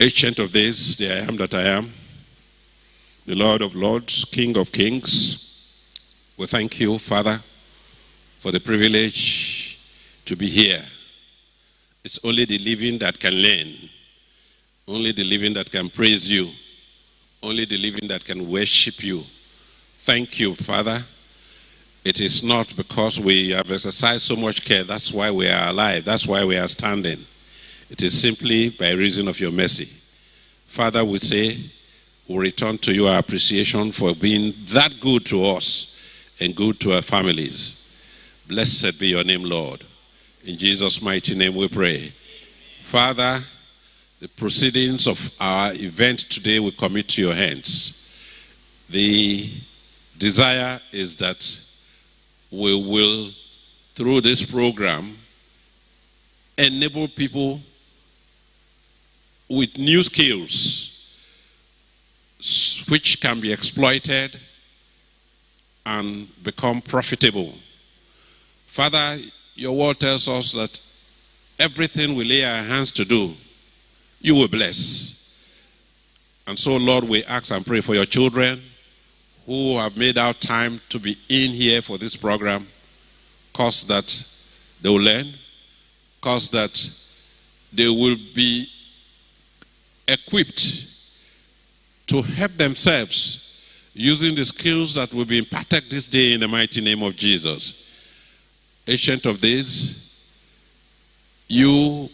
Ancient of days, the I am that I am, the Lord of lords, King of kings, we thank you, Father, for the privilege to be here. It's only the living that can learn, only the living that can praise you, only the living that can worship you. Thank you, Father. It is not because we have exercised so much care, that's why we are alive, that's why we are standing. It is simply by reason of your mercy. Father, we say, we return to you our appreciation for being that good to us and good to our families. Blessed be your name, Lord. In Jesus' mighty name we pray. Father, the proceedings of our event today we commit to your hands. The desire is that we will, through this program, enable people with new skills which can be exploited and become profitable. Father, your word tells us that everything we lay our hands to do, you will bless. And so, Lord, we ask and pray for your children who have made out time to be in here for this program, cause that they will learn, cause that they will be equipped to help themselves using the skills that will be imparted this day in the mighty name of Jesus. Ancient of days, you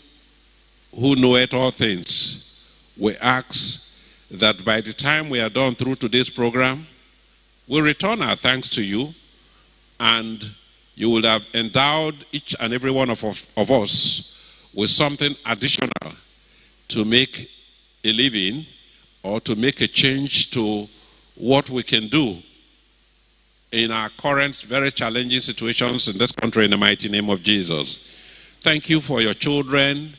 who knoweth all things, we ask that by the time we are done through today's program, we'll return our thanks to you, and you will have endowed each and every one of us with something additional to make a living or to make a change to what we can do in our current very challenging situations in this country in the mighty name of Jesus. Thank you for your children.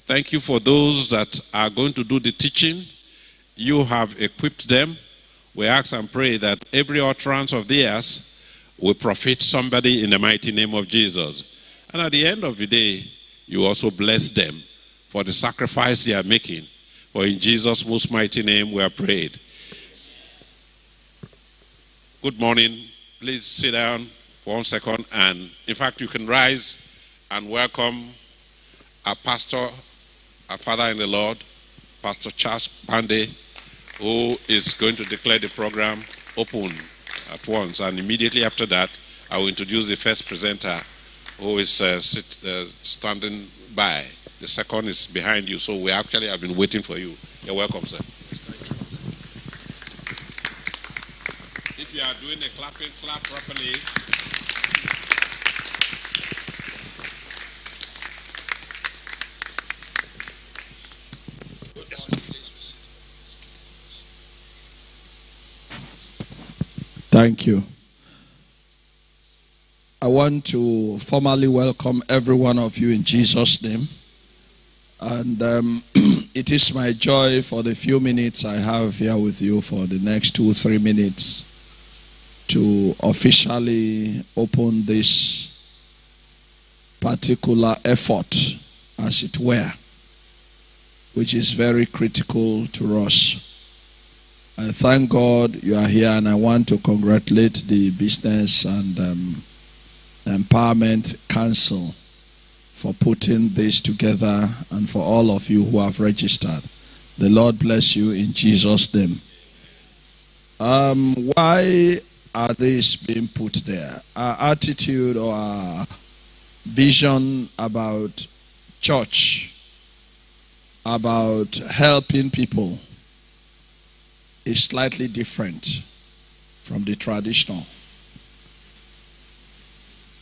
Thank you for those that are going to do the teaching. You have equipped them. We ask and pray that every utterance of theirs will profit somebody in the mighty name of Jesus. And at the end of the day, you also bless them for the sacrifice they are making. For in Jesus' most mighty name we are prayed. Good morning. Please sit down for 1 second. And in fact, you can rise and welcome our pastor, our father in the Lord, Pastor Charles Pande, who is going to declare the program open at once. And immediately after that, I will introduce the first presenter, who is standing by. The second is behind you, so we actually have been waiting for you. You're welcome, sir. If you are doing the clapping, clap properly. Thank you. I want to formally welcome every one of you in Jesus' name. And it is my joy for the few minutes I have here with you for the next 2-3 minutes to officially open this particular effort, as it were, which is very critical to us. I thank God you are here, and I want to congratulate the Business and Empowerment Council for putting this together, and for all of you who have registered. The Lord bless you in Jesus' name. Why are these being put there? Our attitude or our vision about church, about helping people, is slightly different from the traditional.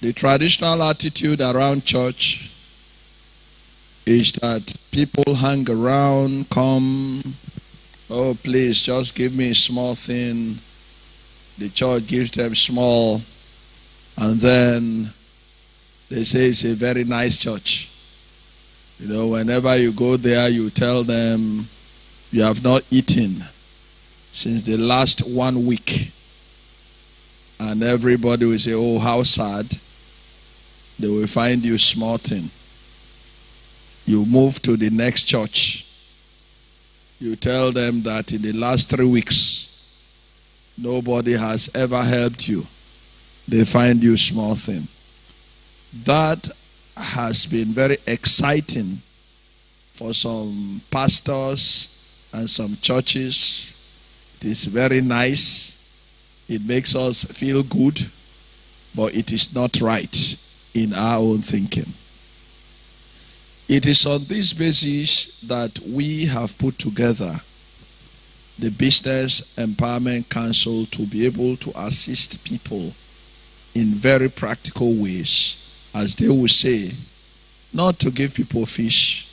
The traditional attitude around church is that people hang around, come, oh please just give me a small thing. The church gives them small, and then they say it's a very nice church. You know, whenever you go there, you tell them you have not eaten since the last 1 week. And everybody will say, oh, how sad. They will find you smarting. You move to the next church. You tell them that in the last 3 weeks, nobody has ever helped you. They find you small thing. That has been very exciting for some pastors and some churches. It is very nice. It makes us feel good, but it is not right in our own thinking. It is on this basis that we have put together the Business Empowerment Council to be able to assist people in very practical ways, as they will say, not to give people fish,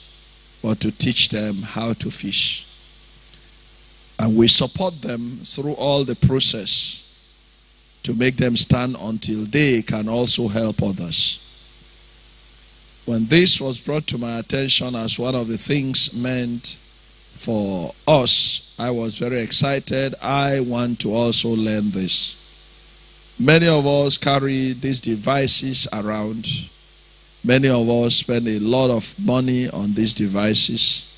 but to teach them how to fish. And we support them through all the process to make them stand until they can also help others. When this was brought to my attention as one of the things meant for us, I was very excited. I want to also learn this. Many of us carry these devices around. Many of us spend a lot of money on these devices,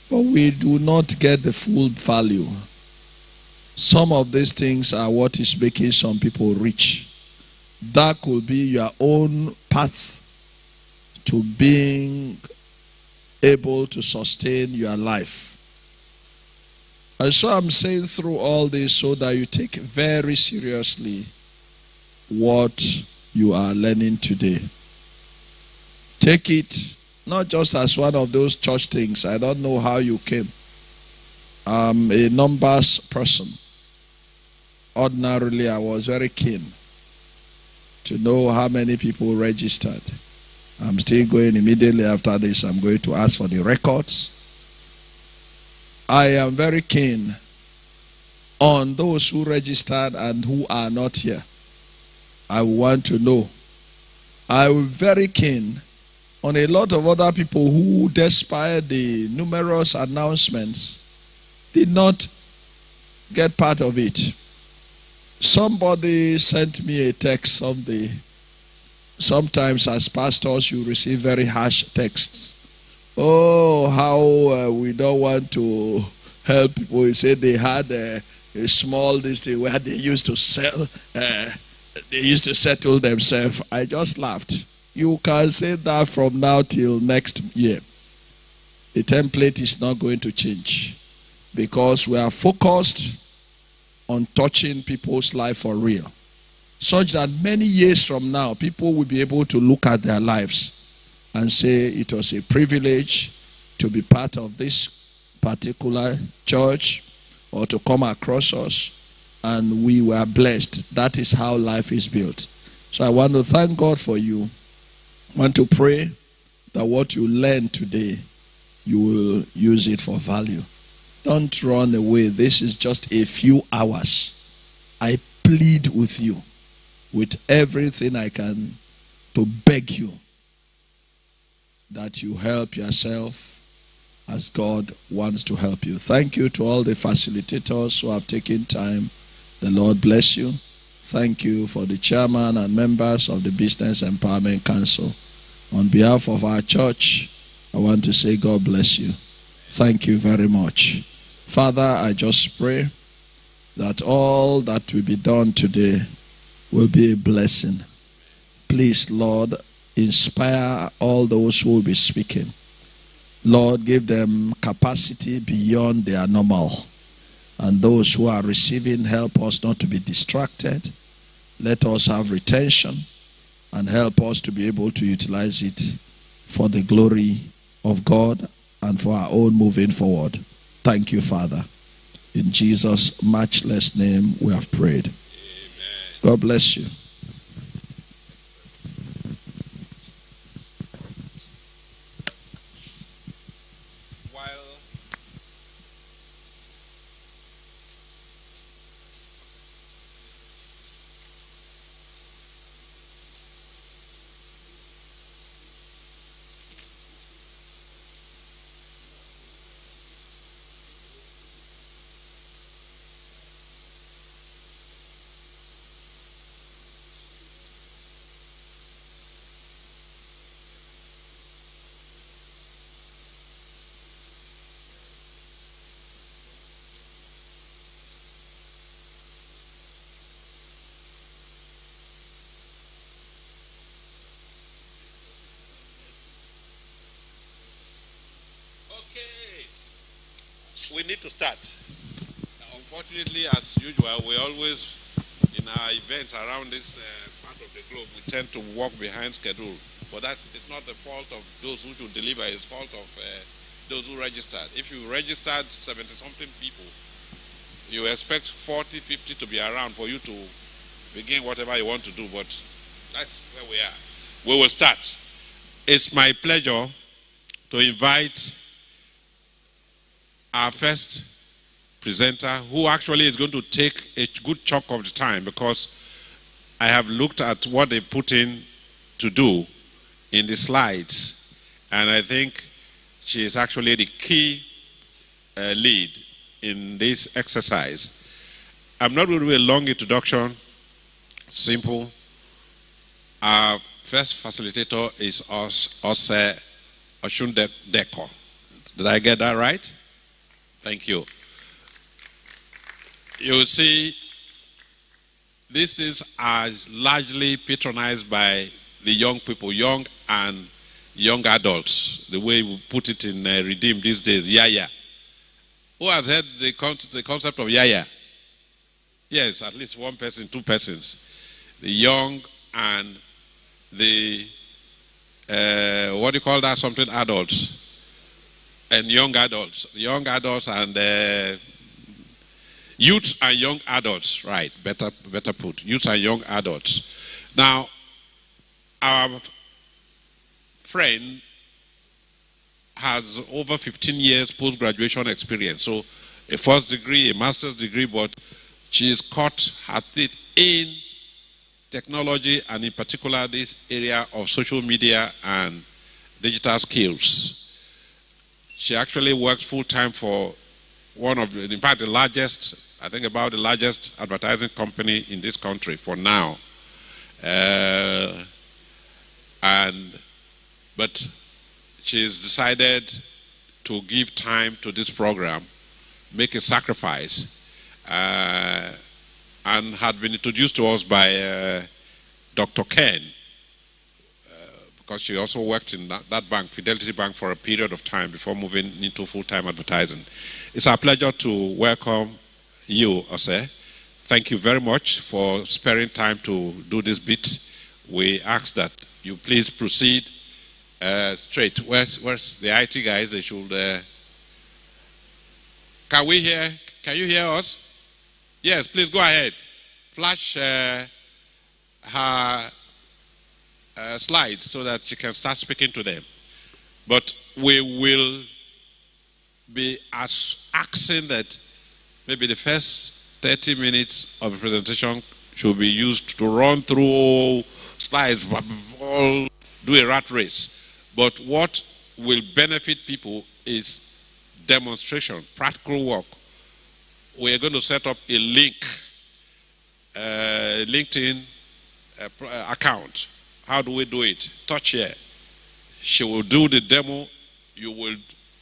but we do not get the full value. Some of these things are what is making some people rich. That could be your own path to being able to sustain your life. And so I'm saying through all this so that you take very seriously what you are learning today. Take it not just as one of those church things. I don't know how you came. I'm a numbers person. Ordinarily, I was very keen to know how many people registered. I'm still going immediately after this. I'm going to ask for the records. I am very keen on those who registered and who are not here. I want to know. I'm very keen on a lot of other people who, despite the numerous announcements, did not get part of it. Somebody sent me a text someday. Sometimes as pastors you receive very harsh texts. Oh, how we don't want to help people. He said they had a small district where they used to sell, they used to settle themselves. I just laughed. You can say that from now till next year. The template is not going to change because we are focused on touching people's life for real, such that many years from now, people will be able to look at their lives and say it was a privilege to be part of this particular church or to come across us, and we were blessed. That is how life is built. So I want to thank God for you. I want to pray that what you learn today, you will use it for value. Don't run away. This is just a few hours. I plead with you with everything I can to beg you that you help yourself as God wants to help you. Thank you to all the facilitators who have taken time. The Lord bless you. Thank you for the chairman and members of the Business Empowerment Council. On behalf of our church, I want to say God bless you. Thank you very much. Father, I just pray that all that will be done today will be a blessing. Please, Lord, inspire all those who will be speaking. Lord, give them capacity beyond their normal. And those who are receiving, help us not to be distracted. Let us have retention and help us to be able to utilize it for the glory of God and for our own moving forward. Thank you, Father. In Jesus' matchless name we have prayed. Amen. God bless you. we need to start. Unfortunately, as usual, we always, in our events around this part of the globe, we tend to walk behind schedule. But it's not the fault of those who should deliver, it's the fault of those who registered. If you registered 70-something people, you expect 40, 50 to be around for you to begin whatever you want to do, but that's where we are. We will start. It's my pleasure to invite our first presenter, who actually is going to take a good chunk of the time, because I have looked at what they put in to do in the slides, and I think she is actually the key lead in this exercise. I'm not going to do a long introduction, simple. Our first facilitator is Ose Oshundeko. Did I get that right? Thank you. You will see these things are largely patronized by the young people, young and young adults, the way we put it in Redeem these days, Yaya. Who has heard the concept of Yaya? Yes, at least one person, two persons. The young and the, what do you call that, something adults? And young adults. Young adults and youth and young adults, right, better put, youth and young adults. Now, our friend has over 15 years post-graduation experience. So a first degree, a master's degree, but she's caught her teeth in technology, and in particular this area of social media and digital skills. She actually works full-time for one of, in fact, the largest, I think about the largest advertising company in this country for now. But she's decided to give time to this program, make a sacrifice, and had been introduced to us by Dr. Ken, because she also worked in that bank, Fidelity Bank, for a period of time before moving into full-time advertising. It's our pleasure to welcome you, Ose. Thank you very much for sparing time to do this bit. We ask that you please proceed straight. Where's the IT guys? They should. Can we hear? Can you hear us? Yes, please go ahead. Flash her slides so that she can start speaking to them. But we will be asking that maybe the first 30 minutes of the presentation should be used to run through slides, all do a rat race. But what will benefit people is demonstration, practical work. We are going to set up a LinkedIn account. How do we do it? Touch here. She will do the demo. You will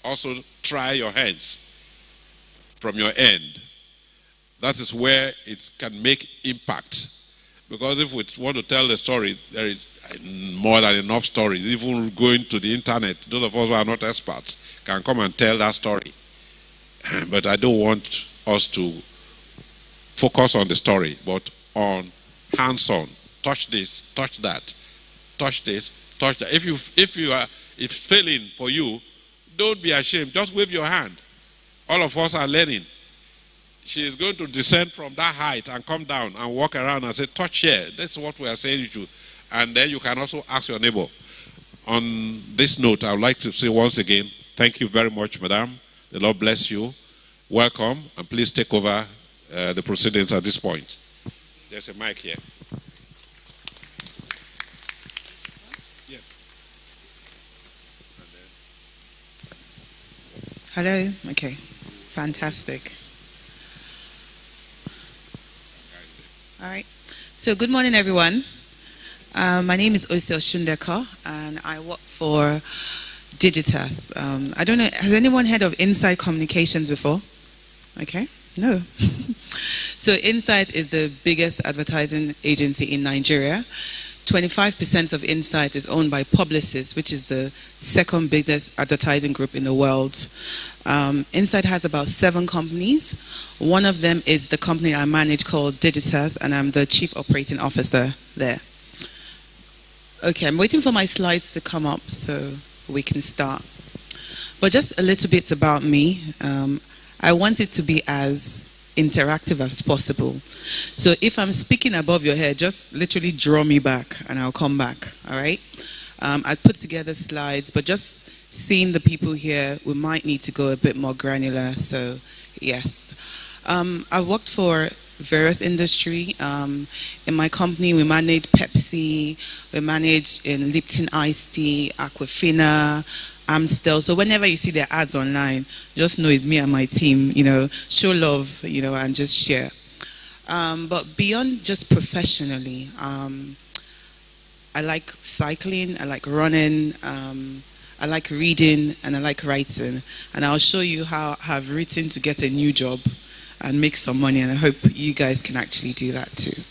also try your hands from your end. That is where it can make impact. Because if we want to tell the story, there is more than enough stories. Even going to the internet, those of us who are not experts can come and tell that story. But I don't want us to focus on the story, but on hands-on. Touch this, touch that, touch this, touch that. If failing for you, don't be ashamed. Just wave your hand. All of us are learning. She is going to descend from that height and come down and walk around and say, touch here. That's what we are saying you should. And then you can also ask your neighbor. On this note, I would like to say once again, thank you very much, madam. The Lord bless you. Welcome, and please take over the proceedings at this point. There's a mic here. Yes. Hello? Okay. Fantastic. All right. So good morning, everyone. My name is Ose Oshundeko, and I work for Digitas. I don't know, has anyone heard of Insight Communications before? Okay, no. So Insight is the biggest advertising agency in Nigeria. 25% of Insight is owned by Publicis, which is the second biggest advertising group in the world. Insight has about 7 companies. One of them is the company I manage called Digitas, and I'm the Chief Operating Officer there. Okay, I'm waiting for my slides to come up so we can start. But just a little bit about me. I want it to be as interactive as possible. So if I'm speaking above your head, just literally draw me back and I'll come back, all right? I put together slides, but just seeing the people here, we might need to go a bit more granular, so yes. I worked for various industry. In my company, we manage Pepsi, we manage in Lipton Iced Tea, Aquafina, Amstel. So whenever you see their ads online, just know it's me and my team, show love, and just share. But beyond just professionally, I like cycling, I like running, I like reading, and I like writing. And I'll show you how I've written to get a new job and make some money, and I hope you guys can actually do that too.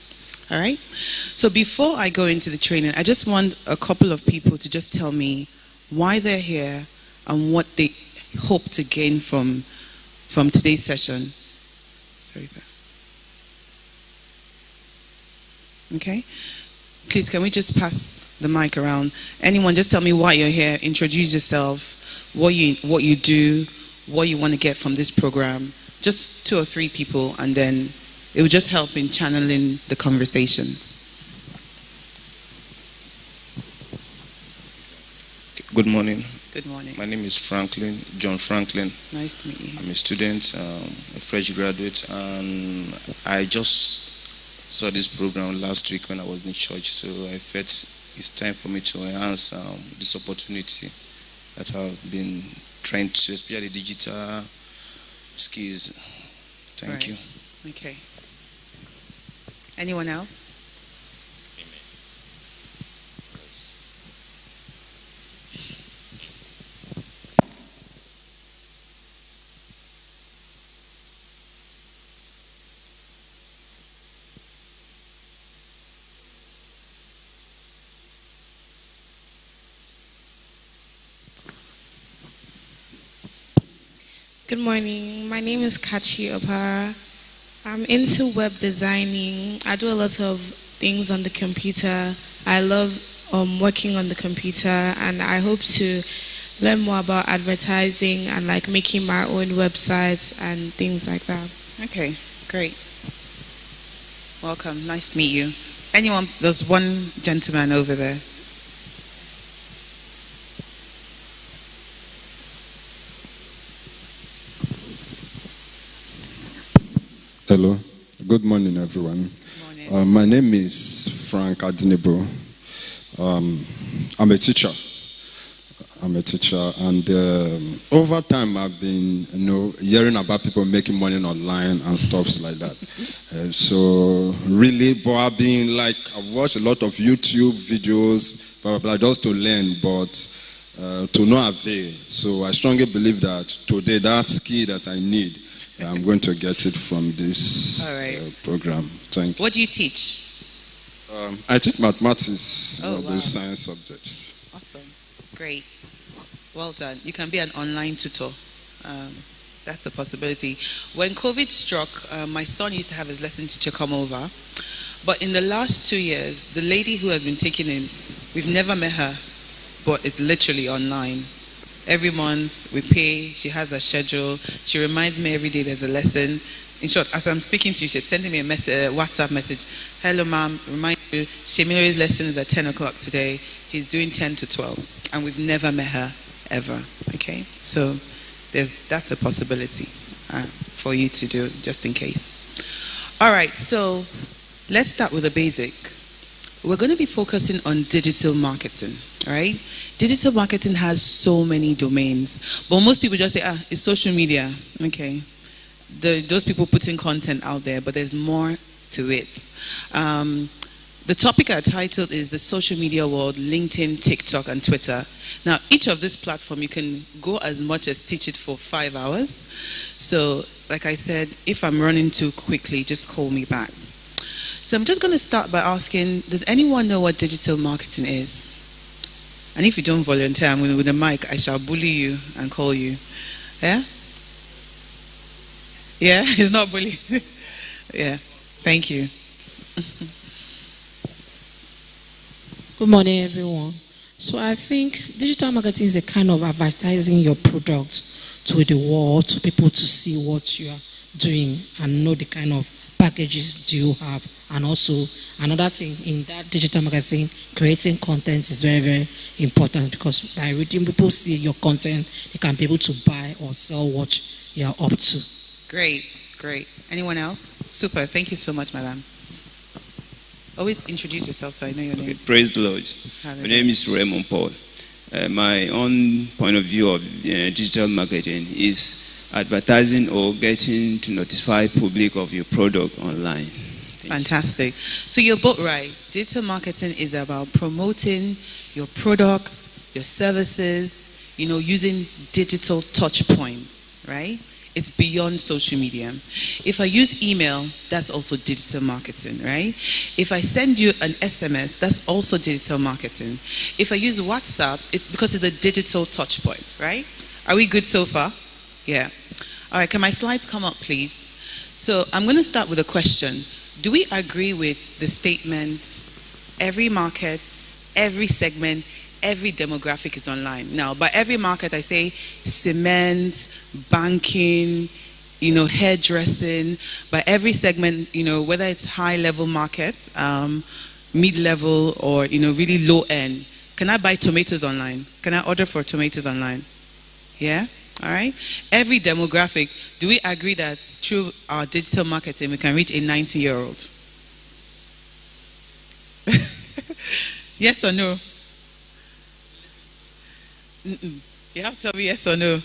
All right? So before I go into the training, I just want a couple of people to just tell me why they're here and what they hope to gain from today's session. Sorry, sir. Okay? Please, can we just pass the mic around? Anyone, just tell me why you're here. Introduce yourself, what you do, what you want to get from this program. Just 2 or 3 people, and then it will just help in channeling the conversations. Good morning. Good morning. My name is Franklin, John Franklin. Nice to meet you. I'm a student, a fresh graduate, and I just saw this program last week when I was in church, so I felt it's time for me to enhance this opportunity that I've been trying to, especially digital skills. Thank you. Okay. Anyone else? Good morning. My name is Kachi Opara. I'm into web designing. I do a lot of things on the computer. I love working on the computer, and I hope to learn more about advertising and like making my own websites and things like that. Okay, great. Welcome. Nice to meet you. Anyone? There's one gentleman over there. Hello. Good morning, everyone. Good morning. My name is Frank Adinebo. I'm a teacher. And over time, I've been, hearing about people making money online and stuff like that. So really, but I've watched a lot of YouTube videos, blah, blah, blah, just to learn, but to no avail. So I strongly believe that today, that skill that I need, I'm going to get it from this program. Thank you. What do you teach? I teach mathematics, wow. those science subjects. Awesome. Great. Well done. You can be an online tutor. That's a possibility. When COVID struck, my son used to have his lesson teacher come over. But in the last 2 years, the lady who has been taking him, we've never met her, but it's literally online. Every month we pay, she has a schedule, she reminds me every day there's a lesson. In short, as I'm speaking to you, she's sending me a WhatsApp message. Hello, ma'am, remind you, Shemire's lesson is at 10 o'clock today. He's doing 10 to 12. And we've never met her, ever, okay? So that's a possibility for you to do, just in case. All right, so let's start with the basic. We're going to be focusing on digital marketing, all right? Digital marketing has so many domains, but most people just say, it's social media, okay? Those people putting content out there, but there's more to it. The topic I titled is the social media world, LinkedIn, TikTok, and Twitter. Now, each of this platform, you can go as much as teach it for 5 hours. So, like I said, if I'm running too quickly, just call me back. So I'm just going to start by asking, does anyone know what digital marketing is? And if you don't volunteer, I'm with the mic, I shall bully you and call you. Yeah? Yeah, it's not bullying. Yeah, thank you. Good morning, everyone. So I think digital marketing is a kind of advertising your product to the world, to people to see what you are doing and know the kind of packages do you have. And also another thing in that digital marketing, creating content is very, very important, because by reading, people see your content, they can be able to buy or sell what you are up to. Great, great. Anyone else? Super, thank you so much, madam. Always introduce yourself so I know your name. Praise the Lord. My name is Raymond Paul. My own point of view of digital marketing is advertising or getting to notify public of your product online. Fantastic. So you're both right. Digital marketing is about promoting your products, your services, using digital touch points, right? It's beyond social media. If I use email, that's also digital marketing, right? If I send you an SMS, that's also digital marketing. If I use WhatsApp, it's because it's a digital touch point, right? Are we good so far? Yeah. All right, can my slides come up, please? So I'm going to start with a question. Do we agree with the statement, every market, every segment, every demographic is online? Now, by every market, I say cement, banking, hairdressing. By every segment, whether it's high-level market, mid-level, or, really low-end. Can I buy tomatoes online? Can I order for tomatoes online? Yeah? All right? Every demographic, do we agree that through our digital marketing, we can reach a 90-year-old? Yes or no? You have to tell me yes or no.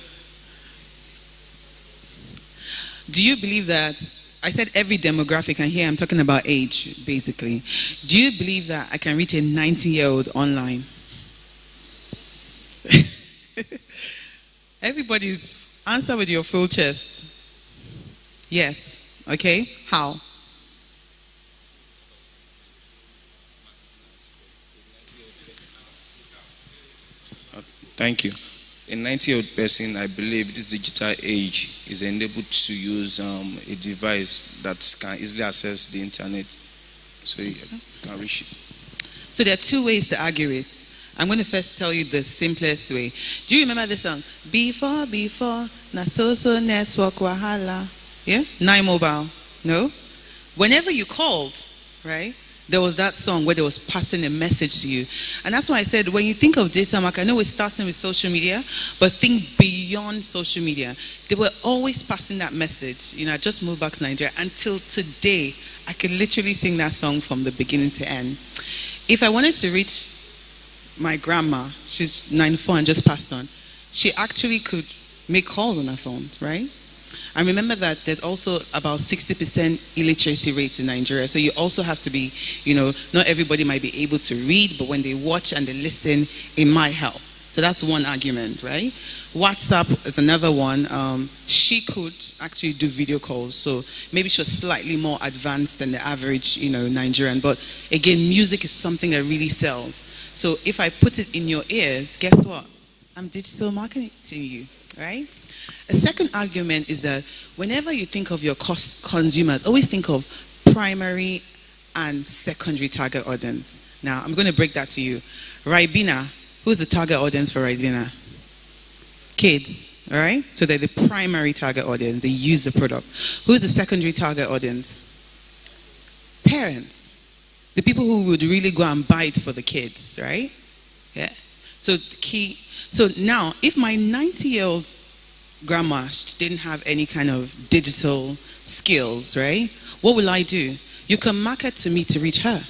Do you believe that, I said every demographic, and here I'm talking about age, basically. Do you believe that I can reach a 90-year-old online? Everybody's answer with your full chest. Yes. Okay. How? Thank you. A 90-year-old person, I believe this digital age, is enabled to use a device that can easily access the internet, so you can reach it. So there are two ways to argue it. I'm going to first tell you the simplest way. Do you remember this song? Before, na so network wahala. Yeah? Nine Mobile. No? Whenever you called, right? There was that song where they was passing a message to you. And that's why I said, when you think of digital marketing, I know we're starting with social media, but think beyond social media. They were always passing that message. I just moved back to Nigeria. Until today, I can literally sing that song from the beginning to end. If I wanted to reach my grandma, she's 94 and just passed on, she actually could make calls on her phone, right? And remember that there's also about 60% illiteracy rates in Nigeria. So you also have to be, not everybody might be able to read, but when they watch and they listen, it might help. So that's one argument, right? WhatsApp is another one. She could actually do video calls. So maybe she was slightly more advanced than the average, Nigerian. But again, music is something that really sells. So if I put it in your ears, guess what? I'm digital marketing to you, right? A second argument is that whenever you think of your consumers, always think of primary and secondary target audience. Now, I'm going to break that to you. Ribena, who's the target audience for Ribena? Kids, all right? So they're the primary target audience. They use the product. Who's the secondary target audience? Parents. The people who would really go and buy it for the kids, right? Yeah. So now, if my 90-year-old grandma didn't have any kind of digital skills, right? What will I do? You can market to me to reach her,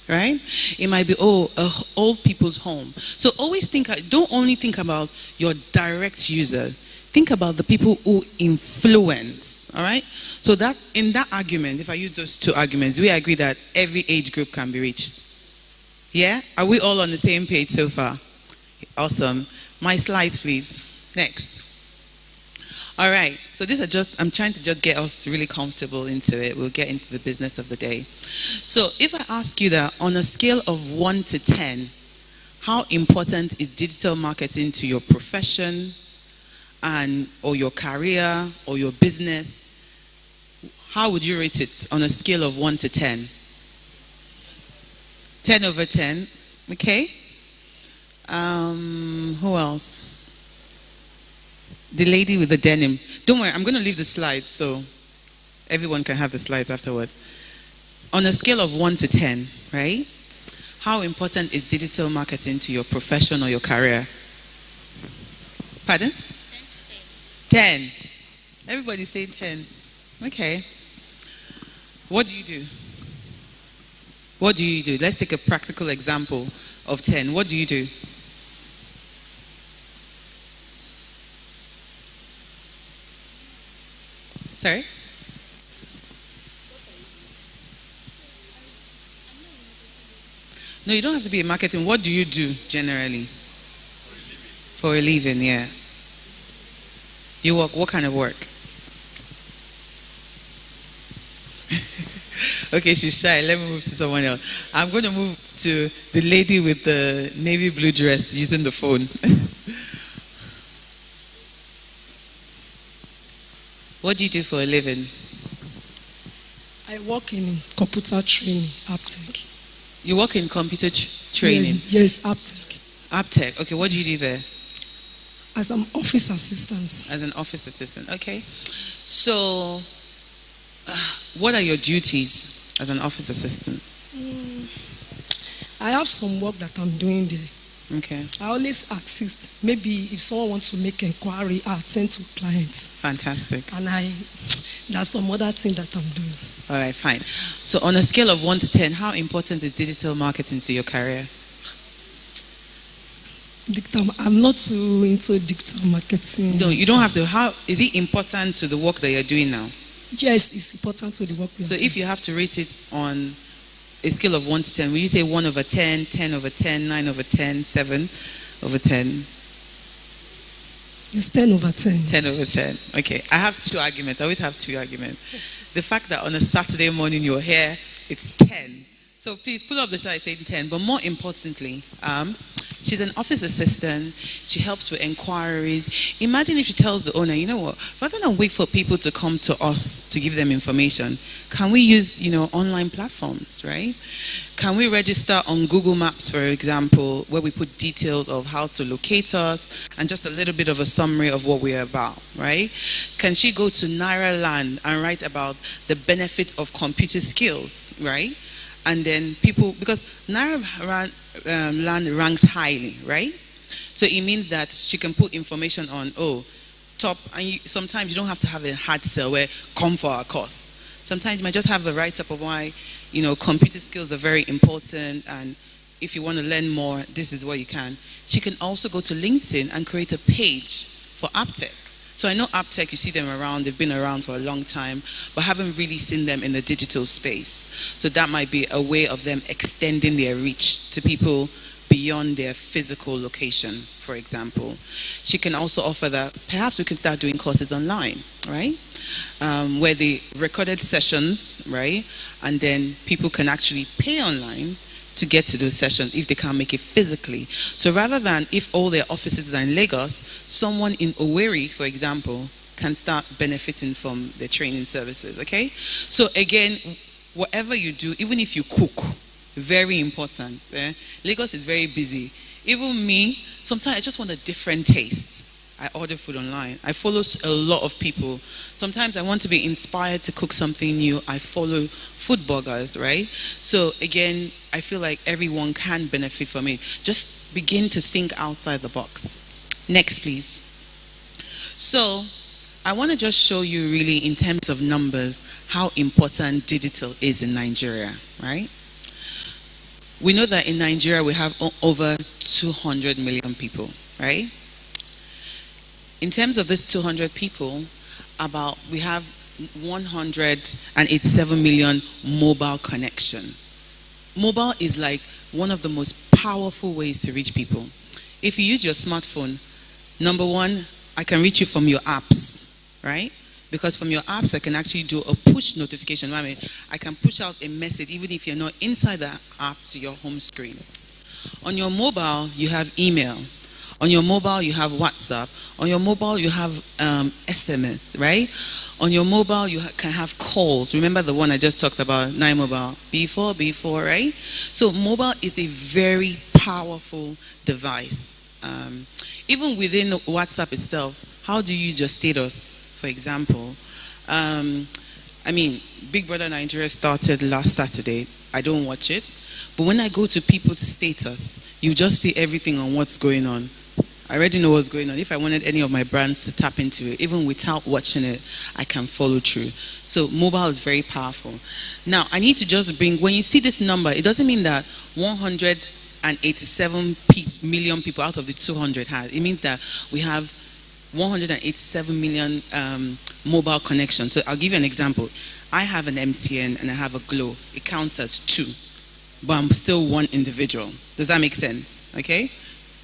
right? It might be, old people's home. So always don't only think about your direct user. Think about the people who influence, all right? So that in that argument, if I use those two arguments, we agree that every age group can be reached. Yeah? Are we all on the same page so far? Awesome. My slides, please. Next. All right, so these are just, I'm trying to just get us really comfortable into it. We'll get into the business of the day. So if I ask you that on a scale of 1 to 10, how important is digital marketing to your profession or your career or your business? How would you rate it on a scale of 1 to 10? 10 over 10, okay. Who else? The lady with the denim. Don't worry, I'm going to leave the slides so everyone can have the slides afterward. On a scale of 1 to 10, right? How important is digital marketing to your profession or your career? Pardon? 10. Everybody say 10. Okay. What do you do? What do you do? Let's take a practical example of 10. What do you do? Sorry? No, you don't have to be in marketing. What do you do generally? For a living, yeah. You work, what kind of work? Okay, she's shy. Let me move to someone else. I'm going to move to the lady with the navy blue dress using the phone. What do you do for a living? I work in computer training, AppTech. You work in computer training? Yes, AppTech. AppTech. Okay, what do you do there? As an office assistant. As an office assistant, okay. So, what are your duties as an office assistant? I have some work that I'm doing there. Okay. I always assist. Maybe if someone wants to make inquiry, I attend to clients. Fantastic. And there's some other thing that I'm doing. All right, fine. So on a scale of 1 to 10, how important is digital marketing to your career? I'm not too into digital marketing. No, you don't have to. How is it important to the work that you're doing now? Yes, it's important to the work. So if you have to rate it on a scale of 1 to 10, will you say 1 over 10, 10 over 10, 9 over 10, 7 over 10? It's 10 over 10. 10 over 10. Okay. I have two arguments. I always have two arguments. The fact that on a Saturday morning you're here, it's 10. So please pull up the slide saying 10. But more importantly, she's an office assistant. She helps with inquiries. Imagine if she tells the owner, you know what, rather than wait for people to come to us to give them information, can we use, online platforms, right? Can we register on Google Maps, for example, where we put details of how to locate us and just a little bit of a summary of what we're about, right? Can she go to Naira Land and write about the benefit of computer skills, right? And then people, because Naira Land ranks highly, right? So it means that she can put information on, top, and sometimes you don't have to have a hard sell where come for our course. Sometimes you might just have a write-up of why, computer skills are very important, and if you want to learn more, this is where you can. She can also go to LinkedIn and create a page for AppTech. So I know AppTech, you see them around, they've been around for a long time, but haven't really seen them in the digital space. So that might be a way of them extending their reach to people beyond their physical location, for example. She can also offer that perhaps we can start doing courses online, right? Where they recorded sessions, right? And then people can actually pay online to get to those sessions if they can't make it physically. So rather than if all their offices are in Lagos, someone in Owerri, for example, can start benefiting from the training services, okay? So again, whatever you do, even if you cook, very important. Lagos is very busy. Even me, sometimes I just want a different taste. I order food online. I follow a lot of people. Sometimes I want to be inspired to cook something new. I follow food bloggers, right? So again, I feel like everyone can benefit from it. Just begin to think outside the box. Next, please. So I want to just show you really in terms of numbers how important digital is in Nigeria, right? We know that in Nigeria we have over 200 million people, right? In terms of this 200 people, we have 187 million mobile connection. Mobile is like one of the most powerful ways to reach people. If you use your smartphone, number one, I can reach you from your apps. right? Because from your apps, I can actually do a push notification. I mean, I can push out a message even if you're not inside the app to your home screen. On your mobile, you have email. On your mobile, you have WhatsApp. On your mobile, you have SMS, right? On your mobile, you can have calls. Remember the one I just talked about, 9 Mobile, B4, right? So mobile is a very powerful device. Even within WhatsApp itself, how do you use your status, for example? I mean, Big Brother Nigeria started last Saturday. I don't watch it. But when I go to people's status, you just see everything on what's going on. I already know what's going on. If I wanted any of my brands to tap into it, even without watching it, I can follow through. So mobile is very powerful. Now, I need to just bring, when you see this number, it doesn't mean that 187 million people out of the 200 has. It means that we have 187 million mobile connections. So I'll give you an example. I have an MTN and I have a Glo. It counts as 2. But I'm still one individual. Does that make sense? Okay?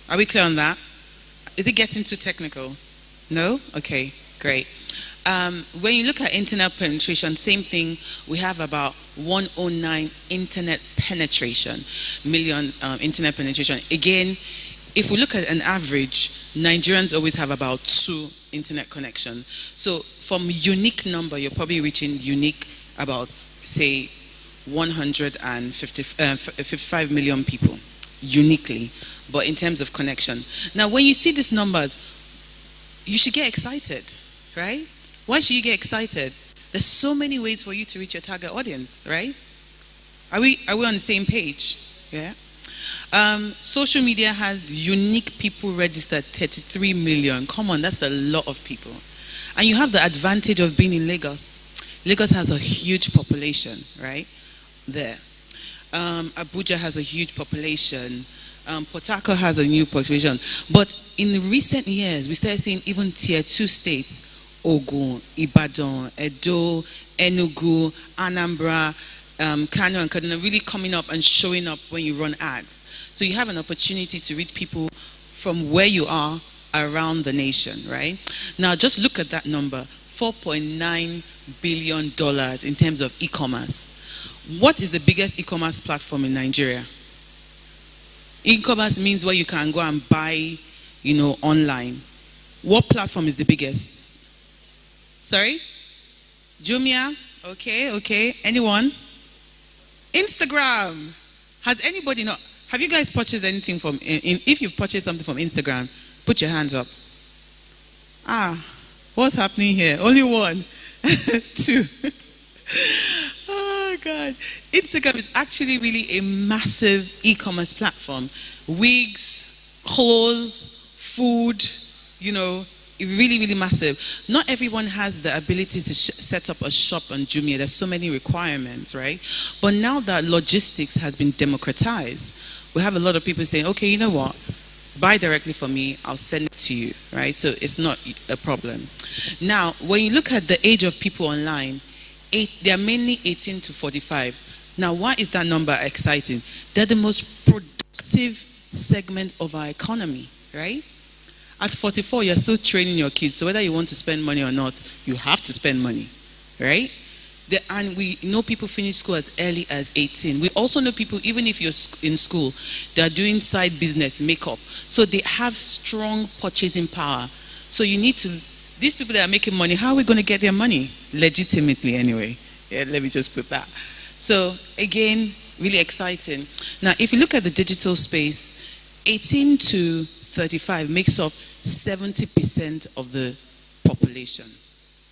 Are we clear on that? Is it getting too technical? No? Okay, great. When you look at internet penetration, same thing. We have about 109 internet penetration, million internet penetration. Again, if we look at an average, Nigerians always have about 2 internet connections. So from unique number, you're probably reaching unique about, say, 155 million people uniquely, but in terms of connection. Now, when you see these numbers, you should get excited, right? Why should you get excited? There's so many ways for you to reach your target audience, right? Are we on the same page? Yeah. Social media has unique people registered, 33 million. Come on, that's a lot of people. And you have the advantage of being in Lagos. Lagos has a huge population, right? There. Abuja has a huge population. Port Harcourt has a new population. But in recent years, we started seeing even tier 2 states, Ogun, Ibadan, Edo, Enugu, Anambra, Kano and Kaduna really coming up and showing up when you run ads. So you have an opportunity to reach people from where you are around the nation, right? Now just look at that number, $4.9 billion in terms of e-commerce. What is the biggest e-commerce platform in Nigeria? E-commerce means where you can go and buy, online. What platform is the biggest? Sorry? Jumia? Okay. Anyone? Instagram. Has anybody not? Have you guys purchased anything from, if you've purchased something from Instagram, put your hands up. What's happening here? Only 1, 2. Oh God. Instagram is actually really a massive e-commerce platform. Wigs, clothes, food, really, really massive. Not everyone has the ability to set up a shop on Jumia. There's so many requirements, right? But now that logistics has been democratized, we have a lot of people saying, okay, you know what? Buy directly from me, I'll send it to you, right? So it's not a problem. Now, when you look at the age of people online, they are mainly 18 to 45. Now, why is that number exciting? They're the most productive segment of our economy, right? At 44, you're still training your kids. So whether you want to spend money or not, you have to spend money, right? And we know people finish school as early as 18. We also know people, even if you're in school, they're doing side business, makeup. So they have strong purchasing power. So you need to, these people that are making money, how are we going to get their money? Legitimately anyway. Yeah, let me just put that. So again, really exciting. Now, if you look at the digital space, 18 to 35 makes up 70% of the population,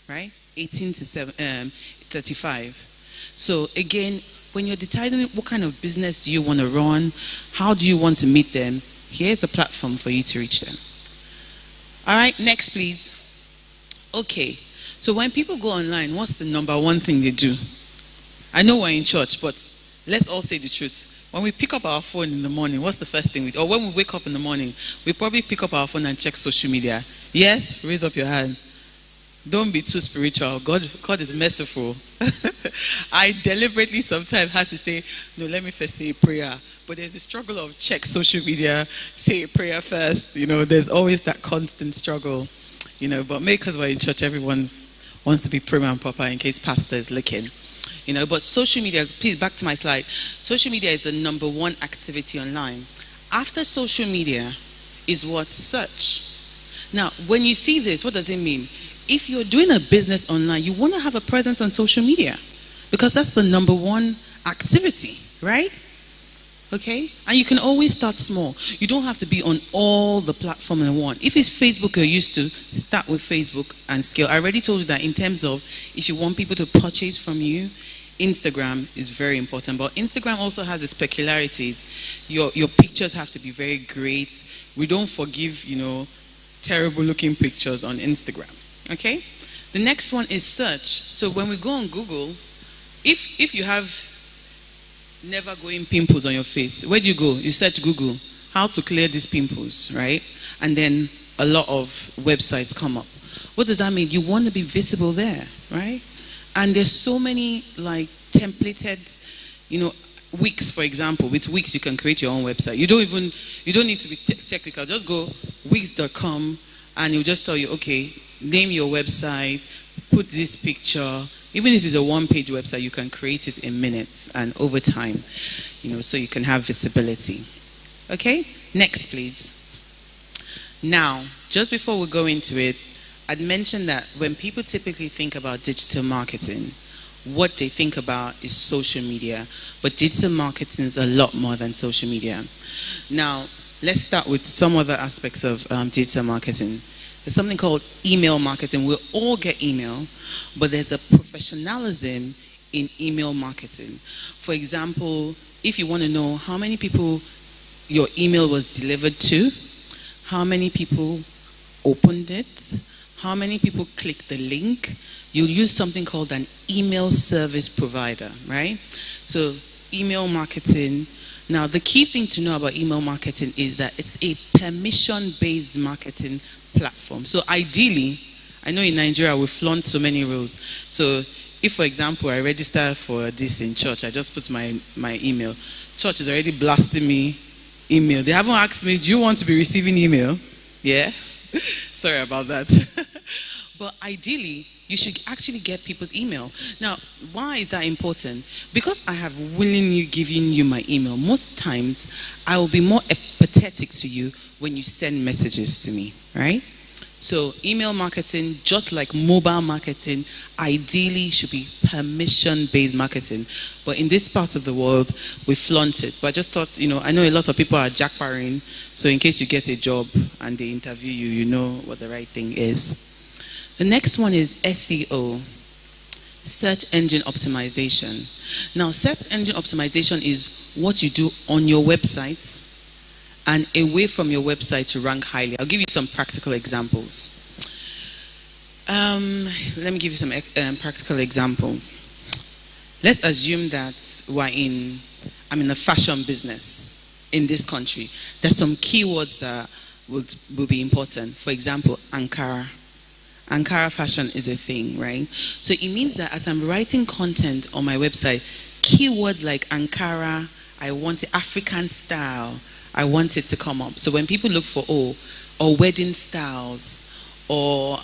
right? 18 to 35. So again, when you're deciding what kind of business do you want to run, how do you want to meet them, here's a platform for you to reach them. All right, next please. Okay, so when people go online, what's the number one thing they do? I know we're in church, but let's all say the truth. When we pick up our phone in the morning, what's the first thing we do? Or when we wake up in the morning, we probably pick up our phone and check social media. Yes? Raise up your hand. Don't be too spiritual. God is merciful. I deliberately sometimes have to say, no, let me first say a prayer. But there's the struggle of check social media, say a prayer first. There's always that constant struggle. but maybe because we're in church, everyone wants to be prim and proper in case pastor is looking. But social media, please, back to my slide. Social media is the #1 activity online. After social media is what? Search. Now, when you see this, what does it mean? If you're doing a business online, you want to have a presence on social media because that's the #1 activity, right? Okay? And you can always start small. You don't have to be on all the platforms in one. If it's Facebook you're used to, start with Facebook and scale. I already told you that in terms of if you want people to purchase from you, Instagram is very important. But Instagram also has its peculiarities. Your pictures have to be very great. We don't forgive, terrible looking pictures on Instagram. Okay? The next one is search. So when we go on Google, if you have never going pimples on your face, where do you go? You search Google, how to clear these pimples, right? And then a lot of websites come up. What does that mean? You want to be visible there, right? And there's so many like templated, Wix, for example. With Wix, you can create your own website. You don't need to be technical. Just go wix.com and it'll just tell you, okay, name your website, put this picture. Even if it's a one-page website, you can create it in minutes and over time, so you can have visibility. Okay, next please. Now, just before we go into it, I'd mentioned that when people typically think about digital marketing, what they think about is social media, but digital marketing is a lot more than social media. Now, let's start with some other aspects of digital marketing. There's something called email marketing. We all get email, but there's a professionalism in email marketing. For example, if you want to know how many people your email was delivered to, how many people opened it, how many people clicked the link, you'll use something called an email service provider, right? So email marketing. Now, the key thing to know about email marketing is that it's a permission-based marketing platform. So ideally, I know in Nigeria we flaunt so many rules. So if, for example, I register for this in church, I just put my email. Church is already blasting me email. They haven't asked me, do you want to be receiving email? Yeah? Sorry about that. But ideally, you should actually get people's email. Now, why is that important? Because I have willingly given you my email. Most times, I will be more empathetic to you when you send messages to me, right? So email marketing, just like mobile marketing, ideally should be permission-based marketing. But in this part of the world, we flaunt it. But I just thought, I know a lot of people are jackbarring, so in case you get a job and they interview you, you know what the right thing is. The next one is SEO, search engine optimization. Now, search engine optimization is what you do on your website and away from your website to rank highly. I'll give you some practical examples. Let me give you some practical examples. Let's assume that I'm in a fashion business in this country. There's some keywords that will be important. For example, Ankara. Ankara fashion is a thing, right? So it means that as I'm writing content on my website, keywords like Ankara, I want it African style, I want it to come up. So when people look for, or wedding styles, or,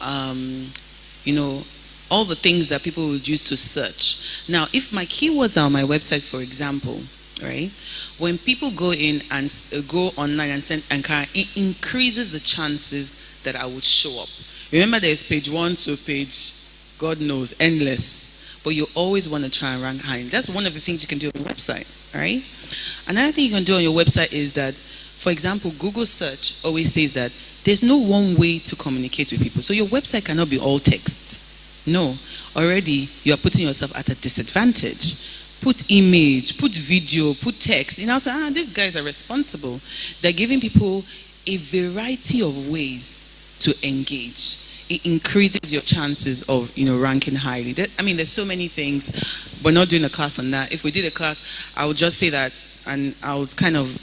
all the things that people would use to search. Now, if my keywords are on my website, for example, right, when people go in and go online and send Ankara, it increases the chances that I would show up. Remember, there's page 1 to page, God knows, endless. But you always want to try and rank high. That's one of the things you can do on your website, right? Another thing you can do on your website is that, for example, Google search always says that there's no one way to communicate with people. So your website cannot be all text. No. Already, you are putting yourself at a disadvantage. Put image, put video, put text. And I'll say, these guys are responsible. They're giving people a variety of ways to engage. It increases your chances of ranking highly. There's so many things. We're not doing a class on that. If we did a class, I would just say that, and I would kind of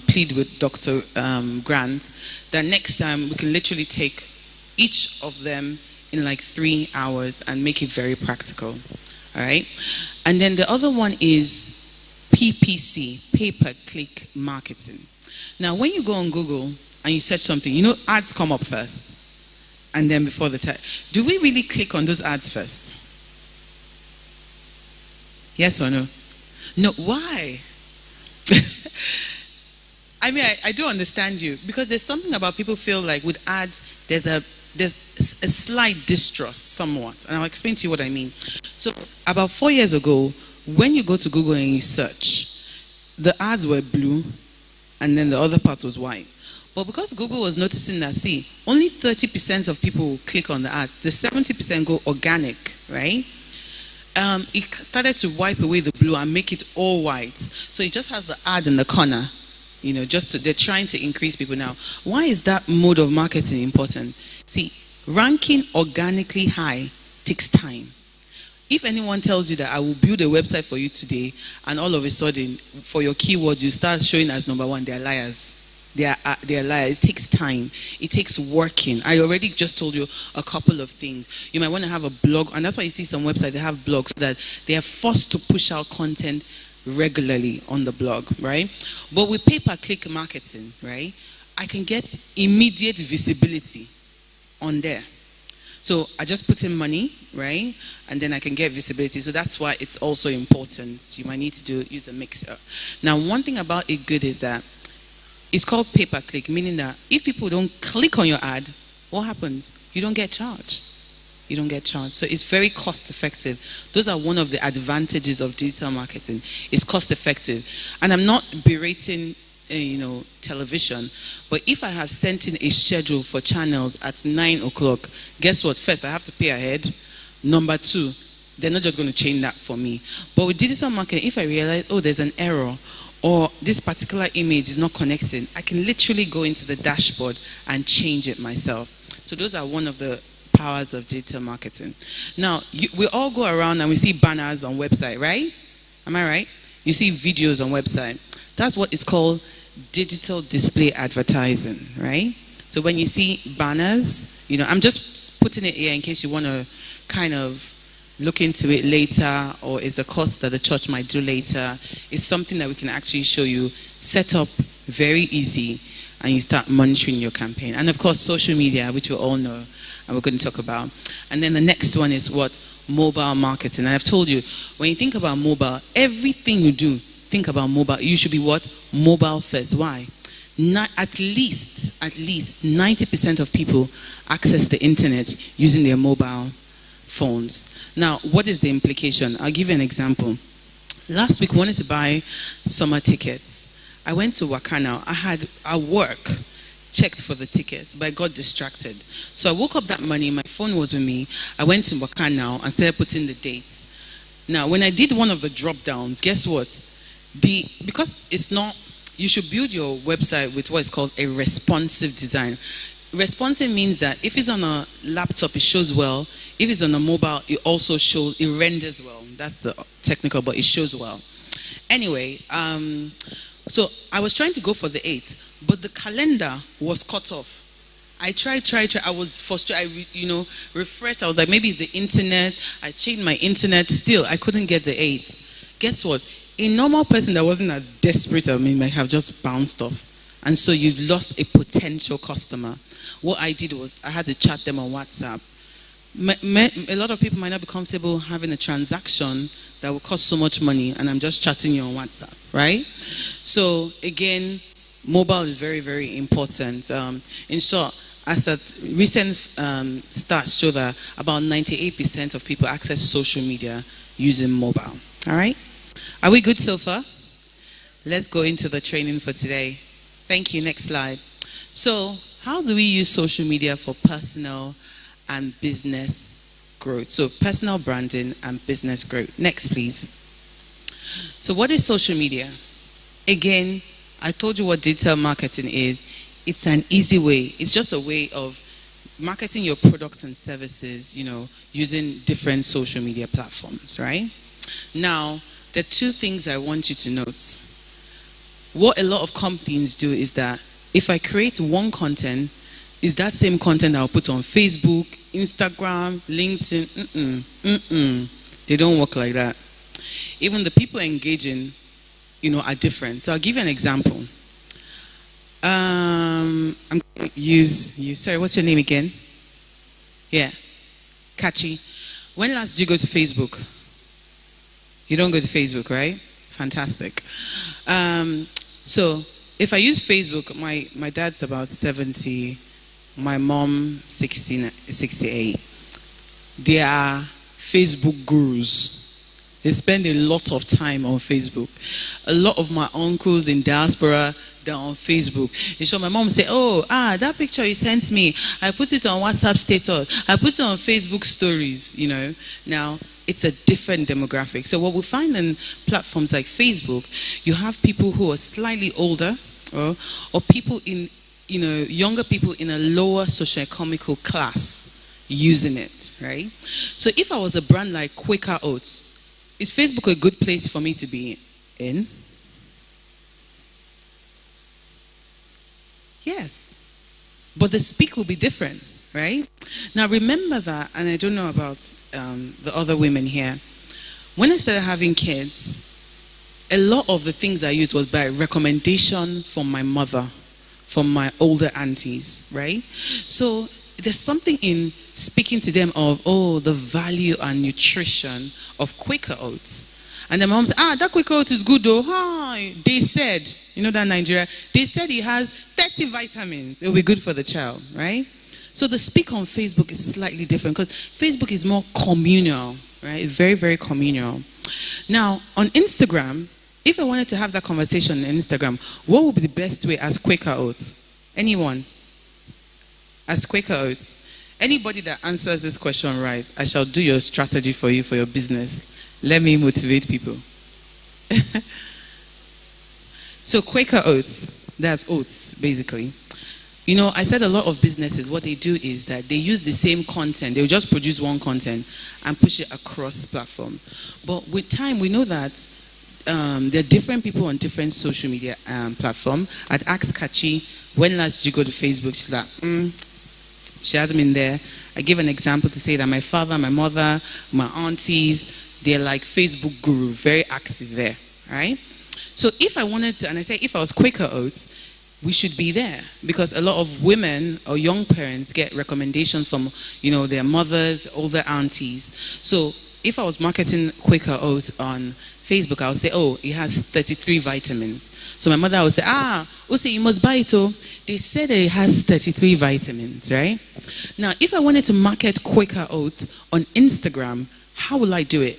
plead with Dr. Grant that next time we can literally take each of them in like 3 hours and make it very practical. All right. And then the other one is PPC, pay-per-click marketing. Now, when you go on Google and you search something, ads come up first. and then before the title. Do we really click on those ads first? Yes or no? No, why? I mean, I do understand you, because there's something about people feel like with ads, there's a slight distrust somewhat, and I'll explain to you what I mean. So about 4 years ago, when you go to Google and you search, the ads were blue and then the other part was white. But because Google was noticing that, see, only 30% of people click on the ads, the 70% go organic, right? It started to wipe away the blue and make it all white. So it just has the ad in the corner, you know, they're trying to increase people now. Why is that mode of marketing important? See, ranking organically high takes time. If anyone tells you that I will build a website for you today, and all of a sudden, for your keywords, you start showing as number one, they're liars. They're liars. It takes time. It takes working. I already just told you a couple of things. You might want to have a blog, and that's why you see some websites, they have blogs, so that they are forced to push out content regularly on the blog, right? But with pay-per-click marketing, right, I can get immediate visibility on there. So I just put in money, right, and then I can get visibility. So that's why it's also important. You might need to use a mixer. Now, one thing about it good is that it's called pay-per-click, meaning that if people don't click on your ad, what happens? You don't get charged. You don't get charged. So it's very cost effective. Those are one of the advantages of digital marketing. It's cost effective. And I'm not berating television, but if I have sent in a schedule for channels at 9 o'clock, guess what? First, I have to pay ahead. Number two, they're not just going to change that for me. But with digital marketing, if I realize, oh, there's an error, or this particular image is not connecting, I can literally go into the dashboard and change it myself. So those are one of the powers of digital marketing. Now, we all go around and we see banners on website, right? Am I right? You see videos on website. That's what is called digital display advertising, right? So when you see banners, I'm just putting it here in case you want to kind of look into it later, or it's a course that the church might do later. It's something that we can actually show you, set up very easy, and you start monitoring your campaign. And of course, social media, which we all know, and we're going to talk about. And then the next one is what? Mobile marketing. And I've told you, when you think about mobile, everything you do, think about mobile. You should be what? Mobile first. Why? At least 90% of people access the internet using their mobile phones. Now, what is the implication? I'll give you an example. Last week, I wanted to buy summer tickets. I went to Wakana. I had at work checked for the tickets, but I got distracted. So I woke up that morning, my phone was with me. I went to Wakana and started putting the dates. Now, when I did one of the drop downs, guess what? Because it's not, you should build your website with what is called a responsive design. Responsive means that if it's on a laptop, it shows well. If it's on a mobile, it also shows, it renders well. That's the technical, but it shows well. Anyway, so I was trying to go for the 8th, but the calendar was cut off. I tried. I was frustrated. I refreshed. I was like, maybe it's the internet. I changed my internet. Still, I couldn't get the 8th. Guess what? A normal person that wasn't as desperate as me might have just bounced off. And so you lost a potential customer. What I did was I had to chat them on WhatsApp. A lot of people might not be comfortable having a transaction that will cost so much money, and I'm just chatting you on WhatsApp, right? So again, mobile is very, very important. In short, as a recent stats show that about 98% of people access social media using mobile. All right? Are we good so far? Let's go into the training for today. Thank you. Next slide. So, how do we use social media for personal and business growth? So, personal branding and business growth. Next, please. So, what is social media? Again, I told you what digital marketing is. It's an easy way. It's just a way of marketing your products and services, using different social media platforms, right? Now, there are two things I want you to note. What a lot of companies do is that if I create one content, is that same content I'll put on Facebook, Instagram, LinkedIn? They don't work like that. Even the people engaging, are different. So I'll give you an example. I'm going to use you. Sorry, what's your name again? Yeah. Catchy. When last did you go to Facebook? You don't go to Facebook, right? Fantastic. So if I use Facebook, my dad's about 70, my mom 68. They are Facebook gurus. They spend a lot of time on Facebook. A lot of my uncles in diaspora, they're on Facebook. And so my mom say, oh, that picture you sent me, I put it on WhatsApp status. I put it on Facebook stories, you know. Now, it's a different demographic. So what we find in platforms like Facebook, you have people who are slightly older, or people in, you know, younger people in a lower socioeconomical class using it, right? So if I was a brand like Quaker Oats, is Facebook a good place for me to be in? Yes. But the speak will be different, right? Now remember that, and I don't know about the other women here. When I started having kids, a lot of the things I used was by recommendation from my mother, from my older aunties, right? So there's something in speaking to them of, oh, the value and nutrition of Quaker Oats. And the mom said, that Quaker Oats is good though. They said, you know that Nigeria, they said it has 30 vitamins. It will be good for the child, right? So the speak on Facebook is slightly different because Facebook is more communal, right? It's very, very communal. Now, on Instagram, if I wanted to have that conversation on Instagram, what would be the best way as Quaker Oats? Anyone? As Quaker Oats? Anybody that answers this question right, I shall do your strategy for you for your business. Let me motivate people. So Quaker Oats, that's oats, basically. You know, I said a lot of businesses, what they do is that they use the same content. They'll just produce one content and push it across platform. But with time, we know that there are different people on different social media platform. I'd asked Kachi, when last did you go to Facebook? She's like, she hasn't been there. I give an example to say that my father, my mother, my aunties, they're like Facebook guru, very active there, right? So if I wanted to, and I say if I was Quaker Oats, we should be there because a lot of women or young parents get recommendations from, you know, their mothers, older aunties. So if I was marketing Quaker Oats on Facebook, I would say, oh, it has 33 vitamins. So my mother would say, Ose, you must buy it. Oh, they said it has 33 vitamins, right? Now, if I wanted to market Quaker Oats on Instagram, how will I do it?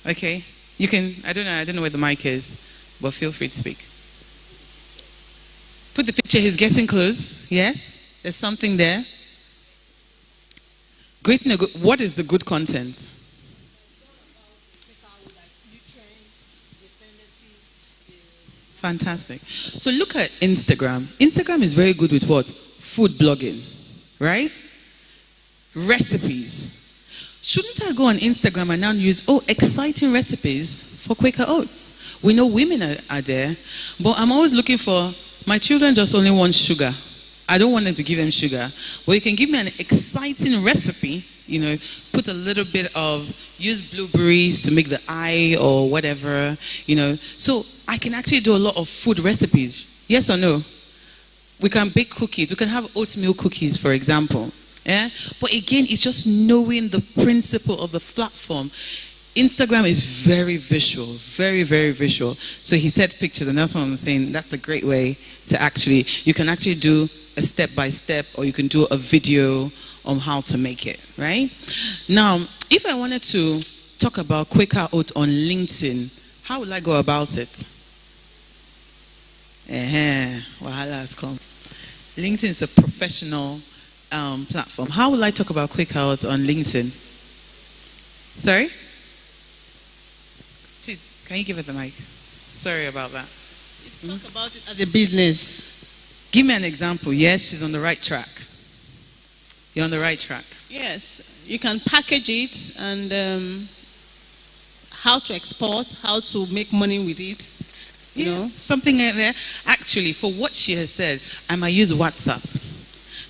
Okay, you can, I don't know where the mic is, but feel free to speak. Put the picture, he's getting close. Yes, there's something there. Creating a good, what is the good content? Fantastic. So look at Instagram. Instagram is very good with what? Food blogging, right? Recipes. Shouldn't I go on Instagram and now use, exciting recipes for Quaker Oats? We know women are there, but I'm always looking for, my children just only want sugar. I don't want them to give them sugar. But you can give me an exciting recipe, you know, put a little bit of, use blueberries to make the eye or whatever, you know. So I can actually do a lot of food recipes. Yes or no? We can bake cookies. We can have oatmeal cookies, for example. Yeah? But again, it's just knowing the principle of the platform. Instagram is very visual, very, very visual. So he said pictures, and that's what I'm saying. That's a great way to actually, you can actually do a step-by-step, or you can do a video on how to make it, right? Now, if I wanted to talk about Quaker Oats on LinkedIn, how would I go about it? Wahala has come. LinkedIn is a professional platform. How will I talk about Quaker Oats on LinkedIn? Sorry? Please, can you give her the mic? Sorry about that. You talk about it as a business. Give me an example. Yes, she's on the right track. You're on the right track. Yes, you can package it and how to export, how to make money with it. You know, something like that. Actually, for what she has said, I might use WhatsApp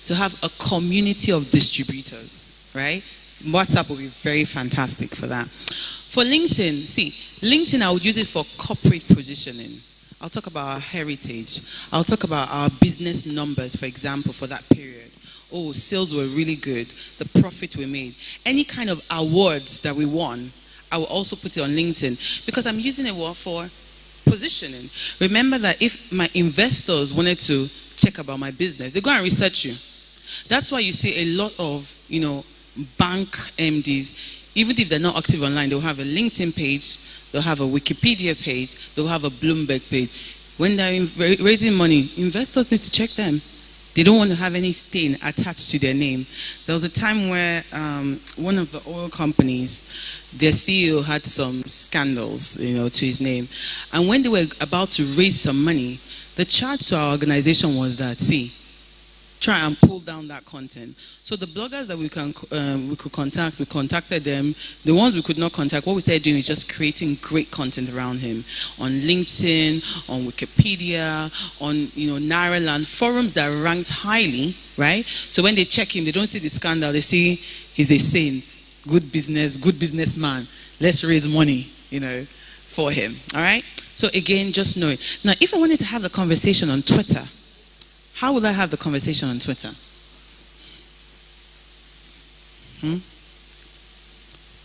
to have a community of distributors, right? WhatsApp will be very fantastic for that. For LinkedIn, see, LinkedIn, I would use it for corporate positioning. I'll talk about our heritage. I'll talk about our business numbers, for example, for that period. oh, sales were really good, the profit we made, any kind of awards that we won, I will also put it on LinkedIn because I'm using it for positioning. Remember that if my investors wanted to check about my business, they go and research you. That's why you see a lot of, bank MDs, even if they're not active online, they'll have a LinkedIn page, they'll have a Wikipedia page, they'll have a Bloomberg page. When they're raising money, investors need to check them. They don't want to have any stain attached to their name. There was a time where one of the oil companies, their CEO had some scandals, to his name. And when they were about to raise some money, the charge to our organization was that, try and pull down that content. So the bloggers that we could contact, we contacted them. The ones we could not contact, what we started doing is just creating great content around him on LinkedIn, on Wikipedia, on Nairaland, forums that ranked highly, right? So when they check him, they don't see the scandal. They see he's a saint, good businessman. Let's raise money, for him. All right. So again, just know it. Now, if I wanted to have a conversation on Twitter, how will I have the conversation on Twitter?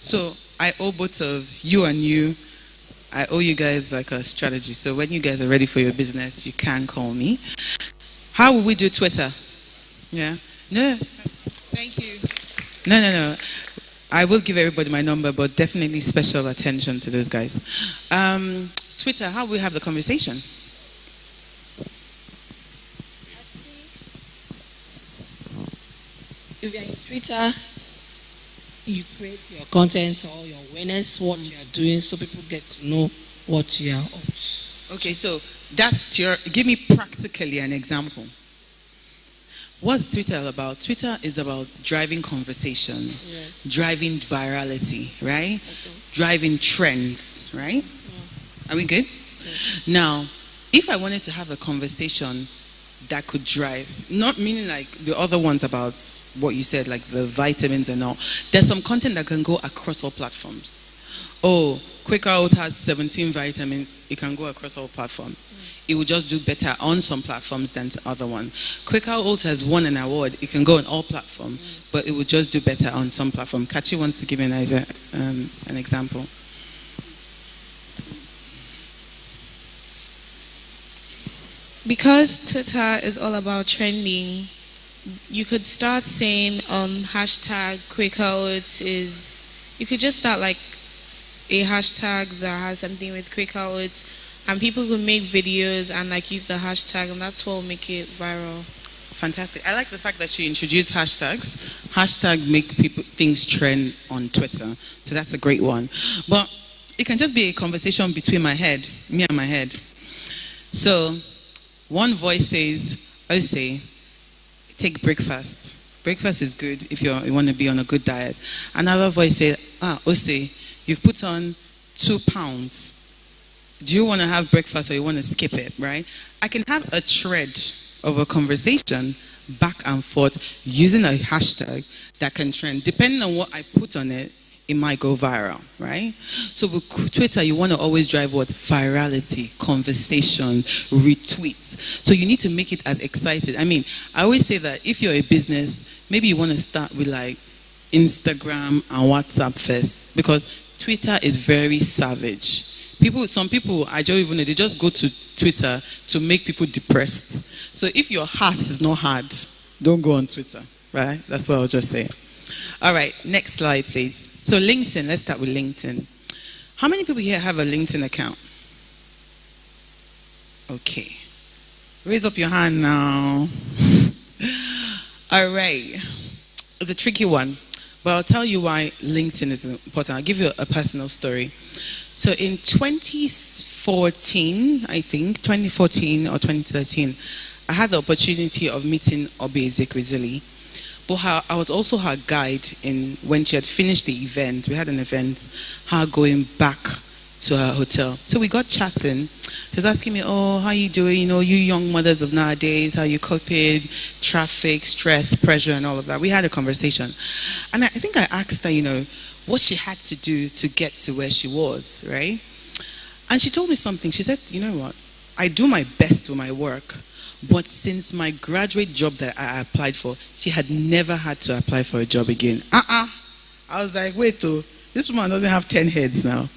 So I owe both of you and you, I owe you guys like a strategy. So when you guys are ready for your business, you can call me. How will we do Twitter? Yeah? No. Thank you. No. I will give everybody my number, but definitely special attention to those guys. Twitter, how will we have the conversation? If you're in Twitter, you create your content or your awareness, what you are doing, so people get to know what you are up to. Okay, so give me practically an example. What's Twitter all about? Twitter is about driving conversation, yes, driving virality, right? Okay. Driving trends, right? Yeah. Are we good? Okay. Now, if I wanted to have a conversation that could drive, not meaning like the other ones about what you said, like the vitamins and all, there's some content that can go across all platforms. Oh, Quaker Oat has 17 vitamins, it can go across all platforms. It will just do better on some platforms than the other one. Quaker Oat has won an award, it can go on all platforms, but it will just do better on some platform. Kachi wants to give me an example. Because Twitter is all about trending, you could start saying hashtag Quaker Oats is, you could just start like a hashtag that has something with Quaker Oats, and people could make videos and like use the hashtag, and that's what will make it viral. Fantastic. I like the fact that you introduced hashtags. Hashtag make things trend on Twitter. So that's a great one. But it can just be a conversation between me and my head. So one voice says, take breakfast. Breakfast is good if you want to be on a good diet. Another voice says, you've put on 2 pounds. Do you want to have breakfast or you want to skip it, right? I can have a thread of a conversation back and forth using a hashtag that can trend. Depending on what I put on it, it might go viral, right? So with Twitter, you want to always drive what? Virality, conversation, retweets. So you need to make it as excited. I mean, I always say that if you're a business, maybe you want to start with like Instagram and WhatsApp first, because Twitter is very savage. Some people, I don't even know, they just go to Twitter to make people depressed. So if your heart is not hard, don't go on Twitter, right? That's what I'll just say. All right, next slide, please. So LinkedIn, let's start with LinkedIn. How many people here have a LinkedIn account? Okay. Raise up your hand now. All right. It's a tricky one, but I'll tell you why LinkedIn is important. I'll give you a personal story. So in 2014, I think, 2014 or 2013, I had the opportunity of meeting Obi Ezekwesili. But I was also her guide when she had finished the event. We had an event, her going back to her hotel. So we got chatting. She was asking me, oh, how you doing? You young mothers of nowadays, how you coping, traffic, stress, pressure, and all of that. We had a conversation. And I think I asked her, what she had to do to get to where she was, right? And she told me something. She said, you know what? I do my best with my work, but since my graduate job that I applied for, she had never had to apply for a job again. I was like, wait, this woman doesn't have 10 heads now.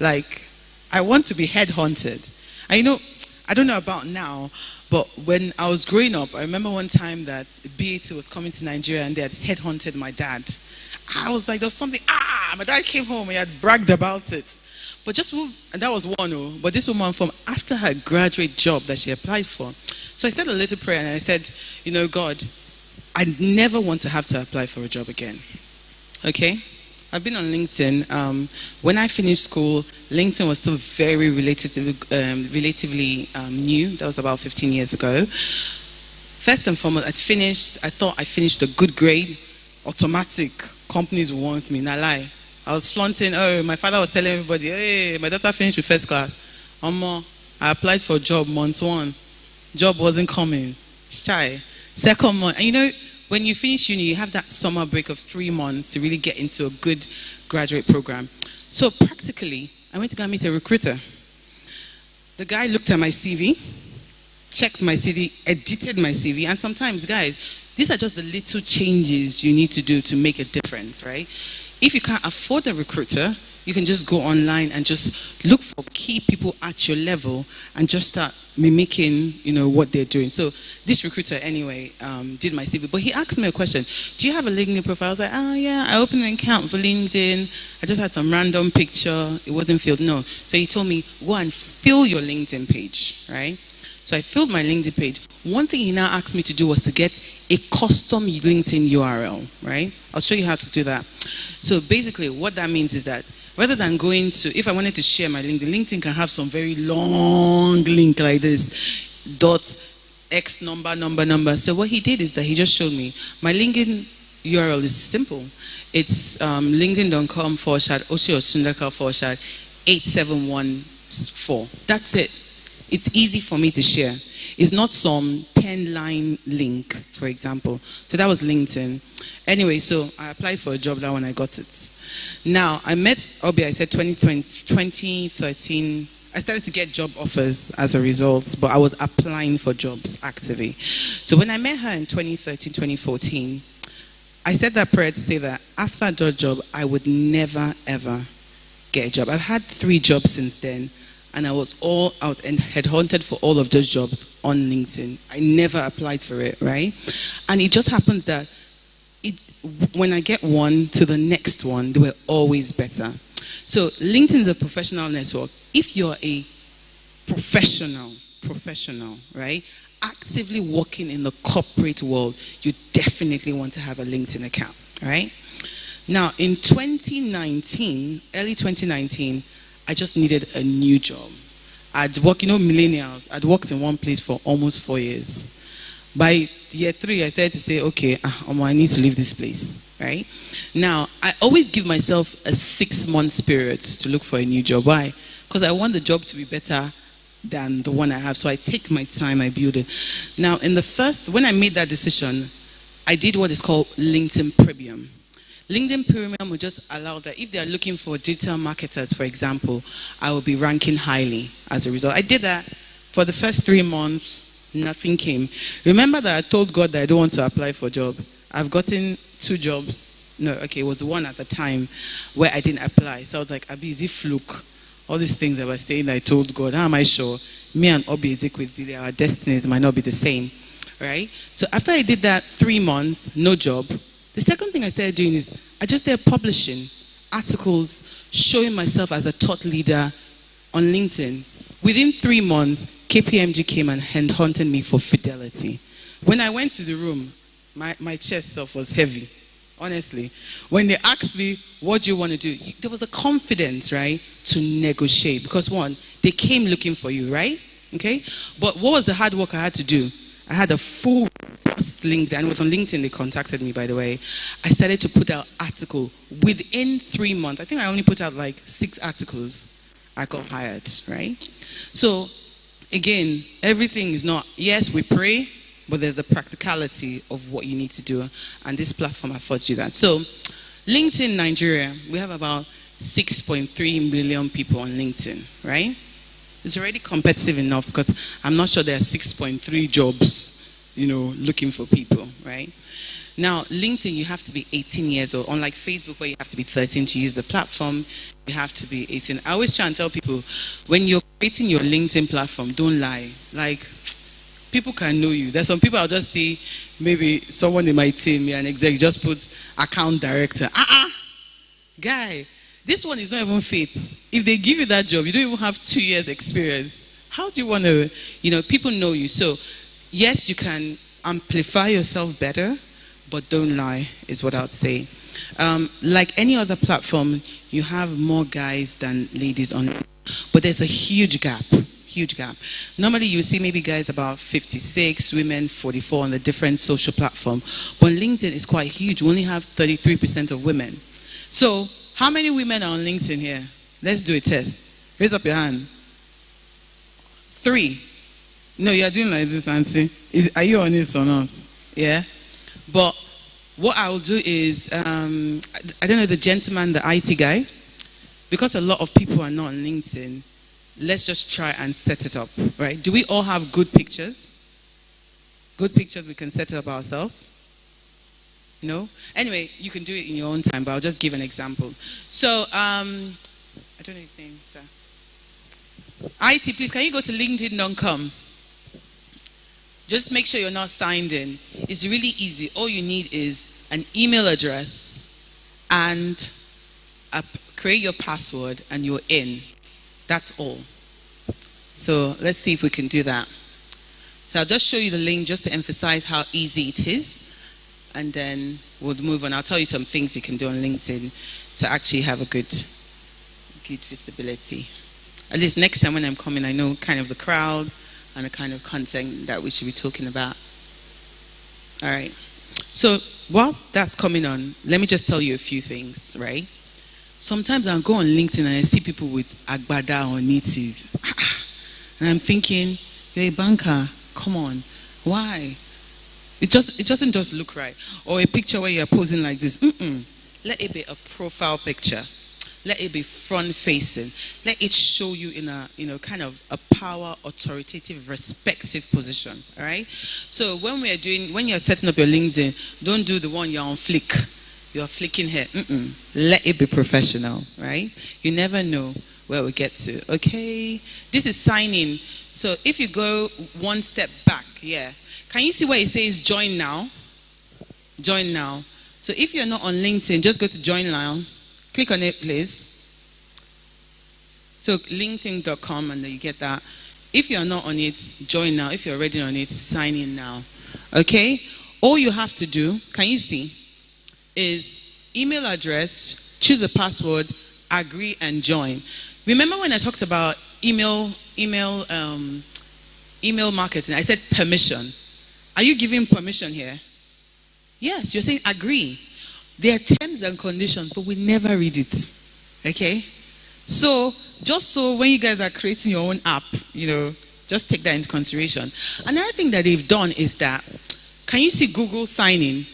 Like, I want to be headhunted. And you know, I don't know about now, but when I was growing up, I remember one time that BAT was coming to Nigeria and they had headhunted my dad. I was like, there's something, my dad came home and he had bragged about it. But and that was one, but this woman from after her graduate job that she applied for. So I said a little prayer and I said, you know, God, I never want to have to apply for a job again. Okay? I've been on LinkedIn. When I finished school, LinkedIn was still very relatively new. That was about 15 years ago. First and foremost, I thought I finished a good grade. Automatic. Companies want me. Not lie. I was flaunting. My father was telling everybody, hey, my daughter finished with first class. I applied for a job month one. Job wasn't coming. Shy. Second month. And you know, when you finish uni, you have that summer break of 3 months to really get into a good graduate program. So practically, I went to go meet a recruiter. The guy looked at my CV, checked my CV, edited my CV, and sometimes, guys, these are just the little changes you need to do to make a difference, right? If you can't afford a recruiter, you can just go online and just look for key people at your level and just start mimicking, you know, what they're doing. So this recruiter, anyway, did my CV. But he asked me a question. Do you have a LinkedIn profile? I was like, yeah, I opened an account for LinkedIn. I just had some random picture. It wasn't filled. No. So he told me, go and fill your LinkedIn page, right? So I filled my LinkedIn page. One thing he now asked me to do was to get a custom LinkedIn URL, right? I'll show you how to do that. So basically what that means is that rather than going to, if I wanted to share my LinkedIn, LinkedIn can have some very long link like this, .x number. So what he did is that he just showed me my LinkedIn URL is simple. It's linkedin.com/osio-sundaka/8714. That's it. It's easy for me to share. It's not some 10-line link, for example. So that was LinkedIn. Anyway, so I applied for a job that when I got it. Now, I met Obi, I said 2013. I started to get job offers as a result, but I was applying for jobs actively. So when I met her in 2013, 2014, I said that prayer to say that after that job, I would never, ever get a job. I've had 3 jobs since then. And I was headhunted for all of those jobs on LinkedIn. I never applied for it, right? And it just happens that when I get one to the next one, they were always better. So LinkedIn is a professional network. If you're a professional, right, actively working in the corporate world, you definitely want to have a LinkedIn account, right? Now, in 2019, early 2019, I just needed a new job. I'd worked, millennials, I'd worked in one place for almost 4 years. By year 3, I started to say, okay, I need to leave this place, right? Now, I always give myself a 6-month period to look for a new job. Why? Because I want the job to be better than the one I have. So I take my time, I build it. Now, when I made that decision, I did what is called LinkedIn Premium. LinkedIn Premium will just allow that if they are looking for digital marketers, for example, I will be ranking highly as a result. I did that for the first 3 months, nothing came. Remember that I told God that I don't want to apply for a job. I've gotten 2 jobs. No, okay, it was 1 at the time where I didn't apply. So I was like, Abi, is it fluke? All these things I was saying, I told God, how am I sure? Me and Obi Ezekwesili, our destinies might not be the same, right? So after I did that 3 months, no job. The second thing I started doing is I just started publishing articles showing myself as a thought leader on LinkedIn. Within 3 months, KPMG came and headhunted me for Fidelity. When I went to the room, my chest stuff was heavy, honestly. When they asked me, what do you want to do? There was a confidence, right, to negotiate. Because one, they came looking for you, right? Okay? But what was the hard work I had to do? I had a full LinkedIn. It was on LinkedIn they contacted me, by the way. I started to put out articles. Within 3 months, I think I only put out like 6 articles. I got hired, right? So, again, everything is not, yes, we pray, but there's the practicality of what you need to do. And this platform affords you that. So, LinkedIn Nigeria, we have about 6.3 million people on LinkedIn, right? It's already competitive enough because I'm not sure there are 6.3 jobs, looking for people, right? Now, LinkedIn, you have to be 18 years old. Unlike Facebook, where you have to be 13 to use the platform, you have to be 18. I always try and tell people, when you're creating your LinkedIn platform, don't lie. Like, people can know you. There's some people I'll just see, maybe someone in my team, an exec, just put account director. Guy, this one is not even fit. If they give you that job, you don't even have 2 years experience. How do you want to, people know you. So, yes, you can amplify yourself better, but don't lie, is what I would say. Like any other platform, you have more guys than ladies on it. But there's a huge gap. Normally you see maybe guys about 56, women 44 on the different social platform. But LinkedIn is quite huge. We only have 33% of women. So how many women are on LinkedIn here? Let's do a test. Raise up your hand. 3. No, you're doing like this, Auntie. Are you on it or not? Yeah? But what I will do is, I don't know, the gentleman, the IT guy, because a lot of people are not on LinkedIn, let's just try and set it up, right? Do we all have good pictures? Good pictures we can set it up ourselves? No? Anyway, you can do it in your own time, but I'll just give an example. So, I don't know his name, sir. IT, please, can you go to linkedin.com? Just make sure you're not signed in. It's really easy. All you need is an email address and create your password and you're in. That's all. So let's see if we can do that. So I'll just show you the link just to emphasize how easy it is. And then we'll move on. I'll tell you some things you can do on LinkedIn to actually have a good visibility. At least next time when I'm coming, I know kind of the crowd and the kind of content that we should be talking about. All right. So whilst that's coming on, let me just tell you a few things, right? Sometimes I'll go on LinkedIn and I see people with agbada or native. And I'm thinking, you're a banker, come on. Why? It doesn't just look right. Or a picture where you're posing like this. Let it be a profile picture. Let it be front-facing. Let it show you in a kind of a power, authoritative, respective position. All right. So when you're setting up your LinkedIn, don't do the one you're on flick. You're flicking here. Let it be professional. Right. You never know where we get to. Okay. This is signing. So if you go one step back, yeah. Can you see where it says join now? Join now. So if you're not on LinkedIn, just go to join now. Click on it, please. So linkedin.com, and then you get that. If you're not on it, join now. If you're already on it, sign in now. Okay? All you have to do, can you see, is email address, choose a password, agree, and join. Remember when I talked about email marketing? I said permission. Are you giving permission here? Yes, you're saying agree. There are terms and conditions, but we never read it. Okay? So, just so when you guys are creating your own app, just take that into consideration. Another thing that they've done is that, can you see Google sign-in?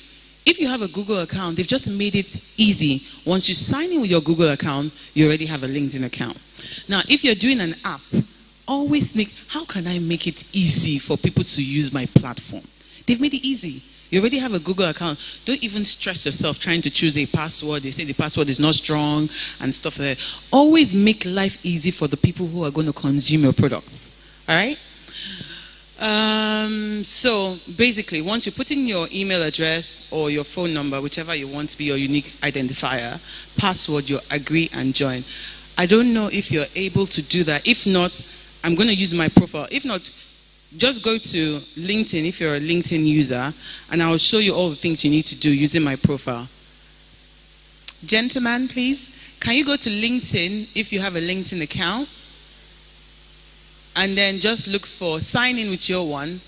If you have a Google account, they've just made it easy. Once you sign in with your Google account, you already have a LinkedIn account. Now, if you're doing an app, always think, how can I make it easy for people to use my platform? They've made it easy. You already have a Google account. Don't even stress yourself trying to choose a password. They say the password is not strong and stuff like that. Always make life easy for the people who are going to consume your products. All right? So basically, once you put in your email address or your phone number, whichever you want to be your unique identifier, password, you agree and join. I don't know if you're able to do that. If not, I'm going to use my profile. If not, just go to LinkedIn if you're a LinkedIn user, and I'll show you all the things you need to do using my profile. Gentlemen, please, can you go to LinkedIn if you have a LinkedIn account? And then just look for sign in with your one.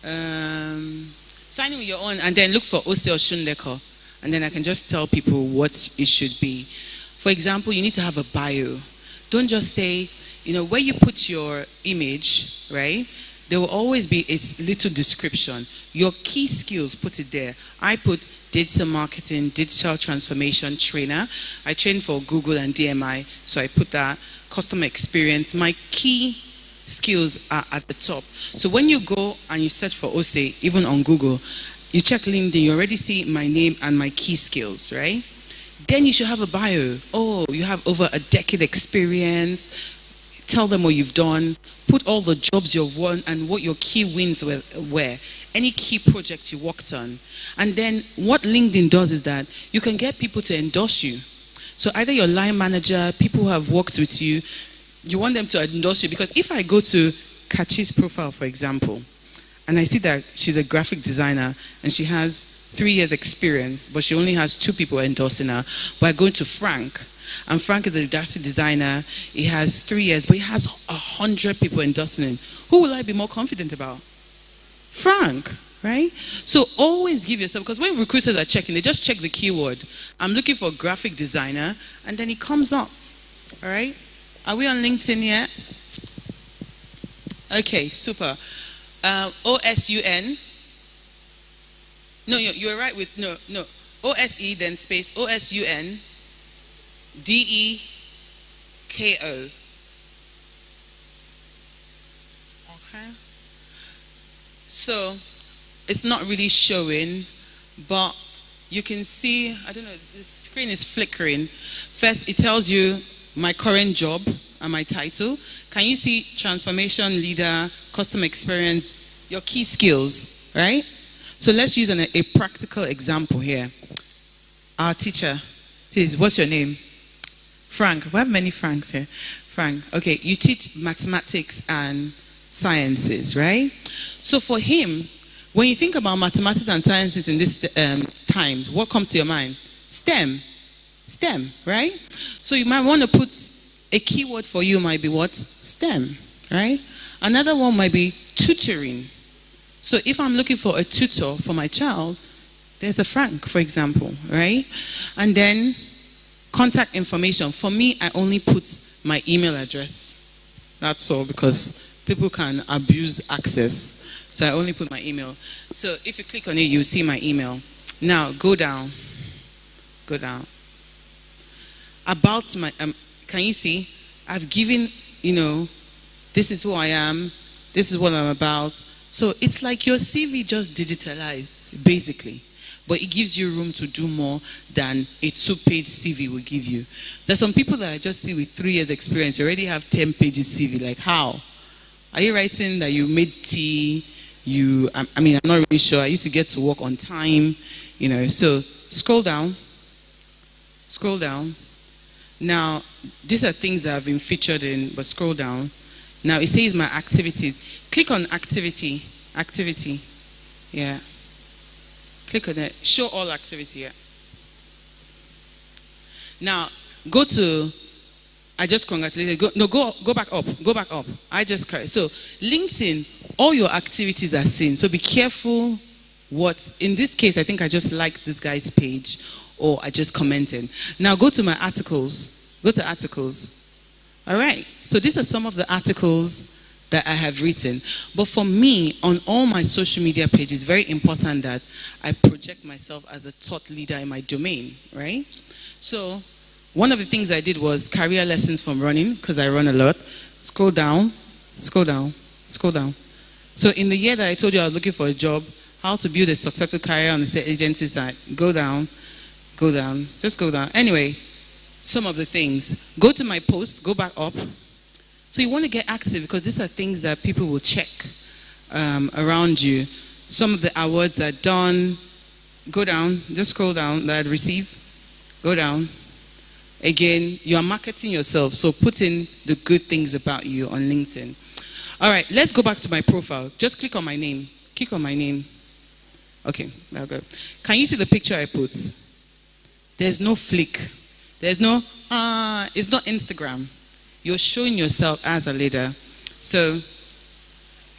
Sign in with your own, and then look for Ose or Shundeko. And then I can just tell people what it should be. For example, you need to have a bio. Don't just say, where you put your image, right? There will always be a little description. Your key skills, put it there. I put digital marketing, digital transformation trainer. I train for Google and DMI, so I put that. Customer experience. My key skills are at the top. So when you go and you search for OSE, even on Google, you check LinkedIn, you already see my name and my key skills, right? Then you should have a bio. Oh, you have over a decade experience. Tell them what you've done. Put all the jobs you've won and what your key wins were. Any key project you worked on. And then what LinkedIn does is that you can get people to endorse you. So either your line manager, people who have worked with you, you want them to endorse you. Because if I go to Kachi's profile, for example, and I see that she's a graphic designer and she has 3 years experience, but she only has 2 people endorsing her. But I go to Frank, and Frank is a graphic designer. He has 3 years, but he has 100 people endorsing him. Who will I be more confident about? Frank, right? So always give yourself, because when recruiters are checking, they just check the keyword. I'm looking for graphic designer, and then it comes up. All right? Are we on LinkedIn yet? Okay, super. OSUN. No, you're right with, no. OSE, then space, OSUN, DEKO. Okay. So, it's not really showing, but you can see, I don't know, the screen is flickering. First, it tells you my current job and my title. Can you see transformation leader, customer experience, your key skills, right? So let's use a practical example here. Our teacher, please, what's your name? Frank. We have many Franks here. Frank, okay, you teach mathematics and sciences, right? So for him, when you think about mathematics and sciences in this times, what comes to your mind? STEM, right? So you might want to put a keyword for you might be what? STEM, right? Another one might be tutoring. So if I'm looking for a tutor for my child, there's a Frank, for example, right? And then contact information. For me, I only put my email address. That's all, because people can abuse access. So I only put my email. So if you click on it, you'll see my email. Now, go down. Go down. About my, can you see? I've given, this is who I am. This is what I'm about. So it's like your CV just digitalized, basically. But it gives you room to do more than a 2-page CV will give you. There's some people that I just see with 3 years experience, you already have 10 pages CV. Like, how? Are you writing that you made tea? I'm not really sure. I used to get to work on time, So scroll down. Scroll down. Now, these are things that have been featured in, but scroll down. Now, it says my activities. Click on activity. Activity. Yeah. Click on it. Show all activity. Yeah. Now, go to, I just congratulated. Go back up. Go back up. So, LinkedIn, all your activities are seen. So be careful what, in this case, I think I just liked this guy's page, or I just commented. Now go to my articles. Go to articles. All right. So these are some of the articles that I have written. But for me, on all my social media pages, it's very important that I project myself as a thought leader in my domain, right? So one of the things I did was career lessons from running, because I run a lot. Scroll down, scroll down, scroll down. So in the year that I told you I was looking for a job, how to build a successful career on the agency side, go down, just go down. Anyway, some of the things. Go to my post, go back up. So you want to get active, because these are things that people will check around you. Some of the awards are done. Go down, just scroll down, that I received. Go down. Again, you are marketing yourself, so put in the good things about you on LinkedIn. All right, let's go back to my profile. Just click on my name. Click on my name. Okay, now go. Can you see the picture I put? There's no flick. There's no, it's not Instagram. You're showing yourself as a leader. So,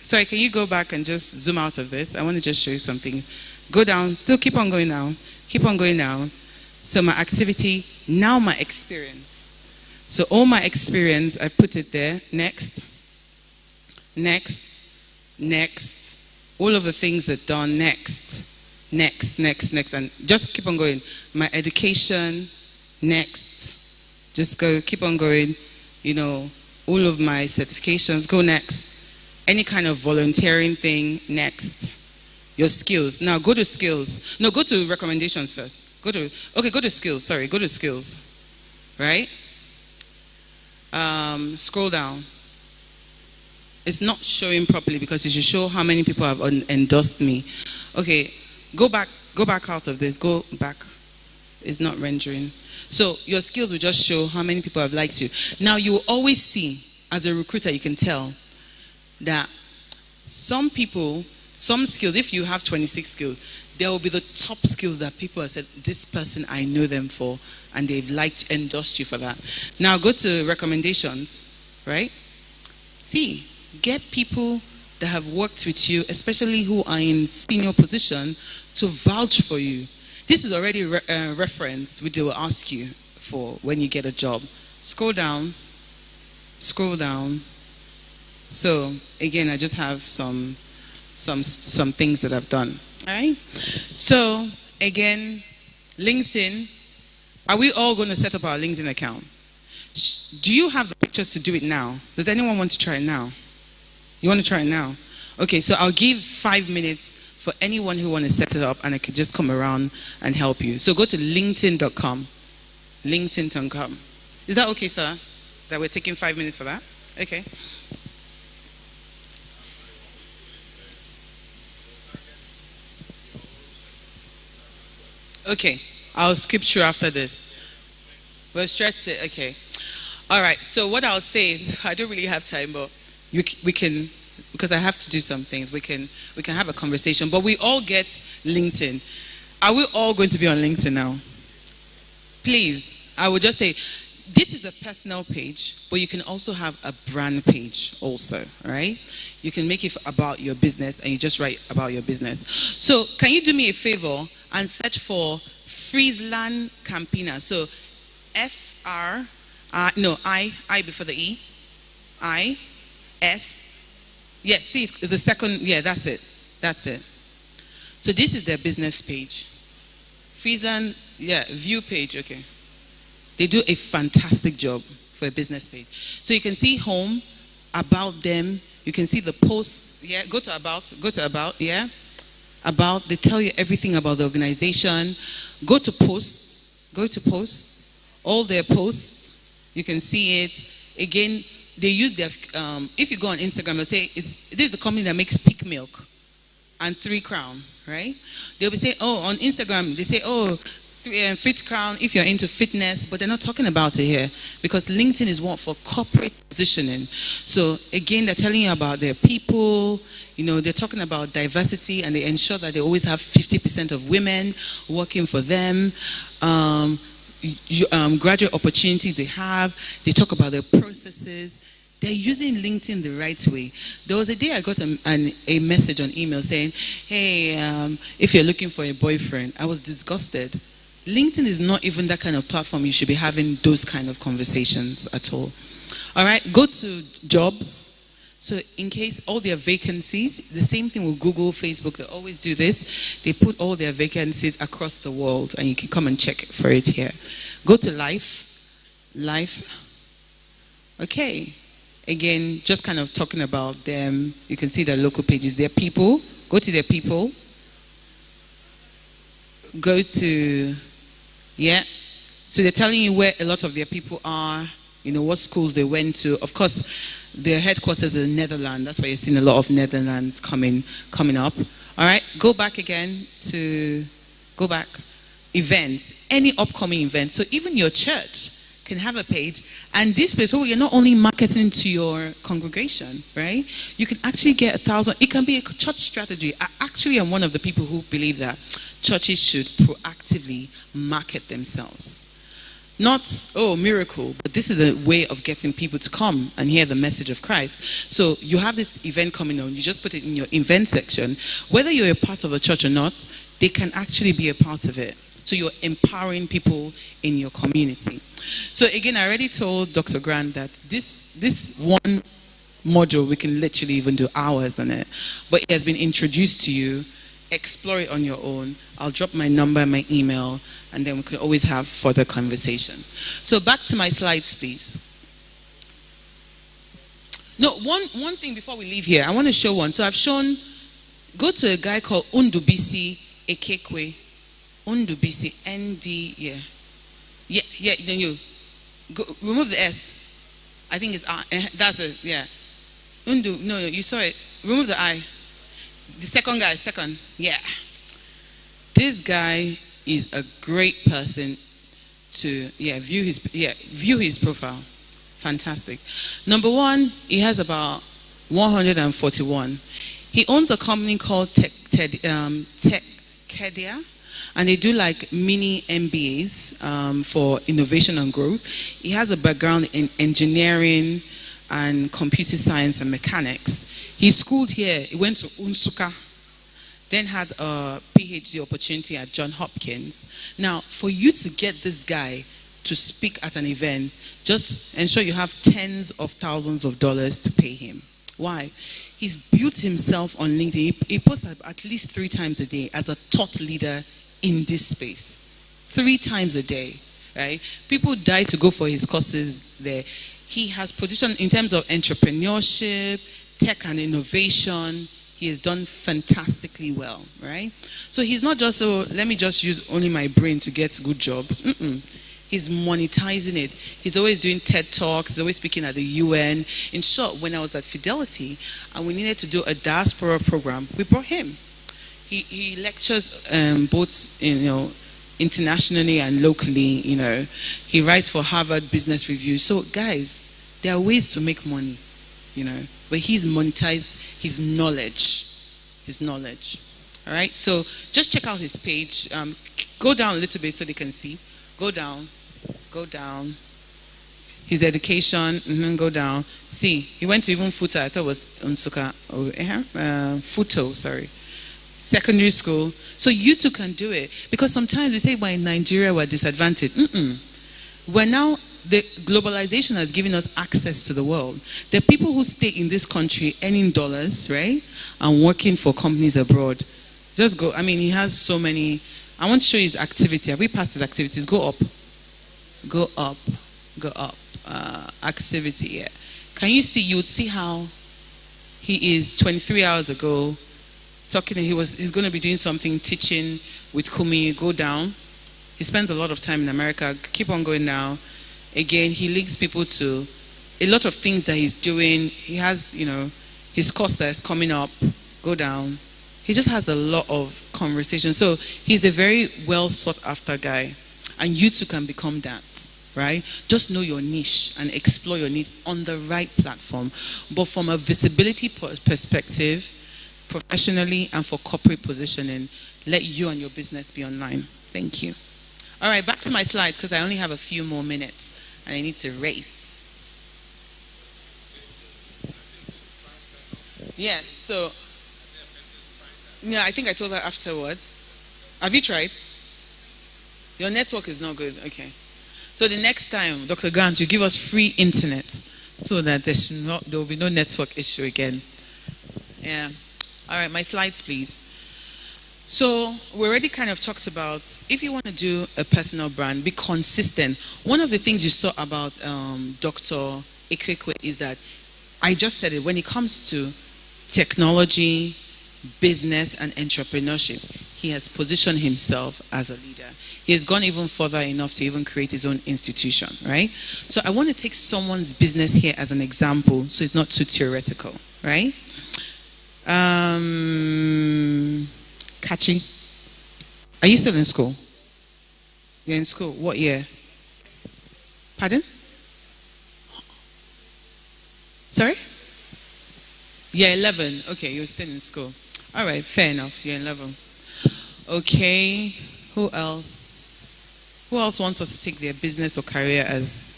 sorry, can you go back and just zoom out of this? I want to just show you something. Go down, still keep on going down. Keep on going down. So my activity, now my experience. So all my experience, I put it there. Next. Next. Next. All of the things are done. Next. next, and just keep on going. My education, next. Just go, keep on going. You know, all of my certifications, go next. Any kind of volunteering thing, next. Your skills. Now go to skills. No, go to recommendations first. Go to skills. Sorry, go to skills. Right? Scroll down. It's not showing properly because it should show how many people have endorsed me. Okay, go back out of this. Go back. It's not rendering. So your skills will just show how many people have liked you. Now you will always see, as a recruiter, you can tell that some people, some skills, if you have 26 skills, there will be the top skills that people have said, this person I know them for, and they've liked, endorsed you for that. Now go to recommendations, right? See, get people that have worked with you, especially who are in senior position, to vouch for you. This is already a reference which they will ask you for when you get a job. Scroll down. So again, I just have some things that I've done. All right. So again, LinkedIn. Are we all going to set up our LinkedIn account? Do you have the pictures to do it now? Does anyone want to try it now? You want to try it now? Okay, so I'll give 5 minutes for anyone who wants to set it up, and I could just come around and help you. So go to linkedin.com. LinkedIn.com. Is that okay, sir? That we're taking 5 minutes for that? Okay. Okay, I'll skip through after this. We'll stretch it. Okay. All right. So what I'll say is, I don't really have time, but we can, because I have to do some things. We can have a conversation. But we all get LinkedIn. Are we all going to be on LinkedIn now? Please, I would just say, this is a personal page, but you can also have a brand page also, right? You can make it about your business, and you just write about your business. So can you do me a favor and search for Friesland Campina? So I before the E, I, S, yes, see, the second, yeah, that's it. So this is their business page. Friesland, yeah, view page, okay. They do a fantastic job for a business page. So you can see home, about them, you can see the posts, yeah, go to about, yeah. About, they tell you everything about the organization. Go to posts, all their posts, you can see it. Again, they use their, if you go on Instagram, they'll say, this is the company that makes peak milk and 3 Crown, right? They'll be saying, oh, on Instagram, they say, oh, Fit Crown if you're into fitness, but they're not talking about it here because LinkedIn is one for corporate positioning. So again, they're telling you about their people, you know, they're talking about diversity, and they ensure that they always have 50% of women working for them. Graduate opportunities they have. They talk about their processes. They're using LinkedIn the right way. There was a day I got a message on email saying, hey, if you're looking for a boyfriend, I was disgusted. LinkedIn is not even that kind of platform you should be having those kind of conversations at all. All right, go to jobs. So in case all their vacancies, the same thing with Google, Facebook, they always do this. They put all their vacancies across the world, and you can come and check for it here. Go to life. Okay. Again, just kind of talking about them. You can see their local pages, their people. Go to their people. Go to, yeah. So they're telling you where a lot of their people are, you know, what schools they went to. Of course, their headquarters is in Netherlands. That's why you're seeing a lot of Netherlands coming up. All right, go back. Events, any upcoming events. So even your church can have a page, and this place, so you're not only marketing to your congregation, right? You can actually get 1,000. It can be a church strategy. I actually am one of the people who believe that churches should proactively market themselves. Not, oh, miracle, but this is a way of getting people to come and hear the message of Christ. So you have this event coming on, you just put it in your event section. Whether you're a part of a church or not, they can actually be a part of it. So you're empowering people in your community. So again, I already told Dr. Grant that this one module, we can literally even do hours on it. But it has been introduced to you. explore it on your own. I'll drop my number and my email, and then we can always have further conversation. So back to my slides, please. No, one thing before we leave here, I want to show one. So I've shown, go to a guy called Undubisi Ekekwe. Undubisi, N-D, then you go, remove the S. I think it's R, that's it, yeah. Undu, no, you saw it. Remove the I. The second guy, yeah. This guy is a great person to, view his profile. Fantastic. Number one, he has about 141. He owns a company called Techkedia, and they do like mini MBAs for innovation and growth. He has a background in engineering and computer science and mechanics. He schooled here. He went to Unsuka, then had a PhD opportunity at Johns Hopkins. Now, for you to get this guy to speak at an event, just ensure you have tens of thousands of dollars to pay him. Why? He's built himself on LinkedIn. He posts at least 3 times a day as a thought leader in this space. 3 times a day, right? People die to go for his courses there. He has positioned in terms of entrepreneurship, tech and innovation. He has done fantastically well, right? So he's not just, let me just use only my brain to get good jobs. He's monetizing it. He's always doing TED Talks. He's always speaking at the UN. In short, when I was at Fidelity and we needed to do a diaspora program, we brought him. He lectures both, internationally and locally. He writes for Harvard Business Review. So, guys, there are ways to make money, but he's monetized his knowledge. All right. So just check out his page. Go down a little bit so they can see. Go down. His education, go down. See, he went to even Futa. I thought it was Unsuka. Futo, sorry. Secondary school. So you too can do it. Because sometimes we say, well, in Nigeria we're disadvantaged. We're now, the globalization has given us access to the world. There are people who stay in this country earning dollars, right? And working for companies abroad. Just go. I mean, he has so many. I want to show you his activity. Have we passed his activities? Go up. Activity, yeah. Can you see? You would see how he is 23 hours ago talking. He's going to be doing something, teaching with Kumi. Go down. He spends a lot of time in America. Keep on going now. Again, he links people to a lot of things that he's doing. He has, his course that is coming up. Go down. He just has a lot of conversation. So he's a very well sought after guy. And you too can become that, right? Just know your niche and explore your niche on the right platform. But from a visibility perspective, professionally and for corporate positioning, let you and your business be online. Thank you. All right, back to my slides because I only have a few more minutes and I need to race. Yes, so, yeah, I think I told her afterwards. Have you tried? Your network is not good. Okay. So the next time, Dr. Grant, you give us free internet so that there will be no network issue again. Yeah. All right, my slides, please. So we already kind of talked about if you want to do a personal brand, be consistent. One of the things you saw about Dr. Ekekwe is that I just said it, when it comes to technology, business, and entrepreneurship, he has positioned himself as a leader. He has gone even further enough to even create his own institution, right? So I want to take someone's business here as an example so it's not too theoretical, right? Kachi, are you still in school? You're in school. What year? Pardon? Sorry? You're 11. Okay, you're still in school. All right, fair enough. You're 11. Okay, who else? Who else wants us to take their business or career as...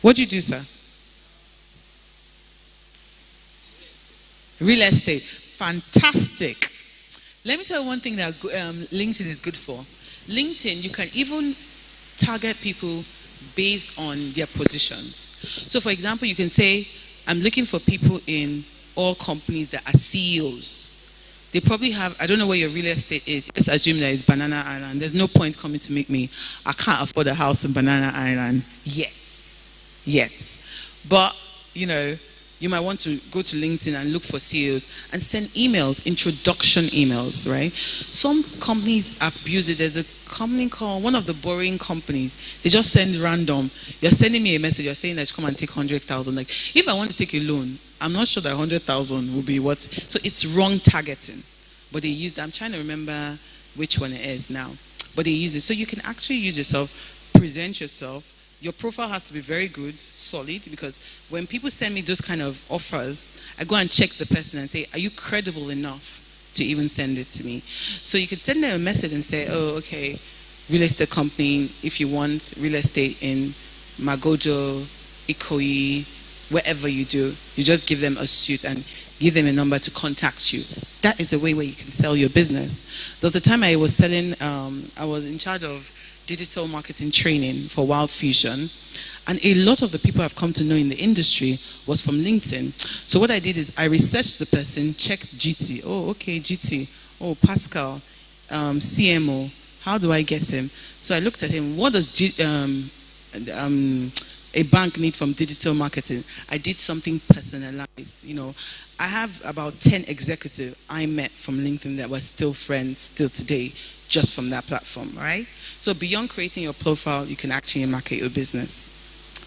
what do you do, sir? Real estate. Fantastic. Let me tell you one thing that LinkedIn is good for. LinkedIn, you can even target people based on their positions. So for example, you can say, I'm looking for people in all companies that are CEOs. They probably have, I don't know where your real estate is. Let's assume that it's Banana Island. There's no point coming to make me, I can't afford a house in Banana Island yet. But, you know, you might want to go to LinkedIn and look for CEOs and send emails, introduction emails, right? Some companies abuse it. There's a company called, one of the borrowing companies, they just send random. You're sending me a message, you're saying that you come and take 100,000. Like, if I want to take a loan, I'm not sure that 100,000 will be what, so it's wrong targeting. But they use that, I'm trying to remember which one it is now. But they use it. So you can actually use yourself, present yourself. Your profile has to be very good, solid, because when people send me those kind of offers, I go and check the person and say, are you credible enough to even send it to me? So you could send them a message and say, oh, okay, real estate company, if you want real estate in Magojo, Ikoyi, wherever you do, you just give them a suit and give them a number to contact you. That is a way where you can sell your business. There was a time I was selling, I was in charge of digital marketing training for Wild Fusion, and a lot of the people I've come to know in the industry was from LinkedIn. So what I did is I researched the person, checked GT. Oh, okay, GT. Oh, Pascal, CMO. How do I get him? So I looked at him. What does a bank need from digital marketing? I did something personalized. You know, I have about 10 executives I met from LinkedIn that were still friends still today, just from that platform, right? So beyond creating your profile, you can actually market your business.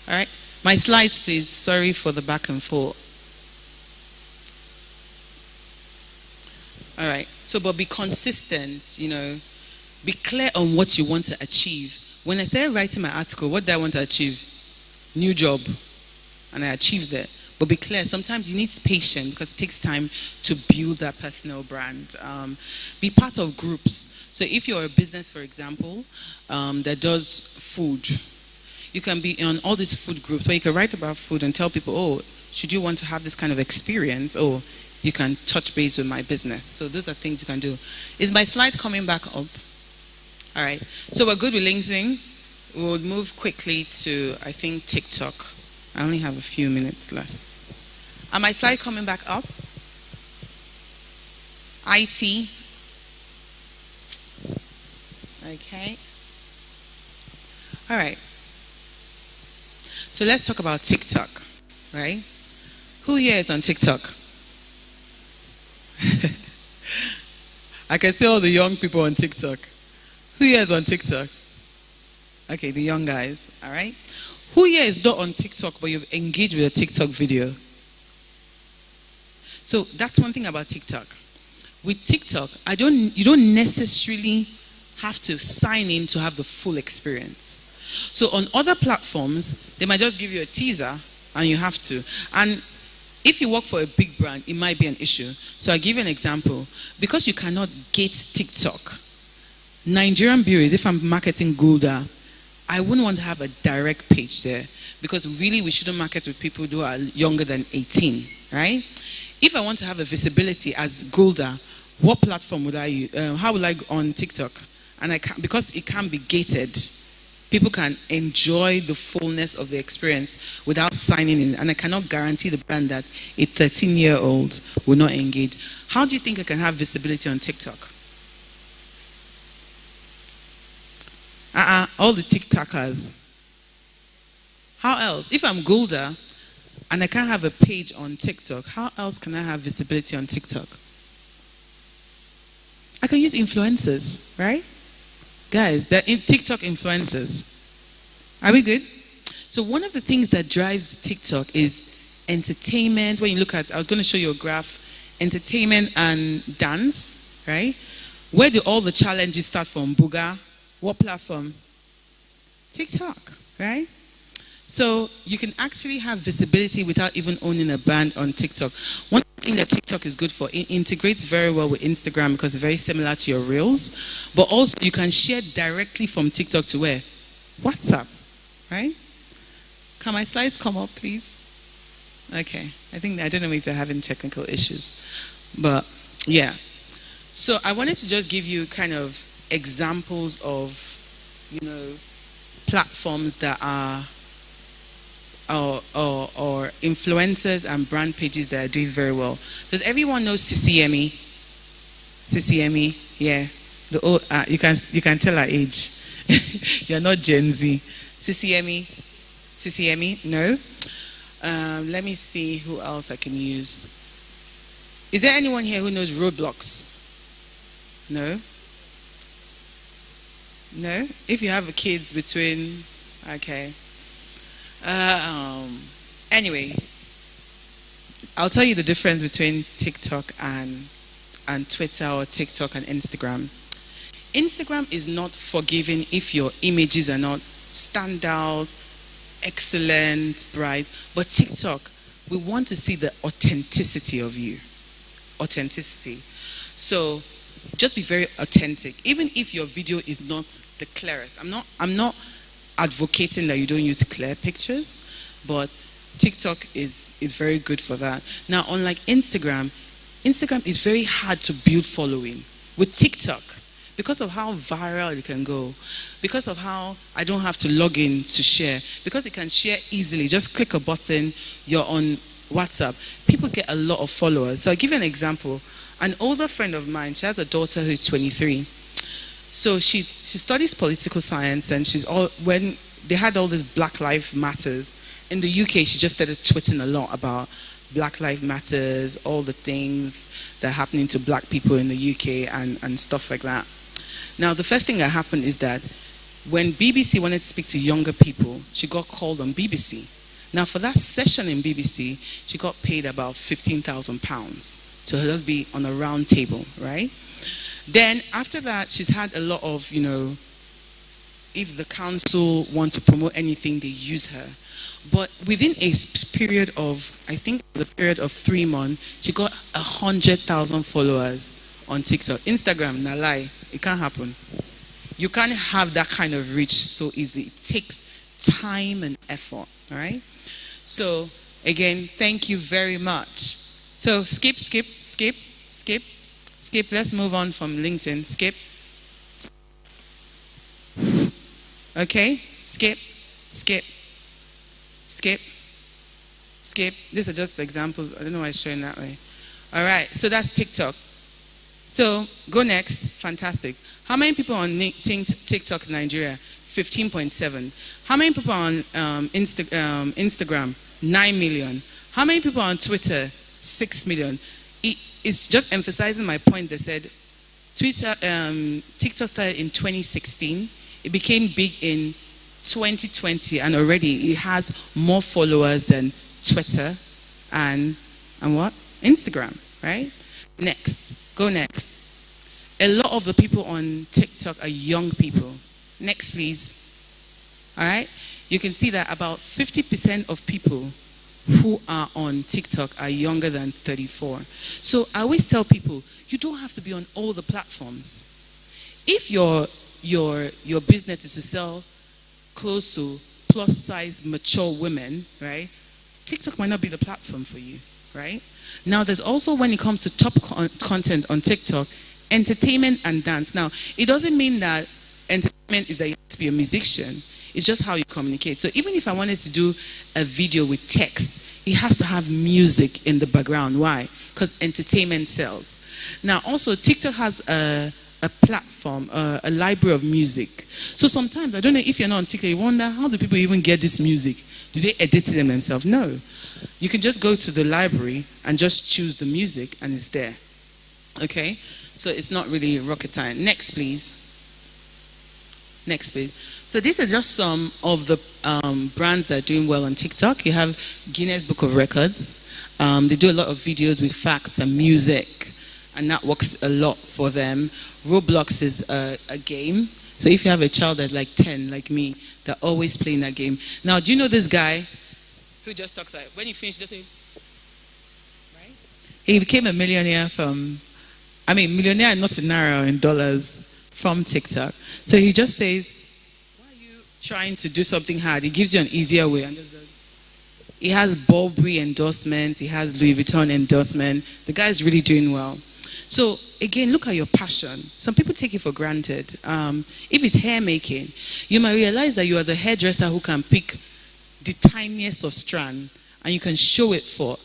All right? My slides, please. Sorry for the back and forth. All right. So, but be consistent, you know. Be clear on what you want to achieve. When I started writing my article, what did I want to achieve? New job. And I achieved it. But be clear. Sometimes you need patience because it takes time to build that personal brand. Be part of groups. So if you're a business, for example, that does food, you can be on all these food groups where you can write about food and tell people, oh, should you want to have this kind of experience? Oh, you can touch base with my business. So those are things you can do. Is my slide coming back up? All right. So we're good with LinkedIn. We'll move quickly to, I think, TikTok. I only have a few minutes left. Are my slide coming back up? IT. Okay. All right. So let's talk about TikTok, right? Who here is on TikTok? I can see all the young people on TikTok. Who here is on TikTok? Okay, the young guys, all right? Who here is not on TikTok, but you've engaged with a TikTok video? So that's one thing about TikTok. With TikTok, you don't necessarily have to sign in to have the full experience. So on other platforms, they might just give you a teaser and you have to. And if you work for a big brand, it might be an issue. So I'll give you an example. Because you cannot gate TikTok, Nigerian bureaus, if I'm marketing Gulda, I wouldn't want to have a direct page there because really we shouldn't market with people who are younger than 18, right? If I want to have a visibility as Gulda, what platform would I use? How would I go on TikTok? And I can't, because it can't be gated, people can enjoy the fullness of the experience without signing in. And I cannot guarantee the brand that a 13-year-old will not engage. How do you think I can have visibility on TikTok? All the TikTokers. How else? If I'm Gulda and I can't have a page on TikTok, how else can I have visibility on TikTok? I can use influencers, right? Guys, they're TikTok influencers. Are we good? So one of the things that drives TikTok is entertainment. When you look at, I was going to show you a graph, entertainment and dance, right? Where do all the challenges start from? Booga? What platform? TikTok, right? So you can actually have visibility without even owning a brand on TikTok. One thing that TikTok is good for, it integrates very well with Instagram because it's very similar to your Reels. But also you can share directly from TikTok to where? WhatsApp, right? Can my slides come up, please? Okay. I don't know if they're having technical issues. But yeah. So I wanted to just give you kind of examples of, platforms that are or influencers and brand pages that are doing very well. Does everyone know CCME? CCME, yeah. The old, you can tell our age. You're not Gen Z. CCME, no. Let me see who else I can use. Is there anyone here who knows Roblox? No? No? If you have kids between, okay. Anyway, I'll tell you the difference between TikTok and Twitter, or TikTok and Instagram. Instagram is not forgiving if your images are not standout, excellent, bright. But TikTok, we want to see the authenticity of you. Authenticity. So just be very authentic. Even if your video is not the clearest. I'm not advocating that you don't use clear pictures, but TikTok is very good for that. Now, unlike Instagram is very hard to build following. With TikTok, because of how viral it can go, because of how I don't have to log in to share, because it can share easily, just click a button, you're on WhatsApp, people get a lot of followers. So I'll give you an example. An older friend of mine, she has a daughter who's 23. So she studies political science, and when they had all this Black Lives Matters, in the UK, she just started tweeting a lot about Black Lives Matters, all the things that are happening to black people in the UK and stuff like that. Now, the first thing that happened is that when BBC wanted to speak to younger people, she got called on BBC. Now, for that session in BBC, she got paid about £15,000 to just be on a round table, right? Then, after that, she's had a lot of, if the council want to promote anything, they use her. But within a period of, I think the period of 3 months, she got 100,000 followers on TikTok. Instagram, na lie, it can't happen. You can't have that kind of reach so easily. It takes time and effort, all right? So, again, thank you very much. So, skip. Let's move on from LinkedIn. Skip. Okay, skip. These are just examples. I don't know why it's showing that way. All right, so that's TikTok. So go next. Fantastic. How many people on TikTok in Nigeria? 15.7. How many people on Instagram? 9 million. How many people on Twitter? 6 million. It's just emphasizing my point. They said TikTok started in 2016. It became big in 2020, and already it has more followers than Twitter and what? Instagram, right? Next. Go next. A lot of the people on TikTok are young people. Next, please. All right? You can see that about 50% of people who are on TikTok are younger than 34. So I always tell people, you don't have to be on all the platforms. If your business is to sell close to plus size mature women, right? TikTok might not be the platform for you, right? Now, there's also, when it comes to top content on TikTok, entertainment and dance. Now, it doesn't mean that entertainment is that you have to be a musician. It's just how you communicate. So even if I wanted to do a video with text, it has to have music in the background. Why? Because entertainment sells. Now, also, TikTok has a platform, a library of music. So sometimes, I don't know if you're not on TikTok, you wonder, how do people even get this music? Do they edit them themselves? No. You can just go to the library and just choose the music, and it's there. Okay? So it's not really rocket science. Next, please. Next, please. So these are just some of the brands that are doing well on TikTok. You have Guinness Book of Records. They do a lot of videos with facts and music, and that works a lot for them. Roblox is a game. So if you have a child that's like 10, like me, they're always playing that game. Now, do you know this guy who just talks like, when he finished, just say, right? He became a millionaire millionaire not in naira, in dollars, from TikTok. So he just says, why are you trying to do something hard? He gives you an easier way. And he has Burberry endorsements. He has Louis Vuitton endorsement. The guy is really doing well. So again, look at your passion. Some people take it for granted. If it's hair making, you might realize that you are the hairdresser who can pick the tiniest of strand, and you can show it forth.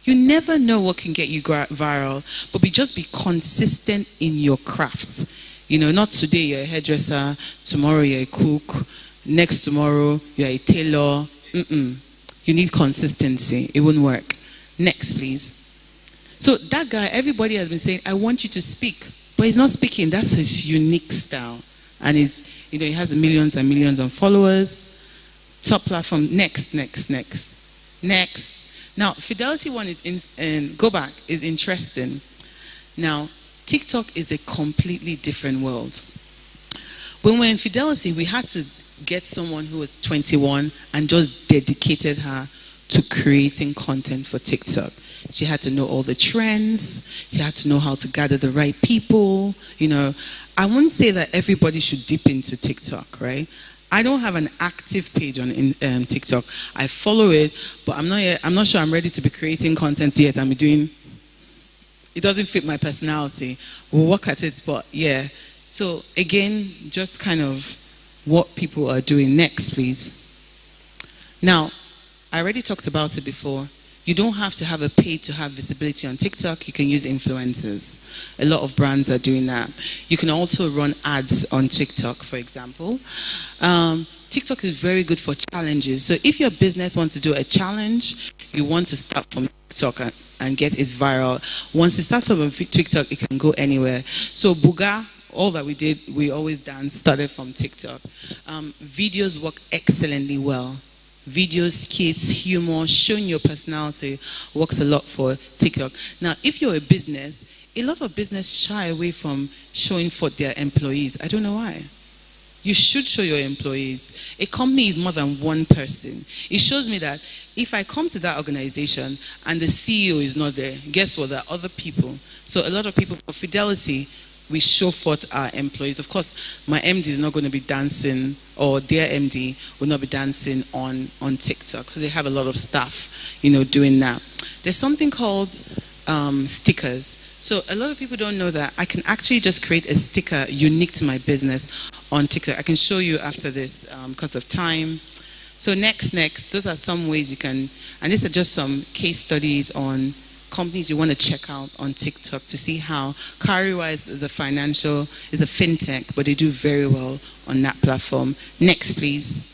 You never know what can get you viral, but just be consistent in your craft. Not today you're a hairdresser, tomorrow you're a cook, next tomorrow you're a tailor. You need consistency. It won't work. Next, please. So that guy, everybody has been saying, I want you to speak, but he's not speaking. That's his unique style. And he has millions and millions of followers. Top platform. Next. Now, Fidelity one go back, is interesting. Now, TikTok is a completely different world. When we're in Fidelity, we had to get someone who was 21 and just dedicated her to creating content for TikTok. She had to know all the trends. She had to know how to gather the right people. I wouldn't say that everybody should dip into TikTok, right? I don't have an active page on TikTok. I follow it, but I'm not sure I'm ready to be creating content yet. It doesn't fit my personality. We'll work at it, but yeah. So again, just kind of what people are doing. Next, please. Now, I already talked about it before. You don't have to have a page to have visibility on TikTok. You can use influencers. A lot of brands are doing that. You can also run ads on TikTok, for example. TikTok is very good for challenges. So if your business wants to do a challenge, you want to start from TikTok and get it viral. Once it starts on TikTok, it can go anywhere. So Buga, all that we did, we always dance, started from TikTok. Videos work excellently well. Videos, skits, humor, showing your personality works a lot for TikTok. Now, if you're a business, a lot of business shy away from showing for their employees. I don't know why. You should show your employees. A company is more than one person. It shows me that if I come to that organization and the CEO is not there, guess what? There are other people. So a lot of people, for Fidelity, we show forth our employees. Of course, my MD is not going to be dancing, or their MD will not be dancing on TikTok, because they have a lot of staff, doing that. There's something called stickers. So a lot of people don't know that I can actually just create a sticker unique to my business on TikTok. I can show you after this because of time. So next, those are some ways you can, and these are just some case studies on companies you want to check out on TikTok to see how Carrywise is a fintech, but they do very well on that platform. Next, please.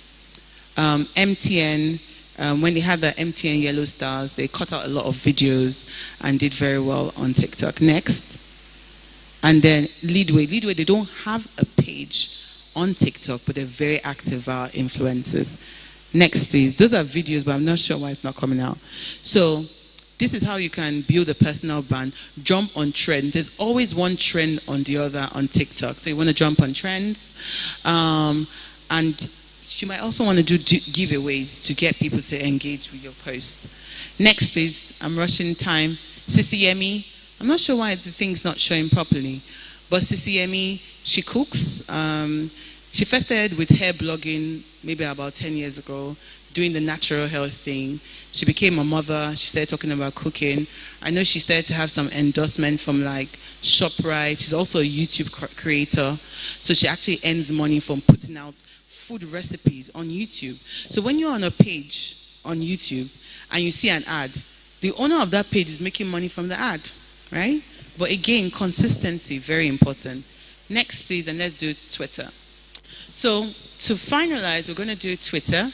MTN, when they had the MTN Yellow Stars, they cut out a lot of videos and did very well on TikTok. Next. And then Leadway, they don't have a page on TikTok, but they're very active influencers. Next, please. Those are videos, but I'm not sure why it's not coming out. So this is how you can build a personal brand. Jump on trends. There's always one trend on the other on TikTok. So you want to jump on trends. And you might also want to do giveaways to get people to engage with your post. Next, please. I'm rushing time. Sissy Yemi. I'm not sure why the thing's not showing properly. But Sissy Yemi, she cooks. She first started with hair blogging maybe about 10 years ago, doing the natural health thing. She became a mother. She started talking about cooking. I know she started to have some endorsement from like ShopRite. She's also a YouTube creator. So she actually earns money from putting out food recipes on YouTube. So when you're on a page on YouTube and you see an ad, the owner of that page is making money from the ad, right? But again, consistency, very important. Next, please, and let's do Twitter. So to finalize, we're going to do Twitter.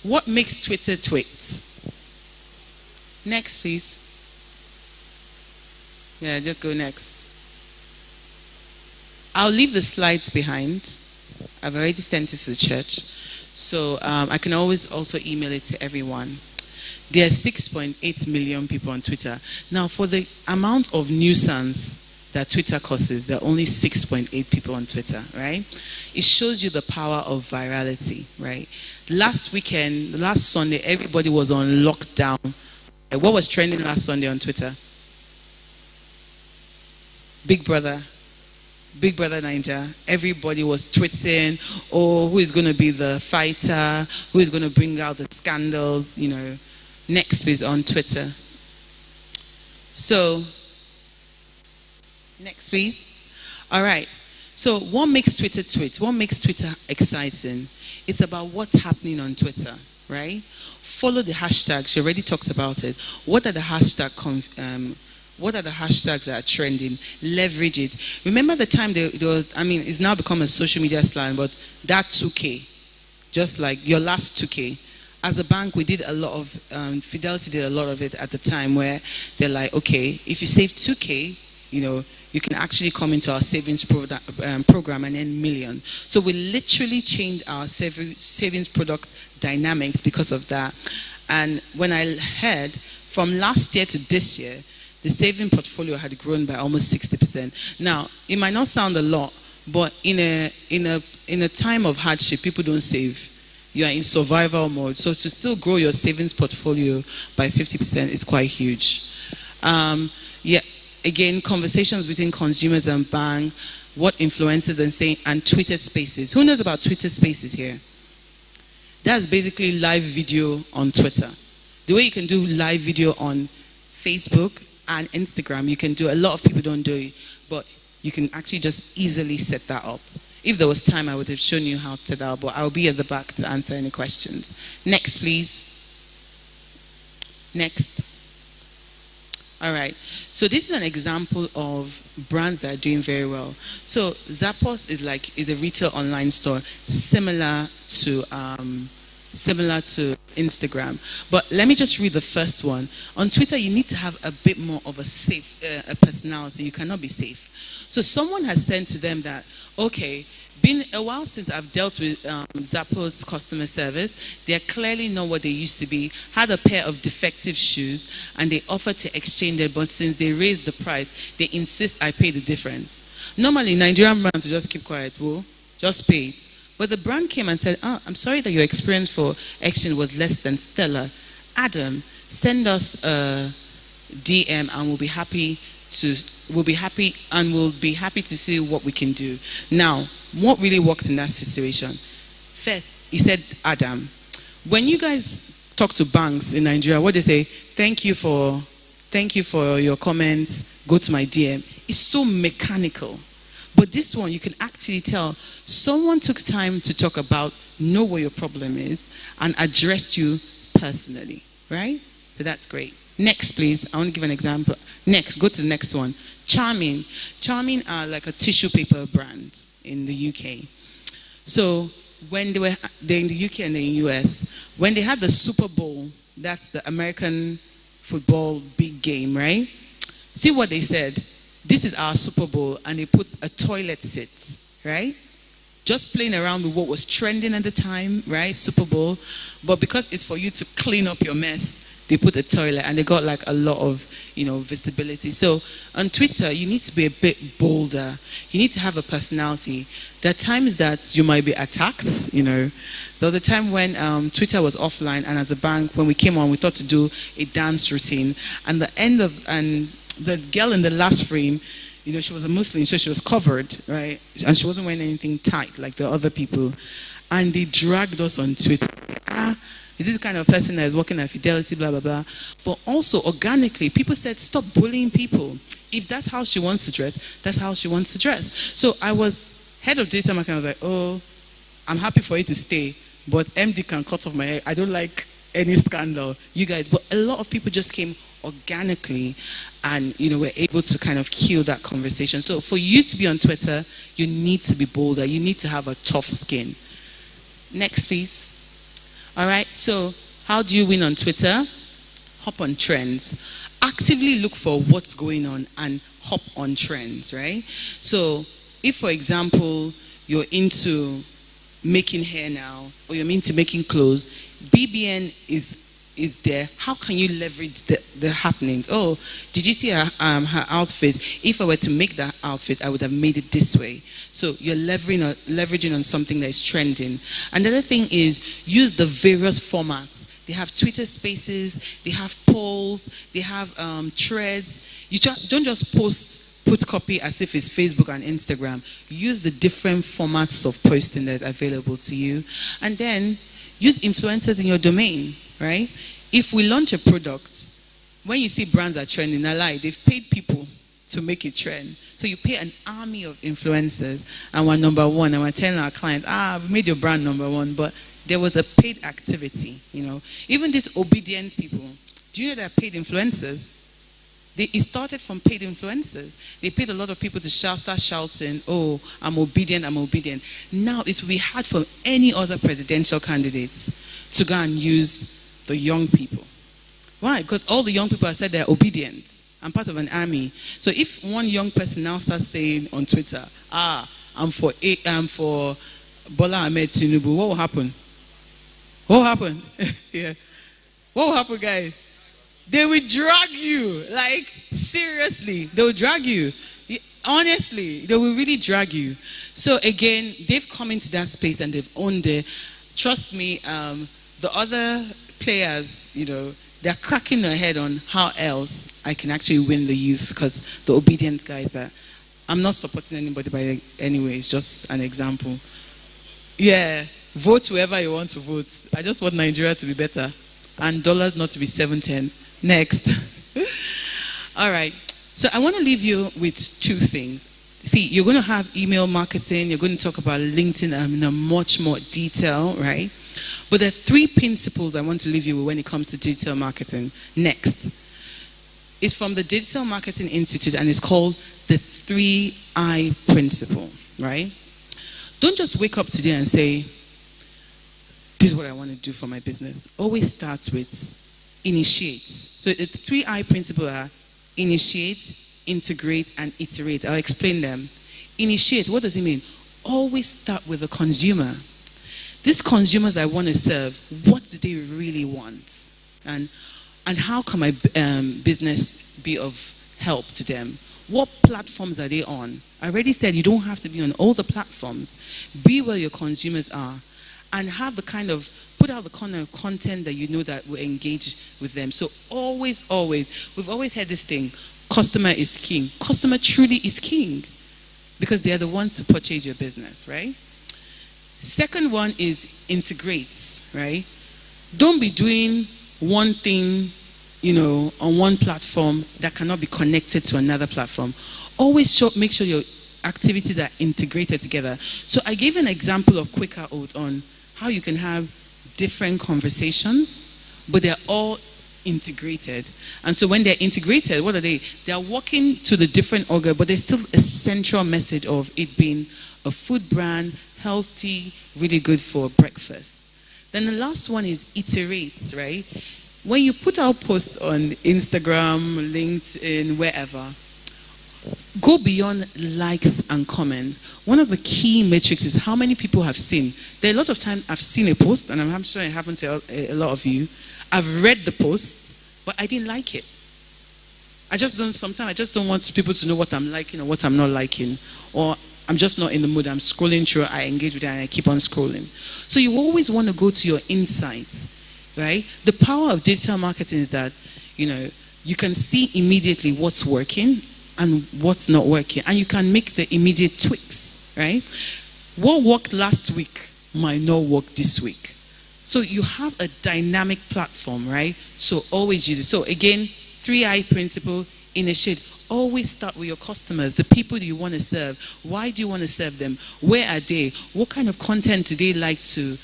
What makes Twitter tweet? Next, please. Yeah, just go next. I'll leave the slides behind. I've already sent it to the church. So I can always also email it to everyone. There are 6.8 million people on Twitter. Now, for the amount of nuisance that Twitter causes, there are only 6.8 people on Twitter, right? It shows you the power of virality, right? Last weekend, last Sunday, everybody was on lockdown. What was trending last Sunday on Twitter? Big Brother Niger. Everybody was tweeting, oh, who is going to be the fighter? Who is going to bring out the scandals? Next is on Twitter. So, next please. All right. So what makes Twitter tweet? What makes Twitter exciting? It's about what's happening on Twitter. right? Follow the hashtags. She already talked about it. What are the what are the hashtags that are trending? Leverage it. Remember the time there was, it's now become a social media slang, but that 2K, just like your last 2K. As a bank, we did a lot of, Fidelity did a lot of it at the time, where they're like, okay, if you save 2K, you can actually come into our savings program and earn million. So we literally changed our savings product dynamics because of that. And when I heard from last year to this year, the saving portfolio had grown by almost 60%. Now, it might not sound a lot, but in a time of hardship, people don't save. You are in survival mode. So to still grow your savings portfolio by 50% is quite huge. Again, conversations between consumers and bank, what influencers and Twitter Spaces. Who knows about Twitter Spaces here? That's basically live video on Twitter. The way you can do live video on Facebook and Instagram, you can do. A lot of people don't do it, but you can actually just easily set that up. If there was time, I would have shown you how to set that up, but I'll be at the back to answer any questions. Next, please. Next. All right. So this is an example of brands that are doing very well. So Zappos is a retail online store similar to Instagram. But let me just read the first one. On Twitter, you need to have a bit more of a safe a personality. You cannot be safe. So someone has said to them that, okay, been a while since I've dealt with Zappos customer service. They're clearly not what they used to be. Had a pair of defective shoes and they offered to exchange it, but since they raised the price, they insist I pay the difference. Normally, Nigerian brands will just keep quiet. Well, just pay it. But the brand came and said, I'm sorry that your experience for exchange was less than stellar. Adam, send us a DM and we'll be happy to see what we can do. Now, what really worked in that situation? First, he said, Adam, when you guys talk to banks in Nigeria, what they say, thank you for your comments, go to my DM. It's so mechanical. But this one, you can actually tell someone took time to talk about, know what your problem is, and address you personally, right? So that's great. Next, please. I want to give an example. Next, go to the next one. Charming. Charming are like a tissue paper brand in the UK. So when they're in the UK and the US, when they had the Super Bowl, that's the American football big game, right? See what they said. This is our Super Bowl, and they put a toilet seat, right? Just playing around with what was trending at the time, right? Super Bowl. But because it's for you to clean up your mess, they put a toilet, and they got like a lot of, visibility. So on Twitter, you need to be a bit bolder. You need to have a personality. There are times that you might be attacked, There was a time when Twitter was offline, and as a bank, when we came on, we thought to do a dance routine. And the girl in the last frame, she was a Muslim, so she was covered, right? And she wasn't wearing anything tight like the other people. And they dragged us on Twitter. Is this the kind of person that is working at Fidelity, blah, blah, blah. But also, organically, people said, stop bullying people. If that's how she wants to dress, that's how she wants to dress. So I was head of data marketing. I was like, oh, I'm happy for you to stay, but MD can cut off my hair. I don't like any scandal, you guys. But a lot of people just came organically and, were able to kind of kill that conversation. So for you to be on Twitter, you need to be bolder. You need to have a tough skin. Next, please. All right, so how do you win on Twitter? Hop on trends. Actively look for what's going on and hop on trends, right? So if, for example, you're into making hair now, or you're into making clothes, BBN is there. How can you leverage the happenings? Oh, did you see her outfit? If I were to make that outfit, I would have made it this way. So you're leveraging on something that is trending. Another thing is use the various formats. They have Twitter Spaces, they have polls, they have threads. You don't just put copy as if it's Facebook and Instagram. Use the different formats of posting that's available to you. And then use influencers in your domain, right? If we launch a product, when you see brands are trending, I lie, they've paid people to make it trend. So you pay an army of influencers, and we're number one, and we're telling our clients, we made your brand number one, but there was a paid activity, Even these obedient people, do you know they're paid influencers? It started from paid influencers. They paid a lot of people to start shouting, oh, I'm obedient, I'm obedient. Now it will be hard for any other presidential candidates to go and use the young people. Why? Because all the young people have said they're obedient. I'm part of an army. So if one young person now starts saying on Twitter, I'm for Bola Ahmed Tinubu, what will happen? What will happen? Yeah. What will happen, guys? They will drag you. Like, seriously, they will drag you. Honestly, they will really drag you. So again, they've come into that space and they've owned it. Trust me, the other players, they're cracking their head on how else I can actually win the youth, because the obedient guys are. I'm not supporting anybody by anyway, it's just an example. Yeah, vote whoever you want to vote. I just want Nigeria to be better and dollars not to be 710. Next. All right. So I want to leave you with two things. See, you're going to have email marketing. You're going to talk about LinkedIn in a much more detail, right? But there are three principles I want to leave you with when it comes to digital marketing. Next. It's from the Digital Marketing Institute, and it's called the 3I principle, right? Don't just wake up today and say, this is what I want to do for my business. Always start with initiate. So the 3I principle are initiate, integrate, and iterate. I'll explain them. Initiate, what does it mean? Always start with the consumer. These consumers I want to serve, what do they really want? And how can my business be of help to them? What platforms are they on? I already said you don't have to be on all the platforms. Be where your consumers are. And have put out the kind of content that you know that will engage with them. So always, we've always had this thing, customer is king. Customer truly is king, because they are the ones who purchase your business, right? Second one is integrate, right? Don't be doing one thing, on one platform that cannot be connected to another platform. Always make sure your activities are integrated together. So I gave an example of Quaker Oats on how you can have different conversations, but they're all integrated. And so when they're integrated, what are they? They're walking to the different organ, but there's still a central message of it being a food brand, healthy, really good for breakfast. Then the last one is iterate, right? When you put out posts on Instagram, LinkedIn, wherever, go beyond likes and comments. One of the key metrics is how many people have seen. There are a lot of times I've seen a post, and I'm sure it happened to a lot of you. I've read the post, but I didn't like it. Sometimes I just don't want people to know what I'm liking or what I'm not liking. Or I'm just not in the mood. I'm scrolling through, I engage with it, and I keep on scrolling. So you always want to go to your insights, right? The power of digital marketing is that, you can see immediately what's working and what's not working, and you can make the immediate tweaks, right? What worked last week might not work this week. So you have a dynamic platform, right? So always use it. So again, 3I principle, initiate. Always start with your customers, the people you want to serve. Why do you want to serve them? Where are they? What kind of content do they like to,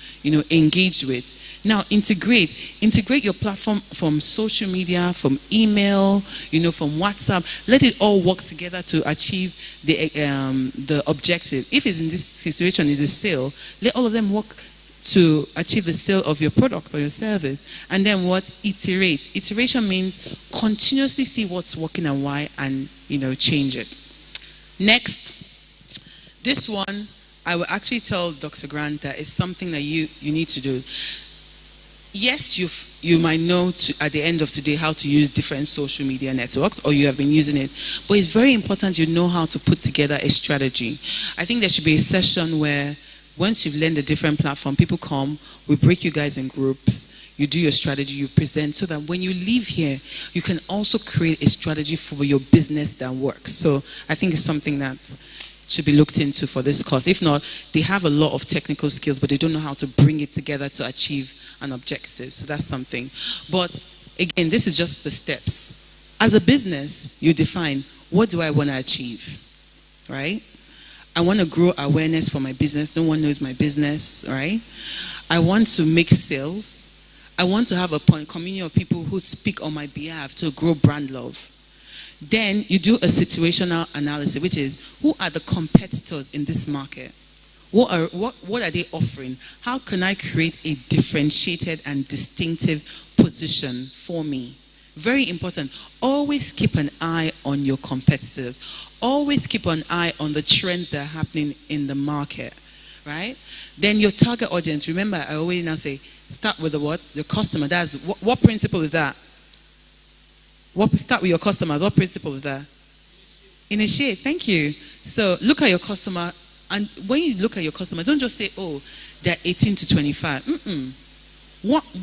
engage with? Now, integrate your platform from social media, from email, from WhatsApp. Let it all work together to achieve the objective. If it's in this situation, it's a sale, let all of them work to achieve the sale of your product or your service. And then what? Iterate. Iteration means continuously see what's working and why, and change it. Next, this one, I will actually tell Dr. Grant that it's something that you need to do. Yes, you might know at the end of today how to use different social media networks, or you have been using it, but it's very important you know how to put together a strategy. I think there should be a session where once you've learned a different platform, people come, we break you guys in groups, you do your strategy, you present, so that when you leave here, you can also create a strategy for your business that works. So I think it's something that should be looked into for this course. If not, they have a lot of technical skills, but they don't know how to bring it together to achieve an objective. So that's something. But again, this is just the steps. As a business, you define, what do I want to achieve, right? I want to grow awareness for my business. No one knows my business, right? I want to make sales. I want to have a community of people who speak on my behalf to grow brand love. Then you do a situational analysis, which is, who are the competitors in this market? What are they offering? How can I create a differentiated and distinctive position for me? Very important. Always keep an eye on your competitors. Always keep an eye on the trends that are happening in the market, right? Then your target audience. Remember, I always now say, start with the what? The customer. That's what principle is that? Start with your customers. What principle is that? Initiate. Thank you. So look at your customer, and when you look at your customer, don't just say, oh, they're 18 to 25.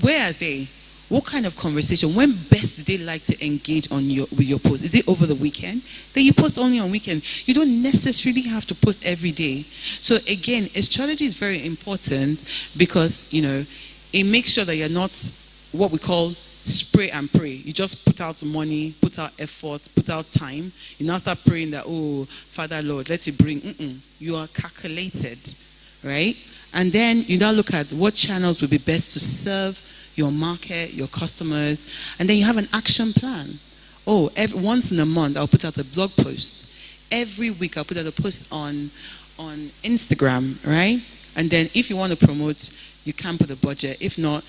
Where are they? What kind of conversation? When best do they like to engage with your post? Is it over the weekend? Then you post only on weekend. You don't necessarily have to post every day. So again, a strategy is very important because, it makes sure that you're not what we call spray and pray. You just put out money, put out effort, put out time. You now start praying that, oh, Father Lord, let it bring. You are calculated, right? And then you now look at what channels would be best to serve your market, your customers, and then you have an action plan. Oh, once in a month, I'll put out a blog post. Every week, I'll put out a post on Instagram, right? And then if you want to promote, you can put a budget. If not,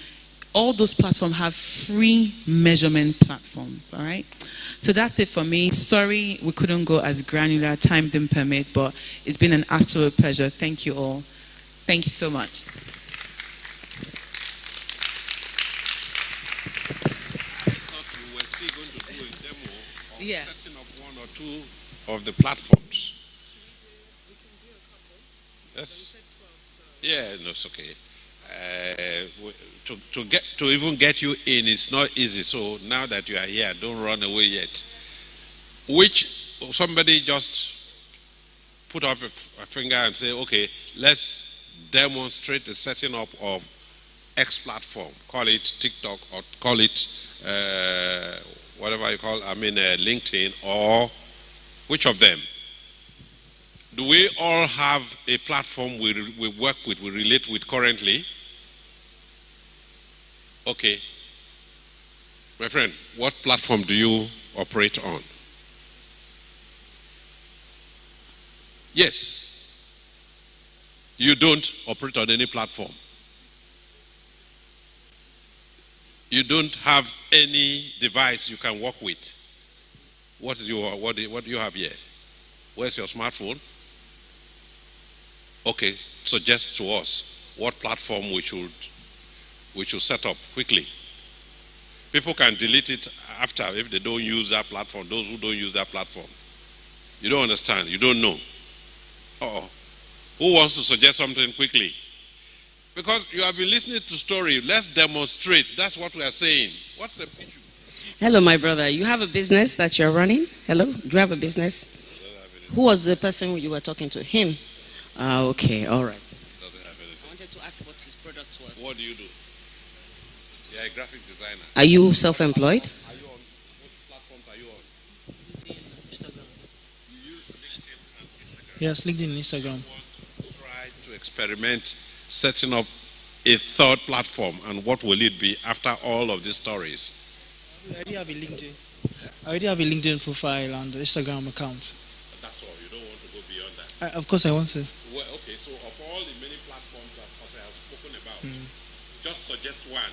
all those platforms have free measurement platforms, all right? So that's it for me. Sorry we couldn't go as granular. Time didn't permit, but it's been an absolute pleasure. Thank you all. Thank you so much. Setting up one or two of the platforms. Yes. Yeah, no, it's okay. To even get you in, it's not easy. So now that you are here, don't run away yet. Which somebody just put up a finger and say, okay, let's demonstrate the setting up of X platform. Call it TikTok or call it whatever you call, LinkedIn, or which of them? Do we all have a platform we work with, we relate with currently? Okay. My friend, what platform do you operate on? Yes. You don't operate on any platform. You don't have any device you can work with. What do you have here? Where's your smartphone? Okay, suggest to us what platform we should set up quickly. People can delete it after if they don't use that platform. Those who don't use that platform. You don't understand. You don't know. Who wants to suggest something quickly? Because you have been listening to story. Let's demonstrate. That's what we are saying. What's the issue? Hello, my brother. You have a business that you're running? Hello? Do you have a business? Who was the person you were talking to? Him? Okay, all right. Doesn't have anything. I wanted to ask what his product was. What do you do? You're a graphic designer. Are you self-employed? Are you on? What platforms are you on? Instagram. You use LinkedIn and Instagram. Yes, LinkedIn and Instagram. You want to try to experiment setting up a third platform, and what will it be after all of these stories? I already have a LinkedIn profile and Instagram account. That's all. You don't want to go beyond that. Of course I want to. Well, okay, so of all the many platforms that I have spoken about, just suggest one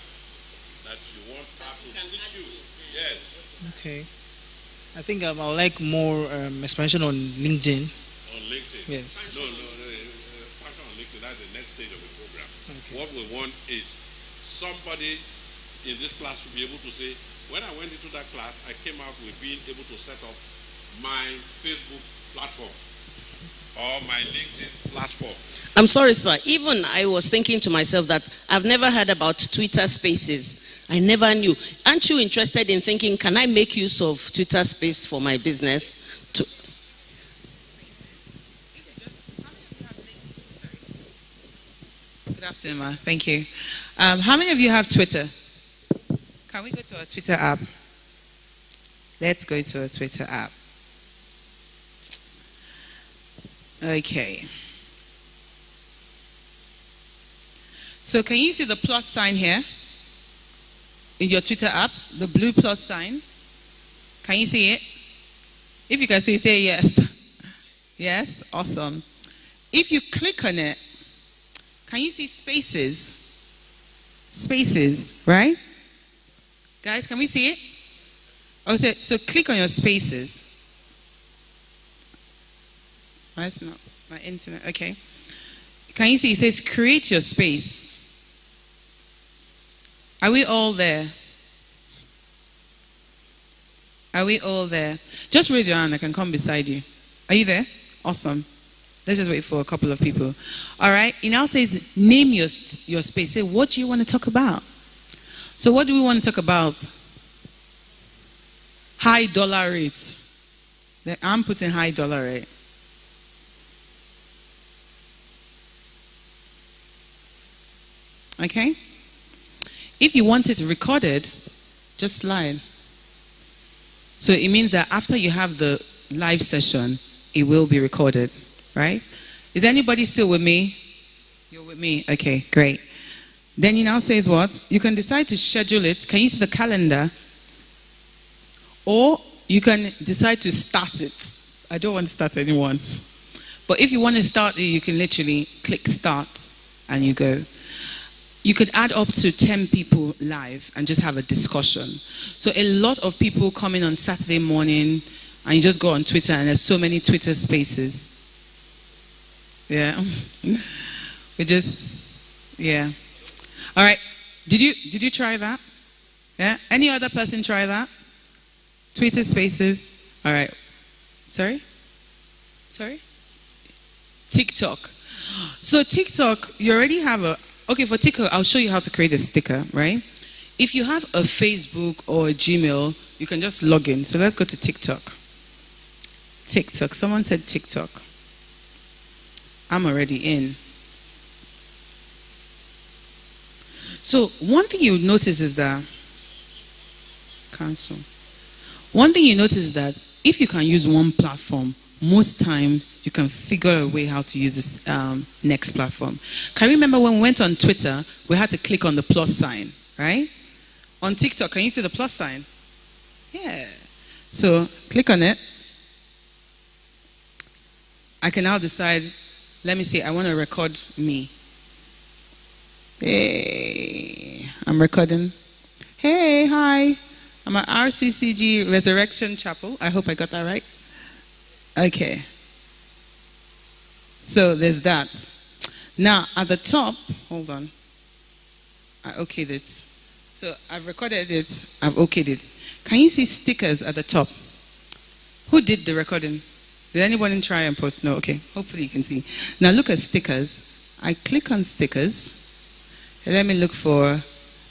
that you want us to teach you. Yes. Okay. I think I would like more expansion on LinkedIn. On LinkedIn? Yes. No. Expansion on LinkedIn, that's the next stage of the program. Okay. What we want is somebody in this class to be able to say, when I went into that class, I came out with being able to set up my Facebook platform or my LinkedIn platform. I'm sorry, sir. Even I was thinking to myself that I've never heard about Twitter Spaces. I never knew. Aren't you interested in thinking, can I make use of Twitter Space for my business? Good afternoon, ma. Thank you. How many of you have Twitter? Can we go to our Twitter app? Let's go to our Twitter app. Okay. So can you see the plus sign here in your Twitter app? The blue plus sign. Can you see it? If you can see, say yes. Yes? Awesome. If you click on it, can you see spaces? Spaces, right? Guys, can we see it? Oh, so click on your spaces. That's not my internet. Okay. Can you see it says create your space? Are we all there? Are we all there? Just raise your hand. I can come beside you. Are you there? Awesome. Let's just wait for a couple of people. All right. It now says name your space. Say, what do you want to talk about? So what do we want to talk about? High dollar rates. I'm putting high dollar rate. Okay? If you want it recorded, just slide. So it means that after you have the live session, it will be recorded, right? Is anybody still with me? You're with me? Okay, great. Then it now says what? You can decide to schedule it. Can you see the calendar? Or you can decide to start it. I don't want to start anyone. But if you want to start it, you can literally click start and you go. You could add up to 10 people live and just have a discussion. So a lot of people come in on Saturday morning and you just go on Twitter and there's so many Twitter spaces. Yeah. Yeah. All right. Did you try that? Yeah. Any other person try that? Twitter spaces. All right. Sorry? TikTok. So TikTok, you already have okay, for TikTok, I'll show you how to create a sticker, right? If you have a Facebook or a Gmail, you can just log in. So let's go to TikTok. TikTok. Someone said TikTok. I'm already in. So one thing you'll notice is that cancel. One thing you notice is that if you can use one platform, most times you can figure a way how to use this next platform. Can you remember when we went on Twitter, we had to click on the plus sign, right? On TikTok, can you see the plus sign? Yeah. So click on it. I can now decide, let me see, I want to record me. Hey, I'm recording. Hey, hi. I'm at RCCG Resurrection Chapel. I hope I got that right. Okay. So there's that. Now at the top, hold on. I okayed it. So I've recorded it. I've okayed it. Can you see stickers at the top? Who did the recording? Did anybody try and post? No. Okay. Hopefully you can see. Now look at stickers. I click on stickers. Let me look for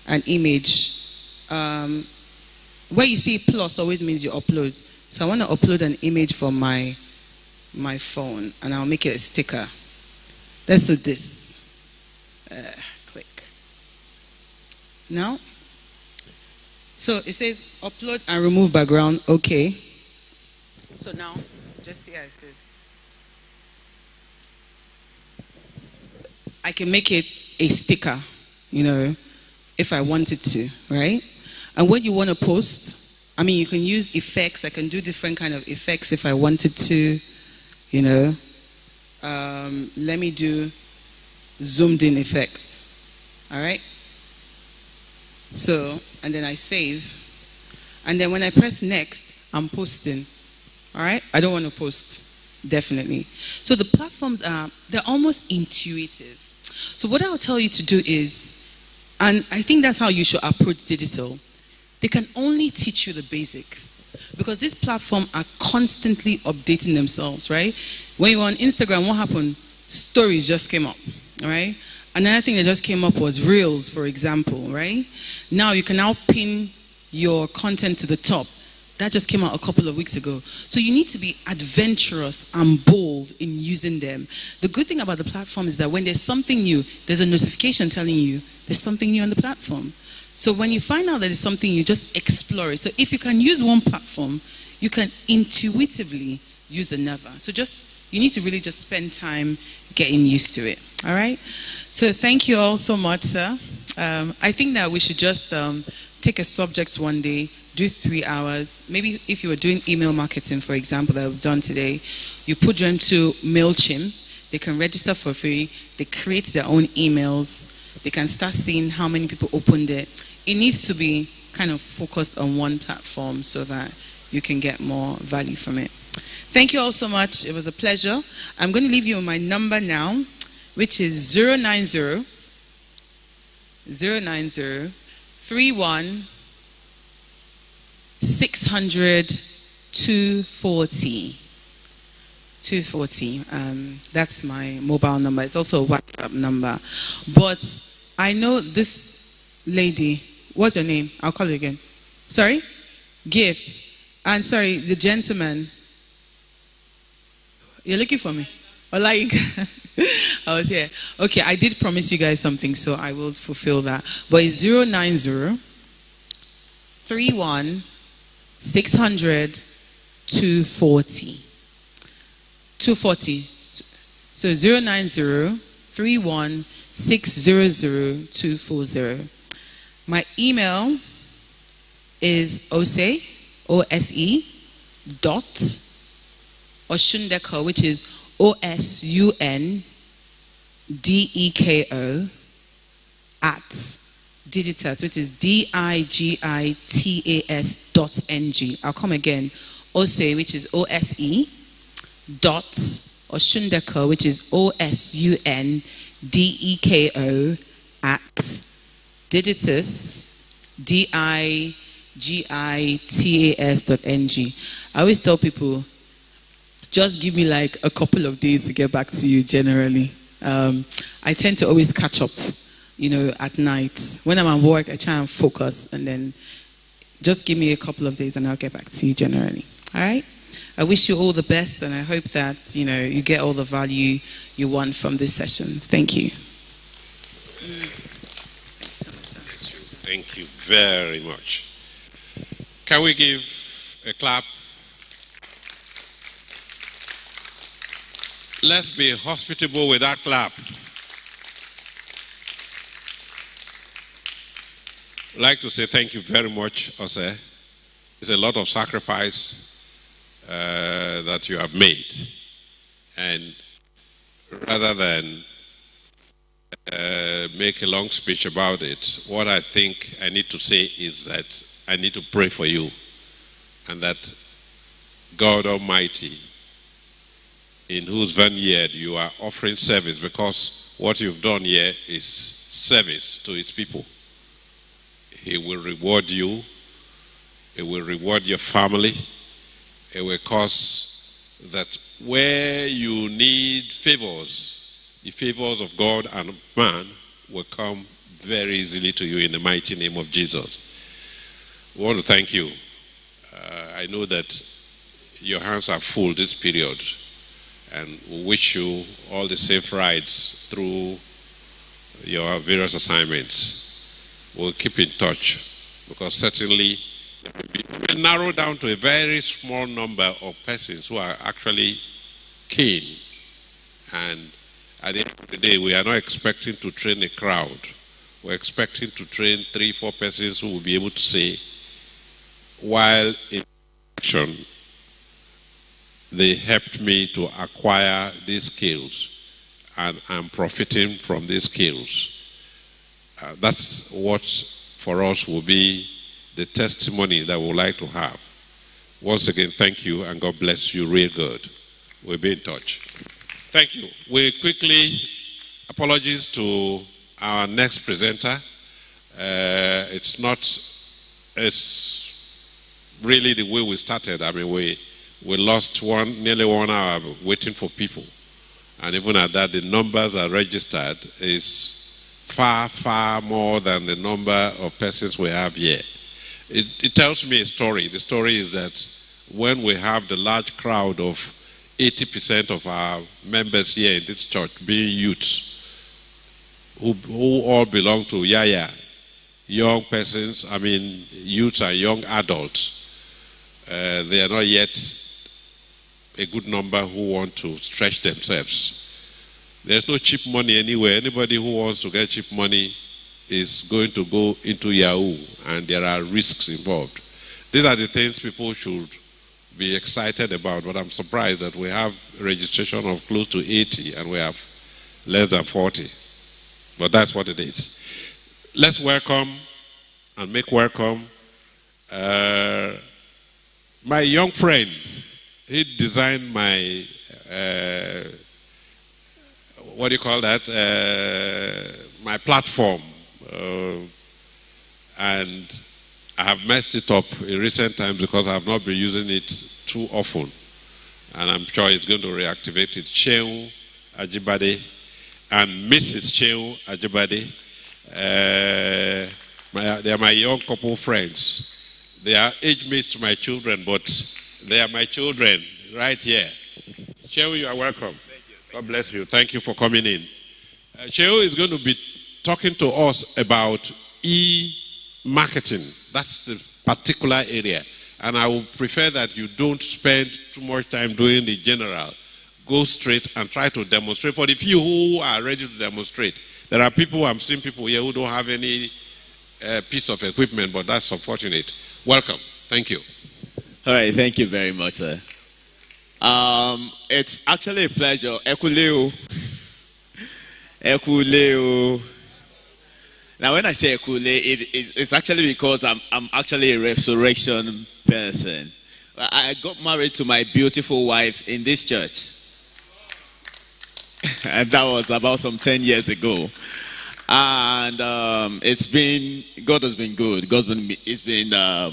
an image. Where you see plus always means you upload. So I want to upload an image from my phone and I'll make it a sticker. Let's do this. Click. Now, so it says upload and remove background. Okay. So now, just see how it is. I can make it a sticker, if I wanted to, right? And when you want to post, you can use effects. I can do different kind of effects if I wanted to, let me do zoomed in effects. All right. So, and then I save. And then when I press next, I'm posting. All right. I don't want to post, definitely. So the platforms they're almost intuitive. So what I'll tell you to do is, and I think that's how you should approach digital. They can only teach you the basics because these platforms are constantly updating themselves, right? When you were on Instagram, what happened? Stories just came up, right? Another thing that just came up was Reels, for example, right? Now you can now pin your content to the top. That just came out a couple of weeks ago. So you need to be adventurous and bold in using them. The good thing about the platform is that when there's something new, there's a notification telling you there's something new on the platform. So when you find out that it's something, you just explore it. So if you can use one platform, you can intuitively use another. So just, you need to really just spend time getting used to it. All right? So thank you all so much, sir. I think that we should just take a subject one day, do 3 hours. Maybe if you were doing email marketing, for example, that we've done today, you put them to MailChimp. They can register for free. They create their own emails. They can start seeing how many people opened it. It needs to be kind of focused on one platform so that you can get more value from it. Thank you all so much. It was a pleasure. I'm going to leave you my number now, which is 090 31 600 240. 240. That's my mobile number. It's also a WhatsApp number. But I know this lady. What's your name? I'll call you again. Sorry? Gift. And sorry, the gentleman. You're looking for me? Or like I was here. Okay, I did promise you guys something, so I will fulfill that. But it's 090 31 600 240. 240. So 090 31 600 240. My email is ose dot Oshundeko, which is OSUNDEKO at digitas, which is DIGITAS.ng. I'll come again. OSE, which is OSE dot Oshundeko, which is OSUNDEKO at digitas, DIGITAS.ng. I always tell people, just give me like a couple of days to get back to you generally. I tend to always catch up, at night. When I'm at work, I try and focus, and then just give me a couple of days and I'll get back to you generally. All right? I wish you all the best, and I hope that, you get all the value you want from this session. Thank you. Thank you very much. Can we give a clap? Let's be hospitable with that clap. I'd like to say thank you very much, Ose. It's a lot of sacrifice that you have made. And rather than make a long speech about it, what I think I need to say is that I need to pray for you, and that God Almighty, in whose vineyard you are offering service, because what you've done here is service to its people. He will reward you. It will reward your family. It will cause that where you need favors, the favors of God and man will come very easily to you in the mighty name of Jesus. We want to thank you. I know that your hands are full this period, and we wish you all the safe rides through your various assignments. We'll keep in touch, because certainly we narrow down to a very small number of persons who are actually keen. And at the end of the day, we are not expecting to train a crowd. We're expecting to train 3-4 persons who will be able to say, while in action, they helped me to acquire these skills, and I'm profiting from these skills. That's what for us will be the testimony that we would like to have. Once again, thank you, and God bless you real good. We'll be in touch. Thank you. We quickly, apologies to our next presenter. It's really the way we started. I mean, we lost nearly 1 hour waiting for people. And even at that, the numbers that are registered is far, far more than the number of persons we have here. It tells me a story. The story is that when we have the large crowd of 80% of our members here in this church being youths, who all belong to Yaya, young persons, youths and young adults, they are not yet a good number who want to stretch themselves. There's no cheap money anywhere. Anybody who wants to get cheap money is going to go into Yahoo, and there are risks involved. These are the things people should be excited about, but I'm surprised that we have registration of close to 80 and we have less than 40. But that's what it is. Let's welcome and make welcome my young friend. He designed my what do you call that? My platform, and I have messed it up in recent times because I have not been using it too often, and I'm sure it's going to reactivate it. Cheung Ajibade and Mrs. Cheung Ajibade. They are my young couple friends. They are age mates to my children, but they are my children right here. Cheung, you are welcome. God bless you. Thank you for coming in. Cheung is going to be talking to us about e-marketing. That's the particular area. And I would prefer that you don't spend too much time doing the general. Go straight and try to demonstrate. For the few who are ready to demonstrate, there are people, I'm seeing people here who don't have any piece of equipment, but that's unfortunate. Welcome. Thank you. All right. Thank you very much, sir. It's actually a pleasure. Ekuleo. Ekuleo. Now, when I say ekule, it's actually because I'm actually a resurrection person. I got married to my beautiful wife in this church. And that was about some 10 years ago. And God has been good. It's been a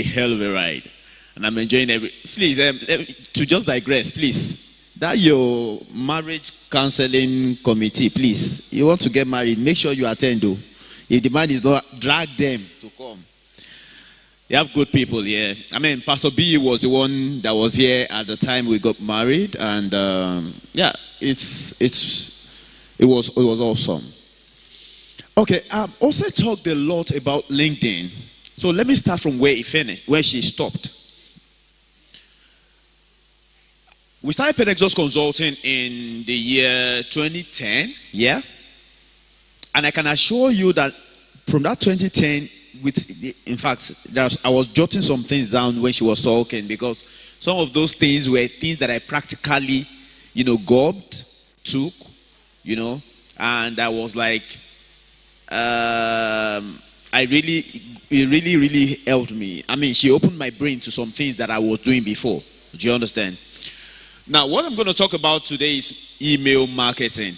hell of a ride. And I'm enjoying please, to just digress, please. That your marriage counseling committee, please. You want to get married, make sure you attend though. If the man is not, drag them to come. You have good people here. I mean, Pastor B was the one that was here at the time we got married, and yeah, it was awesome. Okay, also talked a lot about LinkedIn. So let me start from where he finished, where she stopped. We started Penexos Consulting in the year 2010, yeah? And I can assure you that from that 2010, in fact, I was jotting some things down when she was talking, because some of those things were things that I practically, gobbed, took, and I was like, it really helped me. I mean, she opened my brain to some things that I was doing before. Do you understand? Now, what I'm going to talk about today is email marketing.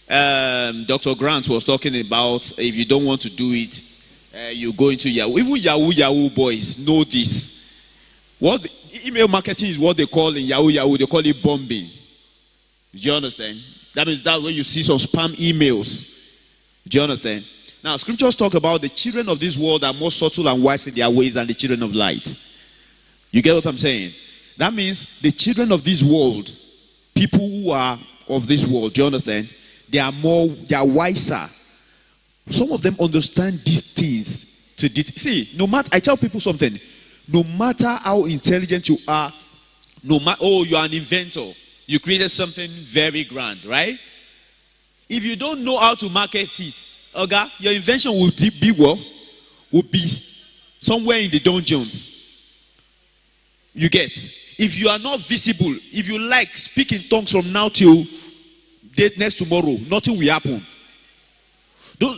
Dr. Grant was talking about if you don't want to do it, you go into Yahoo. Even Yahoo boys know this. Email marketing is what they call in Yahoo, they call it bombing. Do you understand? That means that when you see some spam emails. Do you understand? Now, scriptures talk about the children of this world are more subtle and wise in their ways than the children of light. You get what I'm saying? That means the children of this world, people who are of this world, do you understand? They are wiser. Some of them understand these things. See, I tell people something. No matter how intelligent you are, you are an inventor. You created something very grand, right? If you don't know how to market it, okay, your invention will be somewhere in the dungeons. You get? If you are not visible, if you like speak in tongues from now till next tomorrow, nothing will happen.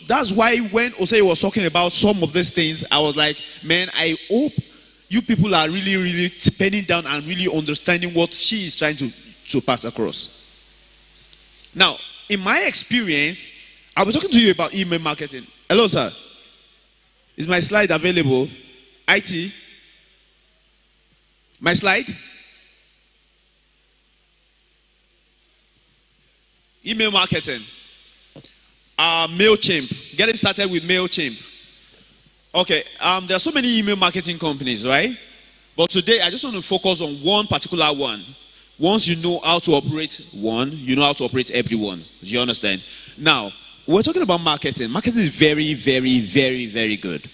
That's why when Osei was talking about some of these things, I was like, man, I hope you people are really, really penning down and really understanding what she is trying to pass across. Now, in my experience, I was talking to you about email marketing. Hello, sir. Is my slide available? IT? My slide? Email marketing. MailChimp. Getting started with MailChimp. Okay, there are so many email marketing companies, right? But today, I just want to focus on one particular one. Once you know how to operate one, you know how to operate everyone. Do you understand? Now, we're talking about marketing. Marketing is very, very, very, very good.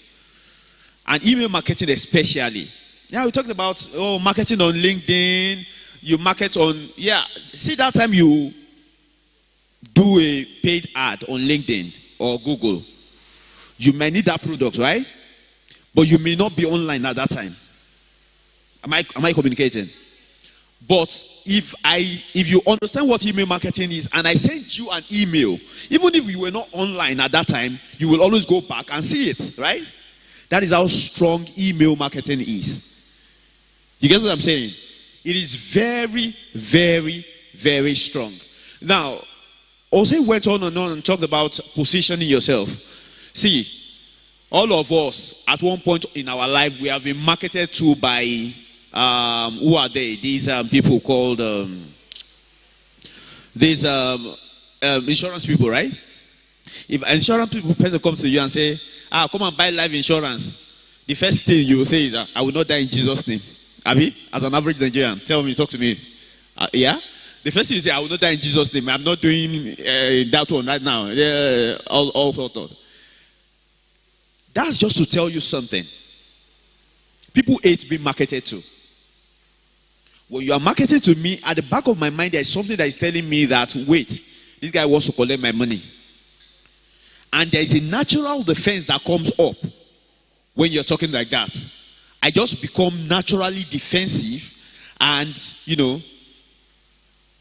And email marketing especially. Yeah, we talked about marketing on LinkedIn. You market on, see that time you do a paid ad on LinkedIn or Google, you may need that product, right? But you may not be online at that time. Am I communicating? But if you understand what email marketing is, and I sent you an email, even if you were not online at that time, you will always go back and see it, right? That is how strong email marketing is. You get what I'm saying? It is very, very, very strong. Now, also went on and talked about positioning yourself. See, all of us at one point in our life, we have been marketed to by who are they? These people called these insurance people, right? If an insurance person comes to you and say, come and buy life insurance, the first thing you will say is, I will not die in Jesus' name. Abi, as an average Nigerian, talk to me. Yeah? The first thing you say, I will not die in Jesus' name. I'm not doing that one right now. All thought. That's just to tell you something. People hate being marketed to. When you are marketed to me, at the back of my mind, there is something that is telling me that, wait, this guy wants to collect my money. And there is a natural defense that comes up when you're talking like that. I just become naturally defensive, and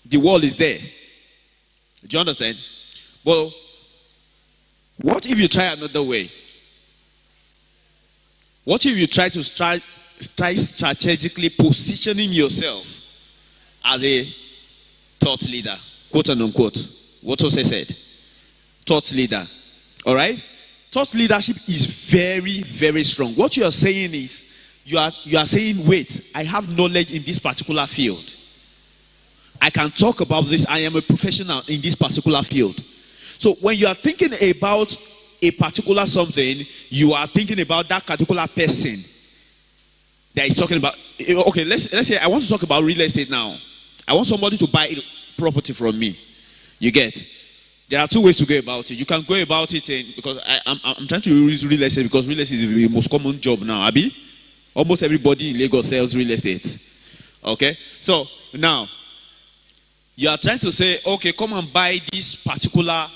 the wall is there. Do you understand? Well, what if you try another way? What if you try to strategically positioning yourself as a thought leader, quote and unquote? What Jose said, thought leader. All right, thought leadership is very, very strong. What you are saying is, you are saying, wait, I have knowledge in this particular field. I can talk about this. I am a professional in this particular field. So when you are thinking about a particular something, you are thinking about that particular person that is talking about. Okay, let's say I want to talk about real estate now. I want somebody to buy property from me. You get? There are two ways to go about it. You can go about it because I'm trying to use real estate because real estate is the most common job now, Abi. Almost everybody in Lagos sells real estate. Okay? So, now, you are trying to say, okay, come and buy this particular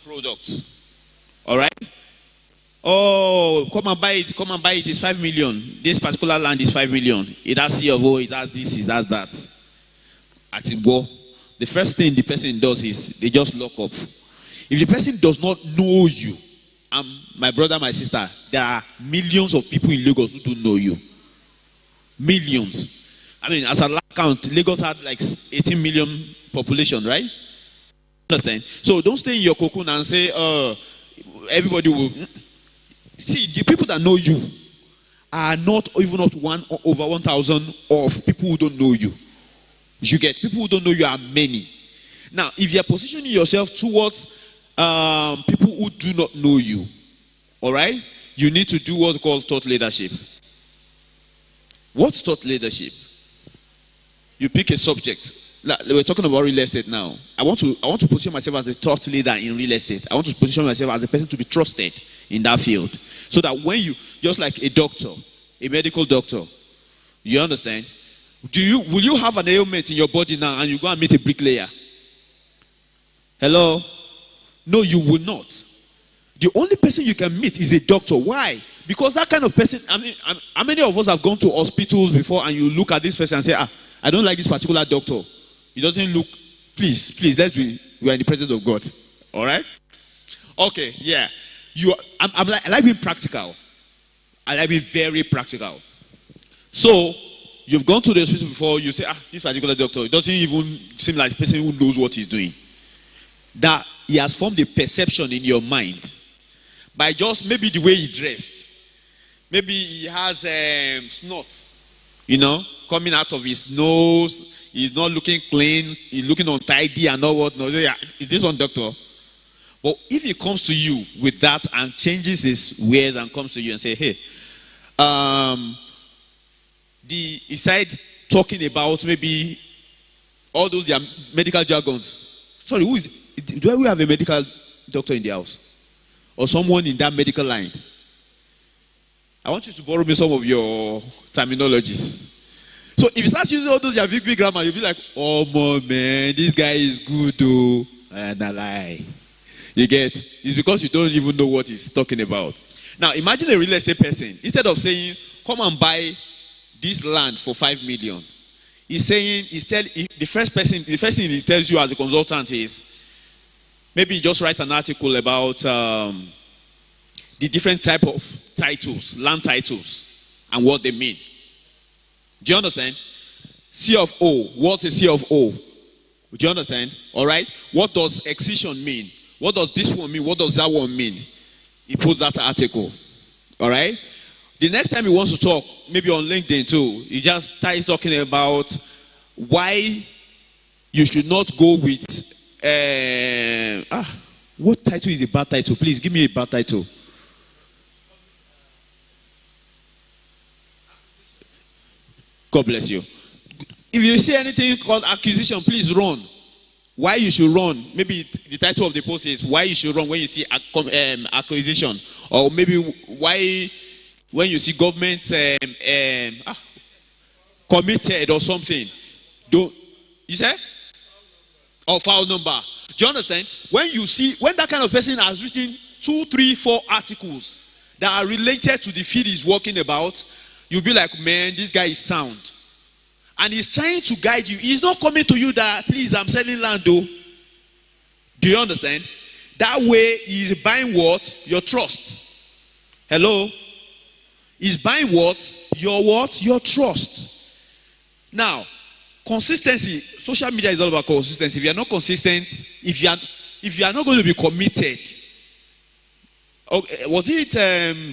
product. Alright? Oh, come and buy it. It's 5 million. This particular land is 5 million. It has C of O, it has this, it has that. At it go. The first thing the person does is they just lock up. If the person does not know you, my brother, my sister, there are millions of people in Lagos who don't know you. Millions. I mean, as a count, Lagos had like 18 million population, right? Understand? So don't stay in your cocoon and say, everybody will. See, the people that know you are not even one over 1,000 of people who don't know you. You get? People who don't know you are many. Now, if you are positioning yourself towards people who do not know you, all right, you need to do what's called thought leadership. What's thought leadership? You pick a subject. We're talking about real estate now. I want to position myself as a thought leader in real estate. I want to position myself as a person to be trusted in that field. So that when you, just like a doctor, a medical doctor, you understand? Will you have an ailment in your body now and you go and meet a bricklayer? Hello? No, you will not. The only person you can meet is a doctor. Why? Because that kind of person, I mean, how many of us have gone to hospitals before and you look at this person and say, I don't like this particular doctor. He doesn't look, please, we are in the presence of God. All right? Okay, yeah. I like being practical. I like being very practical. So, you've gone to the hospital before, you say, this particular doctor, it doesn't even seem like a person who knows what he's doing. That he has formed a perception in your mind by just maybe the way he dressed. Maybe he has snot, coming out of his nose. He's not looking clean. He's looking untidy and all what. No, yeah, is this one doctor? But if he comes to you with that and changes his ways and comes to you and say, hey, he started talking about maybe all those medical jargons. Sorry, who is? Do we have a medical doctor in the house? Or someone in that medical line? I want you to borrow me some of your terminologies. So if you start using all those your big grammar, you'll be like, oh man, this guy is good though. And I lie. You get? It's because you don't even know what he's talking about. Now imagine a real estate person. Instead of saying, come and buy this land for 5 million, he's saying, the first thing he tells you as a consultant is, maybe just write an article about the different type of titles, land titles, and what they mean. Do you understand? C of O. What's a C of O? Do you understand? All right. What does excision mean? What does this one mean? What does that one mean? He puts that article. All right. The next time he wants to talk, maybe on LinkedIn too, he just starts talking about why you should not go with what title is a bad title? Please give me a bad title. God bless you. If you see anything called acquisition, please run. Why you should run? Maybe the title of the post is why you should run when you see acquisition, or maybe why when you see government committed or something. You say? Or file number. Do you understand? When that kind of person has written 2, 3, 4 articles that are related to the field he's working about, you'll be like, man, this guy is sound. And he's trying to guide you. He's not coming to you that, please, I'm selling land though. Do you understand? That way, he's buying what? Your trust. Hello? He's buying what? Your trust. Now, consistency. Social media is all about consistency. If you are not consistent, if you are not going to be committed, was it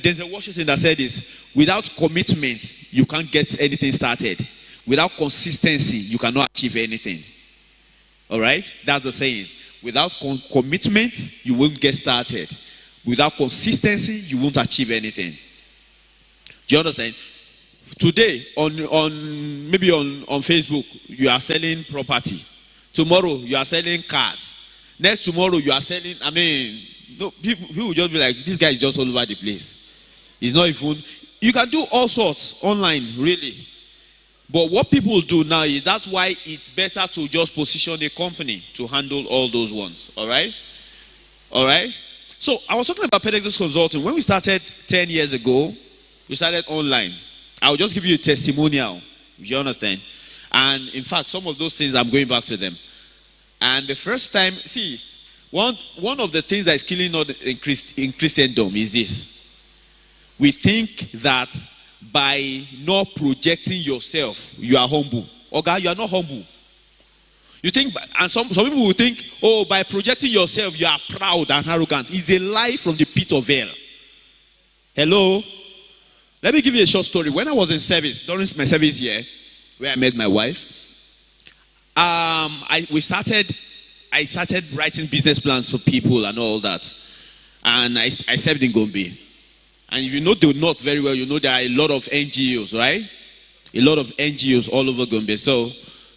Denzel Washington that said this? Without commitment, you can't get anything started. Without consistency, you cannot achieve anything. All right? That's the saying. Without commitment, you won't get started. Without consistency, you won't achieve anything. Do you understand? Today, maybe on Facebook, you are selling property. Tomorrow, you are selling cars. Next tomorrow, you are selling, people will just be like, this guy is just all over the place. He's not even, you can do all sorts online, really. But what people do now is, that's why it's better to just position a company to handle all those ones. All right? All right? So, I was talking about Pedagogics Consulting. When we started 10 years ago, we started online. I'll just give you a testimonial. You understand? And in fact, some of those things, I'm going back to them. And the first time, see, one of the things that is killing us in Christendom is this. We think that by not projecting yourself, you are humble. Okay, you are not humble. You think, and some people will think, oh, by projecting yourself, you are proud and arrogant. It's a lie from the pit of hell. Hello? Let me give you a short story. When I was in service, during my service year, where I met my wife, I started writing business plans for people and all that. And I served in Gombe. And if you know the North very well, you know there are a lot of NGOs, right? A lot of NGOs all over Gombe. So I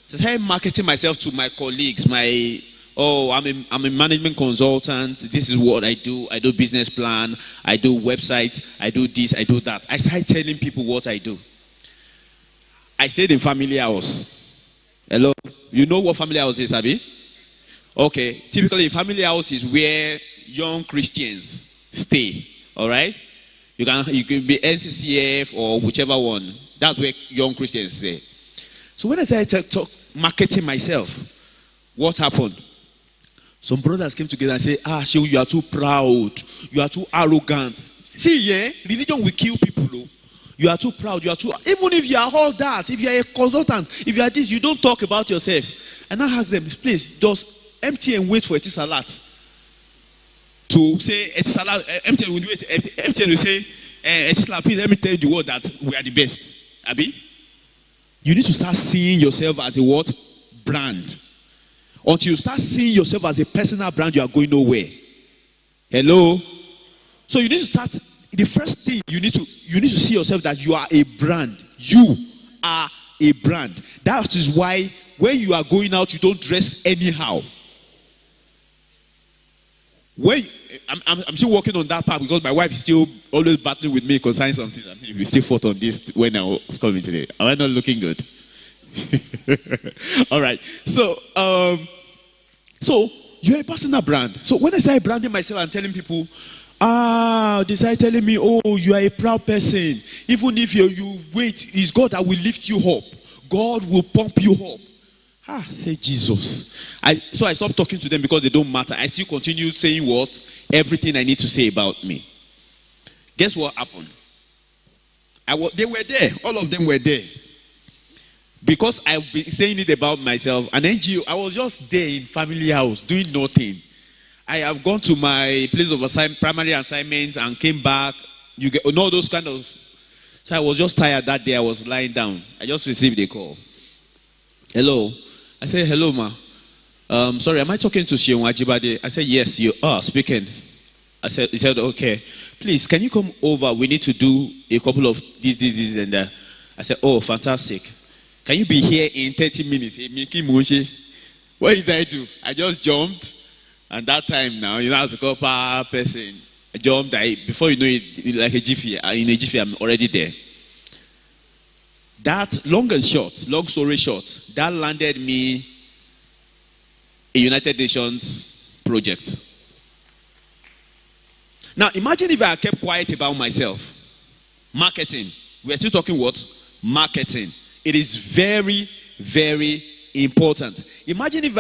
started marketing myself to my colleagues. I'm a management consultant. This is what I do. I do business plan. I do websites. I do this. I do that. I started telling people what I do. I stayed in family house. Hello? You know what family house is, Abi? Okay. Typically, family house is where young Christians stay. All right? You can be NCCF or whichever one. That's where young Christians stay. So when I started marketing myself, what happened? Some brothers came together and said, Shehu, you are too proud. You are too arrogant. See, religion will kill people. Though. You are too proud. You are too, even if you are all that, if you are a consultant, if you are this, you don't talk about yourself. And I ask them, please, just empty and wait for Etisalat. To say, Etisalat, will say, Etisalat, please let me tell you the word that we are the best. Abi? You need to start seeing yourself as a what? Brand. Until you start seeing yourself as a personal brand, you are going nowhere. Hello? So you need to start, the first thing you need to see yourself that you are a brand. You are a brand. That is why when you are going out, you don't dress anyhow. when I'm still working on that part because my wife is still always battling with me concerning something. I mean, we still fought on this when I was coming today. Am I not looking good? All right. So you're a personal brand. So when I started branding myself and telling people, they started telling me, oh, you are a proud person. Even if you wait, it's God that will lift you up. God will pump you up. Say Jesus. So I stopped talking to them because they don't matter. I still continue saying what? Everything I need to say about me. Guess what happened? They were there. All of them were there. Because I've been saying it about myself. An NGO, I was just there in family house doing nothing. I have gone to my place of primary assignment and came back. You get all those kind of. So I was just tired that day. I was lying down. I just received a call. Hello. I said, hello, ma. Sorry, am I talking to Shion Ajibade? I said, yes, you are speaking. He said, okay. Please, can you come over? We need to do a couple of this, and that. I said, oh, fantastic. Can you be here in 30 minutes? What did I do? I just jumped. And that time now, as a couple person, I jumped. Before you know it, like a jiffy, in a jiffy, I'm already there. That, long story short, that landed me a United Nations project. Now, imagine if I had kept quiet about myself. Marketing. We're still talking what? Marketing. It is very, very important. Imagine if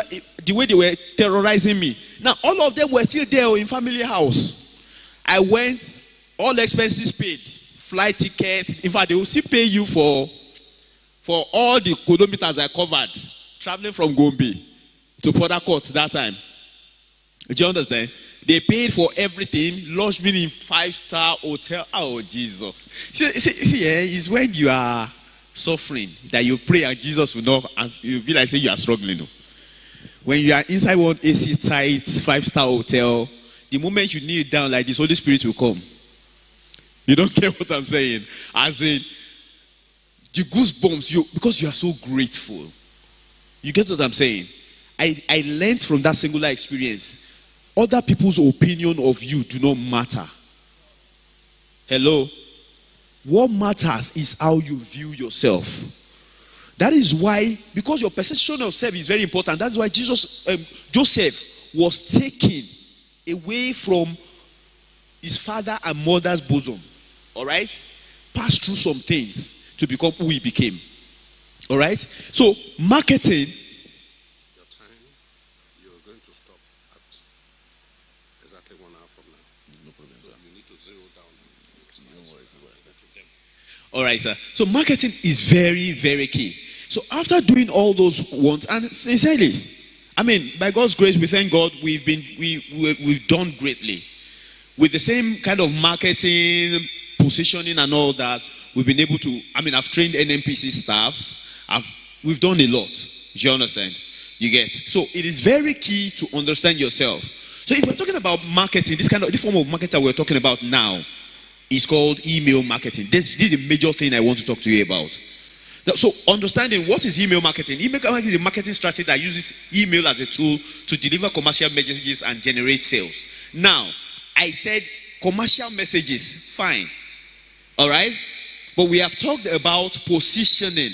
the way they were terrorizing me. Now, all of them were still there in family house. I went, all expenses paid. Flight ticket. In fact, they will still pay you for all the kilometers I covered, traveling from Gombe to Port Harcourt that time. Do you understand? They paid for everything, lodged me in 5-star hotel. Oh, Jesus. See, it's when you are suffering that you pray and Jesus will not answer. You'll be like saying you are struggling. When you are inside one AC tight 5-star hotel, the moment you kneel down like this, Holy Spirit will come. You don't care what I'm saying. As in, the goosebumps, because you are so grateful. You get what I'm saying? I learned from that singular experience. Other people's opinion of you do not matter. Hello? What matters is how you view yourself. That is why, because your perception of self is very important, that's why Joseph was taken away from his father and mother's bosom. Alright? Passed through some things to become who he became. All right? So, marketing. Your time, you're going to stop at exactly 1 hour from now. No problem, so you need to zero down. All right, sir. So, marketing is very, very key. So, after doing all those ones, and sincerely, I mean, by God's grace, we thank God we've done greatly. With the same kind of marketing, positioning and all that, we've been able to, I've trained NMPC staffs. We've done a lot. Do you understand? You get? So it is very key to understand yourself. So if we're talking about marketing, this form of marketing we're talking about now is called email marketing. This is a major thing I want to talk to you about. So understanding what is email marketing. Email marketing is a marketing strategy that uses email as a tool to deliver commercial messages and generate sales. Now, I said commercial messages, fine. All right? But we have talked about positioning.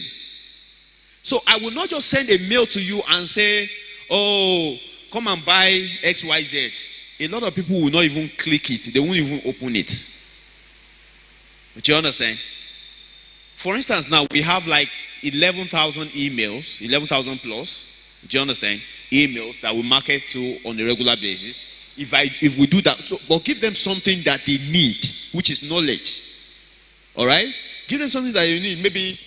So I will not just send a mail to you and say, oh, come and buy XYZ. A lot of people will not even click it. They won't even open it. Do you understand? For instance, now we have like 11,000 emails, 11,000 plus. Do you understand? Emails that we market to on a regular basis. If we do that, but give them something that they need, which is knowledge. All right? Give them something that you need. Maybe,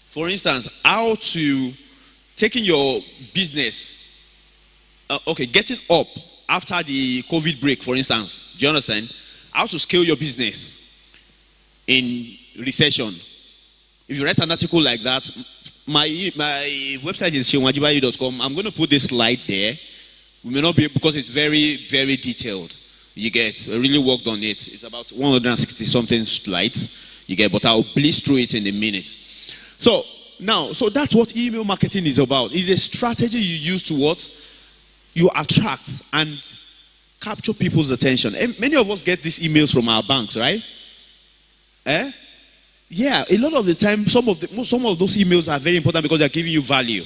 for instance, how to taking your business, getting up after the COVID break, for instance. Do you understand? How to scale your business in recession. If you write an article like that, my website is shionwajibayi.com. I'm going to put this slide there. We may not be, because it's very, very detailed. You get, I really worked on it. It's about 160 something slides. You get, but I'll blitz through it in a minute. So that's what email marketing is about. It's a strategy you use to what? You attract and capture people's attention. And many of us get these emails from our banks, right? Yeah, a lot of the time, some of those emails are very important because they're giving you value.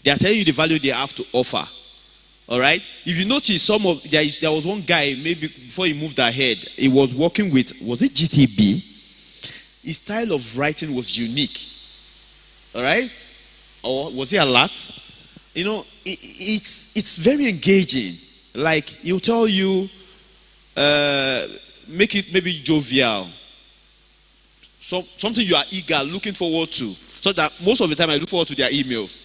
They are telling you the value they have to offer. All right? If you notice, there was one guy, maybe before he moved ahead, he was working with, was it GTB? His style of writing was unique. All right? Or was it a lot? You know, it's very engaging. Like, he'll tell you, make it maybe jovial. Something you are eager, looking forward to. So that most of the time I look forward to their emails.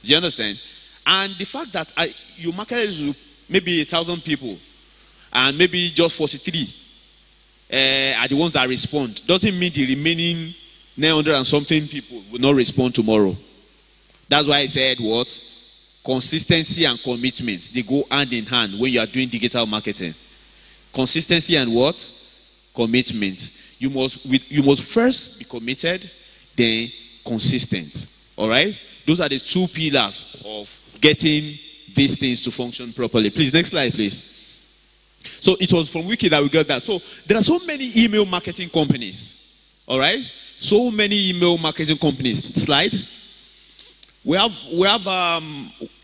Do you understand? And the fact that you marketed to maybe 1,000 people, and maybe just 43 are the ones that respond, doesn't mean the remaining 900 and something people will not respond tomorrow. That's why I said what? Consistency and commitment. They go hand in hand when you are doing digital marketing. Consistency and what? Commitment. You must first be committed, then consistent. All right? Those are the two pillars of getting these things to function properly. Please, next slide, please. So it was from Wiki that we got that. So there are so many email marketing companies. All right? So many email marketing companies. Slide. We have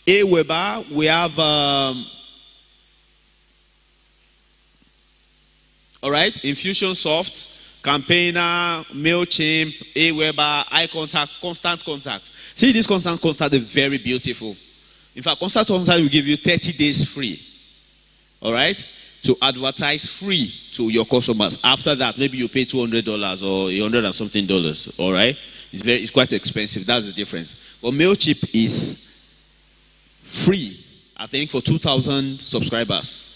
Aweber, we have all right, Infusionsoft, Campaigner, MailChimp, Aweber, iContact, Constant Contact. See, this Constant Contact is very beautiful. In fact, Constant Contact will give you 30 days free. All right? To advertise free to your customers. After that, maybe you pay $200 or $100 and something. All right? It's quite expensive. That's the difference. But MailChimp is free, I think, for 2,000 subscribers.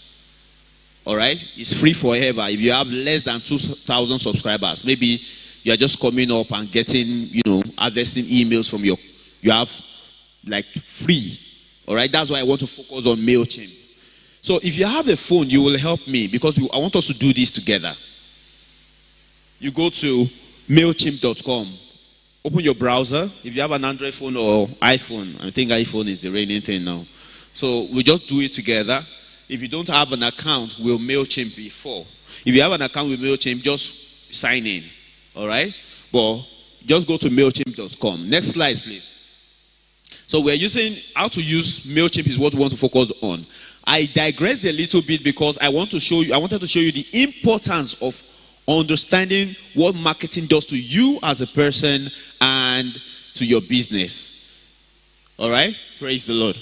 All right? It's free forever. If you have less than 2,000 subscribers, maybe you are just coming up and getting, harvesting emails from you have like free. All right? That's why I want to focus on MailChimp. So if you have a phone, you will help me because I want us to do this together. You go to MailChimp.com. Open your browser. If you have an Android phone or iPhone, I think iPhone is the reigning thing now. So we just do it together. If you don't have an account with MailChimp before, if you have an account with MailChimp, just sign in. All right? But just go to MailChimp.com. Next slide, please. So we're using how to use MailChimp is what we want to focus on. I digressed a little bit because I wanted to show you the importance of understanding what marketing does to you as a person and to your business. All right? Praise the Lord.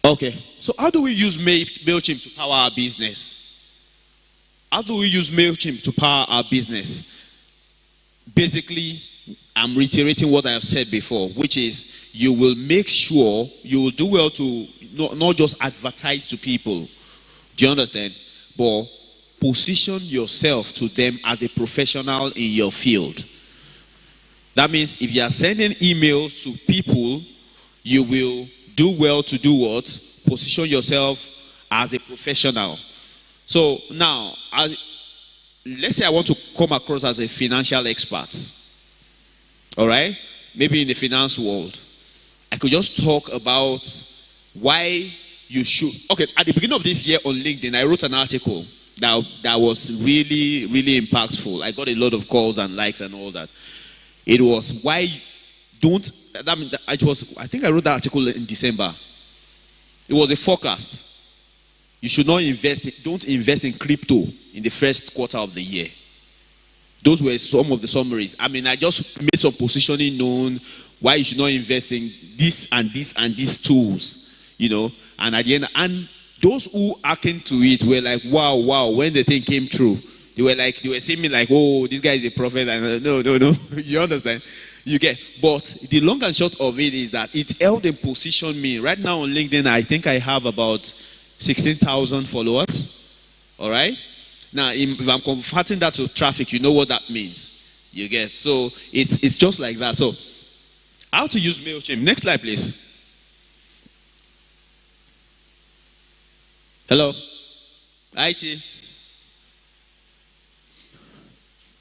Okay. So how do we use MailChimp to power our business? How do we use MailChimp to power our business? Basically, I'm reiterating what I have said before, which is you will make sure you will do well to not just advertise to people. Do you understand? But position yourself to them as a professional in your field. That means if you are sending emails to people, you will do well to do what? Position yourself as a professional. So now, let's say I want to come across as a financial expert. All right? Maybe in the finance world. I could just talk about why you should. Okay, at the beginning of this year on LinkedIn, I wrote an article that was really, really impactful. I got a lot of calls and likes and all that. It was why don't. I think I wrote that article in December. It was a forecast. You should not don't invest in crypto in the first quarter of the year. Those were some of the summaries. I mean, I just made some positioning known why you should not invest in this and this and these tools, and at the end, and those who hearkened to it were like, wow, when the thing came true, they were saying me like, oh, this guy is a prophet, and no, you understand? You get, but the long and short of it is that it held and positioned me. Right now on LinkedIn, I think I have about 16,000 followers, all right? Now, if I'm converting that to traffic, you know what that means. You get, so it's just like that. So, how to use MailChimp. Next slide, please. Hello. IT.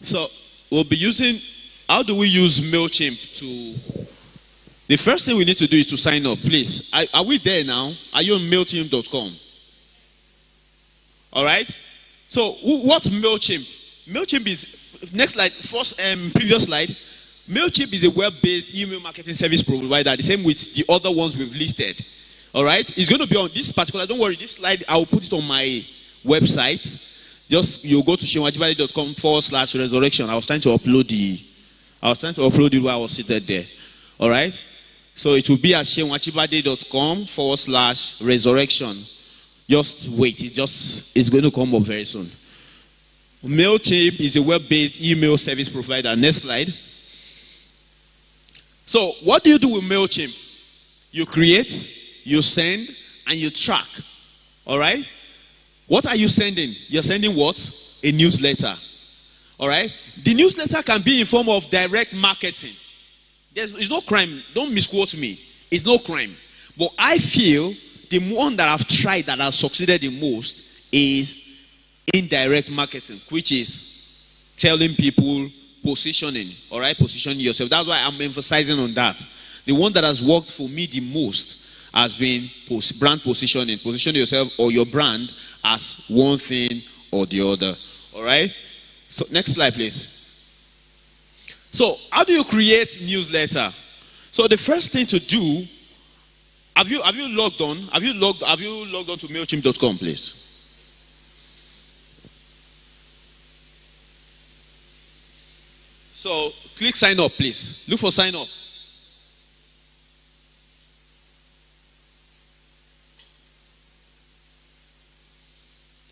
So, we'll be using, how do we use MailChimp to, the first thing we need to do is to sign up, please. Are we there now? Are you on MailChimp.com? All right. So what's MailChimp? MailChimp is, next slide, previous slide. MailChimp is a web-based email marketing service provider, the same with the other ones we've listed. All right. It's going to be on this particular, don't worry, this slide, I will put it on my website. Just, you go to shewajibade.com/resurrection. I was trying to upload it while I was seated there. All right. So it will be at shewajibade.com/resurrection. Just wait. It's going to come up very soon. MailChimp is a web-based email service provider. Next slide. So what do you do with MailChimp? You create, you send, and you track. All right? What are you sending? You're sending what? A newsletter. All right? The newsletter can be in form of direct marketing. It's no crime. Don't misquote me. It's no crime. But I feel the one that I've tried that has succeeded the most is indirect marketing, which is telling people, positioning. All right? Positioning yourself. That's why I'm emphasizing on that. The one that has worked for me the most has been brand positioning. Position yourself or your brand as one thing or the other. All right? So next slide, please. So how do you create newsletter? So the first thing to do, have you logged on? Have you logged on to mailchimp.com, please? So click sign up, please. Look for sign up.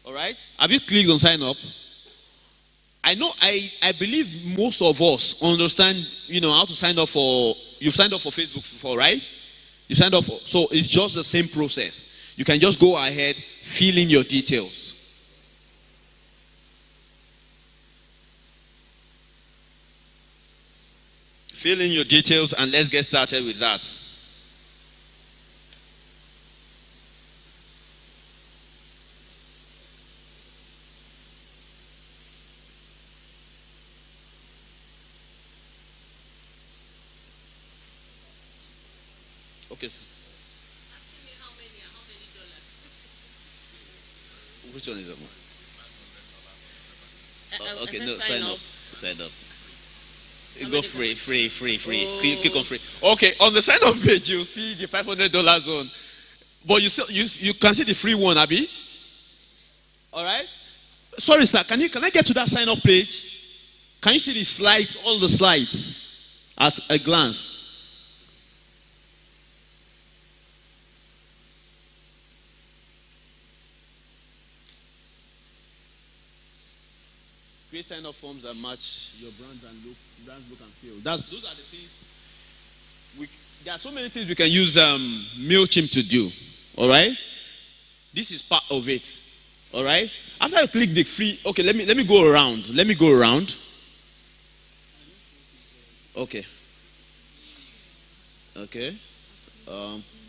All right? Have you clicked on sign up? I know, I believe most of us understand, how to sign up for, you've signed up for Facebook before, right? You signed up for, so it's just the same process. You can just go ahead, fill in your details. Fill in your details and let's get started with that. Okay, sir. Asking me how many dollars? Which one is that one? Okay, no, sign up. Sign up. You go free. Oh. Click on free. Okay, on the sign up page, you'll see the $500 zone. But you can see the free one, Abby. All right? Sorry, sir. Can I get to that sign up page? Can you see the slides, all the slides at a glance? Create sign-up forms that match your brand look and feel. Those are the things. There are so many things we can use MailChimp to do. All right? This is part of it. All right? After you click the free, okay, let me go around. Okay. Okay.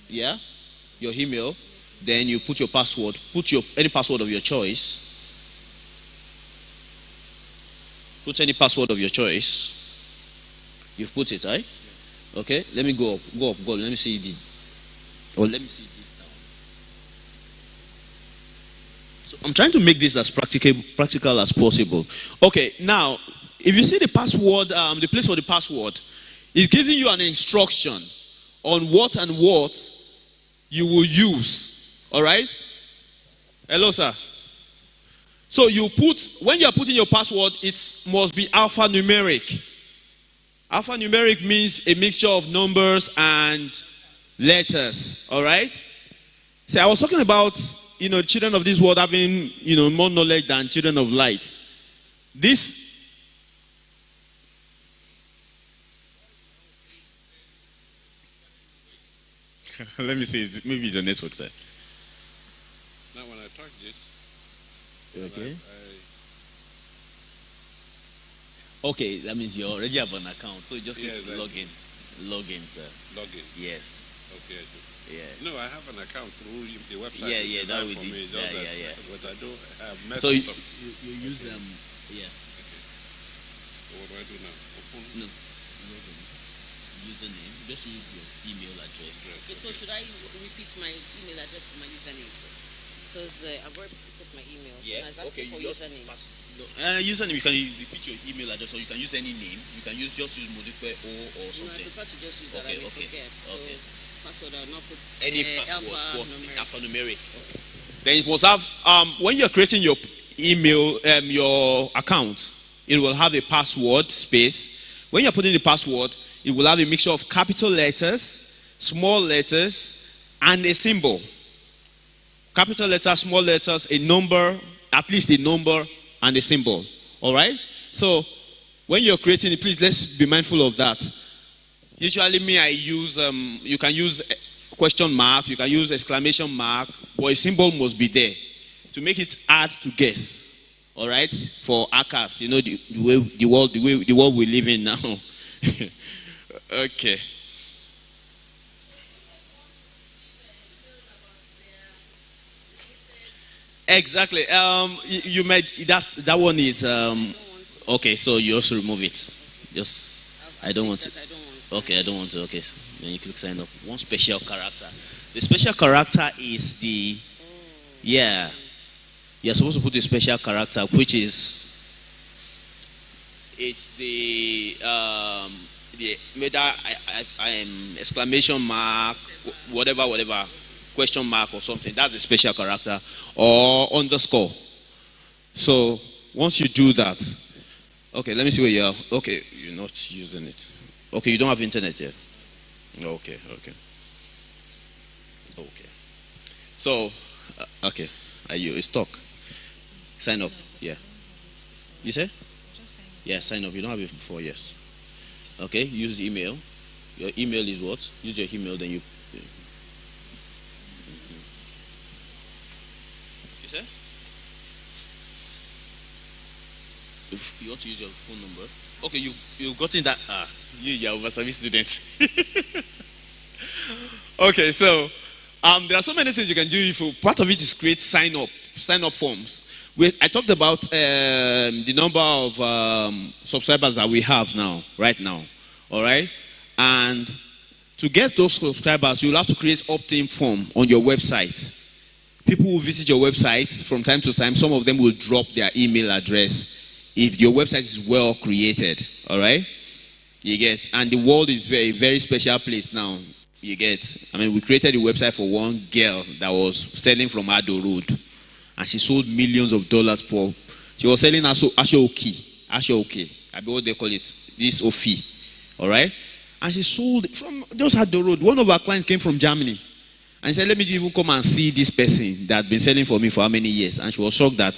Yeah. Your email. Then you put your password. Put any password of your choice. Put any password of your choice. You've put it, right? Okay, let me go up. Let me see it. Let me see this now. So I'm trying to make this as practical as possible. Okay, now, if you see the password, the place for the password, it's giving you an instruction on what you will use. All right? Hello, sir. So when you are putting your password, it must be alphanumeric. Alphanumeric means a mixture of numbers and letters. All right? See, I was talking about, children of this world having, more knowledge than children of light. Let me see. Maybe it's your network, sir. Now, when I touch this, okay. Okay, that means you already have an account, so you just need to log in. Log in, sir. Log in. Yes. Okay. Yeah. No, I have an account through the website. Yeah, that would be. Yeah. But I don't have messed so up. you use yeah. Okay. So what do I do now? Open. No. Username. Just use your email address. Okay, so should I repeat my email address for my username, sir? Because I've already put my email. Yeah. So Okay. for You just username. pass. No, username. You can repeat your email address, or you can use any name. You can just use Modipe O or something. No, I prefer to just use that. Okay. I will Okay. forget. So Okay. Password, I'll not put Any password, alphanumeric. alphanumeric. Okay. Then it must have when you're creating your email, your account, it will have a password space. When you're putting the password, it will have a mixture of capital letters, small letters, and a symbol. Capital letters, small letters, a number, at least a number, and a symbol. All right? So when you're creating it, please let's be mindful of that. Usually I use, you can use question mark, you can use exclamation mark, but a symbol must be there to make it hard to guess. All right? For hackers, you know, the world we live in now. Okay. Exactly. You made that one is okay. So you also remove it. I don't want to. Okay, I don't want to. Okay, then you click sign up. One special character. The special character is the You're supposed to put a special character, which is the exclamation mark, whatever. Question mark or something. That's a special character or underscore. So once you do that, okay, let me see where you are. Okay, you're not using it. Okay, you don't have internet yet. Okay. So okay, are you stuck? Sign up. Yeah. You say? Yeah, sign up. You don't have it before. Yes. Okay. Use email. Your email is what? Use your email. Then you. If you want to use your phone number, okay, you've gotten that. You're over service student. Okay, so there are so many things you can do. If part of it is create sign up forms. I talked about the number of subscribers that we have right now. All right, and to get those subscribers, you'll have to create opt-in form on your website. People who visit your website from time to time, some of them will drop their email address. If your website is well created, all right, you get, and the world is very, very special place now. You get, we created a website for one girl that was selling from Ado Road, and she sold millions of dollars for. She was selling Ashoki, I mean what they call it, this Ofi, all right, and she sold from just Ado Road. One of our clients came from Germany, and she said, "Let me even come and see this person that had been selling for me for how many years?" And she was shocked that.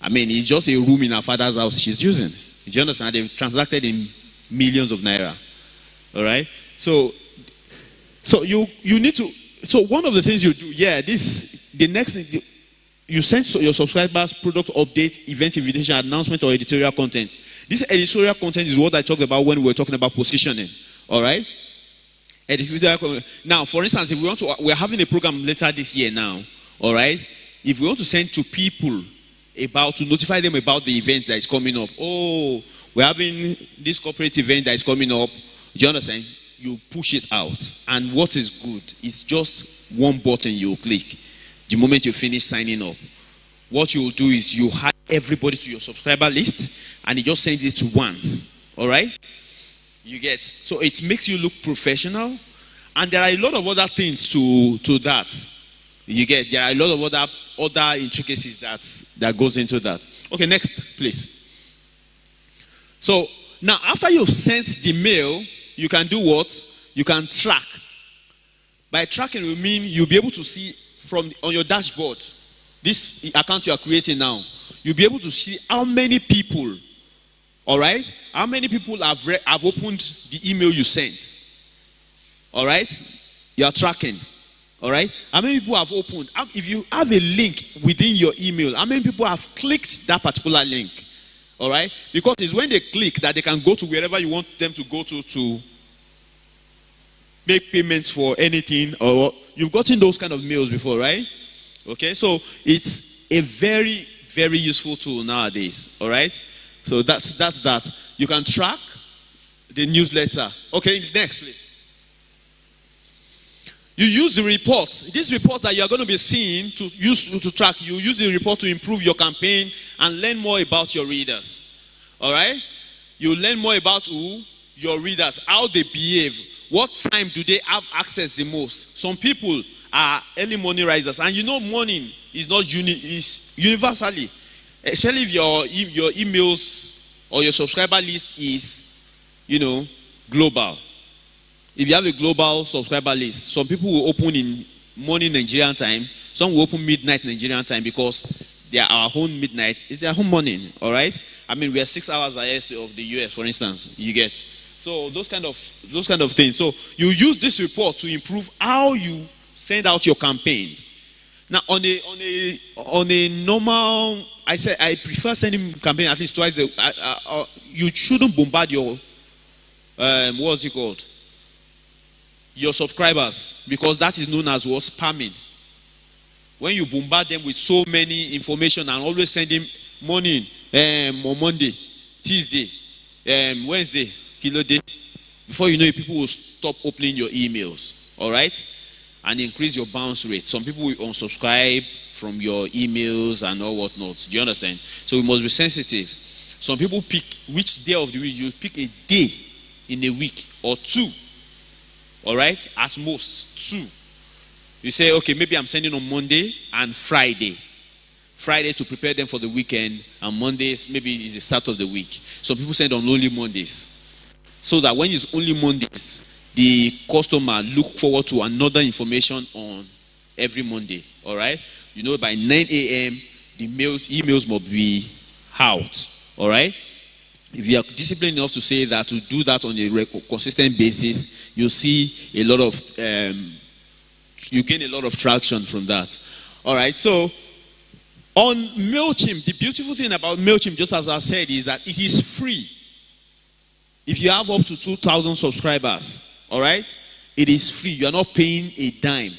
It's just a room in her father's house she's using. Do you understand? They've transacted in millions of naira. All right? So you need to. So one of the things you do, the next thing, you send your subscribers product update, event invitation, announcement, or editorial content. This editorial content is what I talked about when we were talking about positioning. All right? Editorial content. Now, for instance, if we're having a program later this year now. All right? If we want to send to people to notify them about the event that is coming up. Oh, we're having this corporate event that is coming up. Do you understand? You push it out. And what is good is just one button you click. The moment you finish signing up, what you will do is you add everybody to your subscriber list and it just sends it to once. All right? You get. So it makes you look professional. And there are a lot of other things to that. You get, there are a lot of other intricacies that goes into that. Okay, next, please. So now after you've sent the mail, you can do what? You can track. By tracking, we mean you'll be able to see on your dashboard, this account you are creating now, you'll be able to see how many people, all right, how many people have opened the email you sent. All right? You are tracking. All right? How many people have opened? If you have a link within your email, how many people have clicked that particular link? All right? Because it's when they click that they can go to wherever you want them to go to make payments for anything. Or you've gotten those kind of mails before, right? Okay? So it's a very, very useful tool nowadays. All right? So that's that. You can track the newsletter. Okay, next, please. You use the report. This report that you are going to be seeing to use to track. You use the report to improve your campaign and learn more about your readers. All right? You learn more about who? Your readers, how they behave. What time do they have access the most? Some people are early morning risers. And you know morning is not is universally. Especially if your emails or your subscriber list is, global. If you have a global subscriber list, some people will open in morning Nigerian time, some will open midnight Nigerian time because they are our own midnight, it's their own morning, all right? I mean, we are 6 hours ahead of the US, for instance, you get. So those kind of things. So you use this report to improve how you send out your campaigns. Now, on a normal, I prefer sending campaign at least twice. You shouldn't bombard your, what's it called? Your subscribers, because that is known as what? Spamming. When you bombard them with so many information and always send them morning, on Monday, Tuesday, Wednesday, kilo day, before you know it, people will stop opening your emails, all right? And increase your bounce rate. Some people will unsubscribe from your emails and all whatnot. Do you understand? So we must be sensitive. Some people pick which day of the week. You pick a day in a week or two. All right? At most, two. You say, okay, maybe I'm sending on Monday and Friday. Friday to prepare them for the weekend, and Mondays maybe is the start of the week. Some people send on only Mondays. So that when it's only Mondays, the customer look forward to another information on every Monday. All right? By 9 a.m., the emails must be out. All right? If you are disciplined enough to say that, to do that on a consistent basis, you see a lot of, you gain a lot of traction from that. All right, so on MailChimp, the beautiful thing about MailChimp, just as I said, is that it is free. If you have up to 2,000 subscribers, all right, it is free. You are not paying a dime.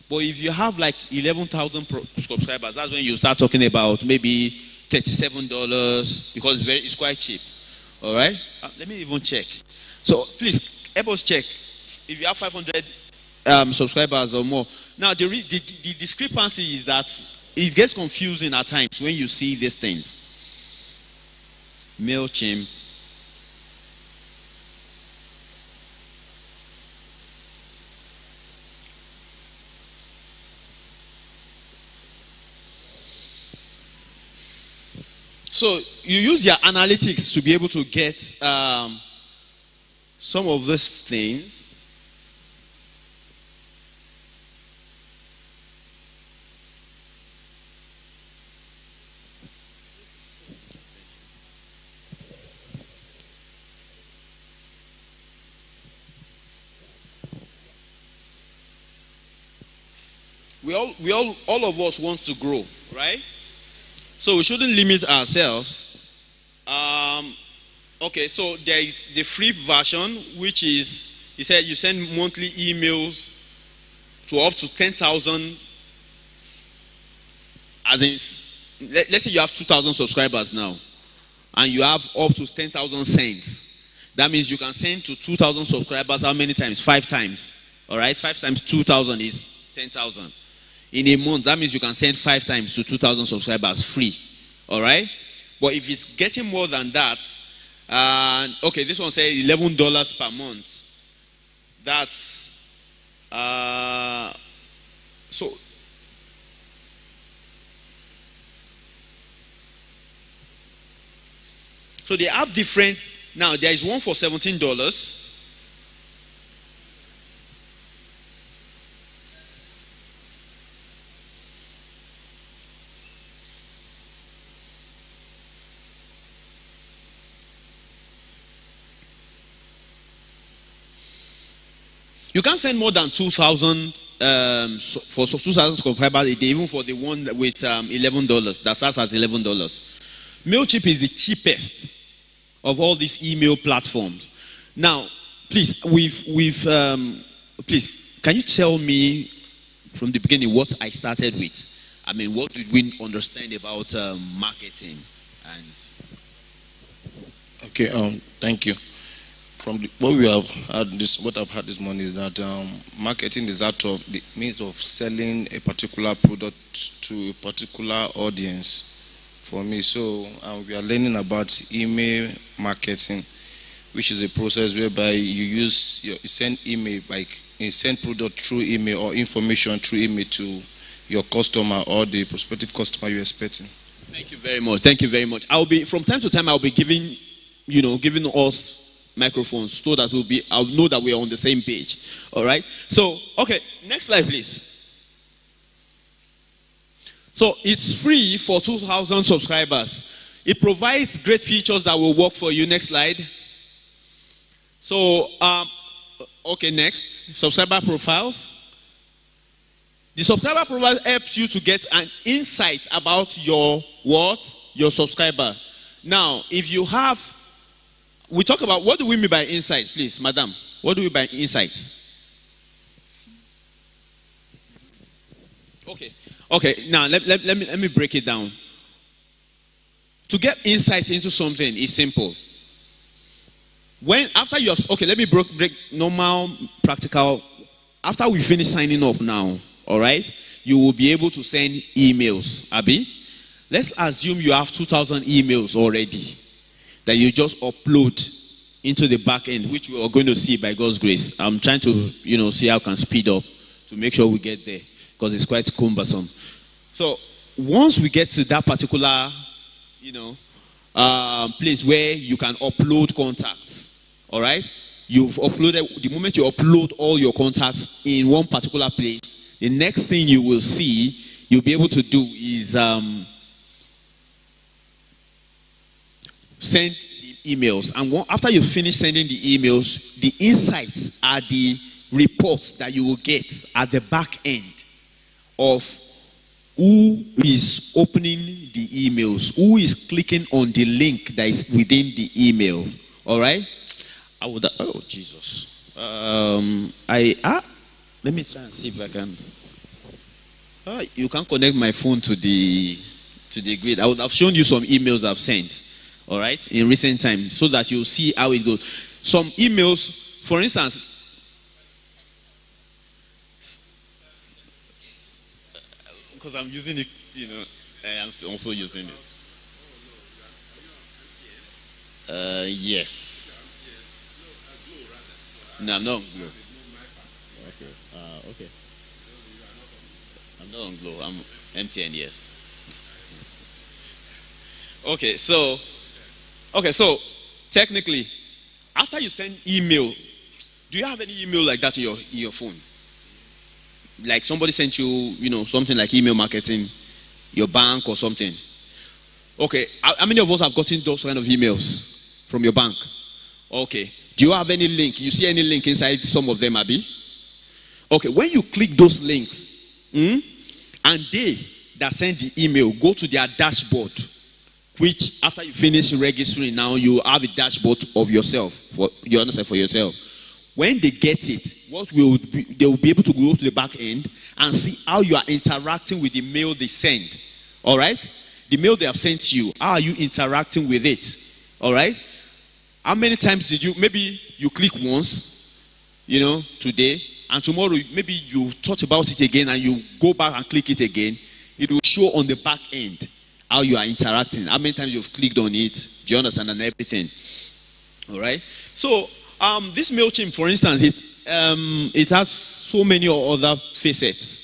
But if you have like 11,000 subscribers, that's when you start talking about maybe $37, because it's quite cheap. All right? Let me even check. So please, help us check. If you have 500 subscribers or more. Now, the discrepancy is that it gets confusing at times when you see these things. MailChimp. So you use your analytics to be able to get some of these things. All of us want to grow, right? So we shouldn't limit ourselves. Okay, so there is the free version, which is, he said you send monthly emails to up to 10,000. As in, let's say you have 2,000 subscribers now, and you have up to 10,000 sends. That means you can send to 2,000 subscribers how many times? 5 times. All right, 5 times 2,000 is 10,000. In a month, that means you can send 5 times to 2,000 subscribers free. All right? But if it's getting more than that, okay, this one says $11 per month. That's, so they have different, now there is one for $17. You can't send more than 2,000 for 2,000 subscribers a day, even for the one with $11 that starts at $11. MailChimp is the cheapest of all these email platforms. Now, please, please, can you tell me from the beginning what I started with? I mean, what did we understand about marketing? And okay, thank you. what we have had what I've had this morning is that marketing is out of the means of selling a particular product to a particular audience for me. So we are learning about email marketing, which is a process whereby you send email, like you send product through email or information through email to your customer or the prospective customer you're expecting. Thank you very much. Thank you very much. From time to time, I'll be giving us microphones so that I'll know that we are on the same page. All right. So, okay, next slide, please. So it's free for 2,000 subscribers. It provides great features that will work for you. Next slide. So, okay, next, subscriber profiles. The subscriber profile helps you to get an insight about your subscriber. Now, if you have, we talk about, what do we mean by insight, please, madam? What do we mean by insights? Okay. Now let me break it down. To get insight into something is simple. After you have, let me break normal, practical. After we finish signing up now, all right, you will be able to send emails. Abi, let's assume you have 2,000 emails already that you just upload into the back end, which we are going to see by God's grace. I'm trying to, see how I can speed up to make sure we get there because it's quite cumbersome. So once we get to that particular, place where you can upload contacts. All right, you've uploaded. The moment you upload all your contacts in one particular place, the next thing you will see, you'll be able to do is send the emails. And after you finish sending the emails, the insights are the reports that you will get at the back end of who is opening the emails, who is clicking on the link that is within the email. All right. Oh Jesus. Let me try and see if I can. You can connect my phone to the grid. I would have shown you some emails I've sent. All right, in recent times, so that you'll see how it goes. Some emails, for instance, because I'm using it, I'm also using it. Yes. No, I'm not on Glow. Okay. I'm not on Glow. I'm MTN, yes. Okay, so technically, after you send email, do you have any email like that in your phone? Like somebody sent you, something like email marketing, your bank or something. Okay, how many of us have gotten those kind of emails from your bank? Okay. Do you have any link? You see any link inside some of them, Abi? Okay, when you click those links, and they that send the email go to their dashboard, which after you finish registering now, you have a dashboard of yourself, for yourself. When they get it, they will be able to go to the back end and see how you are interacting with the mail they send. All right? The mail they have sent you, how are you interacting with it? All right? How many times maybe you click once, today, and tomorrow maybe you thought about it again and you go back and click it again. It will show on the back end how you are interacting, how many times you've clicked on it, do you understand, and everything. All right? So, this MailChimp, for instance, it has so many other facets.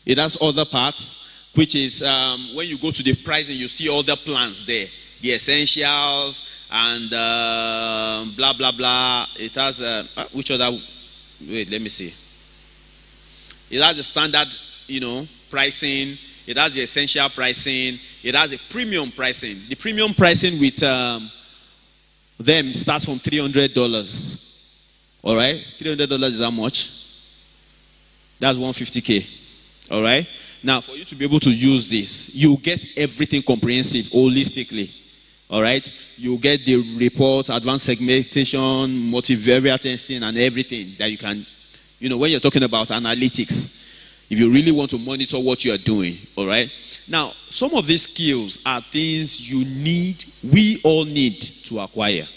It has other parts, which is when you go to the pricing, you see all the plans there, the essentials, and blah blah blah. It has which other? Wait, let me see. It has the standard, pricing. It has the essential pricing. It has a premium pricing. The premium pricing with them starts from $300. All right, $300 is how much? That's $150K. All right. Now, for you to be able to use this, you get everything comprehensive, holistically. All right, you get the report, advanced segmentation, multivariate testing, and everything that you can, when you're talking about analytics, if you really want to monitor what you are doing. All right. Now, some of these skills are things we all need to acquire.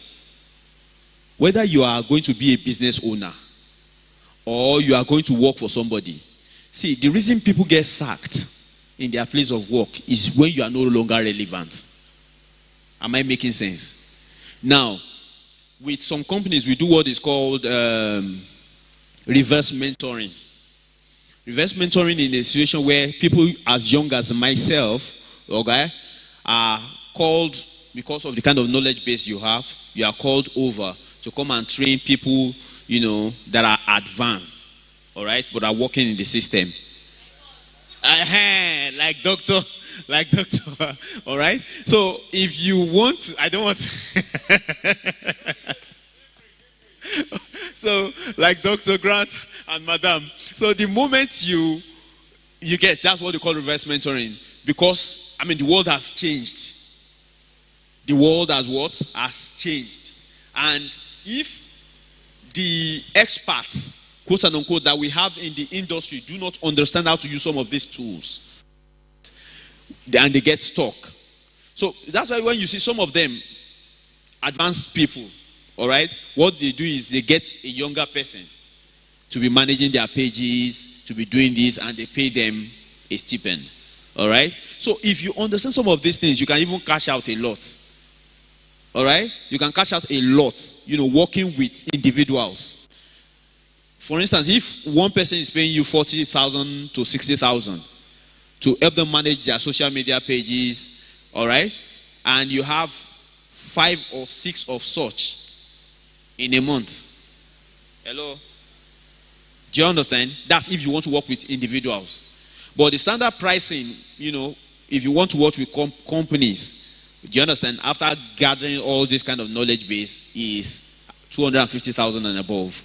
whether you are going to be a business owner or you are going to work for somebody. See, the reason people get sacked in their place of work is when you are no longer relevant. Am I making sense? Now, with some companies, we do what is called reverse mentoring. Reverse mentoring in a situation where people as young as myself, okay, are called, because of the kind of knowledge base you have, you are called over to come and train people, that are advanced, all right, but are working in the system. Like doctor, all right? So if you want, I don't want to. So like Dr. Grant and Madam. So the moment you get, that's what they call reverse mentoring. Because, the world has changed. The world has what? Has changed. And if the experts, quote and unquote, that we have in the industry do not understand how to use some of these tools, and they get stuck. So that's why when you see some of them, advanced people, all right, what they do is they get a younger person to be managing their pages, to be doing this, and they pay them a stipend. All right? So if you understand some of these things, you can even cash out a lot. All right? You can cash out a lot, working with individuals. For instance, if one person is paying you 40,000 to 60,000 to help them manage their social media pages, all right? And you have 5 or 6 of such in a month. Hello? Do you understand? That's if you want to work with individuals. But the standard pricing, if you want to work with companies, do you understand? After gathering all this kind of knowledge base is 250,000 and above.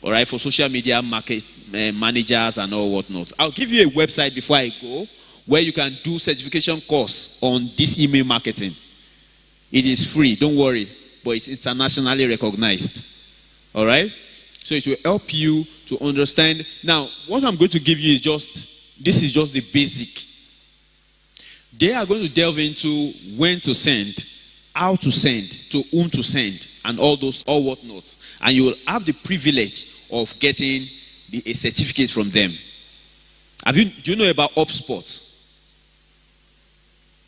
All right, for social media market managers and all whatnot. I'll give you a website before I go where you can do certification course on this email marketing. It is free, don't worry, but it's internationally recognized. All right? So it will help you to understand. Now, what I'm going to give you is this is just the basic. They are going to delve into when to send, how to send, to whom to send, and all whatnot. And you will have the privilege of getting a certificate from them. Do you know about HubSpot?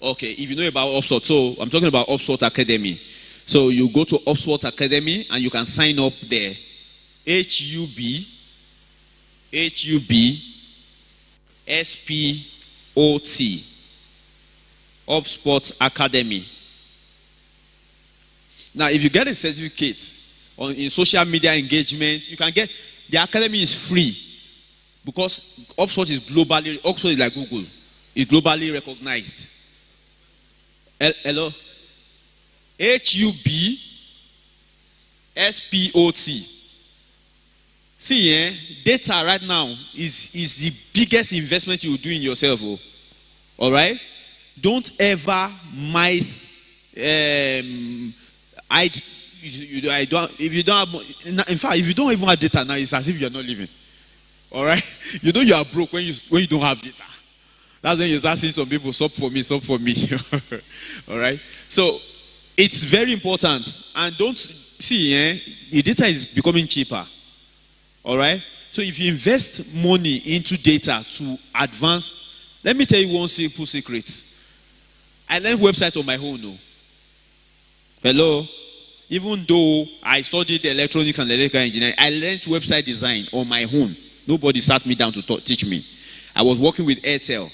Okay, if you know about HubSpot, so I'm talking about HubSpot Academy. So you go to HubSpot Academy and you can sign up there. HubSpot HubSpot Academy. Now, if you get a certificate in social media engagement, you can get, the academy is free because HubSpot is like Google. It's globally recognized. Hello? HubSpot. See, data right now is the biggest investment you will do in yourself. All right? Don't ever miss. If you don't have, in fact, if you don't even have data now, it's as if you're not living. All right? You know you are broke when you don't have data. That's when you start seeing some people, stop for me. All right? So it's very important. And don't see, the data is becoming cheaper. All right? So if you invest money into data to advance, let me tell you one simple secret. I learned website on my own. No. Hello? Even though I studied electronics and electrical engineering, I learned website design on my own. Nobody sat me down to teach me. I was working with Airtel.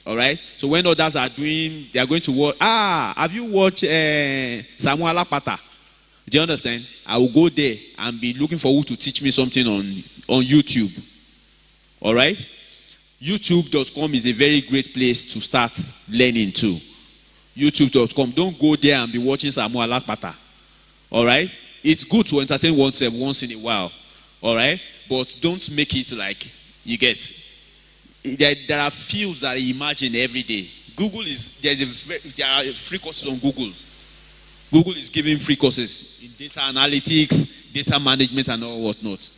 All right? So when others are doing, they are going to work. Have you watched Samuel Alapata? Do you understand? I will go there and be looking for who to teach me something on YouTube. All right? YouTube.com is a very great place to start learning too. YouTube.com. Don't go there and be watching Samuel Alapata. All right? It's good to entertain oneself once in a while. All right? But don't make it like you get. There are fields that I imagine every day. There are free courses on Google. Google is giving free courses in data analytics, data management, and all whatnot.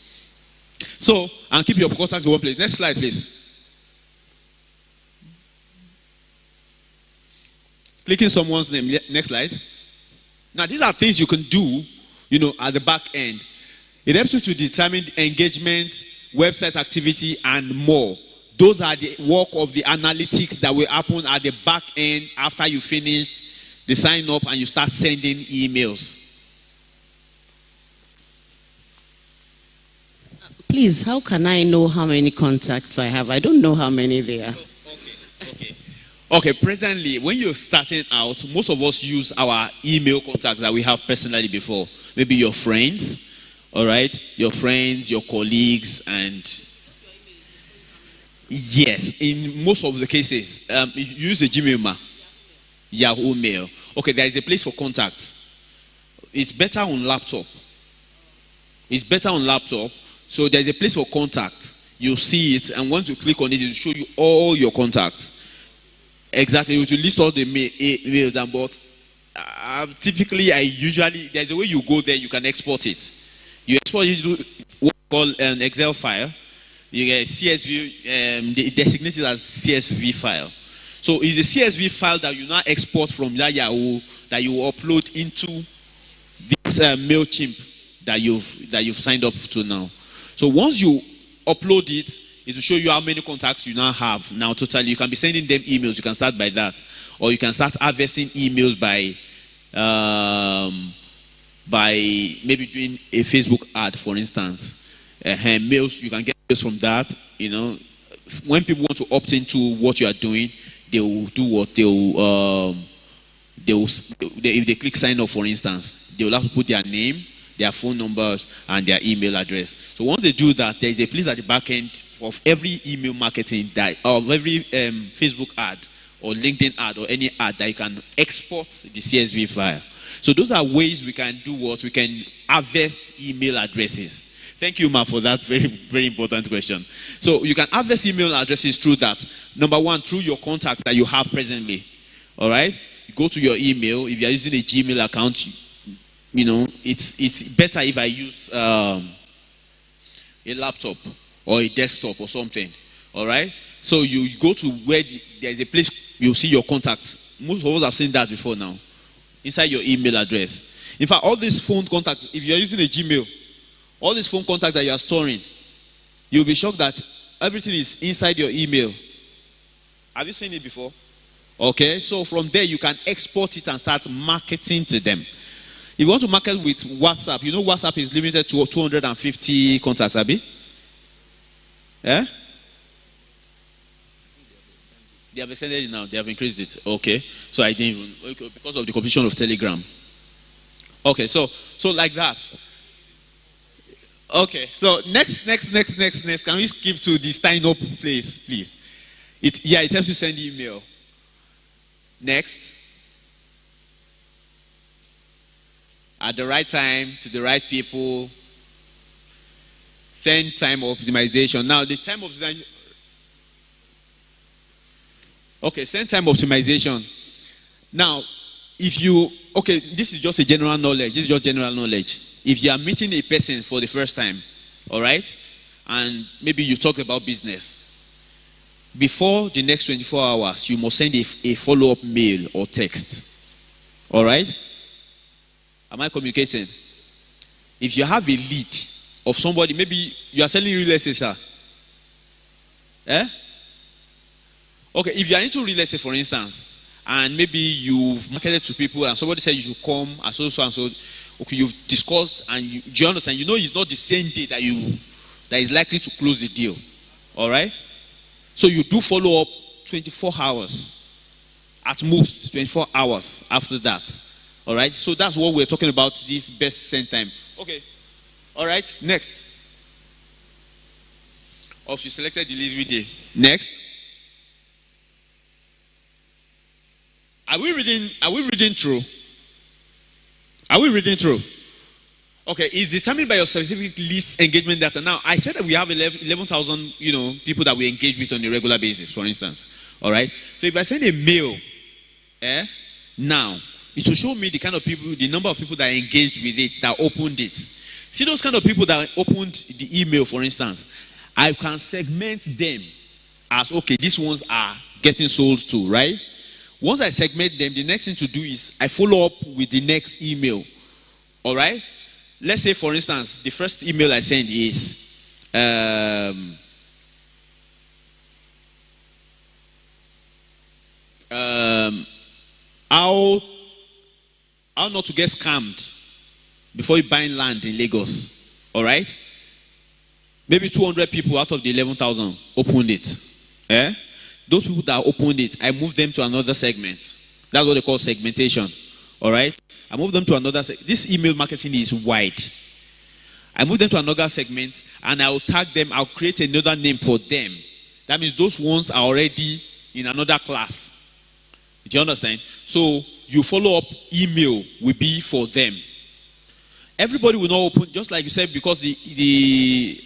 So, and keep your contact in one place. Next slide, please. Clicking someone's name. Next slide. Now, these are things you can do at the back end. It helps you to determine engagement, website activity, and more. Those are the work of the analytics that will happen at the back end after you finished the sign up and you start sending emails. Please, how can I know how many contacts I have? I don't know how many there are. Okay, presently, when you're starting out, most of us use our email contacts that we have personally before. Maybe your friends, all right? Your friends, your colleagues, and yes, in most of the cases, if you use a Gmail, Yahoo Mail. Okay, there is a place for contacts. It's better on laptop. So there's a place for contact. You'll see it, and once you click on it, it will show you all your contacts. Exactly, you will list all the mails, but typically, there's a way you go there, you can export it. You export it to what we call an Excel file. You get CSV, they designate it as CSV file. So it's a CSV file that you now export from that Yahoo that you upload into this MailChimp that you've signed up to now. So once you upload it, it will show you how many contacts you now have. Now totally, you can be sending them emails. You can start by that, or you can start harvesting emails by maybe doing a Facebook ad, for instance. Mails, you can get mails from that. When people want to opt into what you are doing, they will do what if they click sign up, for instance, they will have to put their name, their phone numbers, and their email address. So once they do that, there is a place at the back end of every email marketing of every Facebook ad or LinkedIn ad or any ad that you can export the CSV file. So those are ways we can do what? We can harvest email addresses. Thank you, Ma, for that very, very important question. So you can harvest email addresses through that. Number one, through your contacts that you have presently. All right? You go to your email. If you are using a Gmail account, it's better if I use a laptop or a desktop or something. All right? So you go to where there's a place you'll see your contacts. Most of us have seen that before now. Inside your email address. In fact, all these phone contacts, if you're using a Gmail, all these phone contacts that you are storing, you'll be shocked that everything is inside your email. Have you seen it before? Okay, so from there you can export it and start marketing to them. If you want to market with WhatsApp, WhatsApp is limited to 250 contacts, Abi? Yeah? They have extended it now. They have increased it. Okay. So I didn't even, because of the competition of Telegram. Okay, so like that. Okay, so next. Can we skip to the sign up place, please? It helps you send email. Next. At the right time, to the right people. Send time optimization. Now, the time optimization. Okay, send time optimization. Now, this is just a general knowledge. This is just general knowledge. If you are meeting a person for the first time, all right, and maybe you talk about business, before the next 24 hours, you must send a follow-up mail or text. All right? Am I communicating? If you have a lead of somebody, maybe you are selling real estate, sir. Okay, if you are into real estate, for instance, and maybe you've marketed to people and somebody said you should come and so and so. Okay, you've discussed and do you understand? It's not the same day that is likely to close the deal. All right? So you do follow up 24 hours. At most, 24 hours after that. All right? So that's what we're talking about, this best send time. Okay. All right? Next. Of you selected delivery day. Next. Are we reading through? Are we reading through? Okay, it's determined by your specific list engagement data. Now, I said that we have 11,000, people that we engage with on a regular basis, for instance. All right? So if I send a mail, now, it will show me the kind of people, the number of people that engaged with it, that opened it. See those kind of people that opened the email, for instance. I can segment them as, okay, these ones are getting sold to, right? Once I segment them, the next thing to do is I follow up with the next email. All right? let's say, for instance, the first email I send is how not to get scammed before you buy land in Lagos. All right? Maybe 200 people out of the 11,000 opened it. Eh? Those people that opened it, I moved them to another segment. That's what they call segmentation. All right? I moved them to another segment. This email marketing is wide. I moved them to another segment, and I'll tag them. I'll create another name for them. That means those ones are already in another class. Do you understand? So you follow up email will be for them. Everybody will not open, just like you said, because the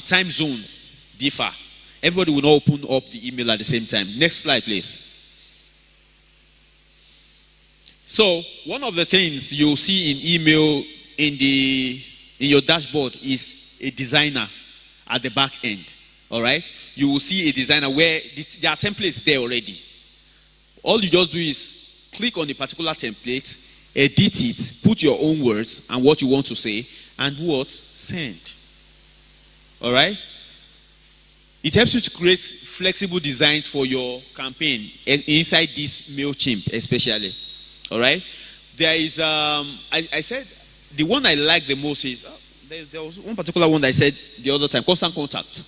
time zones differ. Everybody will not open up the email at the same time. Next slide, please. So one of the things you'll see in email in your dashboard is a designer at the back end. All right? You will see a designer where there are templates there already. All you just do is click on a particular template, edit it, put your own words and what you want to say, and what? Send. All right? It helps you to create flexible designs for your campaign inside this MailChimp especially. All right? There is, I said, the one I like the most is, there was one particular one that I said the other time, constant contact.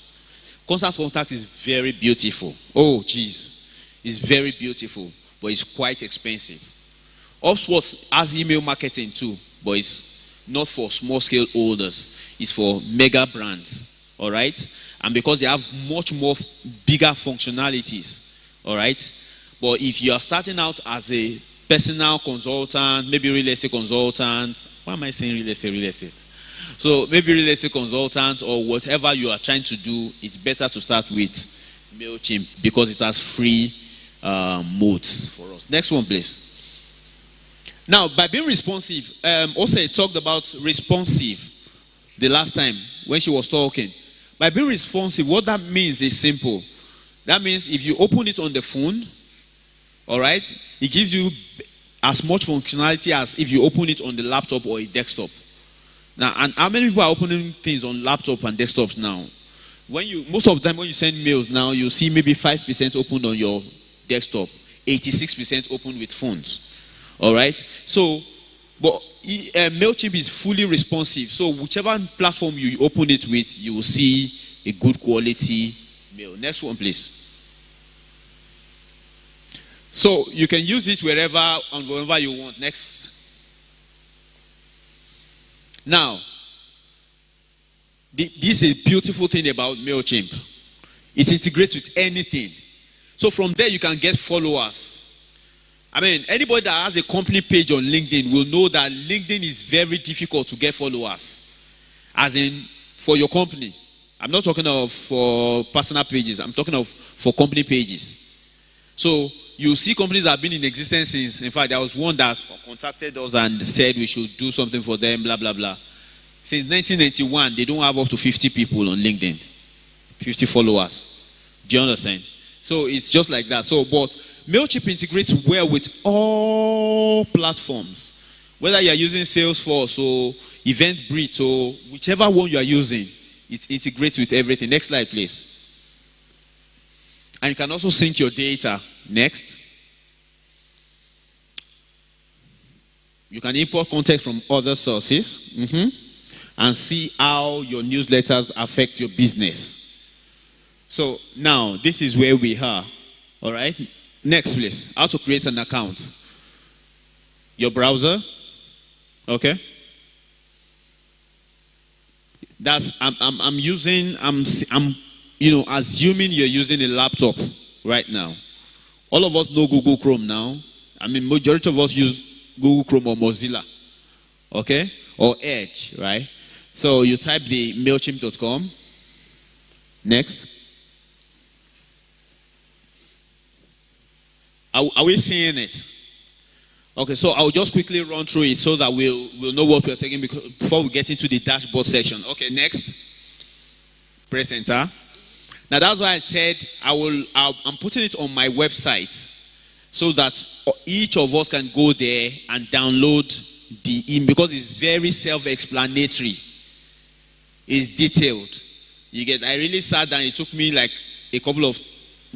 Constant contact is very beautiful. Oh, geez. It's very beautiful, but it's quite expensive. HubSpot has email marketing too, but it's not for small scale holders. It's for mega brands. All right? And because they have much more bigger functionalities. All right? But if you are starting out as a personal consultant, maybe real estate consultant, why am I saying real estate? So maybe real estate consultant or whatever you are trying to do, it's better to start with MailChimp because it has free modes for us. Next one, please. Now, by being responsive, also talked about responsive the last time when she was talking. By being responsive, what that means is simple. That means if you open it on the phone, all right, it gives you as much functionality as if you open it on the laptop or a desktop. Now, and how many people are opening things on laptop and desktops now? Most of the time when you send mails now, you see maybe 5% opened on your desktop, 86% open with phones. All right? So, but MailChimp is fully responsive. So whichever platform you open it with, you will see a good quality mail. Next one, please. So you can use it wherever and wherever you want. Next. Now, this is a beautiful thing about MailChimp. It integrates with anything. So from there, you can get followers. I mean, anybody that has a company page on LinkedIn will know that LinkedIn is very difficult to get followers. As in, for your company. I'm not talking of for personal pages. I'm talking of for company pages. So, you see companies that have been in existence since, in fact, there was one that contacted us and said we should do something for them, blah, blah, blah. Since 1991, they don't have up to 50 people on LinkedIn. 50 followers. Do you understand? So it's just like that. So, but MailChimp integrates well with all platforms. Whether you're using Salesforce or Eventbrite or whichever one you are using, it integrates with everything. Next slide, please. And you can also sync your data. Next. You can import content from other sources and see how your newsletters affect your business. So now, this is where we are. All right? Next, please. How to create an account. Your browser. Okay? That's, I'm assuming you're using a laptop right now. All of us know Google Chrome now. I mean, majority of us use Google Chrome or Mozilla. Okay? Or Edge, right? So you type the MailChimp.com. Next. Are we seeing it? Okay, so I'll just quickly run through it so that we'll know what we're taking before we get into the dashboard section. Okay, next. Press enter. Now that's why I said I'm putting it on my website so that each of us can go there and download the email because it's very self-explanatory. It's detailed. You get, I really sat down. It took me like a couple of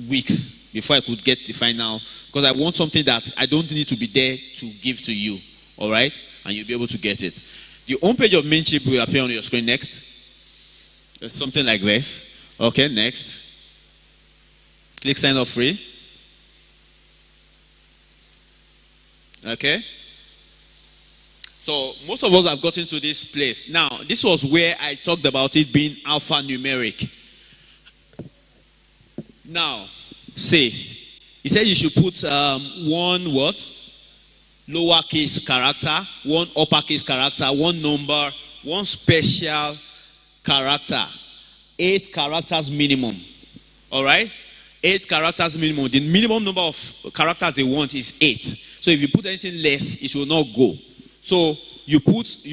weeks before I could get the final, because I want something that I don't need to be there to give to you. All right? And you'll be able to get it. The homepage of Mainchip will appear on your screen next. It's something like this. Okay, next. Click sign up free. Okay. So most of us have gotten to this place. Now, this was where I talked about it being alphanumeric. Now, say, he said you should put one what? Lowercase character, one uppercase character, one number, one special character. 8 characters minimum. All right? 8 characters minimum. The minimum number of characters they want is 8. So if you put anything less, it will not go. So you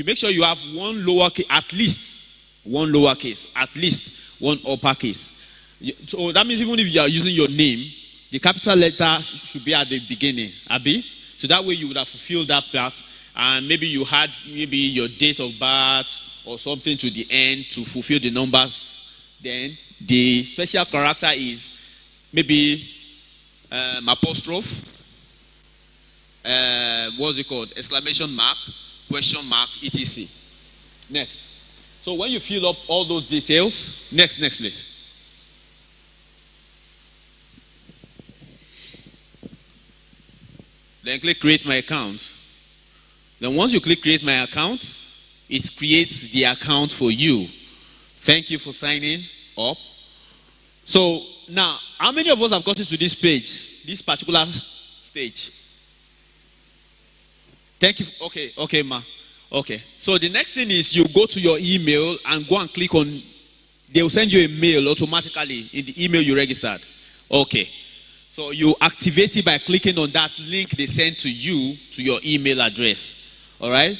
make sure you have one lowercase, at least one lowercase, at least one uppercase. So that means even if you are using your name, the capital letter should be at the beginning, Abi. So that way you would have fulfilled that part, and maybe you had your date of birth or something to the end to fulfill the numbers. Then the special character is maybe apostrophe. What's it called? Exclamation mark, question mark, etc. Next. So when you fill up all those details, next please. Then click create my account. Then once you click create my account, it creates the account for you. Thank you for signing up. So now, how many of us have gotten to this page, this particular stage? Thank you. Okay, ma. Okay. So the next thing is you go to your email and go and click on, they will send you a mail automatically in the email you registered. Okay. So you activate it by clicking on that link they send to you to your email address. All right?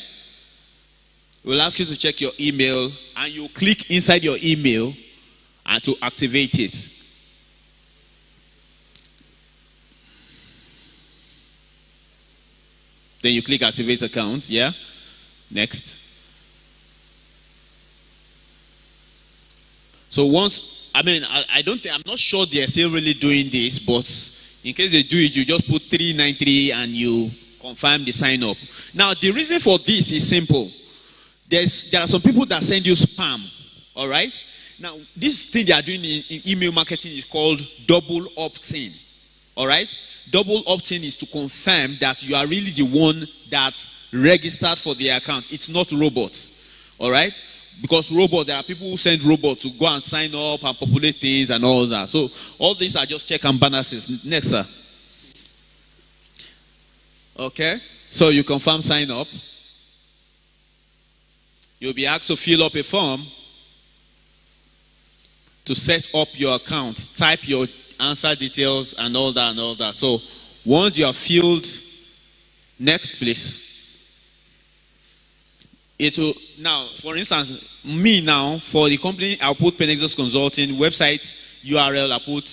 We'll ask you to check your email and you click inside your email and to activate it. Then you click activate account. Yeah. Next. So once, I'm not sure they're still really doing this, but in case they do it, you just put 393 and you confirm the sign up. Now, the reason for this is simple. There are some people that send you spam. All right. Now, this thing they are doing in email marketing is called double opt-in. All right. Double opt-in is to confirm that you are really the one that registered for the account. It's not robots. All right? Because robots, there are people who send robots to go and sign up and populate things and all that. So all these are just check and balances. Next, sir. Okay? So you confirm sign up. You'll be asked to fill up a form to set up your account. Type your answer details and all that. So once you have filled, next please. It will now, for instance, me now for the company, I'll put Penexus Consulting website URL. I'll put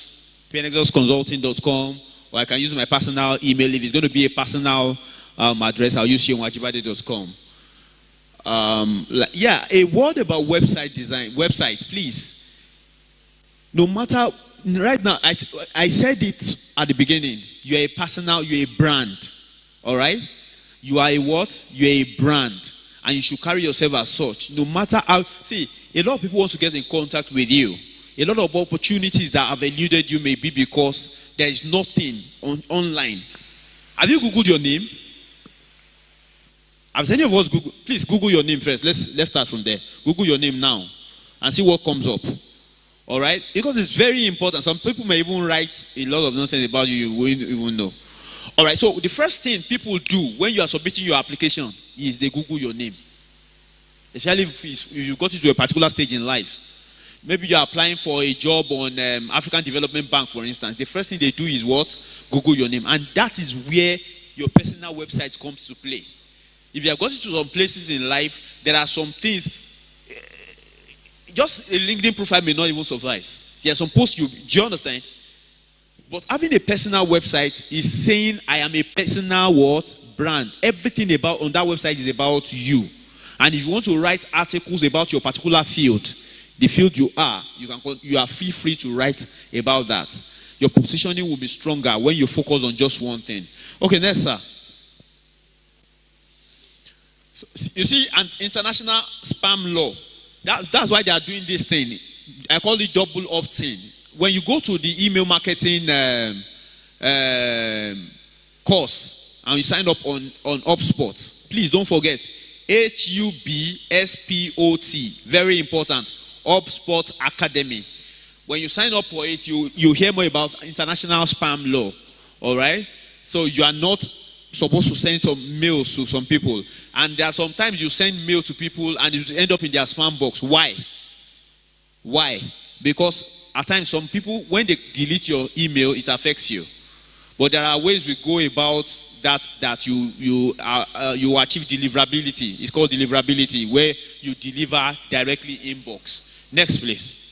penexusconsulting.com, or I can use my personal email. If it's going to be a personal address, I'll use shionwajibade.com. A word about website design. Websites, please. No matter. Right now, I said it at the beginning. You are a personal, you are a brand. All right? You are a what? You are a brand. And you should carry yourself as such. No matter how. See, a lot of people want to get in contact with you. A lot of opportunities that have eluded you may be because there is nothing online. Have you Googled your name? Has any of us Google? Please Google your name first. Let's start from there. Google your name now and see what comes up. All right? Because it's very important. Some people may even write a lot of nonsense about you. You won't even know. All right? So the first thing people do when you are submitting your application is they Google your name. Especially if you got into a particular stage in life. Maybe you are applying for a job on African Development Bank, for instance. The first thing they do is what? Google your name. And that is where your personal website comes to play. If you have got into some places in life, there are some things. Just a LinkedIn profile may not even suffice. There are some posts do you understand? But having a personal website is saying I am a personal what? Brand. Everything about on that website is about you. And if you want to write articles about your particular field, the field you are feel free to write about that. Your positioning will be stronger when you focus on just one thing. Okay, next, sir. So, you see, an international spam law. That's why they are doing this thing. I call it double opt-in. When you go to the email marketing course and you sign up on HubSpot, please don't forget HUBSPOT. Very important. HubSpot Academy. When you sign up for it, you hear more about international spam law. All right? So you are not supposed to send some mails to some people. And there are sometimes you send mail to people and it end up in their spam box. Why? Why? Because at times some people, when they delete your email, it affects you. But there are ways we go about that you achieve deliverability. It's called deliverability, where you deliver directly inbox. Next, please.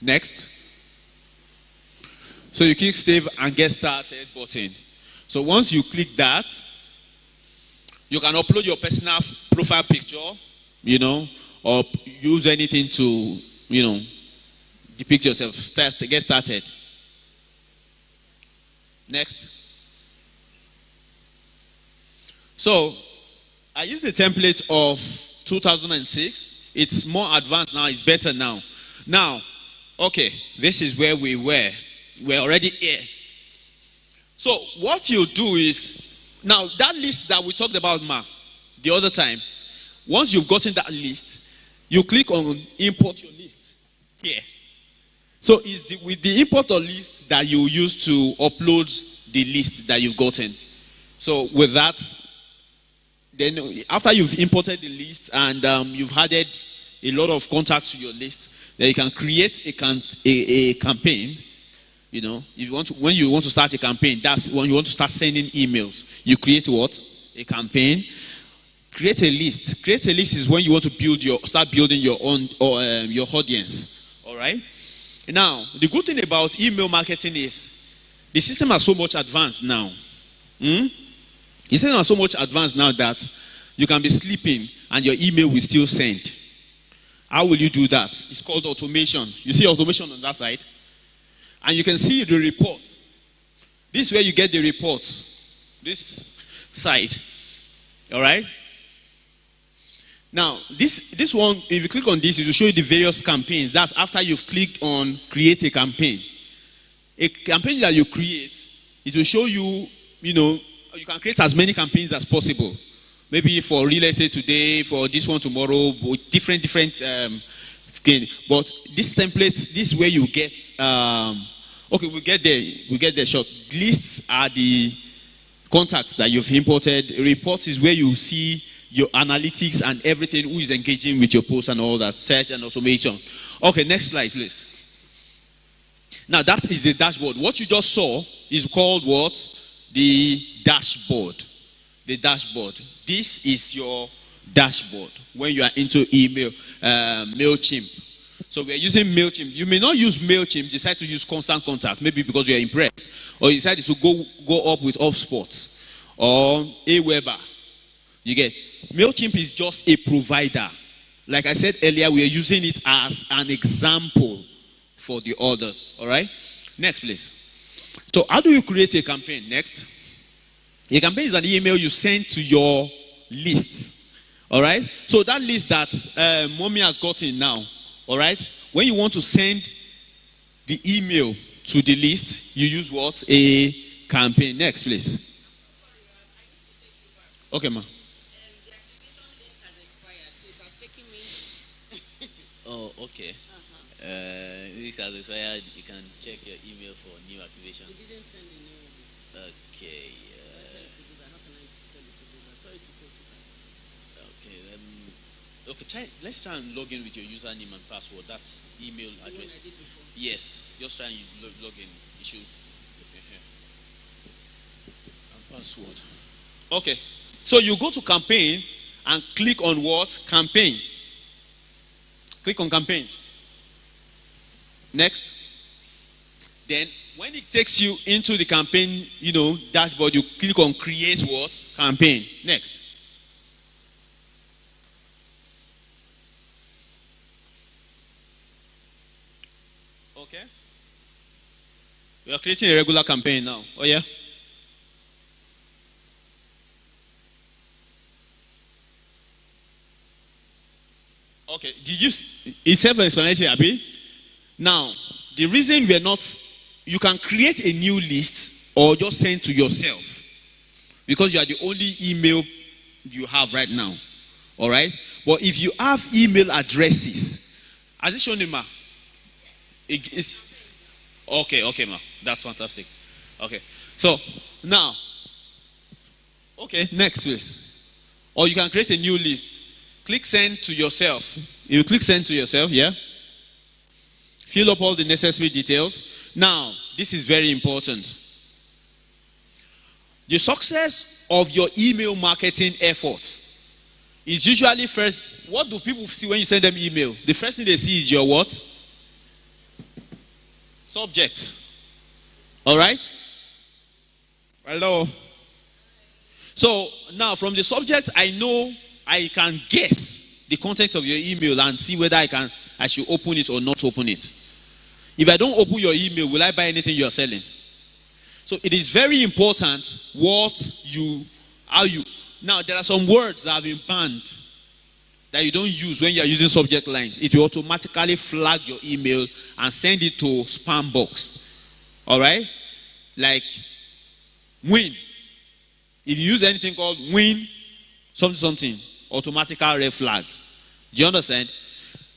Next. So you click save and get started button. So once you click that, you can upload your personal profile picture, or use anything to, depict yourself. Get started. Next. So I use the template of 2006. It's more advanced now. It's better now. Now, okay, this is where we were. We're already here. So what you do is, now that list that we talked about, the other time, once you've gotten that list, you click on import your list here. So it's with the importer list that you use to upload the list that you've gotten. So with that, then after you've imported the list and you've added a lot of contacts to your list, then you can create a campaign. If you want to, when you want to start a campaign, that's when you want to start sending emails. You create what? A campaign. Create a list. Create a list is when you want to start building your own your audience. All right. Now, the good thing about email marketing is the system is so much advanced now. The system is so much advanced now that you can be sleeping and your email will still send. How will you do that? It's called automation. You see automation on that side? And you can see the report. This is where you get the reports. This side. All right? Now, this one, if you click on this, it will show you the various campaigns. That's after you've clicked on create a campaign. A campaign that you create, it will show you, you can create as many campaigns as possible. Maybe for real estate today, for this one tomorrow, different thing. But this template, this is where you get, okay, we'll get there short. Lists are the contacts that you've imported. Reports is where you see your analytics and everything, who is engaging with your post and all that, search and automation. Okay, next slide, please. Now, that is the dashboard. What you just saw is called what? The dashboard. The dashboard. This is your dashboard when you are into email, MailChimp. So we are using MailChimp. You may not use MailChimp, decide to use Constant Contact, maybe because you are impressed. Or you decided to go up with HubSpot or Aweber. You get? MailChimp is just a provider. Like I said earlier, we are using it as an example for the others. All right? Next, please. So how do you create a campaign? Next. A campaign is an email you send to your list. All right? So that list that Mommy has gotten now, all right? When you want to send the email to the list, you use what? A campaign. Next, please. Okay, ma'am. Oh, okay. This has expired. You can check your email for new activation. You didn't send a new one. Okay. Okay, let's try and log in with your username and password. That's email address. Yes, just try and log in. You should. And password. Okay, so you go to campaign and click on what? Campaigns. Click on campaigns. Next. Then when it takes you into the campaign, dashboard, you click on create what? Campaign. Next. Okay. We are creating a regular campaign now. Oh yeah. Okay. It's self-explanatory, Abi? Now, the reason we're not, you can create a new list or just send to yourself because you are the only email you have right now. All right? But if you have email addresses, has it shown you, ma? It's okay, ma. That's fantastic. Okay. So, now, okay, next please. Or you can create a new list. Click send to yourself. You click send to yourself, yeah? Fill up all the necessary details. Now, this is very important. The success of your email marketing efforts is usually first, what do people see when you send them email? The first thing they see is your what? Subject. All right? Hello? So, now from the subject, I know I can guess the content of your email and see whether I should open it or not open it. If I don't open your email, will I buy anything you are selling? So it is very important now there are some words that have been banned that you don't use when you are using subject lines. It will automatically flag your email and send it to spam box. All right? Like win. If you use anything called win, something, automatically red flag. Do you understand?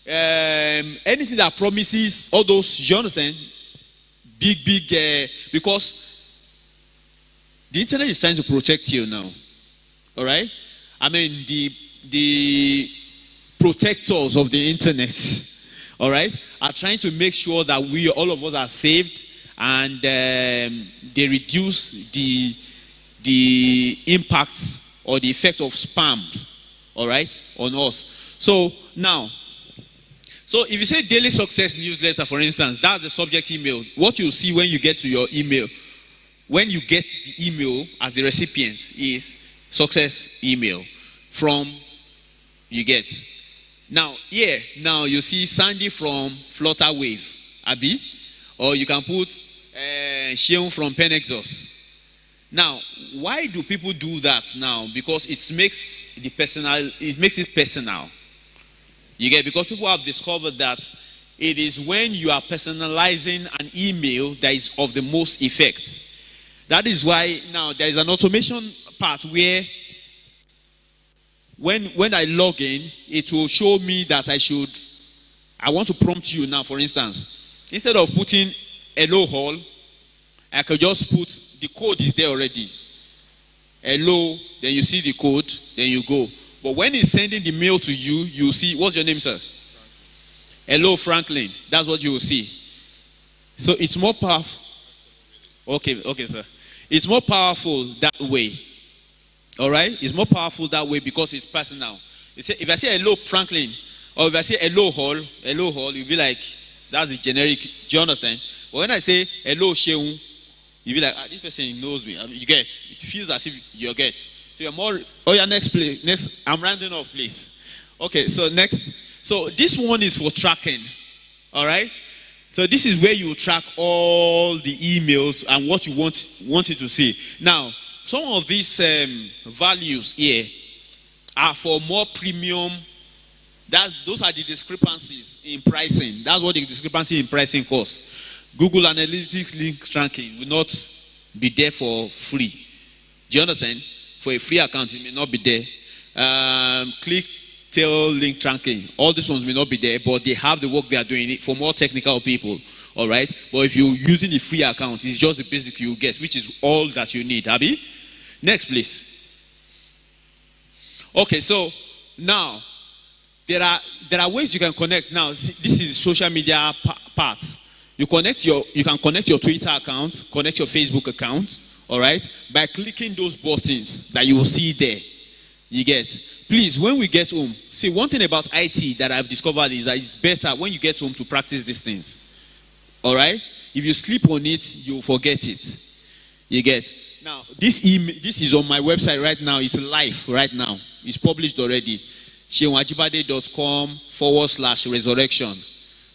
Anything that promises all those, do you understand? Big, because the internet is trying to protect you now. All right? I mean, the protectors of the internet, all right, are trying to make sure that all of us are saved and they reduce the impact or the effect of spams, all right, on us. So now, if you say daily success newsletter, for instance, that's the subject email. What you see when you get to your email, when you get the email as the recipient is success email from you get. Now, now you see Sandy from Flutterwave, Abi, or you can put Sheon from Penexos. Now, why do people do that now? Because it makes it personal. You get, because people have discovered that it is when you are personalizing an email that is of the most effect. That is why now there is an automation part where when I log in, it will show me that I want to prompt you now, for instance. Instead of putting hello hall, I could just put, the code is there already. Hello, then you see the code, then you go. But when it's sending the mail to you, you see, what's your name, sir? Hello, Franklin. That's what you will see. So it's more powerful. Okay, sir. It's more powerful that way. All right? It's more powerful that way because it's personal. If I say hello, Franklin, or if I say hello, Hall, you'll be like, that's the generic. Do you understand? But when I say hello, Sheung, you'll be like, this person knows me. You get. It feels as if you get. So you're more. Oh yeah, next please. Next, I'm rounding off, please. Okay, so next. So this one is for tracking. All right. So this is where you track all the emails and what you want it to see. Now, some of these values here are for more premium. Those are the discrepancies in pricing. That's what the discrepancy in pricing costs. Google Analytics link tracking will not be there for free. Do you understand? For a free account, it may not be there. Click tail link tracking. All these ones may not be there, but they have the work they are doing it for more technical people. All right? But if you're using the free account, it's just the basic you get, which is all that you need. Abby? Next, please. Okay, so now there are ways you can connect. Now, this is the social media part. You can connect your Twitter account, connect your Facebook account, all right, by clicking those buttons that you will see there. You get. Please, when we get home, see, one thing about IT that I've discovered is that it's better when you get home to practice these things. All right? If you sleep on it, you'll forget it. You get. Now, this is on my website right now. It's live right now. It's published already. seunajibade.com/resurrection.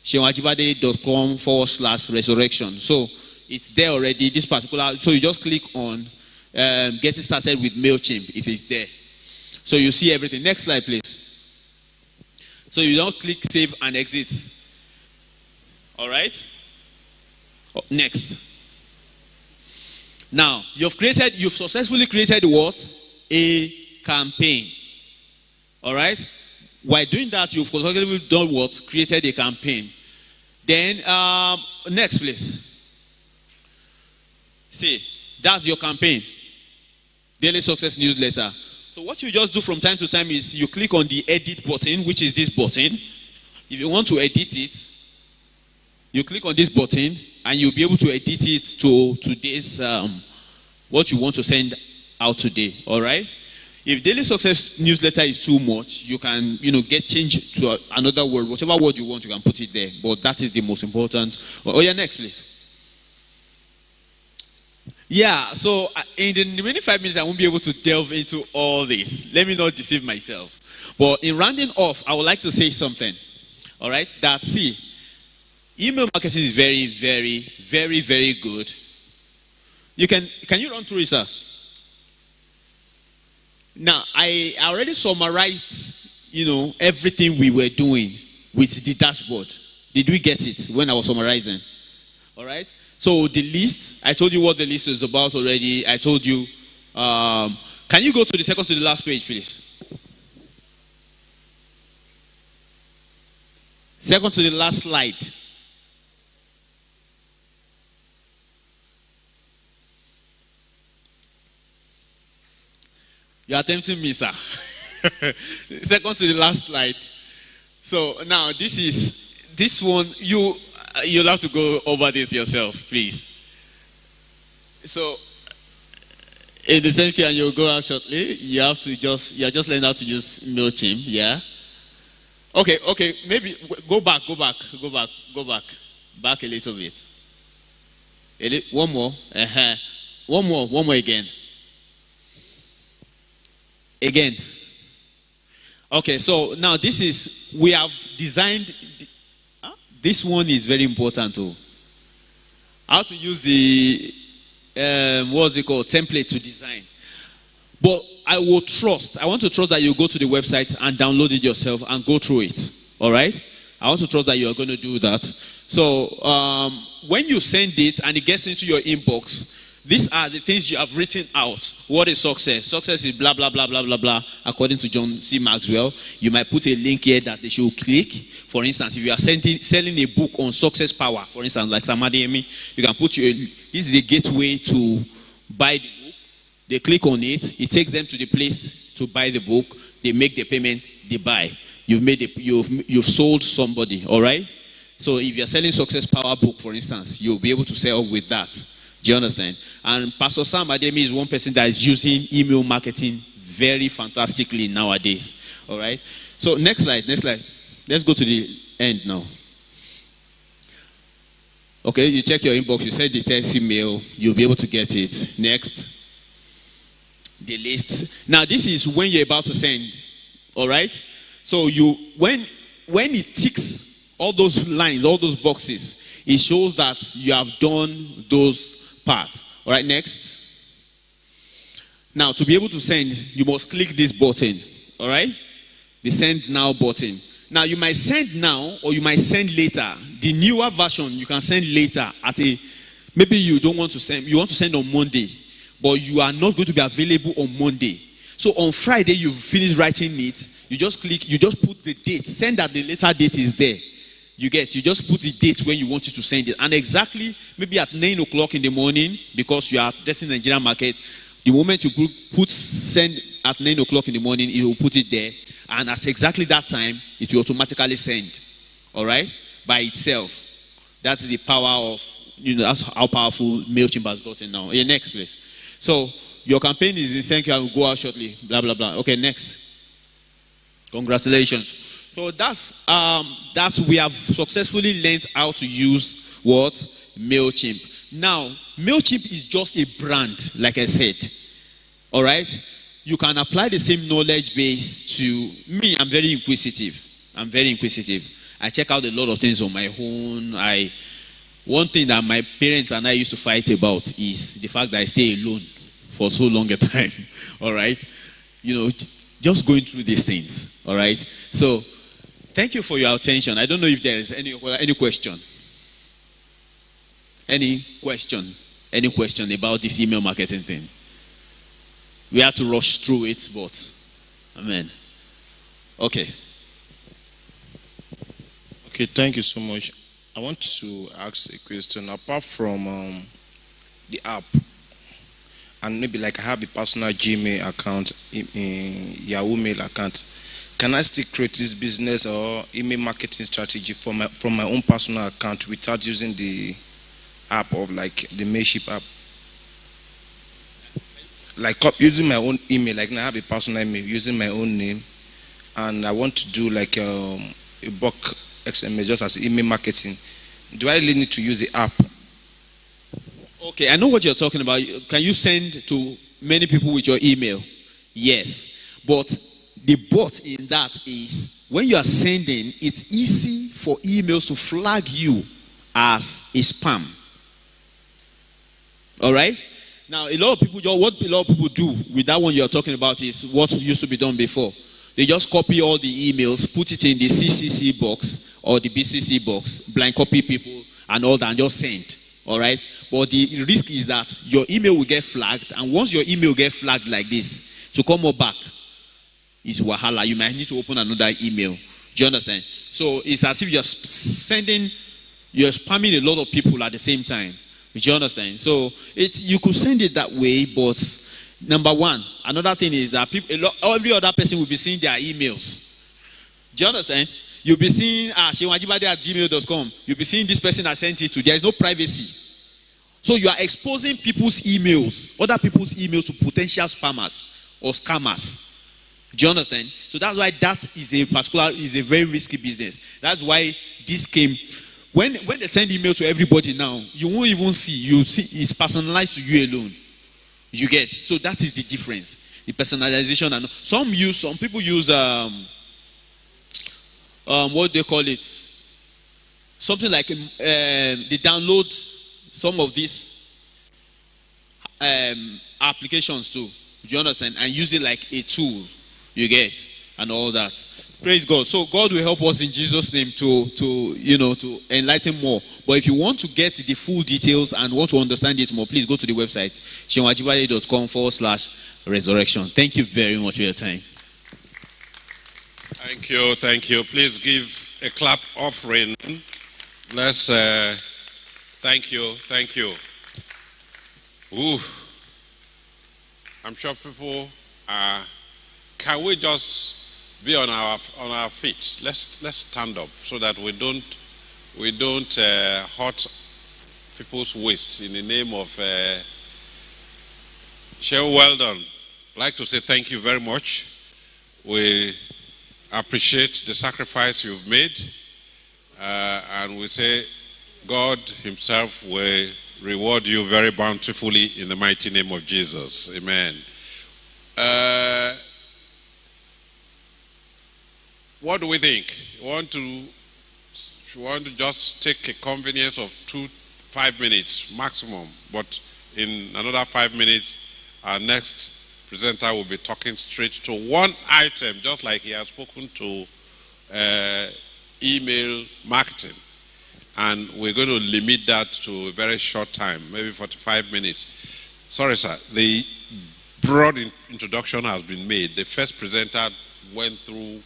seunajibade.com/resurrection. So it's there already. This particular. So you just click on getting started with MailChimp. It is there. So you see everything. Next slide, please. So you don't click save and exit. All right. Next. Now you've successfully created what? A campaign. All right. While doing that, you've successfully done what? Created a campaign. Then next, please. See, that's your campaign. Daily Success Newsletter. So what you just do from time to time is you click on the edit button, which is this button. If you want to edit it, you click on this button and you'll be able to edit it to today's what you want to send out today. All right. If Daily Success Newsletter is too much, you can get changed to another word, whatever word you want, you can put it there. But that is the most important. Oh yeah, next please. Yeah, so in the remaining 5 minutes, I won't be able to delve into all this. Let me not deceive myself. But in rounding off, I would like to say something. All right, that see, email marketing is very, very, very, very good. Can you run through it, sir? Now, I already summarized, everything we were doing with the dashboard. Did we get it when I was summarizing? All right. So the list, I told you what the list is about already. I told you. Can you go to the second to the last page, please? Second to the last slide. You are tempting me, sir. Second to the last slide. So now this one, you'll have to go over this yourself, please. So in the same and you'll go out shortly. You're just learning how to use MailChimp, yeah? Okay, maybe go back a little bit. One more. One more again. Again. Okay, so now we have designed, this one is very important too. How to use the, template to design. But I want to trust that you go to the website and download it yourself and go through it. All right? I want to trust that you are going to do that. So when you send it and it gets into your inbox, these are the things you have written out. What is success? Success is blah, blah, blah, blah, blah, blah. According to John C. Maxwell, you might put a link here that they should click. For instance, if you are selling a book on success power, for instance, like Samademi, you can put this is a gateway to buy the book. They click on it. It takes them to the place to buy the book. They make the payment. They buy. You've sold somebody. All right. So if you are selling success power book, for instance, you'll be able to sell with that. Do you understand? And Pastor Sam Ademi is one person that is using email marketing very fantastically nowadays. All right. So next slide. Let's go to the end now. Okay, you check your inbox. You send the text email. You'll be able to get it. Next. The list. Now this is when you're about to send. All right. So when it ticks all those lines, all those boxes, it shows that you have done those parts. All right, next. Now, to be able to send, you must click this button. All right, the send now button. Now, you might send now or you might send later. The newer version you can send later maybe you don't want to send. You want to send on Monday, but you are not going to be available on Monday. So on Friday you finish writing it. You just put the date. Send that the later date is there. You just put the date when you want it to send it. And exactly, maybe at 9 o'clock in the morning, because you are testing the Nigerian market, the moment you put send at 9 o'clock in the morning, it will put it there. And at exactly that time, it will automatically send. All right? By itself. That's the power of, that's how powerful MailChimp has gotten now. Okay, next, please. So, your campaign is in sync. I will go out shortly. Blah, blah, blah. Okay, next. Congratulations. So that's we have successfully learned how to use what? MailChimp. Now, MailChimp is just a brand, like I said. All right? You can apply the same knowledge base to me. I'm very inquisitive. I check out a lot of things on my own. One thing that my parents and I used to fight about is the fact that I stay alone for so long a time. All right? Just going through these things. All right? So, thank you for your attention. I don't know if there is any question. Any question about this email marketing thing? We have to rush through it, but amen. Okay. Okay, thank you so much. I want to ask a question. Apart from the app, and maybe like I have a personal Gmail account, Yahoo Mail account, can I still create this business or email marketing strategy from my own personal account without using the app of like the Mailship app? Like using my own email, like I have a personal email using my own name, and I want to do like a bulk XML just as email marketing. Do I really need to use the app? Okay, I know what you're talking about. Can you send to many people with your email? Yes, but the but in that is when you are sending, it's easy for emails to flag you as a spam. All right? Now, what a lot of people do with that one you're talking about is what used to be done before. They just copy all the emails, put it in the CCC box or the BCC box, blind copy people and all that, and just send. All right? But the risk is that your email will get flagged, and once your email gets flagged like this, to come back is wahala. You might need to open another email. Do you understand? So it's as if you're spamming a lot of people at the same time. Do you understand? So you could send it that way, but number one, another thing is that every other person will be seeing their emails. Do you understand? You'll be seeing shewajibade@gmail.com. You'll be seeing this person I sent it to. There is no privacy. So you are exposing people's emails, other people's emails, to potential spammers or scammers. Do you understand? So that's why that is a very risky business. That's why this came. When they send email to everybody now, you won't even see. You see it's personalized to you alone. You get. So that is the difference. The personalization. And some people use what they call it? Something like they download some of these applications too. Do you understand? And use it like a tool. You get, and all that. Praise God. So God will help us in Jesus' name to enlighten more. But if you want to get the full details and want to understand it more, please go to the website shewajibade.com/resurrection. Thank you very much for your time. Thank you. Please give a clap offering. Let's thank you. Ooh. I'm sure people are. Can we just be on our feet? Let's stand up so that we don't hurt people's waist in the name of Shehu. Well done. I'd like to say thank you very much. We appreciate the sacrifice you've made, and we say God Himself will reward you very bountifully in the mighty name of Jesus. Amen. What do we think? You want to just take a convenience of 5 minutes maximum, but in another 5 minutes, our next presenter will be talking straight to one item, just like he has spoken to email marketing. And we're going to limit that to a very short time, maybe 45 minutes. Sorry, sir. The broad introduction has been made. The first presenter went through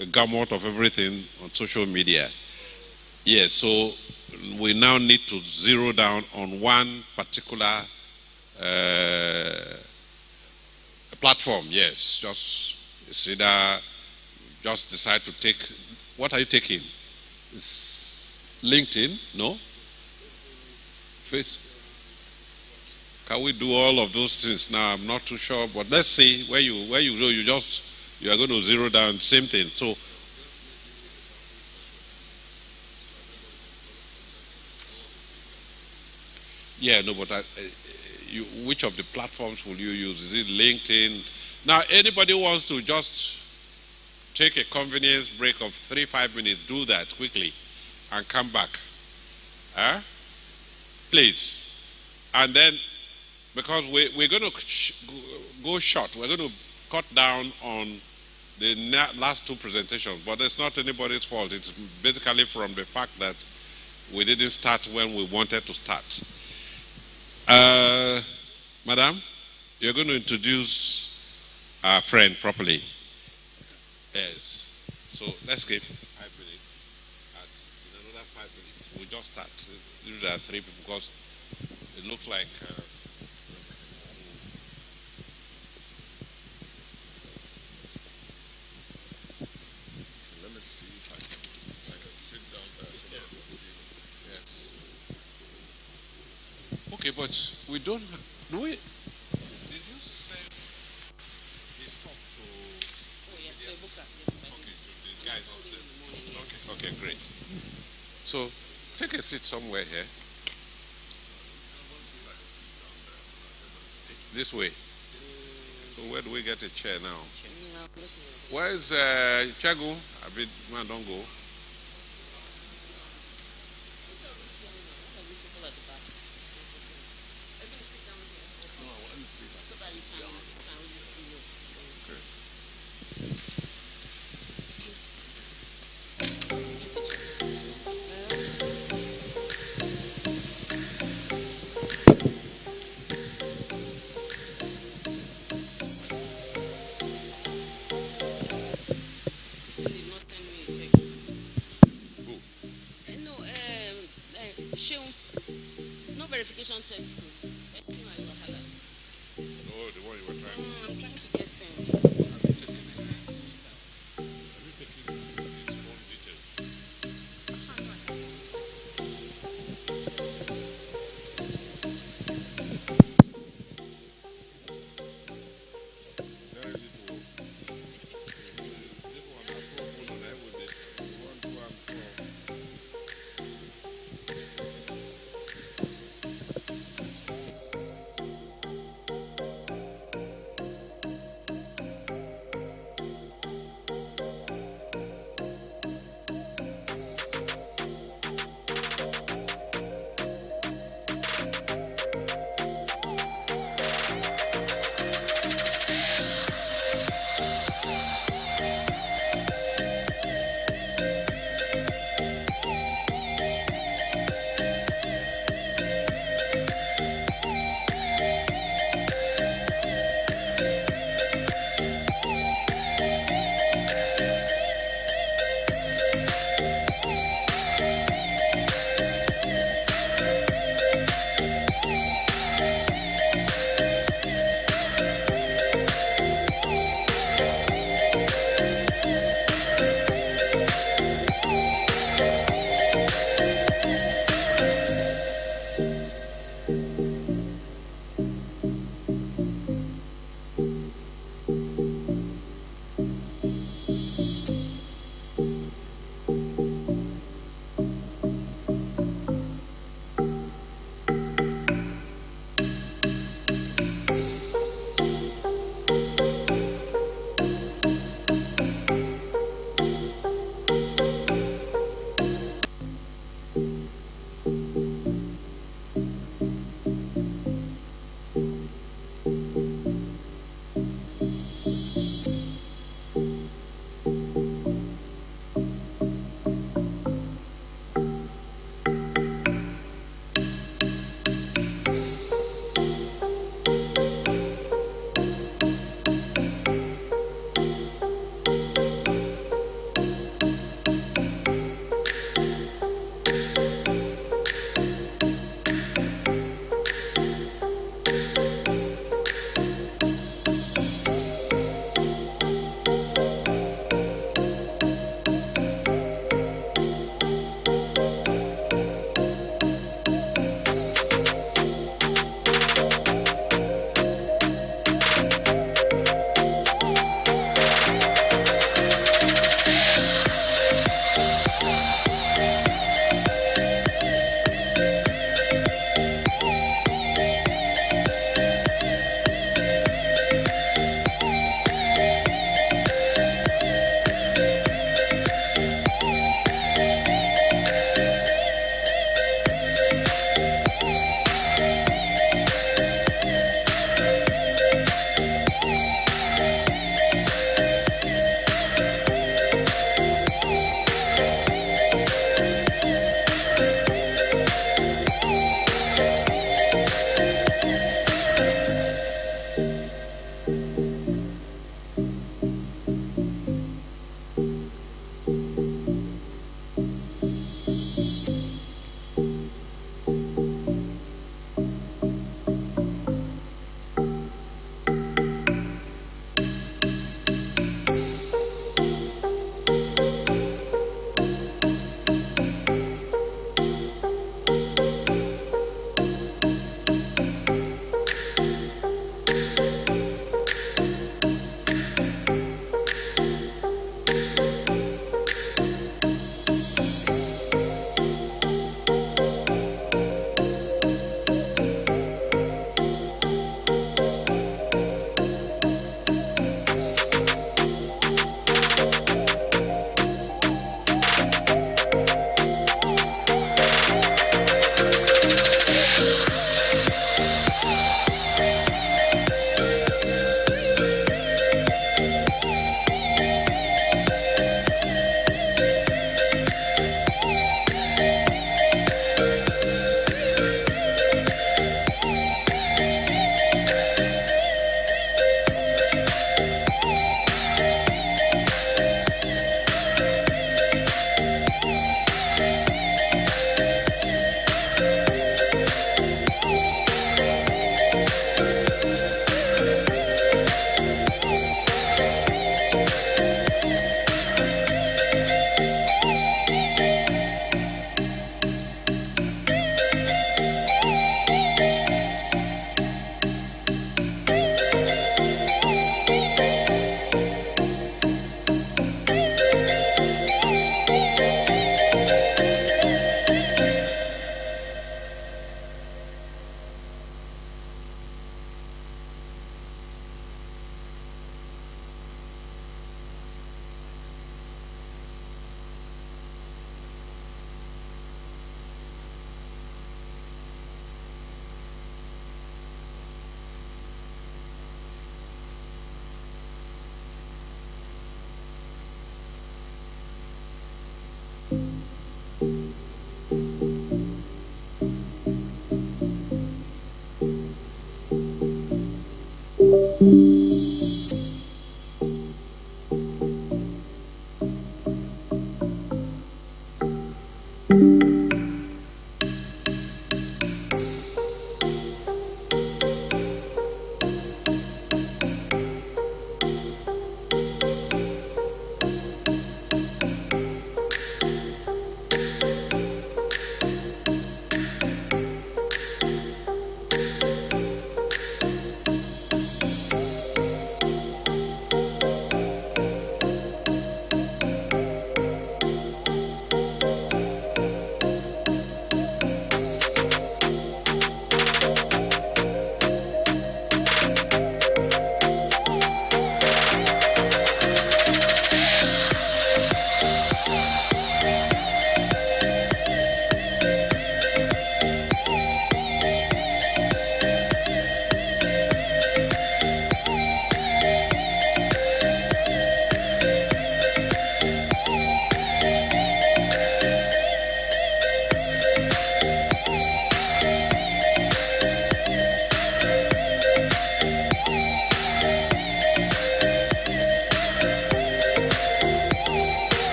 a gamut of everything on social media. Yes, so we now need to zero down on one particular platform. Yes, just decide to take. What are you taking? It's LinkedIn? No? Facebook? Can we do all of those things now? I'm not too sure, but let's see where you go. You are going to zero down, same thing. So, Yeah, no, but which of the platforms will you use? Is it LinkedIn? Now, anybody wants to just take a convenience break of 3-5 minutes, do that quickly and come back. Huh? Please. And then, because we're going to go short, we're going to cut down on the last two presentations, but it's not anybody's fault. It's basically from the fact that we didn't start when we wanted to start. Madam, you're going to introduce our friend properly. Yes. So let's give 5 minutes. In another 5 minutes, we'll just start. There are 3 people because it looks like. Let me see if I can sit down there so that I can see. Yes. Okay, but we don't. No, did you send this stuff to? Oh yes, to Ebuka. Yes. Okay, so the guys upstairs. Okay, great. So take a seat somewhere here. This way. So where do we get a chair now? Where's Chagu? Man, don't go. No verification text. Oh, the one you were trying to. I'm trying to get him.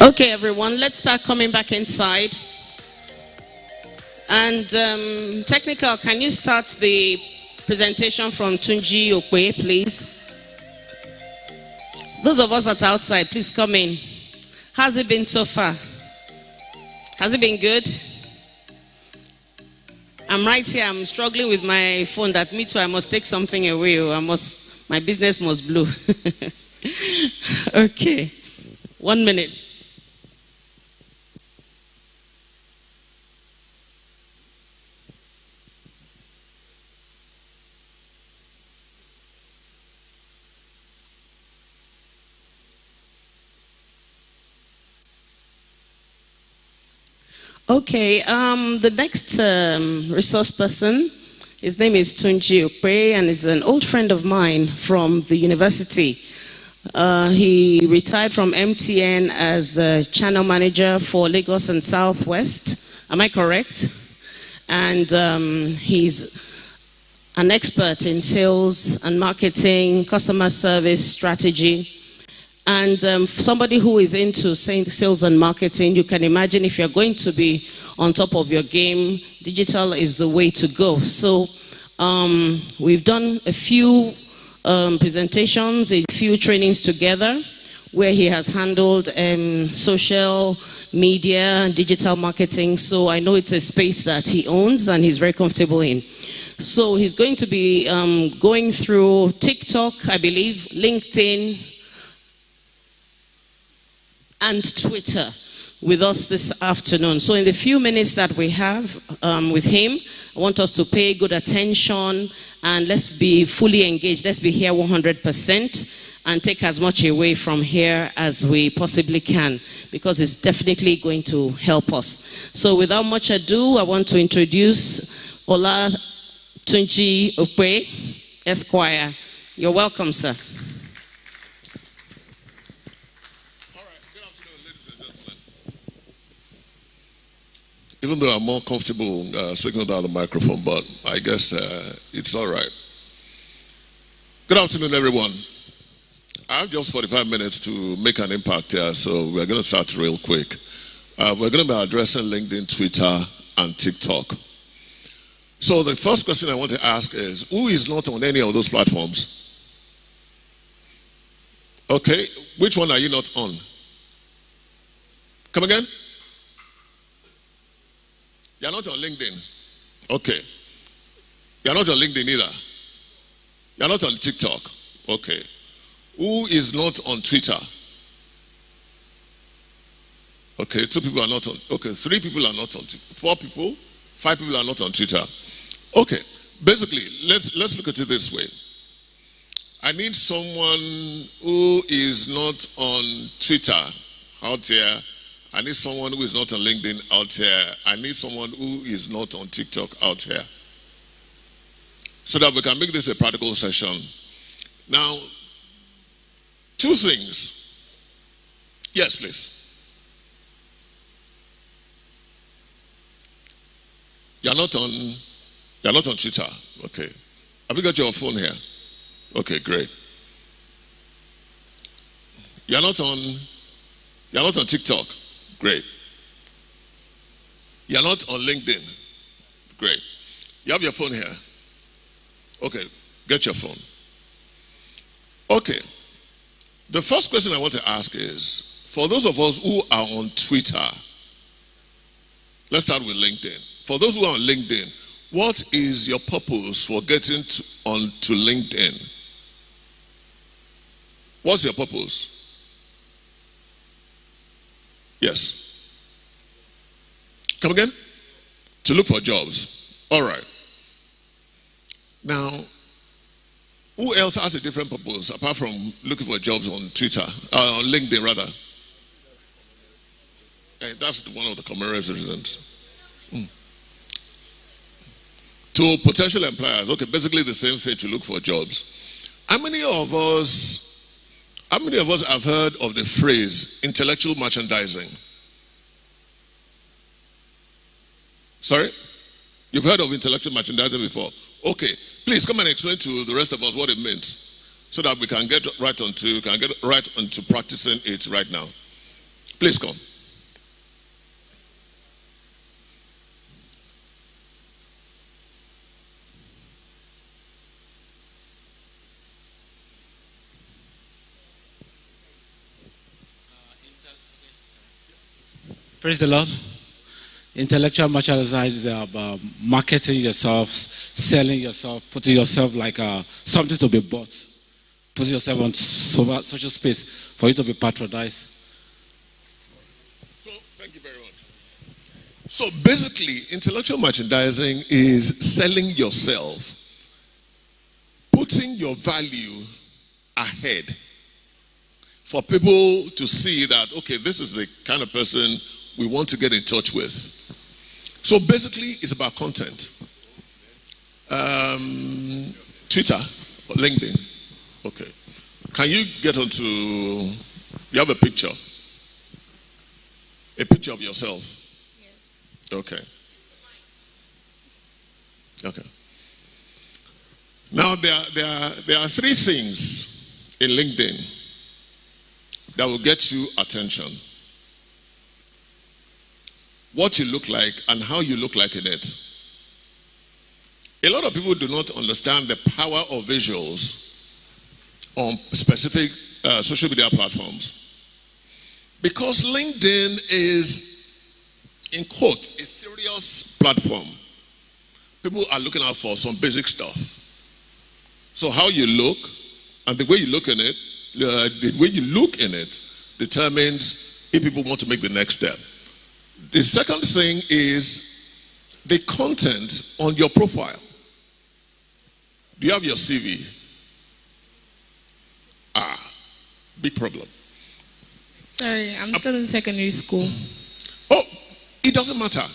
Okay, everyone, let's start coming back inside. And technical, can you start the presentation from Tunji Okwe, please? Those of us that are outside, please come in. How's it been so far? Has it been good? I'm right here. I'm struggling with my phone. That me too. I must take something away. My business must blow. Okay. 1 minute. Okay, the next resource person, his name is Tunji Okwe, and is an old friend of mine from the university. He retired from MTN as the channel manager for Lagos and Southwest. Am I correct? And he's an expert in sales and marketing, customer service strategy. And somebody who is into sales and marketing, you can imagine if you're going to be on top of your game, digital is the way to go. So we've done a few presentations, a few trainings together, where he has handled social media, digital marketing. So I know it's a space that he owns and he's very comfortable in. So he's going to be going through TikTok, I believe, LinkedIn, and Twitter with us this afternoon. So in the few minutes that we have with him, I want us to pay good attention and let's be fully engaged. Let's be here 100% and take as much away from here as we possibly can, because it's definitely going to help us. So without much ado, I want to introduce Ola Tunji Okwe, Esquire. You're welcome, sir. Even though I'm more comfortable speaking without the microphone, but I guess it's all right. Good afternoon, everyone. I have just 45 minutes to make an impact here, so we're going to start real quick. We're going to be addressing LinkedIn, Twitter, and TikTok. So the first question I want to ask is, who is not on any of those platforms? Okay, which one are you not on? Come again? You're not on LinkedIn. Okay. You're not on LinkedIn either. You're not on TikTok. Okay. Who is not on Twitter? Okay, 2 people are not on. Okay, 3 people are not on. 4 people, 5 people are not on Twitter. Okay. Basically, let's look at it this way. I need someone who is not on Twitter out here. I need someone who is not on LinkedIn out here. I need someone who is not on TikTok out here. So that we can make this a practical session. Now, 2 things. Yes, please. You're not on Twitter. Okay. Have you got your phone here? Okay, great. You're not on TikTok. Great. You're not on LinkedIn. Great. You have your phone here. Okay, get your phone. Okay. The first question I want to ask is, for those of us who are on Twitter, let's start with LinkedIn. For those who are on LinkedIn, what is your purpose for getting onto LinkedIn? What's your purpose? Yes. Come again? To look for jobs. All right. Now, who else has a different purpose apart from looking for jobs on Twitter, on LinkedIn rather? That's one of the common reasons. To potential employers, okay, basically the same thing, to look for jobs. How many of us have heard of the phrase intellectual merchandising? Sorry? You've heard of intellectual merchandising before? Okay, please come and explain to the rest of us what it means, so that we can get right onto practicing it right now. Please come. Praise the Lord. Intellectual merchandising is about marketing yourself, selling yourself, putting yourself like something to be bought, putting yourself on social space for you to be patronized. So, thank you very much. So, basically, intellectual merchandising is selling yourself, putting your value ahead for people to see that, okay, this is the kind of person we want to get in touch with. So basically, it's about content. Twitter or LinkedIn. Okay. Can you get onto, you have a picture? A picture of yourself? Yes. Okay. Okay. Now, there are three things in LinkedIn that will get you attention. What you look like and how you look like in it. A lot of people do not understand the power of visuals on specific social media platforms. Because LinkedIn is, in quote, a serious platform. People are looking out for some basic stuff. So how you look and the way you look in it, the way you look in it determines if people want to make the next step. The second thing is the content on your profile. Do you have your CV? Big problem. Sorry, I'm still in secondary school. Oh, it doesn't matter.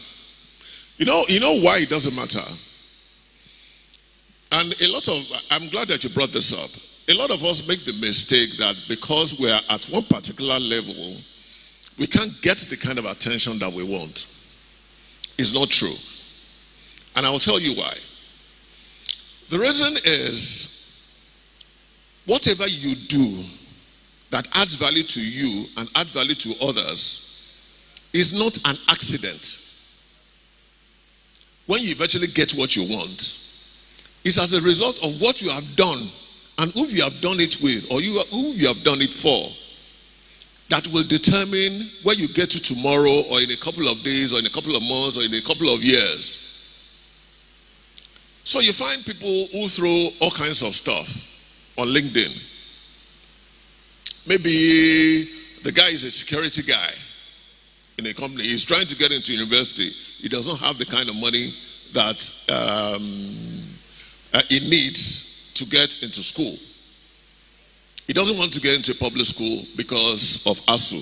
You know why it doesn't matter? And I'm glad that you brought this up. A lot of us make the mistake that because we're at one particular level, we can't get the kind of attention that we want. It's not true. And I will tell you why. The reason is, whatever you do that adds value to you and adds value to others is not an accident. When you eventually get what you want, it's as a result of what you have done and who you have done it with, or who you have done it for, that will determine where you get to tomorrow, or in a couple of days, or in a couple of months, or in a couple of years. So you find people who throw all kinds of stuff on LinkedIn. Maybe the guy is a security guy in a company. He's trying to get into university. He doesn't have the kind of money that he needs to get into school. He doesn't want to get into a public school because of ASU.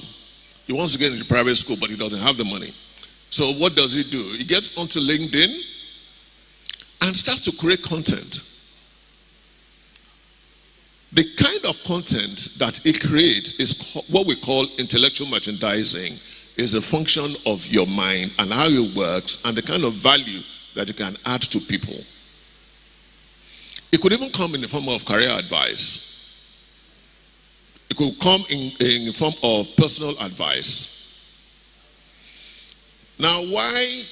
He wants to get into private school, but he doesn't have the money. So what does he do? He gets onto LinkedIn and starts to create content. The kind of content that he creates is what we call intellectual merchandising. Is a function of your mind and how it works and the kind of value that you can add to people. It could even come in the form of career advice. It could come in the form of personal advice. Now, why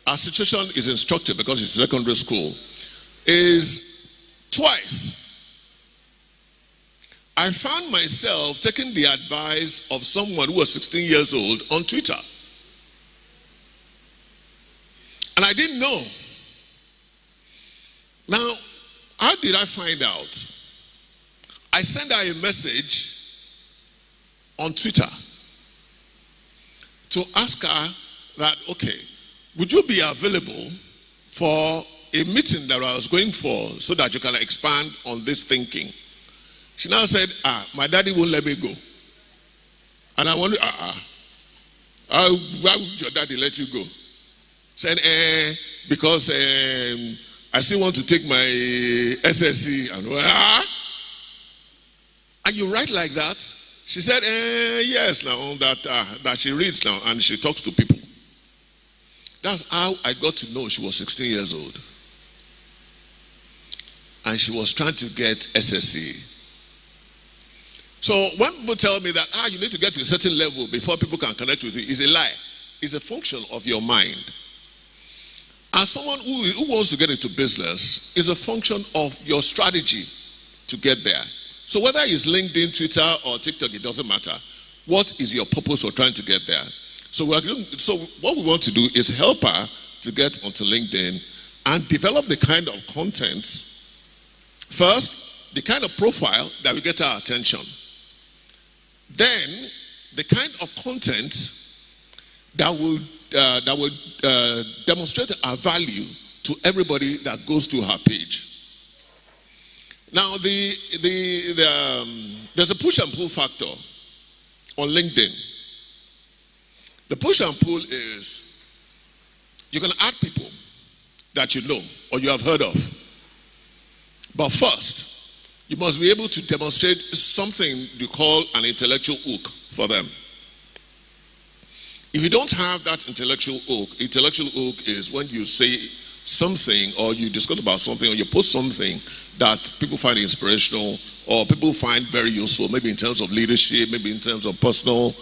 our situation is instructive, because it's secondary school, is twice I found myself taking the advice of someone who was 16 years old on Twitter. And I didn't know. Now, how did I find out? I sent her a message on Twitter to ask her that, okay, would you be available for a meeting that I was going for so that you can expand on this thinking? She now said, my daddy won't let me go. And I wondered, why would your daddy let you go? Said, because I still want to take my SSC. And, and you write like that? She said, yes, now that she reads now and she talks to people. That's how I got to know she was 16 years old. And she was trying to get SSC. So when people tell me that you need to get to a certain level before people can connect with you, it's a lie. It's a function of your mind. As someone who wants to get into business, is a function of your strategy to get there. So whether it's LinkedIn, Twitter, or TikTok, it doesn't matter. What is your purpose for trying to get there? So what we want to do is help her to get onto LinkedIn and develop the kind of content. First, the kind of profile that will get our attention. Then, the kind of content that will demonstrate our value to everybody that goes to her page. Now, there's a push and pull factor on LinkedIn. The push and pull is you can add people that you know or you have heard of. But first, you must be able to demonstrate something you call an intellectual hook for them. If you don't have that intellectual hook is when you say something or you discuss about something or you post something that people find inspirational or people find very useful, maybe in terms of leadership, maybe in terms of personal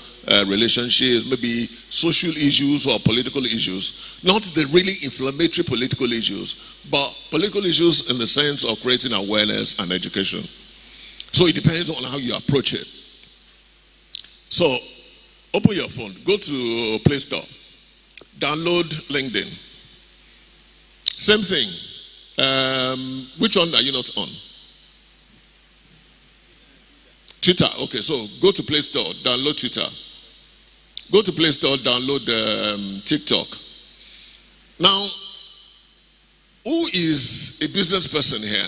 relationships, maybe social issues or political issues. Not the really inflammatory political issues, but political issues in the sense of creating awareness and education. So it depends on how you approach it. So open your phone, go to Play Store, download LinkedIn. Same thing. Which one are you not on? Twitter. Okay, so go to Play Store, download Twitter. Go to Play Store, download TikTok. Now, who is a business person here?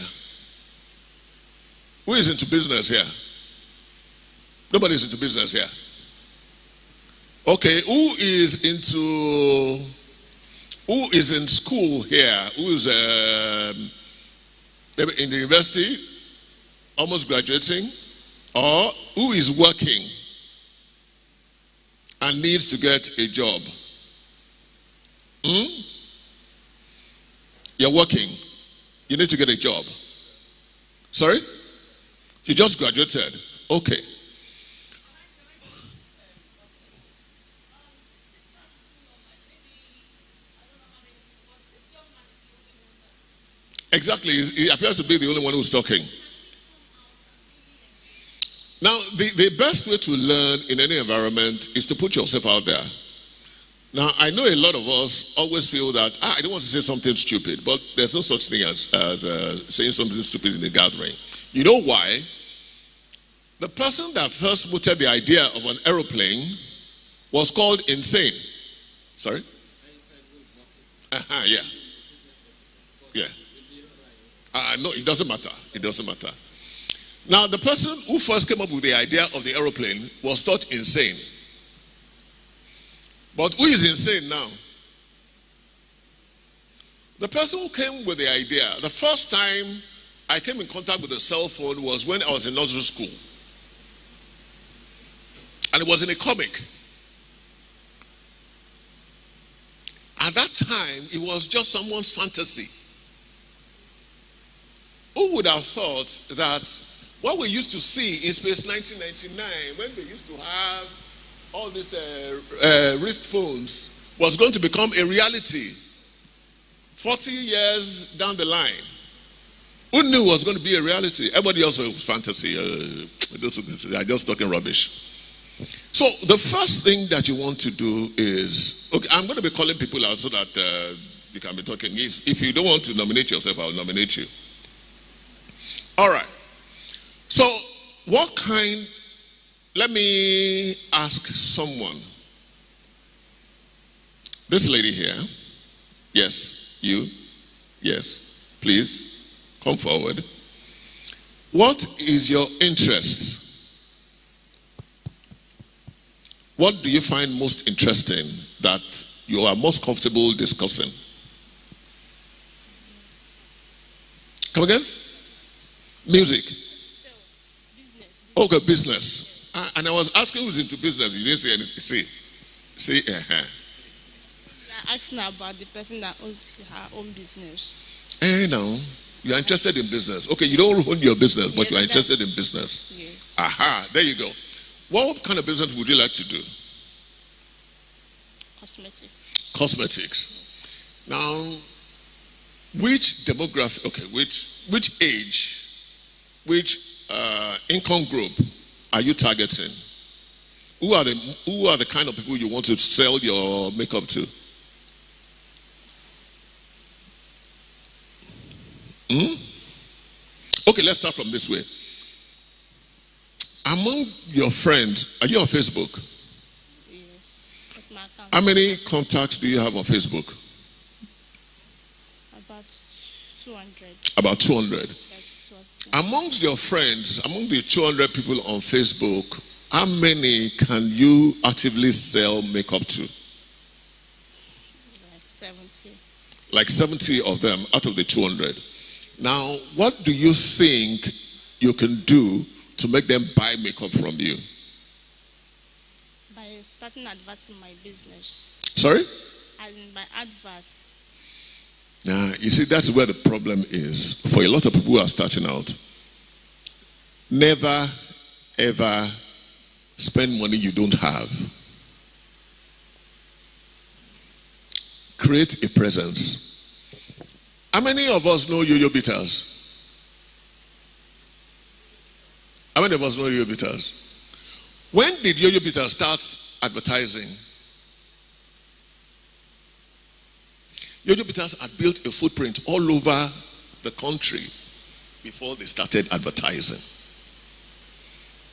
Who is into business here? Nobody is into business here. Okay, who is in school here? Who is maybe in the university, almost graduating? Or who is working and needs to get a job? You're working. You need to get a job. Sorry? You just graduated. Okay. Exactly. He appears to be the only one who's talking. Now, the best way to learn in any environment is to put yourself out there. Now, I know a lot of us always feel that, I don't want to say something stupid, but there's no such thing as saying something stupid in a gathering. You know why? The person that first mooted the idea of an aeroplane was called insane. Sorry? Yeah. Yeah. No, it doesn't matter. It doesn't matter. Now, the person who first came up with the idea of the aeroplane was thought insane. But who is insane now? The person who came with the idea, the first time I came in contact with a cell phone was when I was in nursery school. And it was in a comic. At that time, it was just someone's fantasy. Who would have thought that what we used to see in Space 1999, when they used to have all these wrist phones, was going to become a reality 40 years down the line? Who knew it was going to be a reality? Everybody else was fantasy. I'm just talking rubbish. So the first thing that you want to do is, okay, I'm going to be calling people out so that you can be talking. If you don't want to nominate yourself, I'll nominate you. All right. So let me ask someone. This lady here. Yes, you. Yes, please come forward. What is your interest? What do you find most interesting that you are most comfortable discussing? Come again? Music. Okay, business. And I was asking who's into business. You didn't say anything. See. I'm asking about the person that owns her own business. No. You are interested in business. Okay, you don't own your business, but you are interested in business. Yes. Aha, there you go. What kind of business would you like to do? Cosmetics. Cosmetics. Yes. Now, which demographic, okay, which age, which income group are you targeting? Who are the kind of people you want to sell your makeup to? Okay, let's start from this way. Among your friends, are you on Facebook? Yes. How many contacts do you have on Facebook? About 200. About 200. Amongst your friends, among the 200 people on Facebook, how many can you actively sell makeup to? Like 70. Like 70 of them out of the 200. Now, what do you think you can do to make them buy makeup from you? By starting advertising my business. Sorry? As in by adverts. Now, you see, that's where the problem is. For a lot of people who are starting out, never, ever spend money you don't have. Create a presence. How many of us know yo-yo bitters? How many of us know yo-yo bitters? When did yo-yo bitters start advertising? Yo-yo bitters had built a footprint all over the country before they started advertising.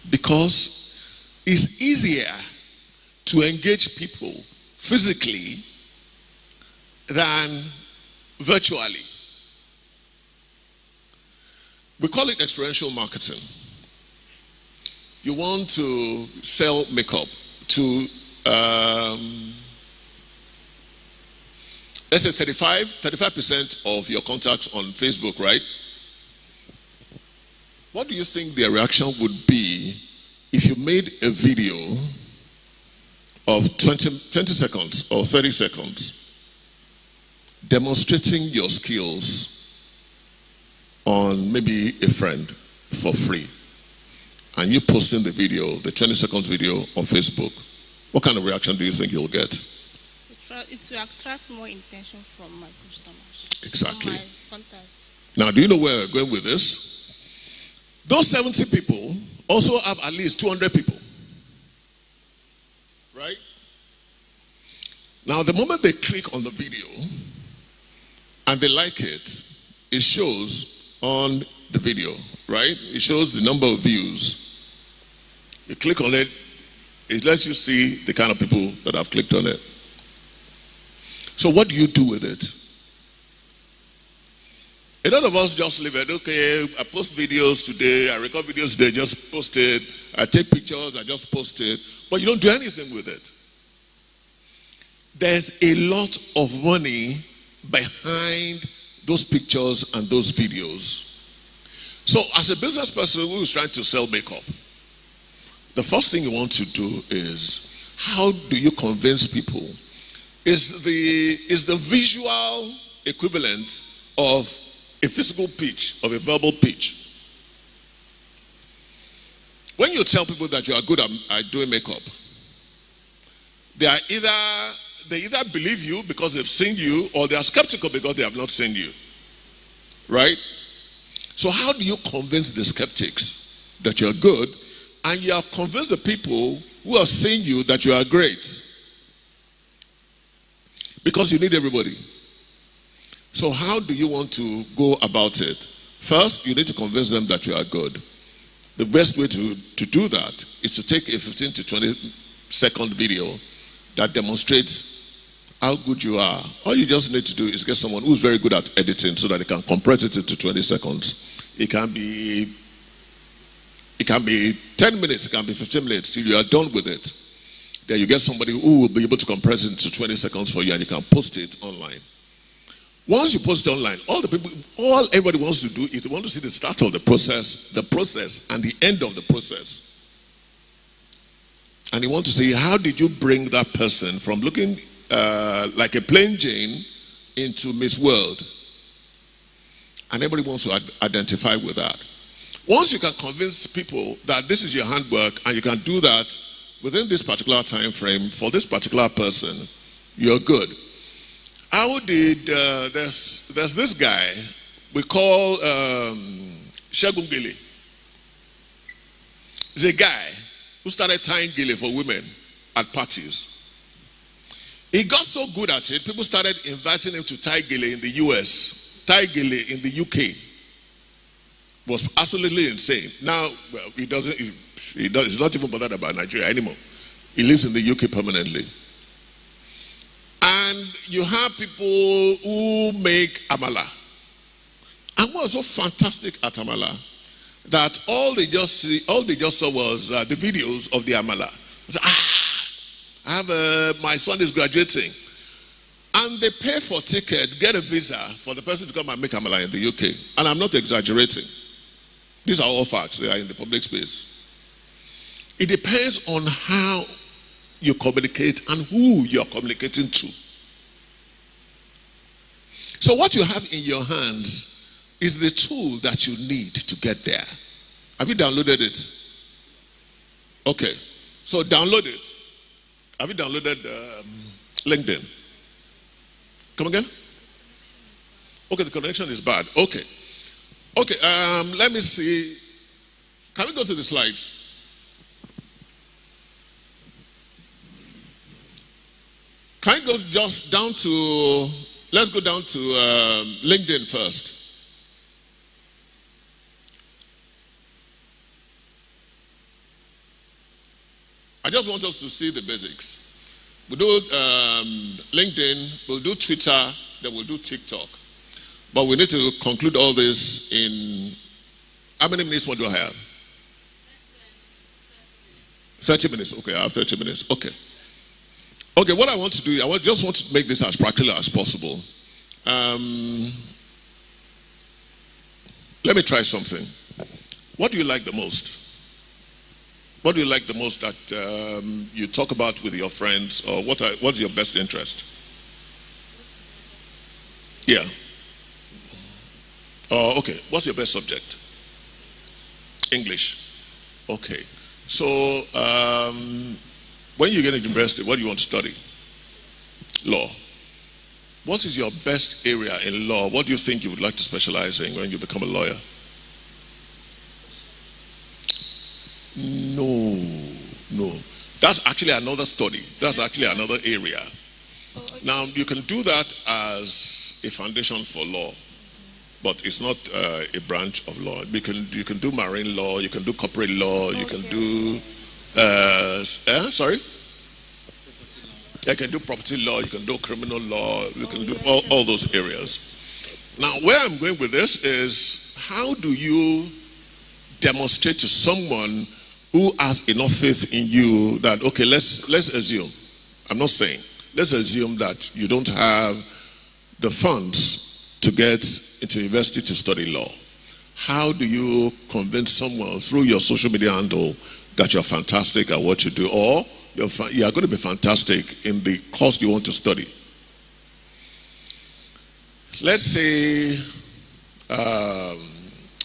Because it's easier to engage people physically than virtually. We call it experiential marketing. You want to sell makeup to, let's say 35% of your contacts on Facebook, right? What do you think their reaction would be if you made a video of 20 seconds or 30 seconds demonstrating your skills on maybe a friend for free, and you posting the video, the 20 seconds video on Facebook? What kind of reaction do you think you'll get? It will attract more attention from my customers. Exactly. From my contacts. Now, do you know where we're going with this? Those 70 people also have at least 200 people. Right? Now, the moment they click on the video and they like it, it shows on the video, right? It shows the number of views. You click on it, it lets you see the kind of people that have clicked on it. So what do you do with it? A lot of us just leave it. Okay, I post videos today, I record videos today, just post it. I take pictures, I just post it. But you don't do anything with it. There's a lot of money behind those pictures and those videos. So as a business person who is trying to sell makeup, the first thing you want to do is, how do you convince people? Is the visual equivalent of a physical pitch, of a verbal pitch. When you tell people that you are good at doing makeup, they either believe you because they've seen you, or they are skeptical because they have not seen you. Right? So how do you convince the skeptics that you're good, and you have convinced the people who have seen you that you are great? Because you need everybody. So how do you want to go about it? First, you need to convince them that you are good. The best way to do that is to take a 15 to 20 second video that demonstrates how good you are. All you just need to do is get someone who's very good at editing so that they can compress it into 20 seconds. It can be 10 minutes, it can be 15 minutes till you are done with it. Then you get somebody who will be able to compress it into 20 seconds for you, and you can post it online. Once you post it online, all everybody wants to do is they want to see the start of the process, and the end of the process. And they want to say, how did you bring that person from looking like a plain Jane into Miss World? And everybody wants to identify with that. Once you can convince people that this is your handwork and you can do that within this particular time frame for this particular person, you're good. There's this guy we call Shegun Gele. He's a guy who started tying gele for women at parties. He got so good at it, people started inviting him to tie gele in the US, tie gele in the UK. It was absolutely insane. Now, well, he's not even bothered about Nigeria anymore. He lives in the UK permanently. And you have people who make amala. And what's so fantastic at amala, that all they just saw was the videos of the amala. My son is graduating. And they pay for ticket, get a visa for the person to come and make amala in the UK. And I'm not exaggerating. These are all facts. They are in the public space. It depends on how you communicate and who you're communicating to. So what you have in your hands is the tool that you need to get there. Have you downloaded it? Okay. So download it. Have you downloaded LinkedIn? Come again? Okay, the connection is bad. Okay. Okay, let me see. Can we go to the slides? Can I go just down to, let's go down to LinkedIn first. I just want us to see the basics. We'll do LinkedIn, we'll do Twitter, then we'll do TikTok. But we need to conclude all this in, how many minutes do I have? 30 minutes, okay, I have 30 minutes, okay. Okay, what I want to do, just want to make this as practical as possible. Let me try something. What do you like the most? What do you like the most that you talk about with your friends, or what's your best interest? Yeah. Okay, what's your best subject? English. Okay. So, when you get to university, what do you want to study? Law. What is your best area in law? What do you think you would like to specialize in when you become a lawyer? No. That's actually another study. That's actually another area. Now, you can do that as a foundation for law, but it's not a branch of law. You can do marine law, you can do corporate law, you can do sorry? You can do property law, you can do criminal law, you can do all those areas. Now, where I'm going with this is, how do you demonstrate to someone who has enough faith in you that, okay, let's assume, I'm not saying, let's assume that you don't have the funds to get into university to study law. How do you convince someone through your social media handle that you're fantastic at what you do, or you are going to be fantastic in the course you want to study? Let's say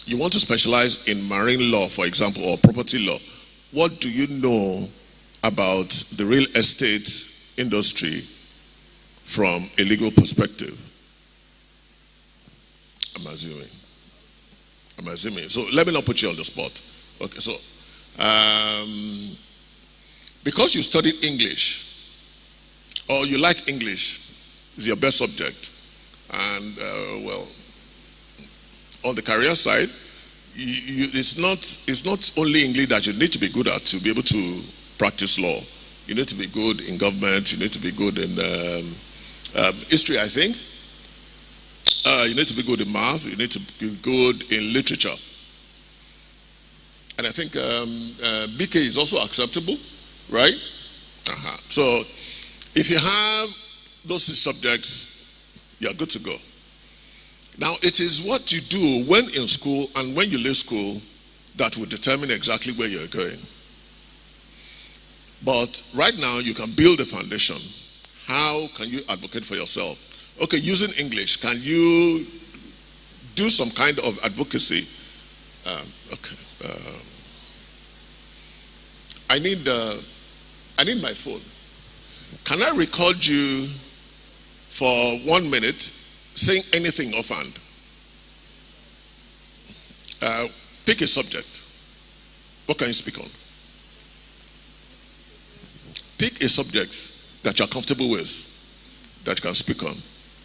you want to specialize in marine law, for example, or property law. What do you know about the real estate industry from a legal perspective? I'm assuming. So let me not put you on the spot. Okay, so because you studied English, or you like English, is your best subject, and well, on the career side, it's not only English that you need to be good at to be able to practice law. You need to be good in government. You need to be good in history, I think. You need to be good in math. You need to be good in literature. And I think BK is also acceptable, right? So if you have those 6 subjects, you're good to go. Now, it is what you do when in school and when you leave school that will determine exactly where you're going. But right now, you can build a foundation. How can you advocate for yourself? Okay, using English, can you do some kind of advocacy. I need my phone. Can I record you for 1 minute saying anything offhand? Pick a subject. What can you speak on? Pick a subject that you're comfortable with, that you can speak on.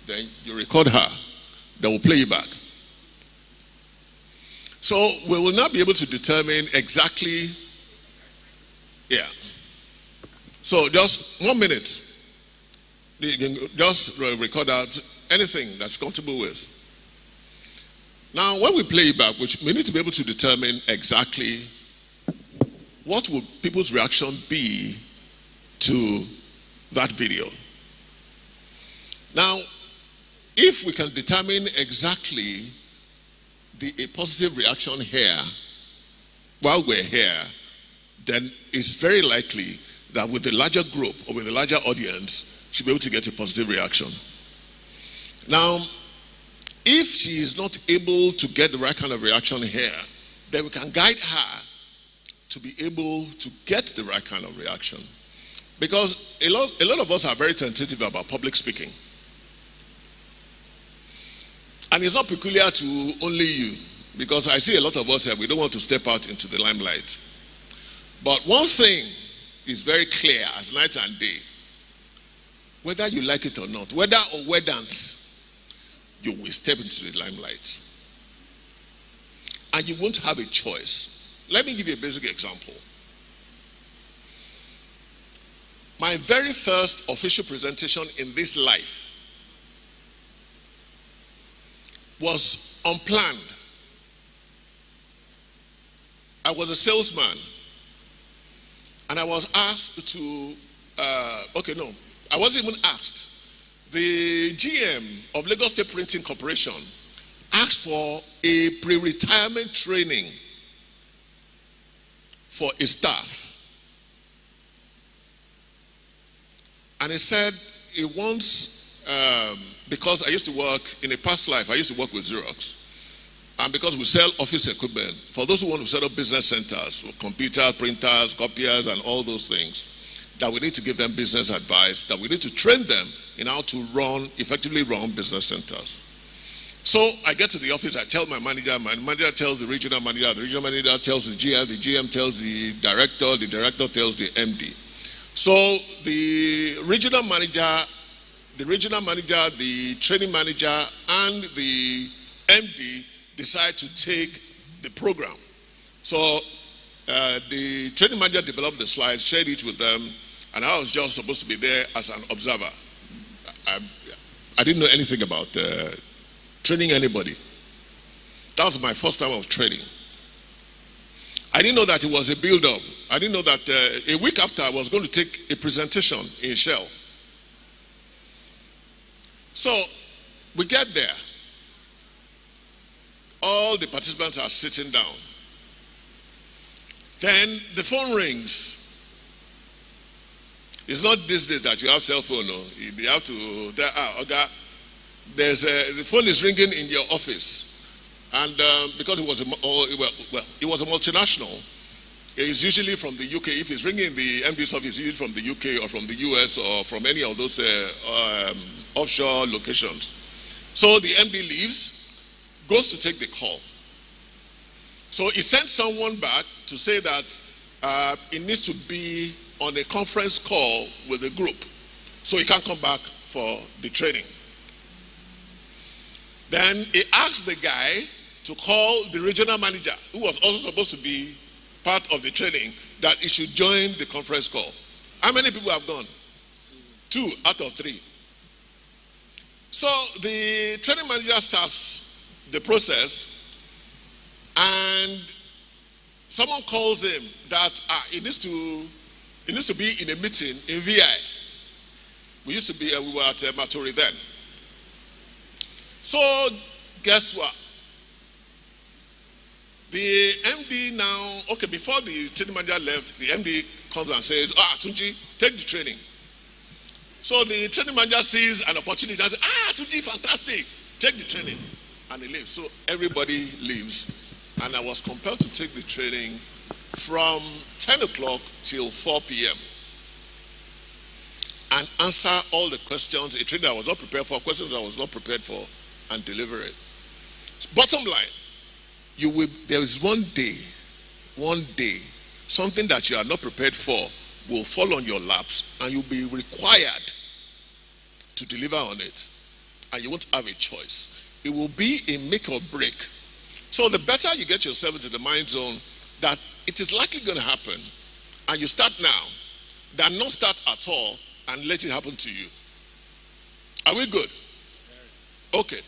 Then you record her. Then we'll play you back. So we will not be able to determine exactly. Yeah. So just 1 minute. You can just record out anything that's comfortable with. Now, when we play it back, which we need to be able to determine exactly what would people's reaction be to that video. Now, if we can determine exactly a positive reaction here while we're here, then it's very likely that with a larger group or with a larger audience, she'll be able to get a positive reaction. Now, if she is not able to get the right kind of reaction here, then we can guide her to be able to get the right kind of reaction. Because a lot of us are very tentative about public speaking. And it's not peculiar to only you, because I see a lot of us here, we don't want to step out into the limelight. But one thing is very clear as night and day. Whether you like it or not, whether or whether you will step into the limelight. And you won't have a choice. Let me give you a basic example. My very first official presentation in this life was unplanned. I was a salesman. And I was asked to, I wasn't even asked. The GM of Lagos State Printing Corporation asked for a pre-retirement training for a staff. And he said he wants, because I used to work, in a past life, I used to work with Xerox. And because we sell office equipment, for those who want to set up business centers, with computers, printers, copiers, and all those things, that we need to give them business advice, that we need to train them in how to effectively run business centers. So I get to the office, I tell my manager tells the regional manager tells the GM tells the director tells the MD. So the regional manager, the training manager, and the MD decide to take the program. So the training manager developed the slides, shared it with them, and I was just supposed to be there as an observer. I didn't know anything about training anybody. That was my first time of training. I didn't know that it was a build-up. I didn't know that a week after I was going to take a presentation in Shell. So we get there. All the participants are sitting down. Then the phone rings. It's not these days that you have cell phone. No. You have to, the phone is ringing in your office. And because it was a multinational, it's usually from the UK. If it's ringing in the MD's office, it's usually from the UK or from the US or from any of those offshore locations. So the MD leaves, goes to take the call. So he sent someone back to say that it needs to be on a conference call with the group. So he can't come back for the training. Then he asked the guy to call the regional manager, who was also supposed to be part of the training, that he should join the conference call. How many people have gone? 2 out of 3. So the training manager starts the process, and someone calls him that he needs to be in a meeting in VI. We were at Matori then. So guess what? The MD now, before the training manager left, the MD comes and says, Tunji, take the training. So the training manager sees an opportunity and says, Tunji, fantastic, take the training. and he leaves. So everybody leaves. And I was compelled to take the training from 10 o'clock till 4 p.m. and answer all the questions, a training I was not prepared for, questions I was not prepared for, and deliver it. Bottom line, there is one day, something that you are not prepared for will fall on your laps, and you'll be required to deliver on it, and you won't have a choice. It will be a make or break. So the better you get yourself into the mind zone that it is likely going to happen, and you start now, than not start at all and let it happen to you. Are we good? Okay.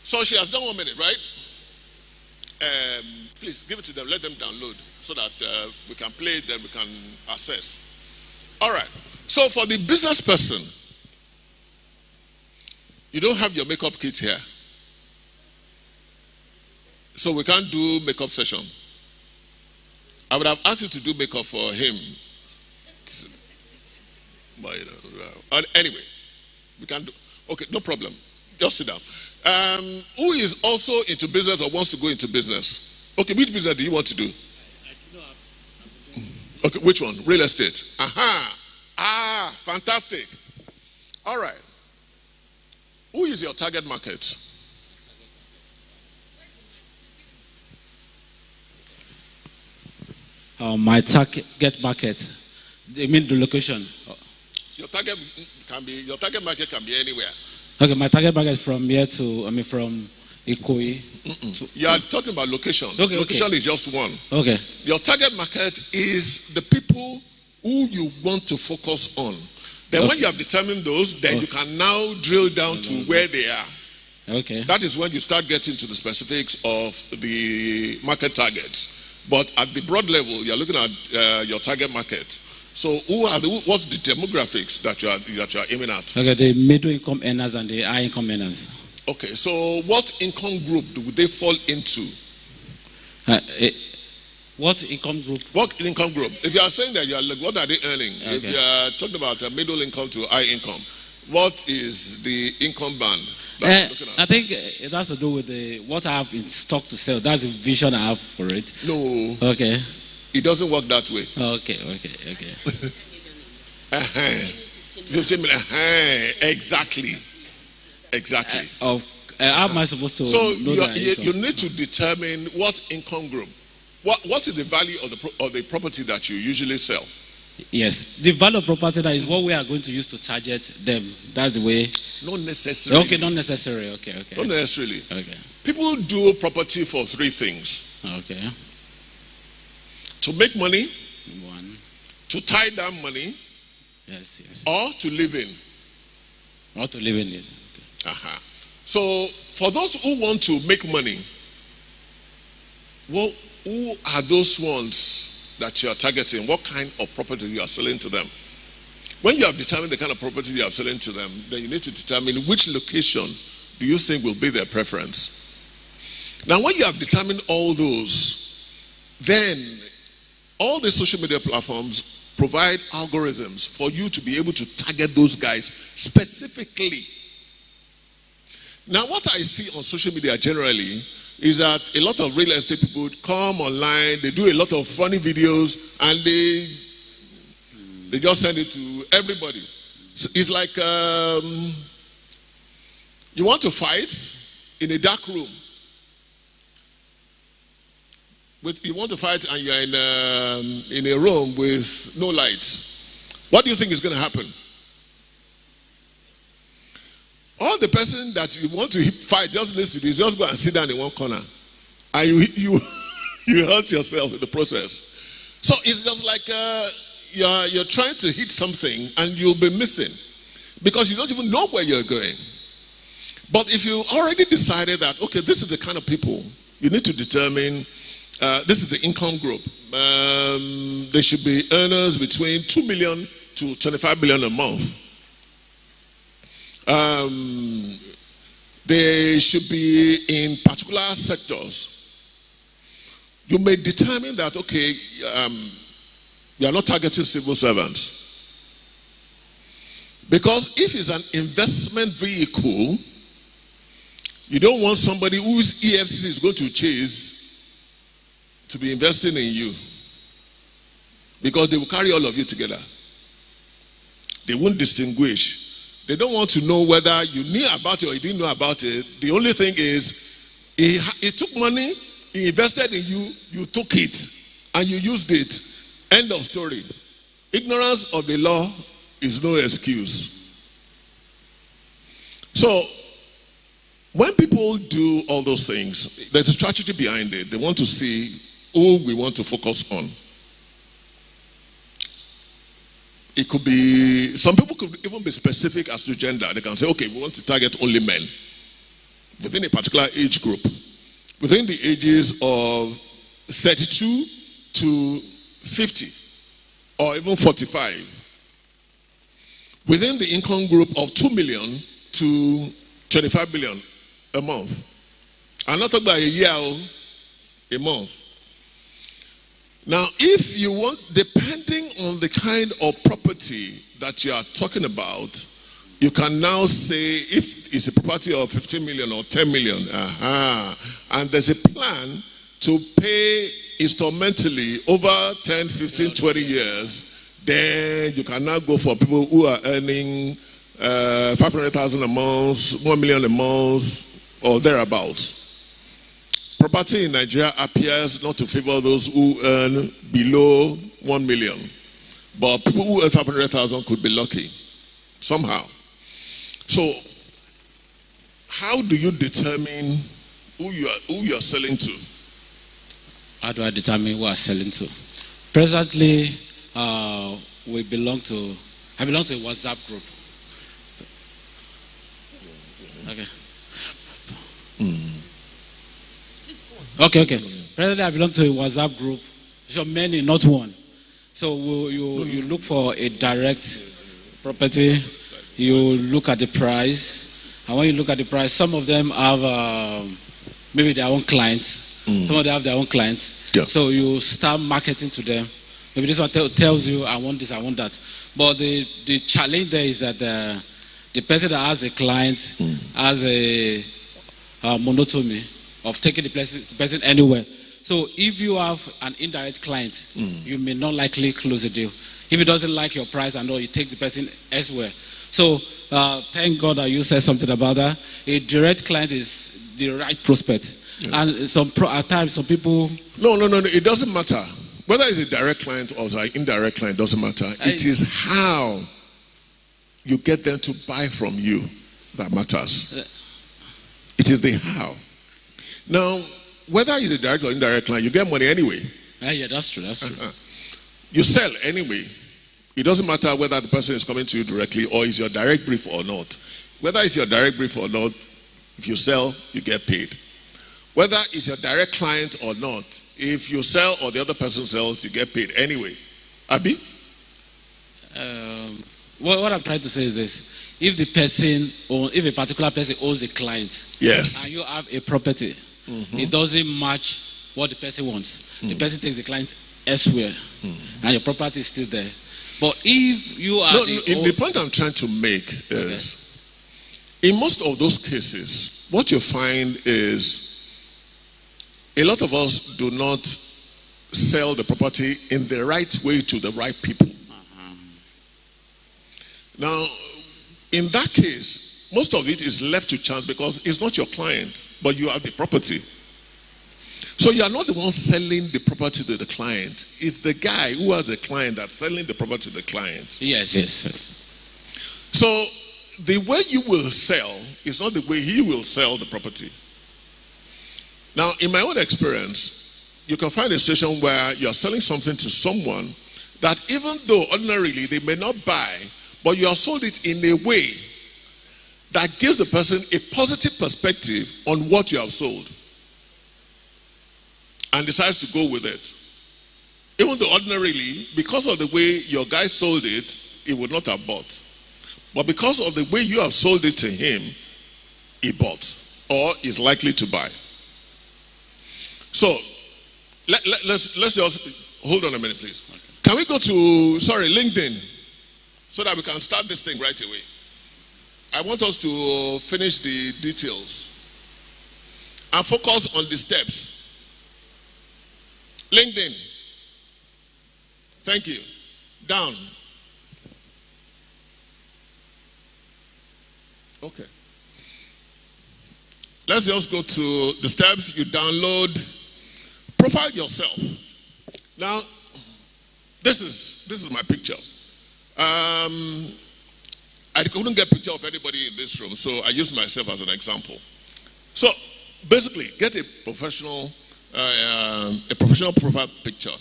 So she has done 1 minute, right? Please give it to them, let them download so that we can play it, then we can assess. All right. So for the business person, you don't have your makeup kit here. So we can't do makeup session. I would have asked you to do makeup for him. But, anyway, we can do. Okay, no problem. Just sit down. Who is also into business or wants to go into business? Okay, which business do you want to do? Okay, which one? Real estate. Aha. Ah, fantastic. All right. Who is your target market? My target market. You mean the location? Your target market can be anywhere. Okay, my target market from here to, from Ikoyi. You are talking about location. Okay, location is just one. Okay. Your target market is the people who you want to focus on. Then when you have determined those, then you can now drill down to where they are. Okay. That is when you start getting to the specifics of the market targets. But at the broad level, you're looking at your target market. So what's the demographics that you are aiming at? Okay, the middle income earners and the high income earners. Okay, so what income group do they fall into? What income group? What income group? If you are saying that what are they earning? Okay. If you are talking about middle income to high income, what is the income band that you're looking at? I think it has to do with what I have in stock to sell. That's the vision I have for it. No. Okay. It doesn't work that way. Okay. 15 million. Exactly. How am I supposed to So know that you need to determine what income group. What is the value of the property that you usually sell? Yes, the value of property, that is what we are going to use to target them. That's the way. Not necessarily. Okay, not necessarily. Okay. Not necessarily. Okay. People do property for 3 things. Okay. To make money. 1. To tie down money. Yes. Or to live in. Or to live in it. Okay. So for those who want to make money, who are those ones that you are targeting? What kind of property you are selling to them? When you have determined the kind of property you are selling to them, then you need to determine which location do you think will be their preference. Now, when you have determined all those, then all the social media platforms provide algorithms for you to be able to target those guys specifically. Now, what I see on social media generally is that a lot of real estate people come online, they do a lot of funny videos, and they just send it to everybody. It's like you want to fight in a dark room. You want to fight and you're in a room with no lights. What do you think is going to happen? All the person that you want to fight, just listen to this, just go and sit down in one corner. And you hurt yourself in the process. So it's just like you're trying to hit something and you'll be missing. Because you don't even know where you're going. But if you already decided that, okay, this is the kind of people, you need to determine, this is the income group. They should be earners between 2 million to 25 million a month. They should be in particular sectors. You may determine that, okay, you are not targeting civil servants. Because if it's an investment vehicle, You don't want somebody whose EFCC is going to chase to be investing in you, because they will carry all of you together. They won't distinguish. They don't want to know whether you knew about it or you didn't know about it. The only thing is, he took money, he invested in you, you took it, and you used it. End of story. Ignorance of the law is no excuse. So, when people do all those things, there's a strategy behind it. They want to see who we want to focus on. It could be, some people could even be specific as to gender. They can say, okay, we want to target only men within a particular age group. Within the ages of 32 to 50 or even 45. Within the income group of 2 million to 25 billion a month. I'm not talking about a year, a month. Now, if you want, depending on the kind of property that you are talking about, you can now say if it's a property of 15 million or 10 million, and there's a plan to pay instrumentally over 10, 15, 20 years, then you can now go for people who are earning 500,000 a month, 1 million a month, or thereabouts. Property in Nigeria appears not to favor those who earn below 1 million. But people who earn 500,000 could be lucky somehow. So, how do you determine who you are selling to? How do I determine who I'm selling to? Presently, I belong to a WhatsApp group. Okay. Okay. Presently, I belong to a WhatsApp group. So many, not one. So you look for a direct property. You look at the price. And when you look at the price, some of them have maybe their own clients. Some of them have their own clients. Yeah. So you start marketing to them. Maybe this one tells you, I want this, I want that. But the challenge there is that the person that has a client has a monotony of taking the person anywhere. So if you have an indirect client, you may not likely close the deal. If he doesn't like your price and all, you take the person elsewhere. So thank God that you said something about that. A direct client is the right prospect. Yeah. And at times some people... No, it doesn't matter. Whether it's a direct client or an indirect client, doesn't matter. It is how you get them to buy from you that matters. It is the how. Now, whether it's a direct or indirect client, you get money anyway. Yeah, that's true. You sell anyway. It doesn't matter whether the person is coming to you directly or is your direct brief or not. Whether it's your direct brief or not, if you sell, you get paid. Whether it's your direct client or not, if you sell or the other person sells, you get paid anyway. Abi? What I'm trying to say is this. If a particular person owns a client, yes, and you have a property, it doesn't match what the person wants. The person takes the client elsewhere, and your property is still there. But if you are... the point I'm trying to make is, in most of those cases, what you find is a lot of us do not sell the property in the right way to the right people. Now, in that case, most of it is left to chance because it's not your client, but you have the property. So you are not the one selling the property to the client. It's the guy who has the client that's selling the property to the client. Yes. So the way you will sell is not the way he will sell the property. Now, in my own experience, you can find a situation where you're selling something to someone that even though ordinarily they may not buy, but you have sold it in a way that gives the person a positive perspective on what you have sold and decides to go with it. Even though ordinarily, because of the way your guy sold it, he would not have bought. But because of the way you have sold it to him, he bought or is likely to buy. So, let's just hold on a minute, please. Okay. Can we go to, LinkedIn, so that we can start this thing right away? I want us to finish the details. and focus on the steps. LinkedIn. Thank you. Down. Okay. Let's just go to the steps. You download. Profile yourself. Now, this is my picture. I couldn't get a picture of anybody in this room, so I used myself as an example. So basically, get a professional profile picture.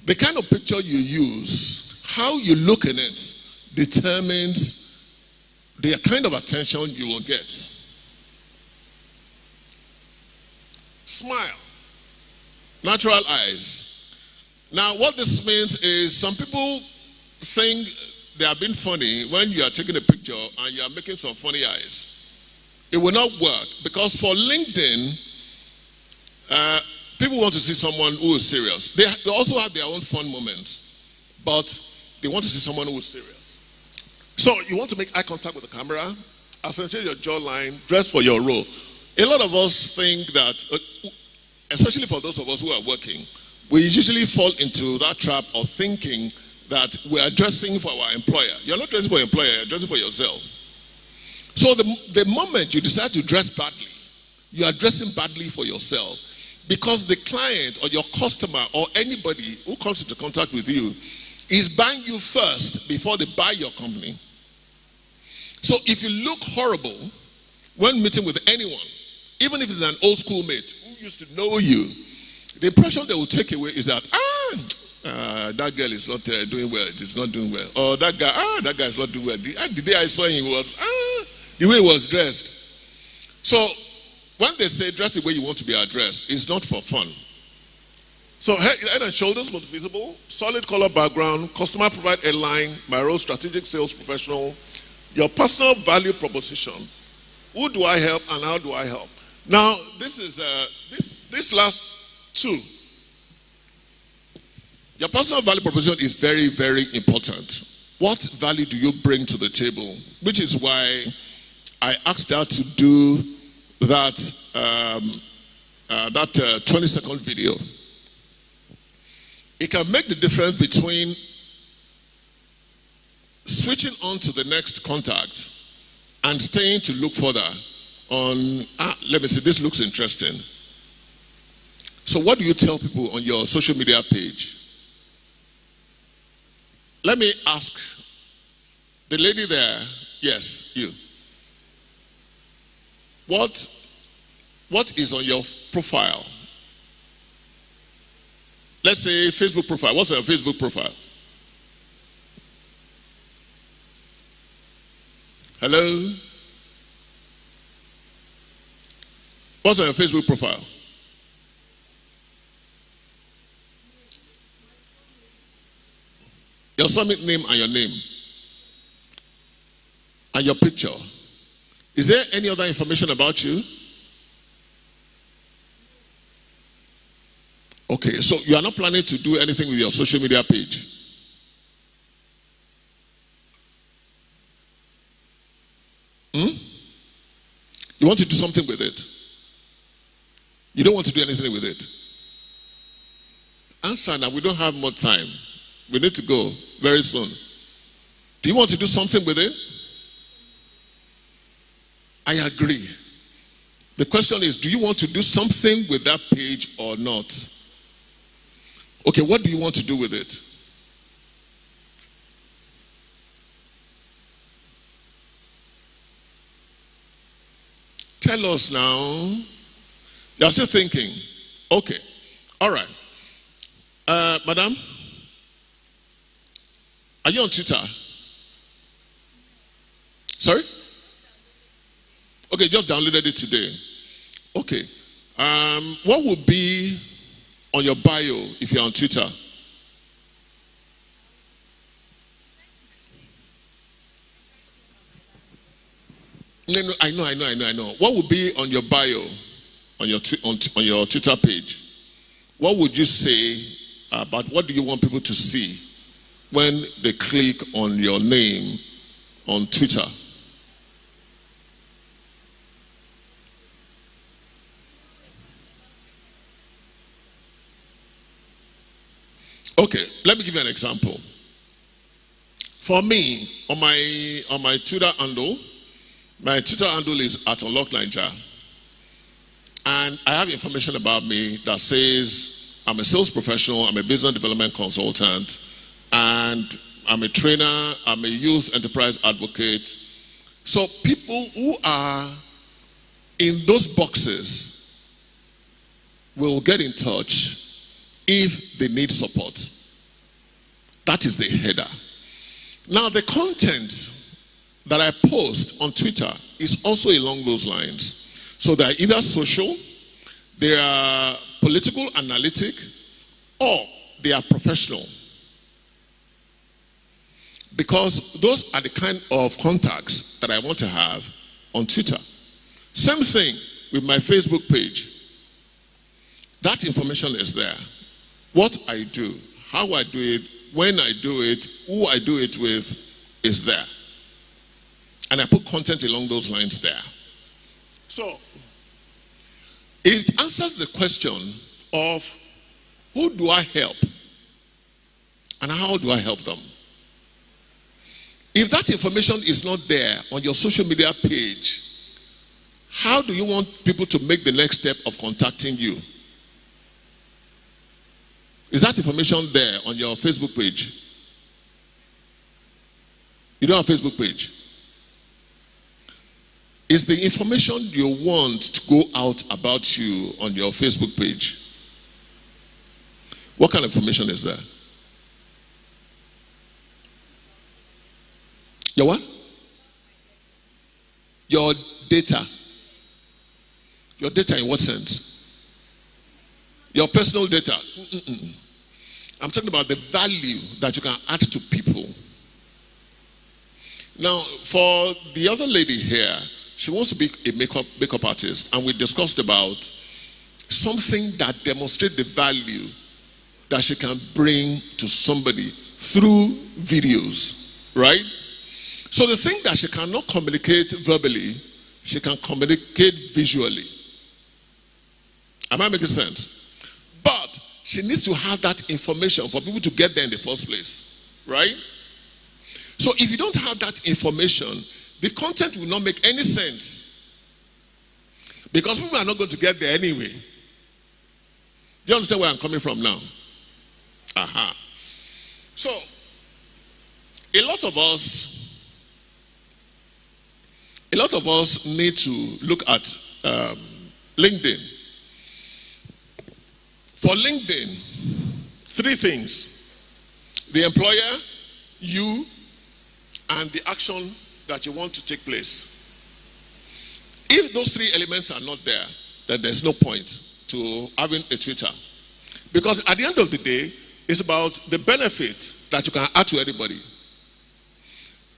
The kind of picture you use, how you look in it, determines the kind of attention you will get. Smile. Natural eyes. Now, what this means is some people think they are being funny when you are taking a picture and you are making some funny eyes. It will not work because for LinkedIn, people want to see someone who is serious. They also have their own fun moments, but they want to see someone who is serious. So you want to make eye contact with the camera, accentuate your jawline, dress for your role. A lot of us think that, especially for those of us who are working, we usually fall into that trap of thinking that we are dressing for our employer. You're not dressing for your employer, you're dressing for yourself. So the moment you decide to dress badly, you are dressing badly for yourself because the client or your customer or anybody who comes into contact with you is buying you first before they buy your company. So if you look horrible when meeting with anyone, even if it's an old schoolmate who used to know you, the impression they will take away is that, that girl is not doing well, it's not doing well. Or that guy is not doing well. The day I saw him was, the way he was dressed. So when they say dress the way you want to be addressed, it's not for fun. So head and shoulders most visible, solid color background, customer provide a line, my role strategic sales professional, your personal value proposition. Who do I help and how do I help? Now this is this last two. Your personal value proposition is very, very important. What value do you bring to the table? Which is why I asked her to do that 20-second video. It can make the difference between switching on to the next contact and staying to look further on, let me see, this looks interesting. So what do you tell people on your social media page? Let me ask the lady there, yes, you. What is on your profile? Let's say Facebook profile. What's on your Facebook profile? Hello? What's on your Facebook profile? Your summit name and your name. And your picture. Is there any other information about you? Okay, so you are not planning to do anything with your social media page? You want to do something with it? You don't want to do anything with it? Answer now, we don't have more time. We need to go very soon. Do you want to do something with it? I agree. The question is, do you want to do something with that page or not? Okay, what do you want to do with it? Tell us now. You're still thinking. Okay. All right. Madam, are you on Twitter? Sorry? Okay, just downloaded it today. Okay. What would be on your bio if you're on Twitter? No, I know. What would be on your bio, on your Twitter page? What would you say about what do you want people to see when they click on your name on Twitter? Okay, let me give you an example. For me, on my Twitter handle, my Twitter handle is at Unlock Nigeria. And I have information about me that says I'm a sales professional, I'm a business development consultant, and I'm a trainer, I'm a youth enterprise advocate. So people who are in those boxes will get in touch if they need support. That is the header. Now the content that I post on Twitter is also along those lines. So they're either social, they are political, analytic, or they are professional. Because those are the kind of contacts that I want to have on Twitter. Same thing with my Facebook page. That information is there. What I do, how I do it, when I do it, who I do it with is there. And I put content along those lines there. So, it answers the question of who do I help and how do I help them? If that information is not there on your social media page, how do you want people to make the next step of contacting you? Is that information there on your Facebook page? You don't have a Facebook page. Is the information you want to go out about you on your Facebook page? What kind of information is there? Your what? Your data. Your data in what sense? Your personal data. I'm talking about the value that you can add to people. Now, for the other lady here, she wants to be a makeup artist, and we discussed about something that demonstrates the value that she can bring to somebody through videos, right? So the thing that she cannot communicate verbally, she can communicate visually. Am I making sense? But she needs to have that information for people to get there in the first place, right? So if you don't have that information, the content will not make any sense. Because people are not going to get there anyway. Do you understand where I'm coming from now? Aha. So, a lot of us need to look at LinkedIn. For LinkedIn, 3 things: the employer, you, and the action that you want to take place. If those 3 elements are not there, then there's no point to having a Twitter. Because at the end of the day, it's about the benefits that you can add to anybody.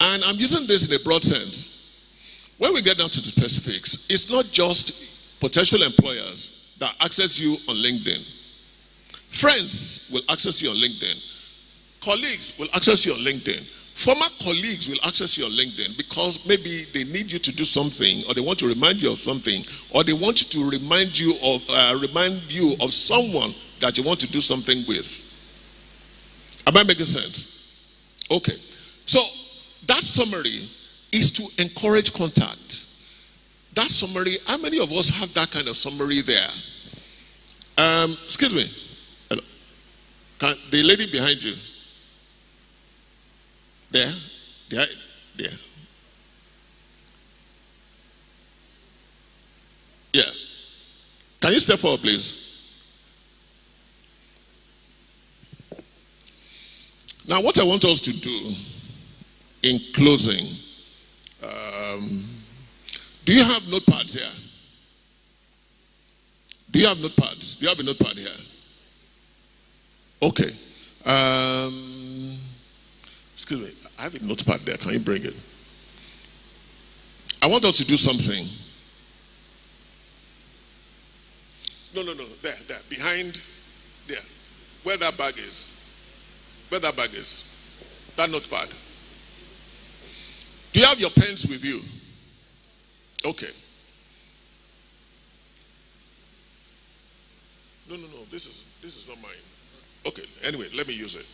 And I'm using this in a broad sense. When we get down to the specifics, it's not just potential employers that access you on LinkedIn. Friends will access you on LinkedIn. Colleagues will access you on LinkedIn. Former colleagues will access you on LinkedIn because maybe they need you to do something, or they want to remind you of something, or they want to remind you of someone that you want to do something with. Am I making sense? Okay. So that summary is to encourage contact. That summary, how many of us have that kind of summary there? Excuse me. Hello. The lady behind you. There. Yeah. Can you step forward, please? Now, what I want us to do in closing, do you have notepads here? Do you have notepads? Do you have a notepad here? Okay. Excuse me. I have a notepad there. Can you bring it? I want us to do something. No. There. Behind, there. Where that bag is. Where that bag is. That notepad. Do you have your pens with you? Okay. No. This is not mine. Okay, anyway, let me use it.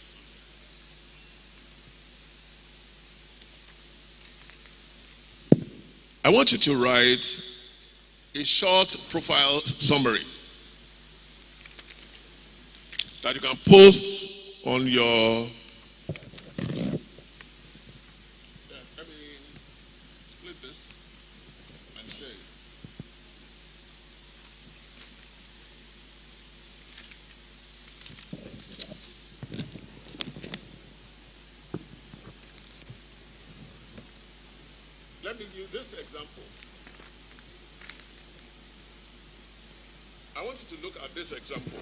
I want you to write a short profile summary that you can post on your. Let me split this and share it. Let me use this example. I want you to look at this example.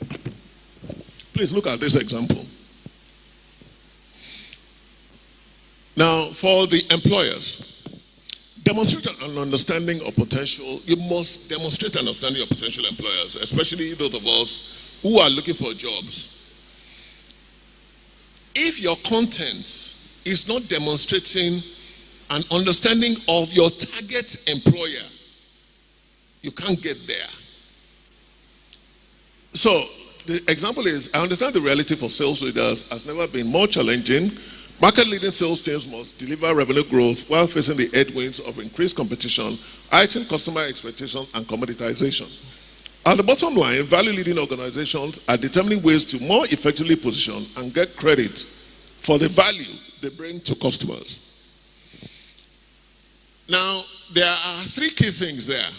Please look at this example. Now, for the employers, demonstrate an understanding of potential. You must demonstrate an understanding of potential employers, especially those of us who are looking for jobs. If your content is not demonstrating an understanding of your target employer, you can't get there. So, the example is, I understand the reality for sales leaders has never been more challenging. Market-leading sales teams must deliver revenue growth while facing the headwinds of increased competition, heightened customer expectations, and commoditization. At the bottom line, value-leading organizations are determining ways to more effectively position and get credit for the value they bring to customers. Now, there are three key things there.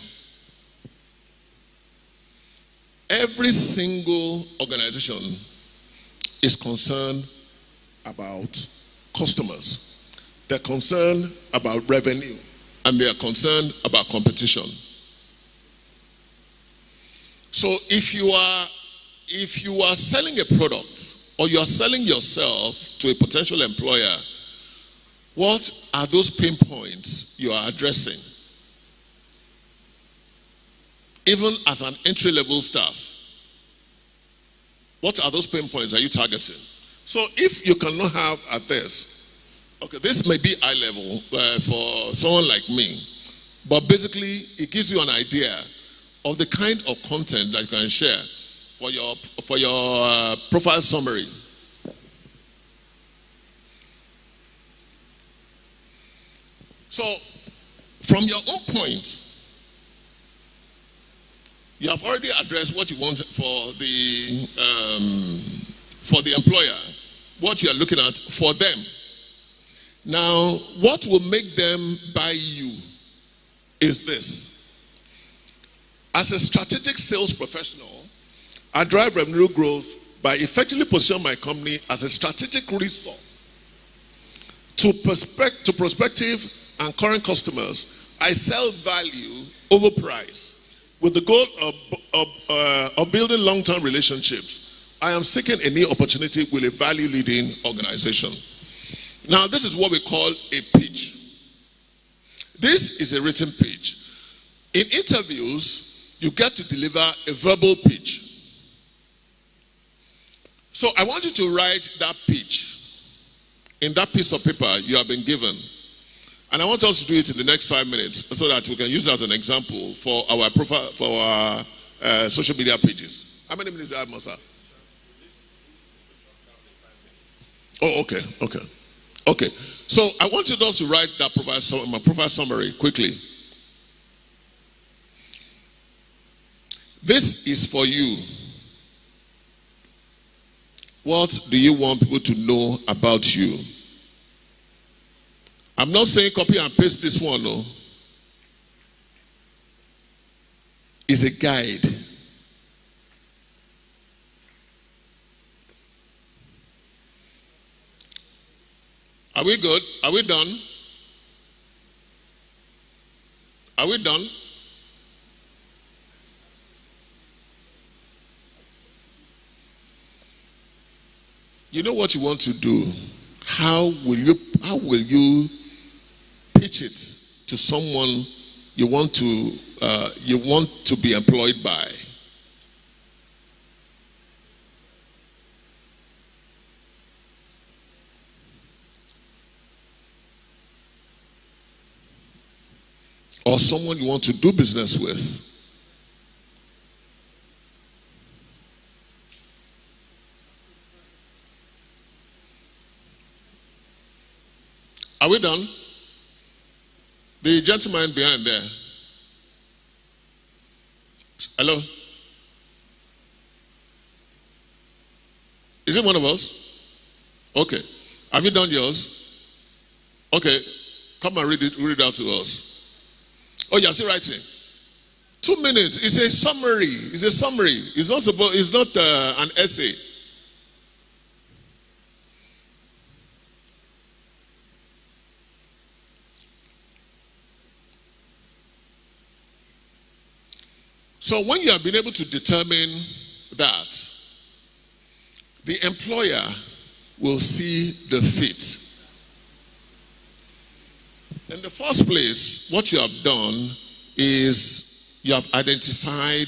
Every single organization is concerned about customers. They're concerned about revenue, and they are concerned about competition. So if you are selling a product or you are selling yourself to a potential employer, what are those pain points you are addressing? Even as an entry-level staff, what are those pain points are you targeting? So if you cannot have at this, okay, this may be high level for someone like me, but basically it gives you an idea of the kind of content that you can share for your profile summary. So, from your own point, you have already addressed what you want for the employer, what you are looking at for them. Now, what will make them buy you is this. As a strategic sales professional, I drive revenue growth by effectively positioning my company as a strategic resource to prospective and current customers. I sell value over price with the goal of building long-term relationships. I am seeking a new opportunity with a value-leading organization. Now, this is what we call a pitch. This is a written pitch. In interviews, you get to deliver a verbal pitch. So I want you to write that pitch in that piece of paper you have been given. And I want us to do it in the next 5 minutes so that we can use it as an example for our profile, for our social media pages. How many minutes do I have, Masa? Oh, okay. Okay. So I want you to write that profile summary quickly. This is for you. What do you want people to know about you? I'm not saying copy and paste this one, no. It's a guide. Are we good? Are we done? Are we done? You know what you want to do? How will you pitch it to someone you want to be employed by? Or someone you want to do business with? Are we done? The gentleman behind there. Hello? Is it one of us? Okay. Have you done yours? Okay. Come and read it out to us. Oh, you're still writing. 2 minutes. It's a summary. It's a summary. It's not an essay. So when you have been able to determine that, the employer will see the fit. In the first place, what you have done is you have identified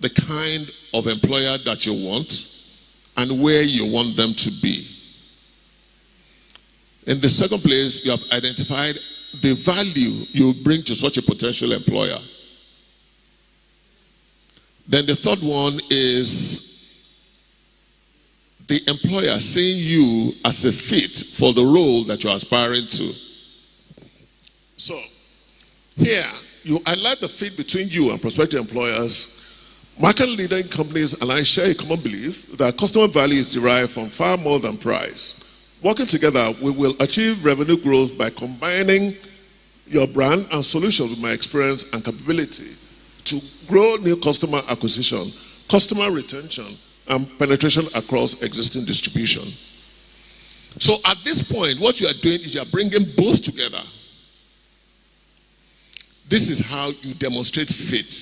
the kind of employer that you want and where you want them to be. In the second place, you have identified the value you bring to such a potential employer. Then the third one is the employer seeing you as a fit for the role that you're aspiring to. So, here, you highlight the fit between you and prospective employers. Market leading companies and I share a common belief that customer value is derived from far more than price. Working together, we will achieve revenue growth by combining your brand and solutions with my experience and capability to grow new customer acquisition, customer retention, and penetration across existing distribution. So at this point, what you are doing is you are bringing both together. This is how you demonstrate fit.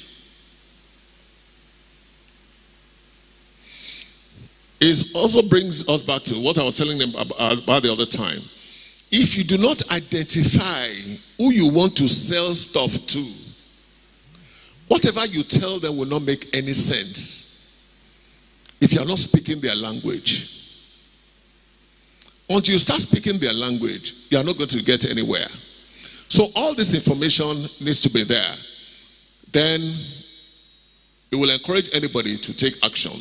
It also brings us back to what I was telling them about the other time. If you do not identify who you want to sell stuff to, whatever you tell them will not make any sense if you are not speaking their language. Until you start speaking their language, you are not going to get anywhere. So all this information needs to be there. Then it will encourage anybody to take action.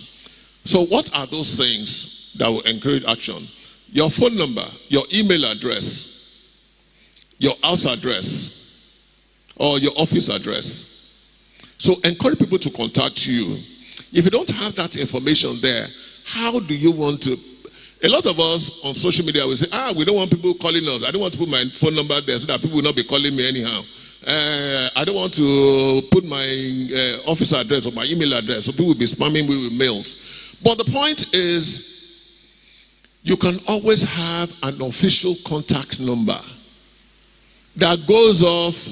So what are those things that will encourage action? Your phone number, your email address, your house address, or your office address. So encourage people to contact you. If you don't have that information there, how do you want to? A lot of us on social media will say, we don't want people calling us. I don't want to put my phone number there so that people will not be calling me anyhow. I don't want to put my office address or my email address so people will be spamming me with mails. But the point is, you can always have an official contact number that goes off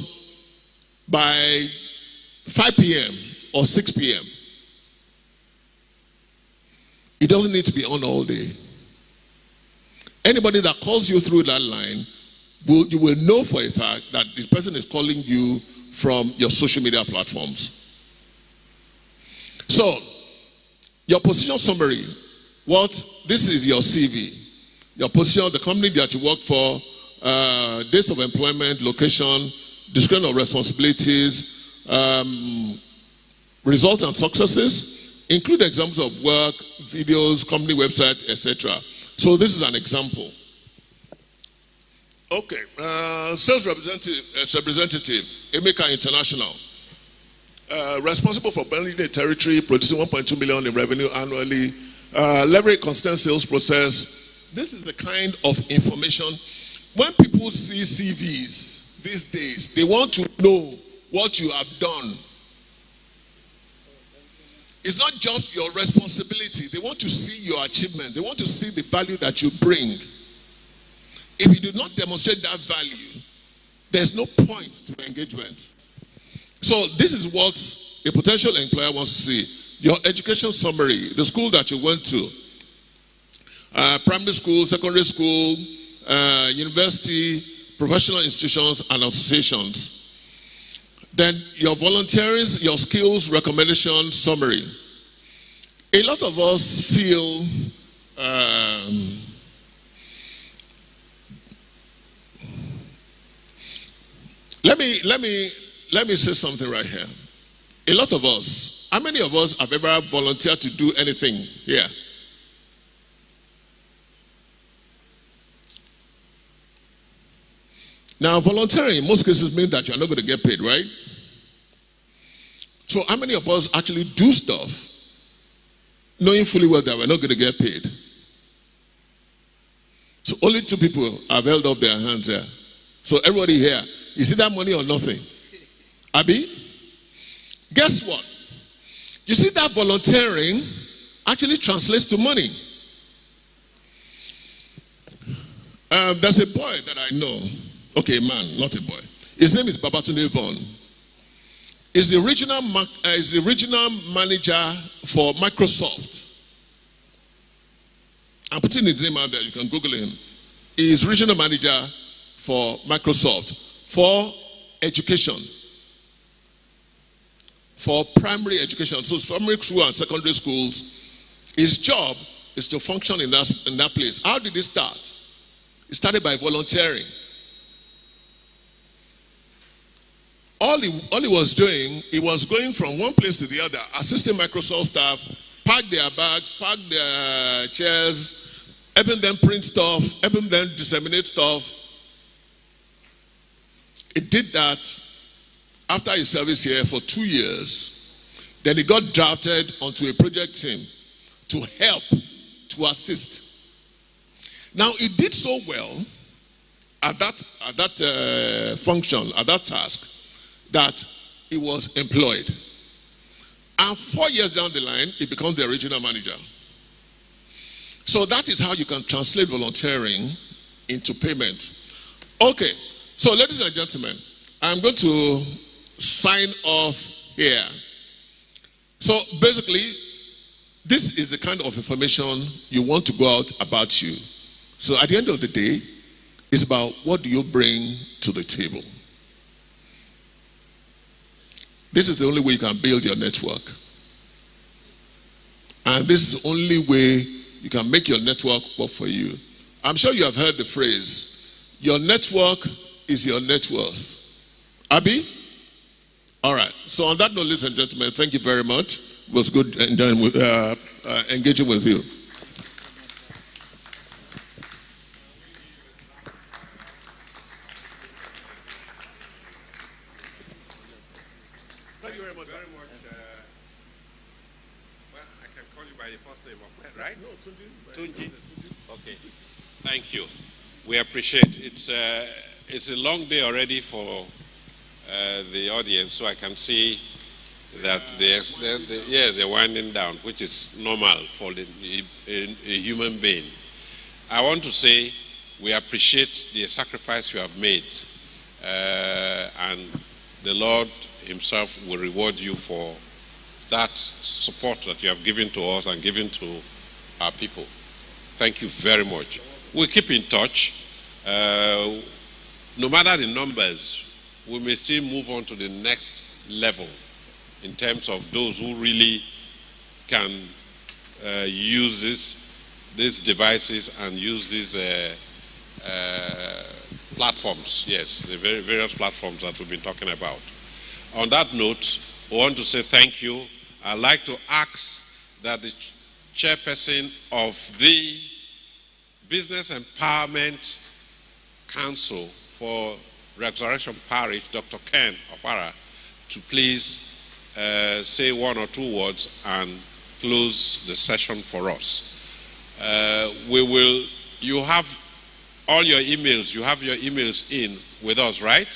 by 5 p.m. or 6 p.m. It doesn't need to be on all day. Anybody that calls you through that line, you will know for a fact that the person is calling you from your social media platforms. So, your position summary. This is your CV. Your position, the company that you work for, dates of employment, location, description of responsibilities, results and successes, include examples of work, videos, company website, etc. So this is an example. Okay, sales representative, Emeka International. Responsible for building a territory, producing 1.2 million in revenue annually, leverage constant sales process. This is the kind of information. When people see CVs these days, they want to know what you have done. It's not just your responsibility. They want to see your achievement. They want to see the value that you bring. If you do not demonstrate that value, there's no point to engagement. So this is what a potential employer wants to see. Your education summary, the school that you went to, primary school, secondary school, university, professional institutions, and associations. Then your volunteering, your skills recommendation summary. A lot of us feel let me say something right here. A lot of us, how many of us have ever volunteered to do anything here? Now, volunteering in most cases means that you are not going to get paid, right? So how many of us actually do stuff knowing fully well that we're not going to get paid? So only 2 people have held up their hands here. So everybody here, is it that money or nothing? Abi? Guess what? You see, that volunteering actually translates to money. There's a boy that I know. Okay, man, not a boy. His name is Babatunde Vaughn. He's the regional manager for Microsoft. I'm putting his name out there. You can Google him. He is regional manager for Microsoft for education, for primary education. So it's primary school and secondary schools. His job is to function in that place. How did he start? He started by volunteering. All he was doing, he was going from one place to the other, assisting Microsoft staff, pack their bags, pack their chairs, helping them print stuff, helping them disseminate stuff. He did that after his service here for 2 years. Then he got drafted onto a project team to help, to assist. Now, he did so well at that function, at that task, that he was employed. And 4 years down the line, he becomes the regional manager. So that is how you can translate volunteering into payment. Okay, so ladies and gentlemen, I'm going to sign off here. So basically, this is the kind of information you want to go out about you. So at the end of the day, it's about what do you bring to the table. This is the only way you can build your network. And this is the only way you can make your network work for you. I'm sure you have heard the phrase, your network is your net worth. Abi? All right. So on that note, ladies and gentlemen, thank you very much. It was good engaging with you. Thank you very much. Well, I can call you by your first name, right? No, Tunji. Okay. Thank you. We appreciate it. It's a long day already for the audience, so I can see that they're winding down, which is normal for a human being. I want to say we appreciate the sacrifice you have made, and the Lord Himself will reward you for that support that you have given to us and given to our people. Thank you very much. We'll keep in touch. No matter the numbers, we may still move on to the next level in terms of those who really can use these devices and use these platforms. Yes, the various platforms that we've been talking about. On that note, I want to say thank you. I'd like to ask that the chairperson of the Business Empowerment Council for Resurrection Parish, Dr. Ken Opara, to please say 1 or 2 words and close the session for us. You have all your emails, you have your emails in with us, right?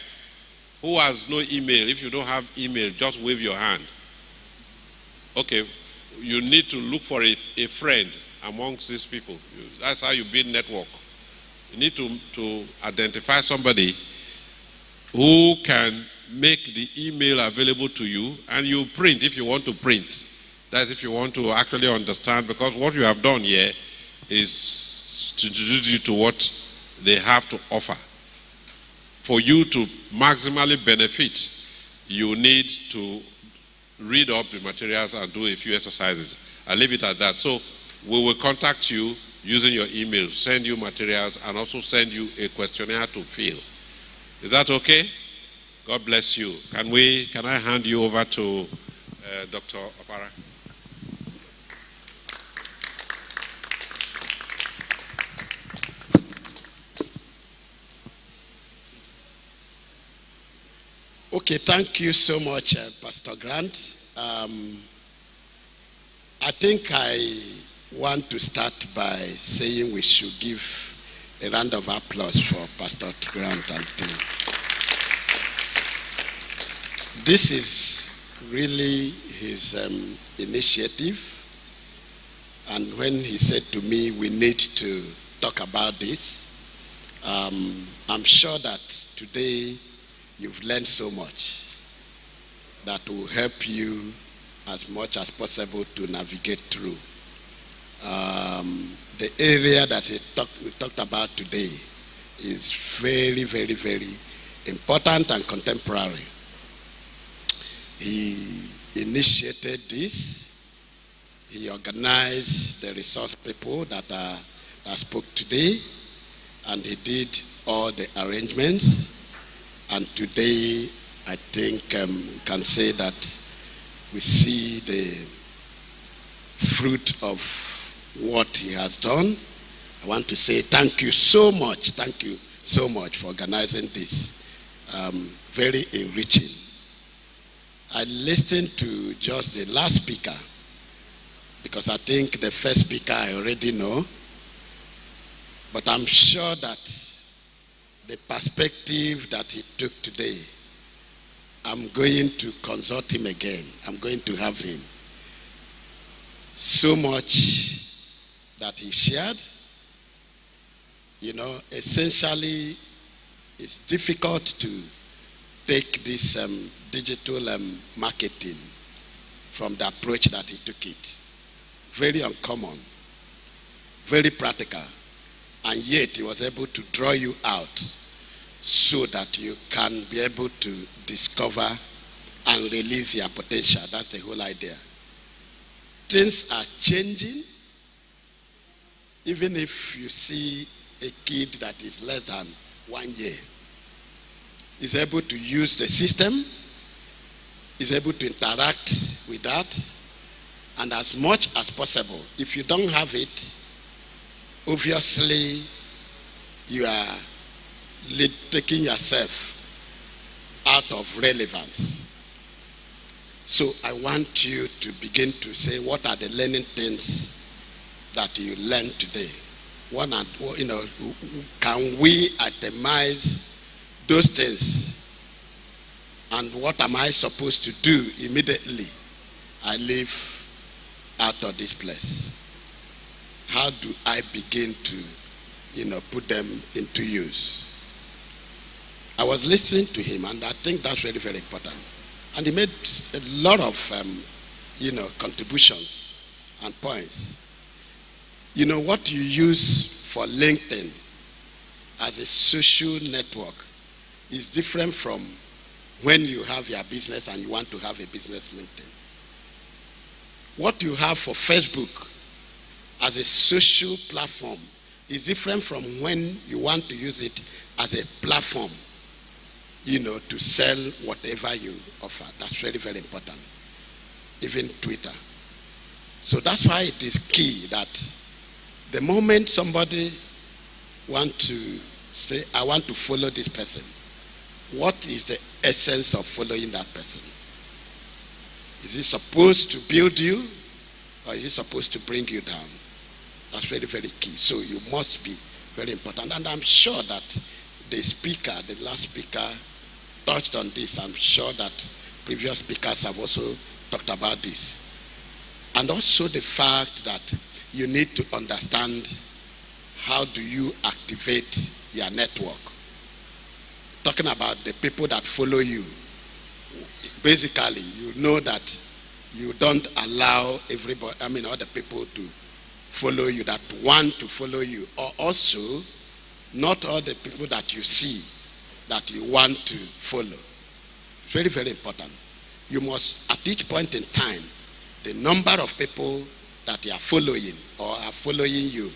Who has no email? If you don't have email, just wave your hand. Okay, you need to look for a friend amongst these people. That's how you build network. You need to identify somebody who can make the email available to you, and you print if you want to print. That's if you want to actually understand, because what you have done here is to introduce you to what they have to offer. For you to maximally benefit, you need to read up the materials and do a few exercises. I'll leave it at that. So we will contact you using your email, send you materials, and also send you a questionnaire to fill. Is that okay? God bless you. Can I hand you over to Dr. Opara? Okay, thank you so much, Pastor Grant. I think I want to start by saying we should give a round of applause for Pastor Grant and team. This is really his initiative, and when he said to me we need to talk about this, I'm sure that today you've learned so much that will help you as much as possible to navigate through. The area that we talked about today is very, very, very important and contemporary. He initiated this. He organized the resource people that spoke today, and he did all the arrangements. And today, I think we can say that we see the fruit of what he has done. I want to say thank you so much. Thank you so much for organizing this. Very enriching. I listened to just the last speaker because I think the first speaker I already know. But I'm sure that the perspective that he took today, I'm going to consult him again. I'm going to have him. So much that he shared. You know, essentially, it's difficult to take this digital marketing from the approach that he took it. Very uncommon, very practical, and yet he was able to draw you out so that you can be able to discover and release your potential. That's the whole idea. Things are changing. Even if you see a kid that is less than 1 year, is able to use the system, is able to interact with that, and as much as possible, if you don't have it, obviously you are taking yourself out of relevance. So I want you to begin to say, what are the learning things that you learned today? Can we itemize those things? And what am I supposed to do immediately I leave out of this place? How do I begin to, put them into use? I was listening to him, and I think that's really very important. And he made a lot of, contributions and points. You know, what you use for LinkedIn as a social network is different from when you have your business and you want to have a business LinkedIn. What you have for Facebook as a social platform is different from when you want to use it as a platform, to sell whatever you offer. That's very, very important. Even Twitter. So that's why it is key that the moment somebody wants to say, I want to follow this person, what is the essence of following that person? Is it supposed to build you, or is it supposed to bring you down? That's very, very key. So you must be very important. And I'm sure that the last speaker, touched on this. I'm sure that previous speakers have also talked about this. And also the fact that you need to understand how do you activate your network. Talking about the people that follow you. Basically, you know that you don't allow all the people to follow you that want to follow you. Or also, not all the people that you see that you want to follow. Very, very important. You must, at each point in time, the number of people that you are following or are following you,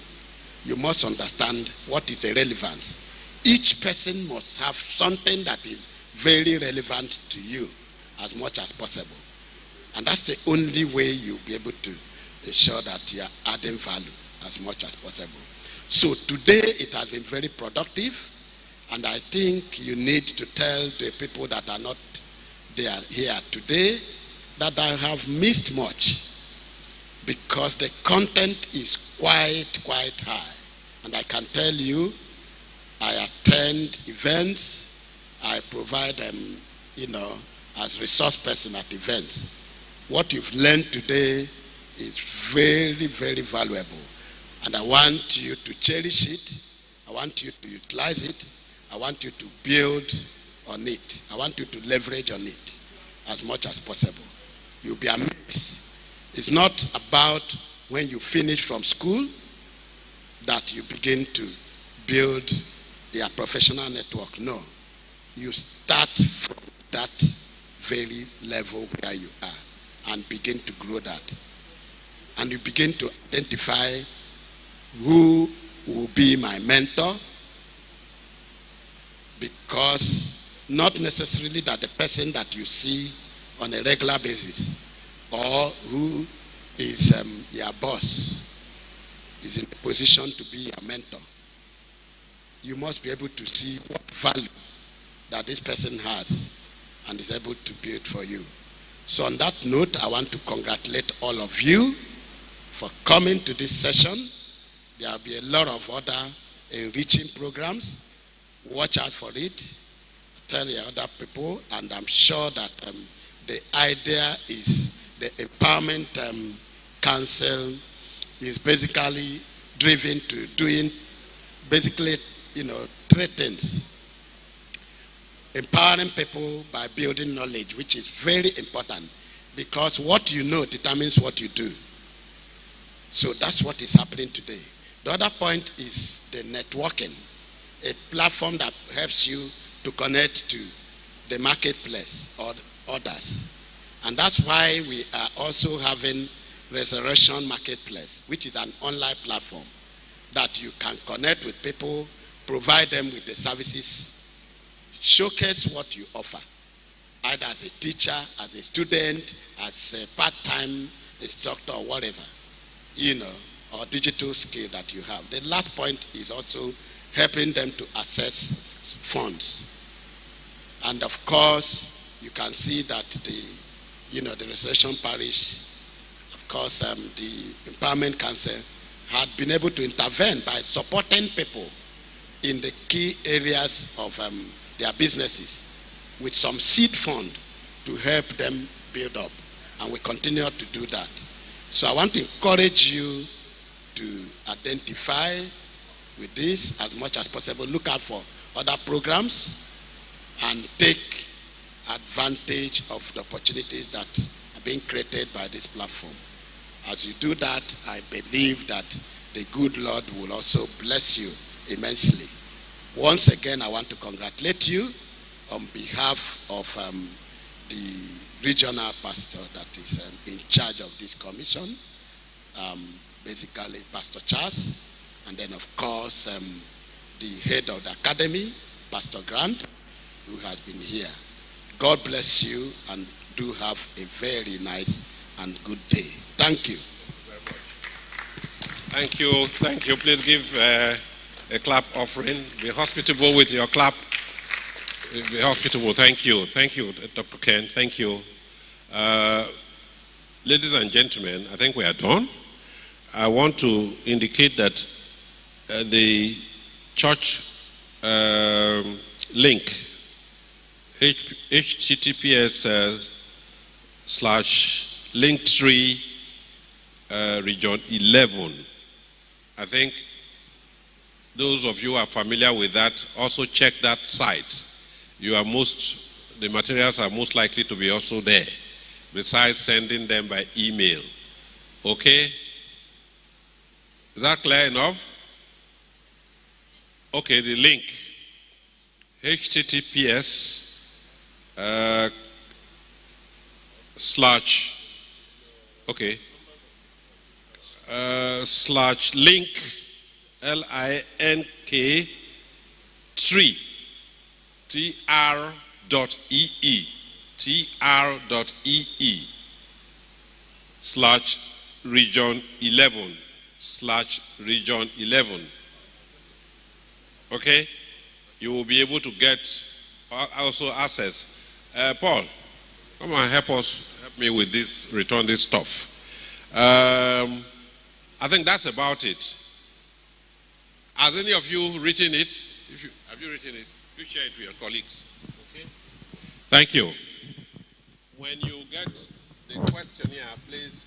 you must understand what is the relevance. Each person must have something that is very relevant to you as much as possible. And that's the only way you'll be able to ensure that you are adding value as much as possible. So today it has been very productive, and I think you need to tell the people that are not they are here today that I have missed much, because the content is quite high. And I can tell you, I attend events, I provide as resource person at events. What you've learned today is very, very valuable. And I want you to cherish it. I want you to utilize it. I want you to build on it. I want you to leverage on it as much as possible. You'll be amazed. It's not about when you finish from school that you begin to build your professional network. No. You start from that very level where you are and begin to grow that. And you begin to identify who will be my mentor, because not necessarily that the person that you see on a regular basis or who is your boss is in a position to be your mentor. You must be able to see what value that this person has and is able to build for you. So on that note, I want to congratulate all of you for coming to this session. There will be a lot of other enriching programs. Watch out for it. Tell your other people, and I'm sure that the idea is the Empowerment Council is basically driven to doing basically, three things. Empowering people by building knowledge, which is very important, because what you know determines what you do. So that's what is happening today. The other point is the networking, a platform that helps you to connect to the marketplace or others. And that's why we are also having Resurrection Marketplace, which is an online platform that you can connect with people, provide them with the services, showcase what you offer, either as a teacher, as a student, as a part-time instructor, or whatever, or digital skill that you have. The last point is also helping them to access funds. And of course, you can see that the Restoration Parish, of course, the Empowerment Council had been able to intervene by supporting people in the key areas of their businesses with some seed fund to help them build up. And we continue to do that. So I want to encourage you to identify with this as much as possible. Look out for other programs and take advantage of the opportunities that are being created by this platform. As you do that, I believe that the good Lord will also bless you immensely. Once again, I want to congratulate you on behalf of the regional pastor that is in charge of this commission, basically Pastor Charles, and then of course the head of the academy, Pastor Grant, who has been here. God bless you, and do have a very nice and good day. Thank you. Thank you. Thank you. Please give a clap offering. Be hospitable with your clap. Be hospitable. Thank you. Thank you, Dr. Ken. Thank you. Ladies and gentlemen, I think we are done. I want to indicate that the church link, https://linktree region 11. I think those of you who are familiar with that, also check that site. The materials are most likely to be also there, besides sending them by email. Okay? Is that clear enough? Okay, the link. https / link LINK tree tr.ee/region 11/region 11. Okay? You will be able to get also access. Paul, Come on, help me with this, return this stuff. I think that's about it. Has any of you written it? Have you written it? You share it with your colleagues. Okay? Thank you. When you get the questionnaire, please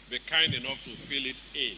be kind enough to fill it in.